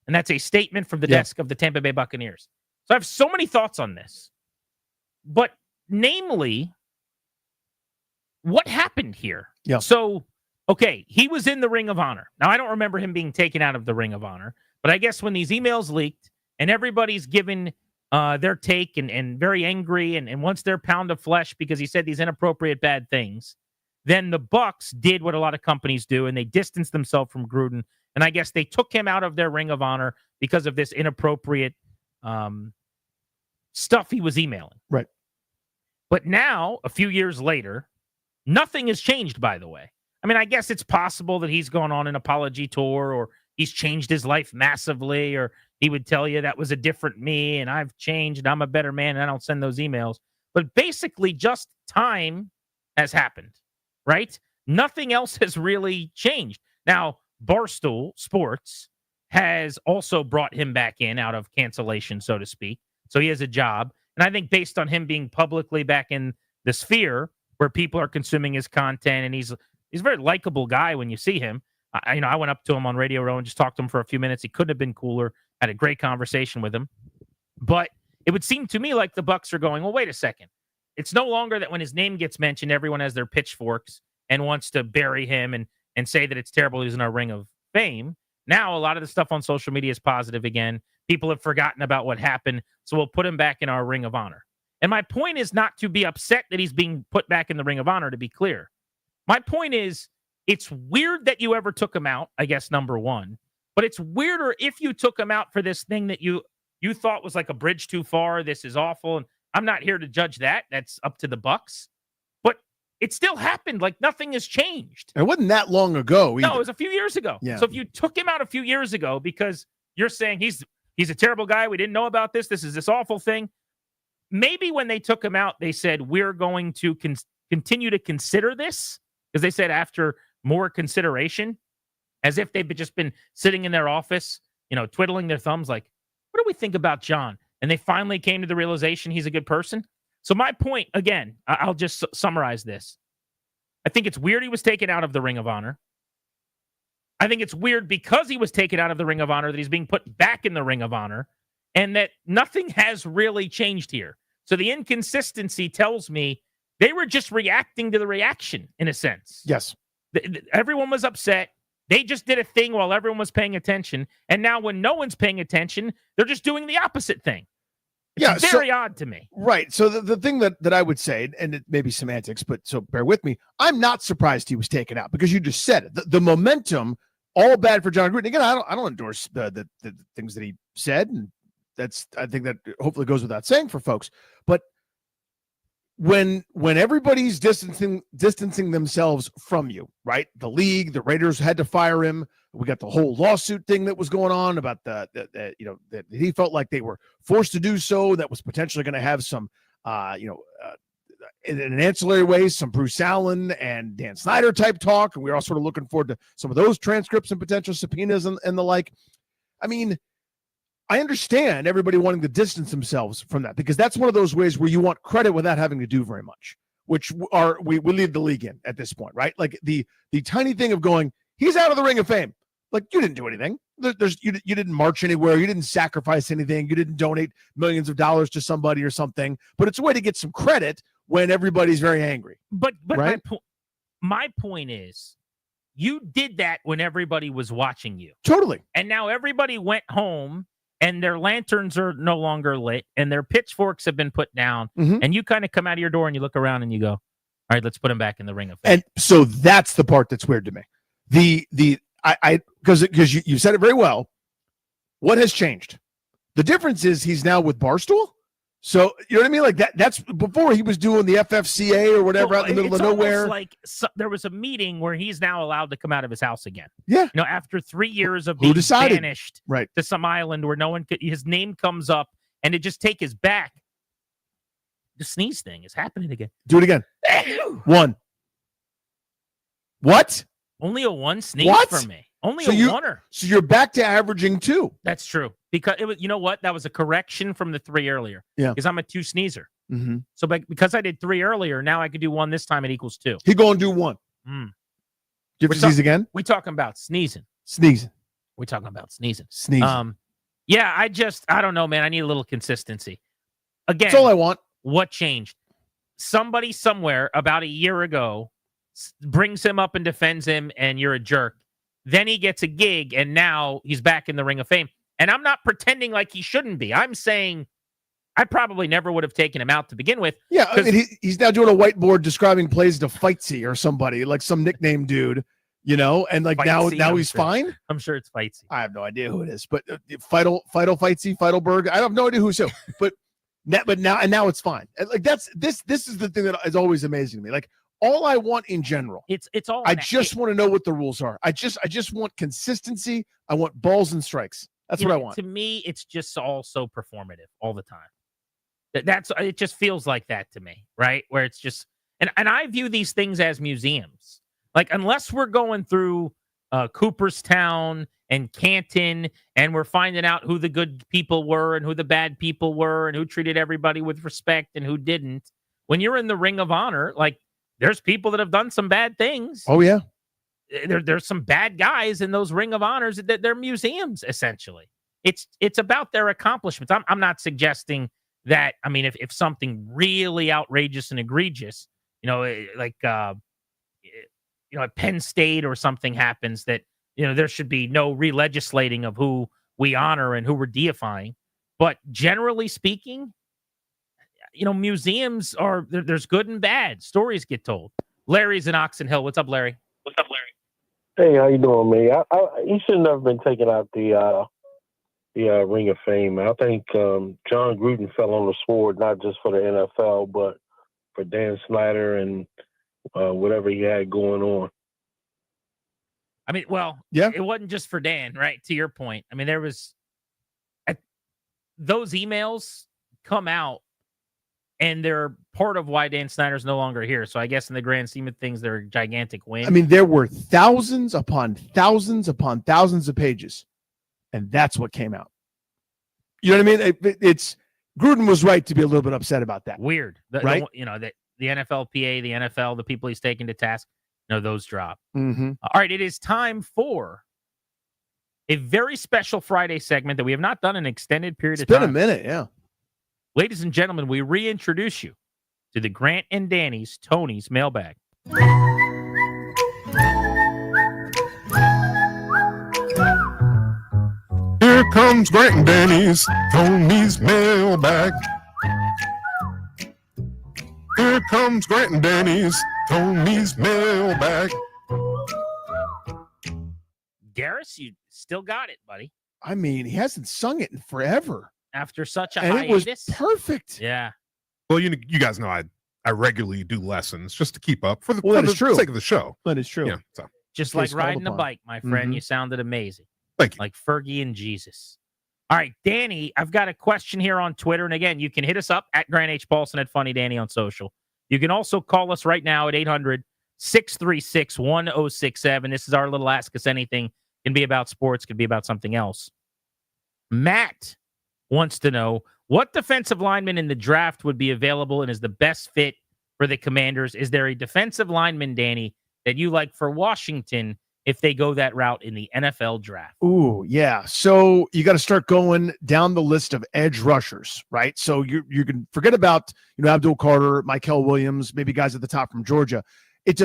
And that's a statement from the desk of the Tampa Bay Buccaneers. So I have so many thoughts on this. But namely, what happened here? Yeah. So, okay, he was in the Ring of Honor. Now, I don't remember him being taken out of the Ring of Honor, but I guess when these emails leaked and everybody's given their take and very angry and wants their pound of flesh because he said these inappropriate bad things, then the Bucs did what a lot of companies do, and they distanced themselves from Gruden. And I guess they took him out of their Ring of Honor because of this inappropriate stuff he was emailing. Right. But now, a few years later, nothing has changed, by the way. I mean, I guess it's possible that he's gone on an apology tour or he's changed his life massively, or he would tell you that was a different me and I've changed and I'm a better man and I don't send those emails. But basically, just time has happened, right? Nothing else has really changed. Now, Barstool Sports has also brought him back in out of cancellation, so to speak. So he has a job. And I think based on him being publicly back in the sphere where people are consuming his content, and he's a very likable guy when you see him. I went up to him on Radio Row and just talked to him for a few minutes. He couldn't have been cooler. Had a great conversation with him. But it would seem to me like the Bucs are going, well, wait a second. It's no longer that when his name gets mentioned, everyone has their pitchforks and wants to bury him and say that it's terrible he's in our Ring of Fame. Now, a lot of the stuff on social media is positive again. People have forgotten about what happened, so we'll put him back in our Ring of Honor. And my point is not to be upset that he's being put back in the Ring of Honor, to be clear. My point is, it's weird that you ever took him out, I guess, number one. But it's weirder if you took him out for this thing that you thought was like a bridge too far. This is awful. And I'm not here to judge that. That's up to the Bucs. But it still happened. Like nothing has changed. It wasn't that long ago either. No, it was a few years ago. Yeah. So if you took him out a few years ago because you're saying he's a terrible guy, we didn't know about this, this is this awful thing. Maybe when they took him out, they said, we're going to continue to consider this, because they said after more consideration, as if they've just been sitting in their office, twiddling their thumbs like, what do we think about John? And they finally came to the realization he's a good person. So my point, again, I'll just summarize this. I think it's weird he was taken out of the Ring of Honor. I think it's weird because he was taken out of the Ring of Honor that he's being put back in the Ring of Honor, and that nothing has really changed here. So the inconsistency tells me they were just reacting to the reaction, in a sense. Yes. Everyone was upset. They just did a thing while everyone was paying attention. And now when no one's paying attention, they're just doing the opposite thing. It's very odd to me. Right. So the thing that I would say, and it may be semantics, but so bear with me, I'm not surprised he was taken out because you just said it. The momentum, all bad for John Gruden. Again, I don't endorse the things that he said, and I think that hopefully goes without saying for folks. But when everybody's distancing themselves from you, right? The league, the Raiders had to fire him. We got the whole lawsuit thing that was going on about that he felt like they were forced to do so. That was potentially going to have some, in an ancillary way, some Bruce Allen and Dan Snyder type talk. And we're all sort of looking forward to some of those transcripts and potential subpoenas and the like. I mean, I understand everybody wanting to distance themselves from that, because that's one of those ways where you want credit without having to do very much, which we lead the league in at this point, right? Like the tiny thing of going, he's out of the Ring of Fame. Like, you didn't do anything. You didn't march anywhere. You didn't sacrifice anything. You didn't donate millions of dollars to somebody or something. But it's a way to get some credit when everybody's very angry. But right? my point is, you did that when everybody was watching you. Totally. And now everybody went home and their lanterns are no longer lit and their pitchforks have been put down. And you kind of come out of your door and you look around and you go, all right, let's put him back in the ring of fame. And so that's the part that's weird to me. Because you said it very well. What has changed? The difference is he's now with Barstool. So you know what I mean? Like that's before he was doing the FFCA or whatever out in the middle of nowhere. Like there was a meeting where he's now allowed to come out of his house again. Yeah. After 3 years of being banished to some island where no one could, his name comes up and to just take his back. The sneeze thing is happening again. Do it again. 1. What? Only a 1 sneeze for me. Only a oneer. So you're back to averaging 2. That's true. Because it was, you know what? That was a correction from the 3 earlier. Yeah. Because I'm a 2 sneezer. Mm-hmm. So because I did 3 earlier, now I could do 1 this time. It equals 2. He going to do 1. Mm. You have to sneeze again? We talking about sneezing. We're talking about sneezing. Yeah, I don't know, man. I need a little consistency. Again, that's all I want. What changed? Somebody somewhere about a year ago brings him up and defends him, and you're a jerk. Then he gets a gig, and now he's back in the Ring of Fame. And I'm not pretending like he shouldn't be. I'm saying I probably never would have taken him out to begin with. Yeah, I mean, he's now doing a whiteboard describing plays to Fightsy or somebody, like some nickname dude, and like Fightsy, now he's fine. I'm sure it's Fightsy. I have no idea who it is, but Fightsy, Feidelberg. I have no idea who's who, but now it's fine. Like this is the thing that is always amazing to me. Like all I want in general, it's all. I just want to know what the rules are. I just want consistency. I want balls and strikes. That's what I want. To me, it's just all so performative all the time. It just feels like that to me, right? Where it's just, and I view these things as museums. Like unless we're going through Cooperstown and Canton and we're finding out who the good people were and who the bad people were and who treated everybody with respect and who didn't. When you're in the Ring of Honor, like there's people that have done some bad things. Oh yeah. There's some bad guys in those Ring of Honors that they're museums, essentially. It's about their accomplishments. I'm not suggesting that, I mean, if something really outrageous and egregious, like at Penn State or something happens that, there should be no re-legislating of who we honor and who we're deifying. But generally speaking, museums there's good and bad. Stories get told. Larry's in Oxon Hill. What's up, Larry? Hey, how you doing, man? He shouldn't have been taken out the Ring of Fame. I think John Gruden fell on the sword, not just for the NFL, but for Dan Snyder and whatever he had going on. I mean, well, it wasn't just for Dan, right? To your point. I mean, there was those emails come out and they're part of why Dan Snyder's no longer here. So I guess in the grand scheme of things, they're a gigantic win. I mean, there were thousands upon thousands upon thousands of pages, and that's what came out. You know what I mean? It's Gruden was right to be a little bit upset about that. Weird, right? The NFLPA, the NFL, the people he's taking to task, those drop. Mm-hmm. All right, it is time for a very special Friday segment that we have not done in an extended period of time. It's been a minute, yeah. Ladies and gentlemen, we reintroduce you to the Grant and Danny's Tony's Mailbag. Here comes Grant and Danny's Tony's Mailbag. Here comes Grant and Danny's Tony's Mailbag. Garris, you still got it, buddy. I mean, he hasn't sung it in forever. After such a and hiatus. It was perfect. Yeah. Well, you guys know I regularly do lessons just to keep up for the true. sake of the show. That is true. Yeah, so. Just like riding a bike, my friend. Mm-hmm. You sounded amazing. Thank you. Like Fergie and Jesus. All right, Danny, I've got a question here on Twitter. And again, you can hit us up at Grant H. Paulson at Funny Danny on social. You can also call us right now at 800-636-1067. This is our little Ask Us Anything. It can be about sports, can be about something else. Matt wants to know what defensive lineman in the draft would be available and is the best fit for the Commanders. Is there a defensive lineman, Danny, that you like for Washington if they go that route in the NFL draft? Ooh, yeah. So you got to start going down the list of edge rushers, right? So you can forget about Abdul Carter, Mykel Williams, maybe guys at the top from Georgia.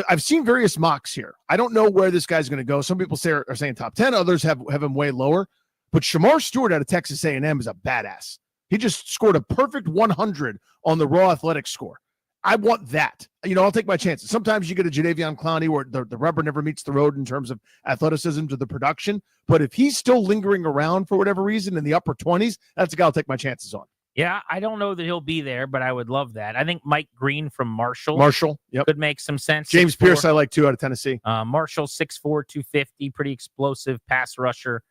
I've seen various mocks here. I don't know where this guy's going to go. Some people are saying top 10. Others have him way lower. But Shamar Stewart out of Texas A&M is a badass. He just scored a perfect 100 on the raw athletic score. I want that. I'll take my chances. Sometimes you get a Jadeveon Clowney where the rubber never meets the road in terms of athleticism to the production. But if he's still lingering around for whatever reason in the upper 20s, that's a guy I'll take my chances on. Yeah, I don't know that he'll be there, but I would love that. I think Mike Green from Marshall yep, could make some sense. James Pierce, I like too, out of Tennessee. Marshall, 6'4", 250, pretty explosive pass rusher.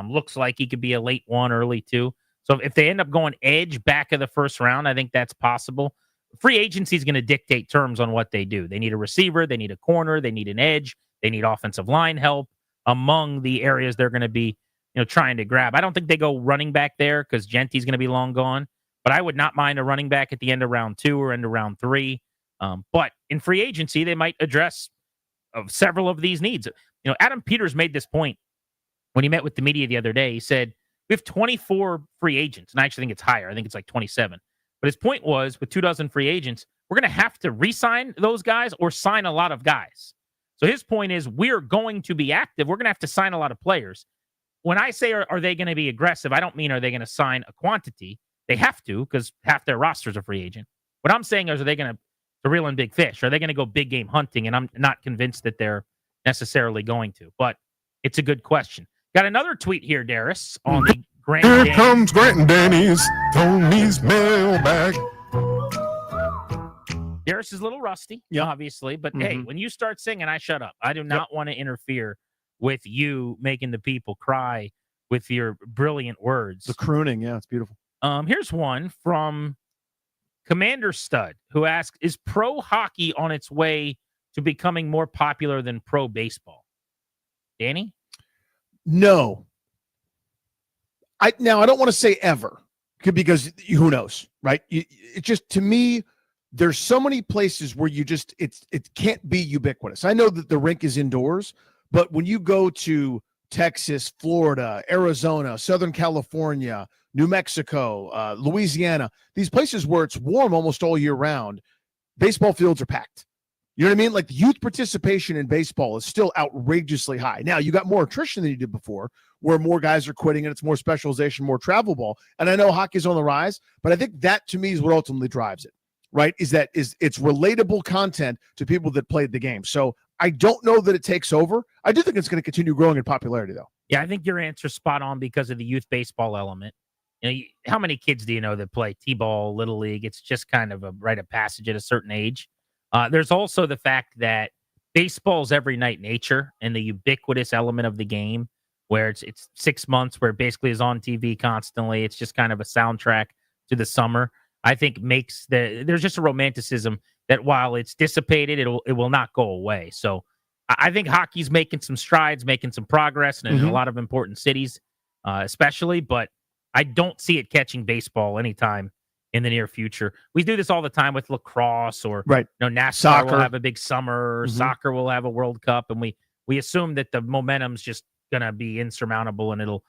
Looks like he could be a late 1, early 2. So if they end up going edge back of the first round, I think that's possible. Free agency is going to dictate terms on what they do. They need a receiver, they need a corner, they need an edge, they need offensive line help among the areas they're going to be trying to grab. I don't think they go running back there because Genty's going to be long gone. But I would not mind a running back at the end of round 2 or end of round 3. But in free agency, they might address several of these needs. Adam Peters made this point when he met with the media the other day. He said, we have 24 free agents. And I actually think it's higher. I think it's like 27. But his point was, with 24 free agents, we're going to have to re-sign those guys or sign a lot of guys. So his point is, we're going to be active. We're going to have to sign a lot of players. When I say, are they going to be aggressive, I don't mean are they going to sign a quantity. They have to, because half their roster's a free agent. What I'm saying is, are they going to reel in big fish? Are they going to go big game hunting? And I'm not convinced that they're necessarily going to. But it's a good question. Got another tweet here, Darius, on the Grant. Here comes Grant and Danny's Tony's mailbag. Darius is a little rusty, obviously. But hey, when you start singing, I shut up. I do not want to interfere with you making the people cry with your brilliant words. The crooning, yeah, it's beautiful. Here's one from Commander Stud, who asks, is pro hockey on its way to becoming more popular than pro baseball? Danny? No. I don't want to say ever, because who knows, right? It just, to me, there's so many places where it can't be ubiquitous. I know that the rink is indoors, but when you go to Texas, Florida, Arizona, Southern California, New Mexico, Louisiana, these places where it's warm almost all year round, baseball fields are packed. You know what I mean? Like, the youth participation in baseball is still outrageously high. Now, you got more attrition than you did before, where more guys are quitting and it's more specialization, more travel ball. And I know hockey's on the rise, but I think that, to me, is what ultimately drives it, right? It's relatable content to people that played the game. So I don't know that it takes over. I do think it's going to continue growing in popularity, though. Yeah, I think your answer's spot on because of the youth baseball element. How many kids do you know that play T-ball, Little League? It's just kind of a rite of passage at a certain age. There's also the fact that baseball's every night nature and the ubiquitous element of the game, where it's 6 months where it basically is on TV constantly. It's just kind of a soundtrack to the summer. I think there's just a romanticism that, while it's dissipated, it will not go away. So I think hockey's making some strides, making some progress, and in a lot of important cities, especially. But I don't see it catching baseball anytime in the near future. We do this all the time with lacrosse, or NASCAR Soccer will have a big summer, or soccer will have a World Cup, and we assume that the momentum's just gonna be insurmountable and it'll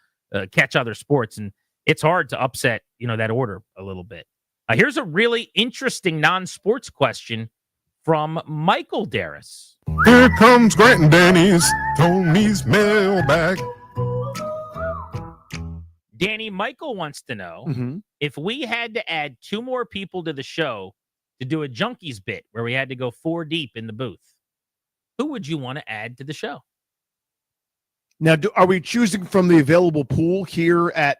catch other sports, and it's hard to upset that order a little bit. Here's a really interesting non-sports question from Michael Darris. Here comes Grant and Danny's Tony's mailbag. Danny, Michael wants to know if we had to add 2 more people to the show to do a Junkies bit where we had to go 4 deep in the booth, who would you want to add to the show? Now, are we choosing from the available pool here at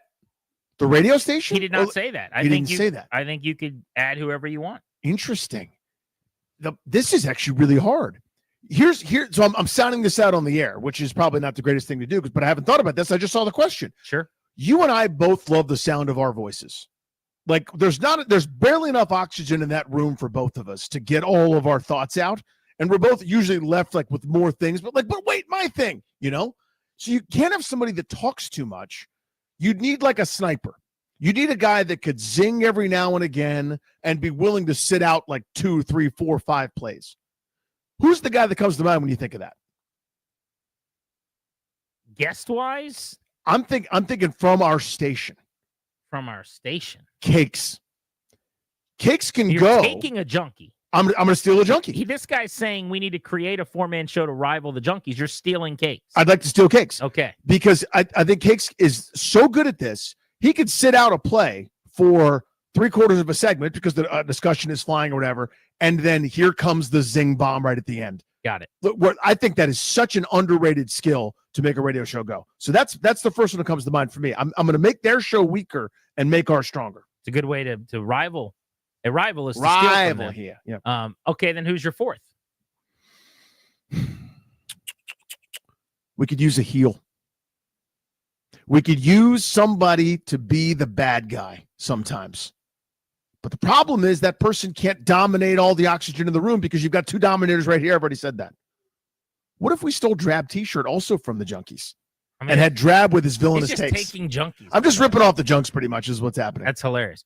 the radio station? He did not say that. He didn't say that. I think you could add whoever you want. Interesting. This is actually really hard. So I'm sounding this out on the air, which is probably not the greatest thing to do, but I haven't thought about this. I just saw the question. Sure. You and I both love the sound of our voices. Like, there's barely enough oxygen in that room for both of us to get all of our thoughts out. And we're both usually left like with more things, but wait, my thing, So you can't have somebody that talks too much. You'd need like a sniper. You need a guy that could zing every now and again and be willing to sit out like 2, 3, 4, 5 plays. Who's the guy that comes to mind when you think of that? guest wise, I'm thinking from our station. from our station. Cakes can You're go. taking a junkie. I'm going to steal a junkie. This guy's saying we need to create a 4-man show to rival the junkies. You're stealing Cakes. I'd like to steal Cakes. Okay. Because I think Cakes is so good at this. He could sit out a play for 3/4 of a segment because the discussion is flying or whatever, and then here comes the zing bomb right at the end. Got it. I think that is such an underrated skill to make a radio show go. So that's the first one that comes to mind for me. I'm going to make their show weaker and make ours stronger. It's a good way to rival. A rival is to Rival steal from them. here. Yeah. Okay, then who's your fourth? We could use a heel. We could use somebody to be the bad guy sometimes. But the problem is that person can't dominate all the oxygen in the room because you've got two dominators right here. I've already said that. What if we stole Drab T-shirt also from the Junkies and had Drab with his villainous He's just takes? taking junkies. I'm just ripping off the Junks pretty much is what's happening. That's hilarious.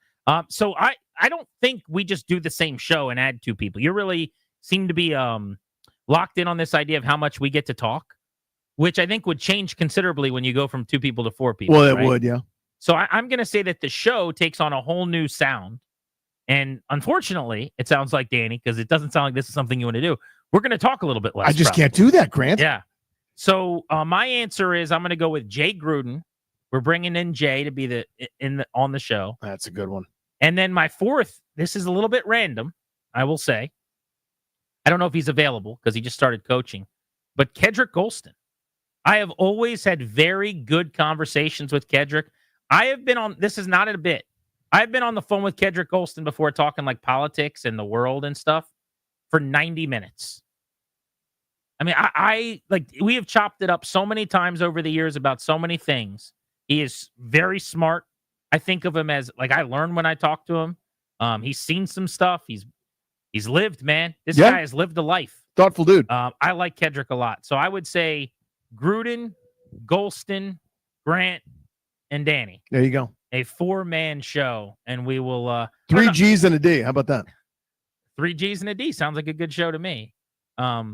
So I don't think we just do the same show and add two people. You really seem to be locked in on this idea of how much we get to talk, which I think would change considerably when you go from 2 people to 4 people. Well, it right? would, yeah. So I'm going to say that the show takes on a whole new sound. And unfortunately, it sounds like Danny, because it doesn't sound like this is something you want to do. We're going to talk a little bit less. I just can't do that, Grant. Yeah. So my answer is I'm going to go with Jay Gruden. We're bringing in Jay to be on the show. That's a good one. And then my fourth, this is a little bit random, I will say. I don't know if he's available because he just started coaching, but Kedrick Golston. I have always had very good conversations with Kedrick. I have been on, this is not a bit. I've been on the phone with Kedrick Golston before talking like politics and the world and stuff for 90 minutes. I mean, I like, we have chopped it up so many times over the years about so many things. He is very smart. I think of him as like, I learn when I talk to him. He's seen some stuff. He's lived, man. This guy has lived a life. Thoughtful dude. I like Kedrick a lot. So I would say Gruden, Golston, Grant, and Danny. There you go. A 4-man show, and we will 3 G's and a D. How about that? 3 G's and a D sounds like a good show to me. I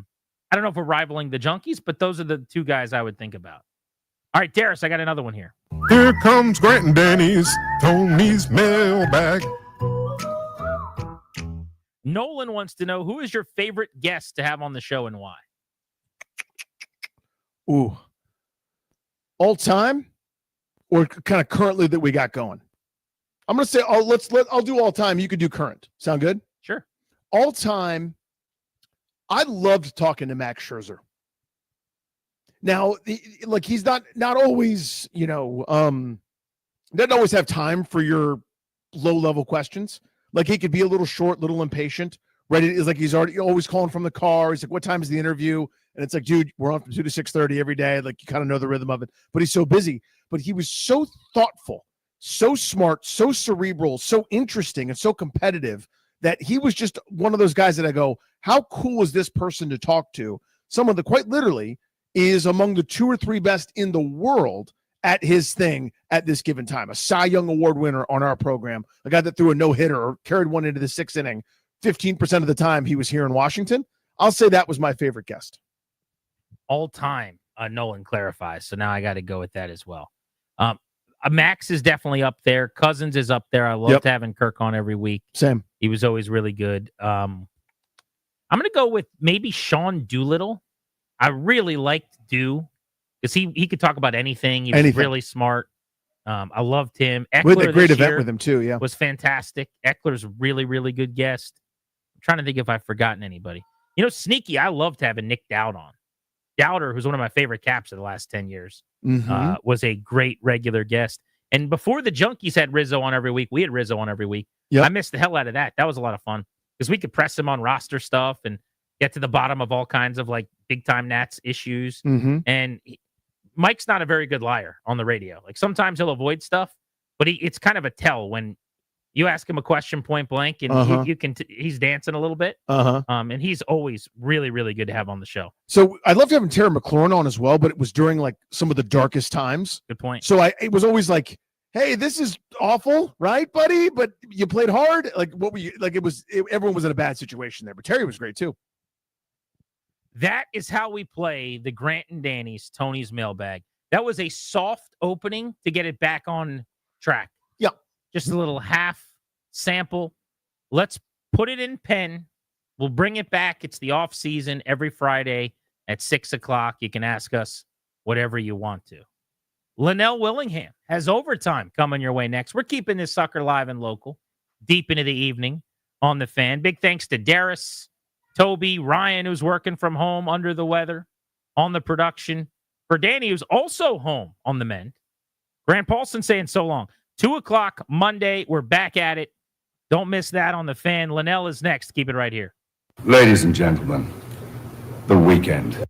don't know if we're rivaling the Junkies, but those are the 2 guys I would think about. All right, Darius, I got another one here. Here comes Grant and Danny's Tony's Mailbag. Nolan wants to know, who is your favorite guest to have on the show and why? Ooh. All time or kind of currently that we got going? I'm going to say, I'll do all time. You could do current. Sound good? Sure. All time. I loved talking to Max Scherzer. Now, like he's not always, doesn't always have time for your low-level questions. Like he could be a little short, little impatient. Ready is like he's always calling from the car. He's like, "What time is the interview?" And it's like, "Dude, we're on from 2 to 6:30 every day." Like you kind of know the rhythm of it. But he's so busy. But he was so thoughtful, so smart, so cerebral, so interesting, and so competitive that he was just one of those guys that I go, "How cool is this person to talk to?" Someone that quite literally is among the 2 or 3 best in the world at his thing at this given time. A Cy Young Award winner on our program, a guy that threw a no-hitter or carried one into the 6th inning 15% of the time he was here in Washington. I'll say that was my favorite guest. All time, Nolan clarifies. So now I got to go with that as well. Max is definitely up there. Cousins is up there. I loved having Kirk on every week. Same. He was always really good. I'm going to go with maybe Sean Doolittle. I really liked Do because he could talk about anything. He was really smart. I loved him. Eckler we had a great this event year with him too. Yeah, was fantastic. Eckler's a really, really good guest. I'm trying to think if I've forgotten anybody. Sneaky. I loved having Nick Dowd on. Dowder, who's one of my favorite caps of the last 10 years, was a great regular guest. And before the Junkies had Rizzo on every week, we had Rizzo on every week. Yep. I missed the hell out of that. That was a lot of fun because we could press him on roster stuff and get to the bottom of all kinds of like big time Nats issues. And Mike's not a very good liar on the radio. Like sometimes he'll avoid stuff, but it's kind of a tell when you ask him a question point blank and you can he's dancing a little bit. And he's always really, really good to have on the show. So I loved having Terry McLaurin on as well, but it was during like some of the darkest times. Good point. So it was always like, hey, this is awful, right, buddy? But you played hard. Like what were you like? Everyone was in a bad situation there, but Terry was great too. That is how we play the Grant and Danny's Tony's Mailbag. That was a soft opening to get it back on track. Yeah. Just a little half sample. Let's put it in pen. We'll bring it back. It's the off season every Friday at 6:00. You can ask us whatever you want to. Linnell Willingham has overtime coming your way next. We're keeping this sucker live and local deep into the evening on the Fan. Big thanks to Darius, Toby, Ryan, who's working from home under the weather on the production. For Danny, who's also home on the mend. Grant Paulson saying so long. 2:00 Monday. We're back at it. Don't miss that on the Fan. Linnell is next. Keep it right here. Ladies and gentlemen, the weekend.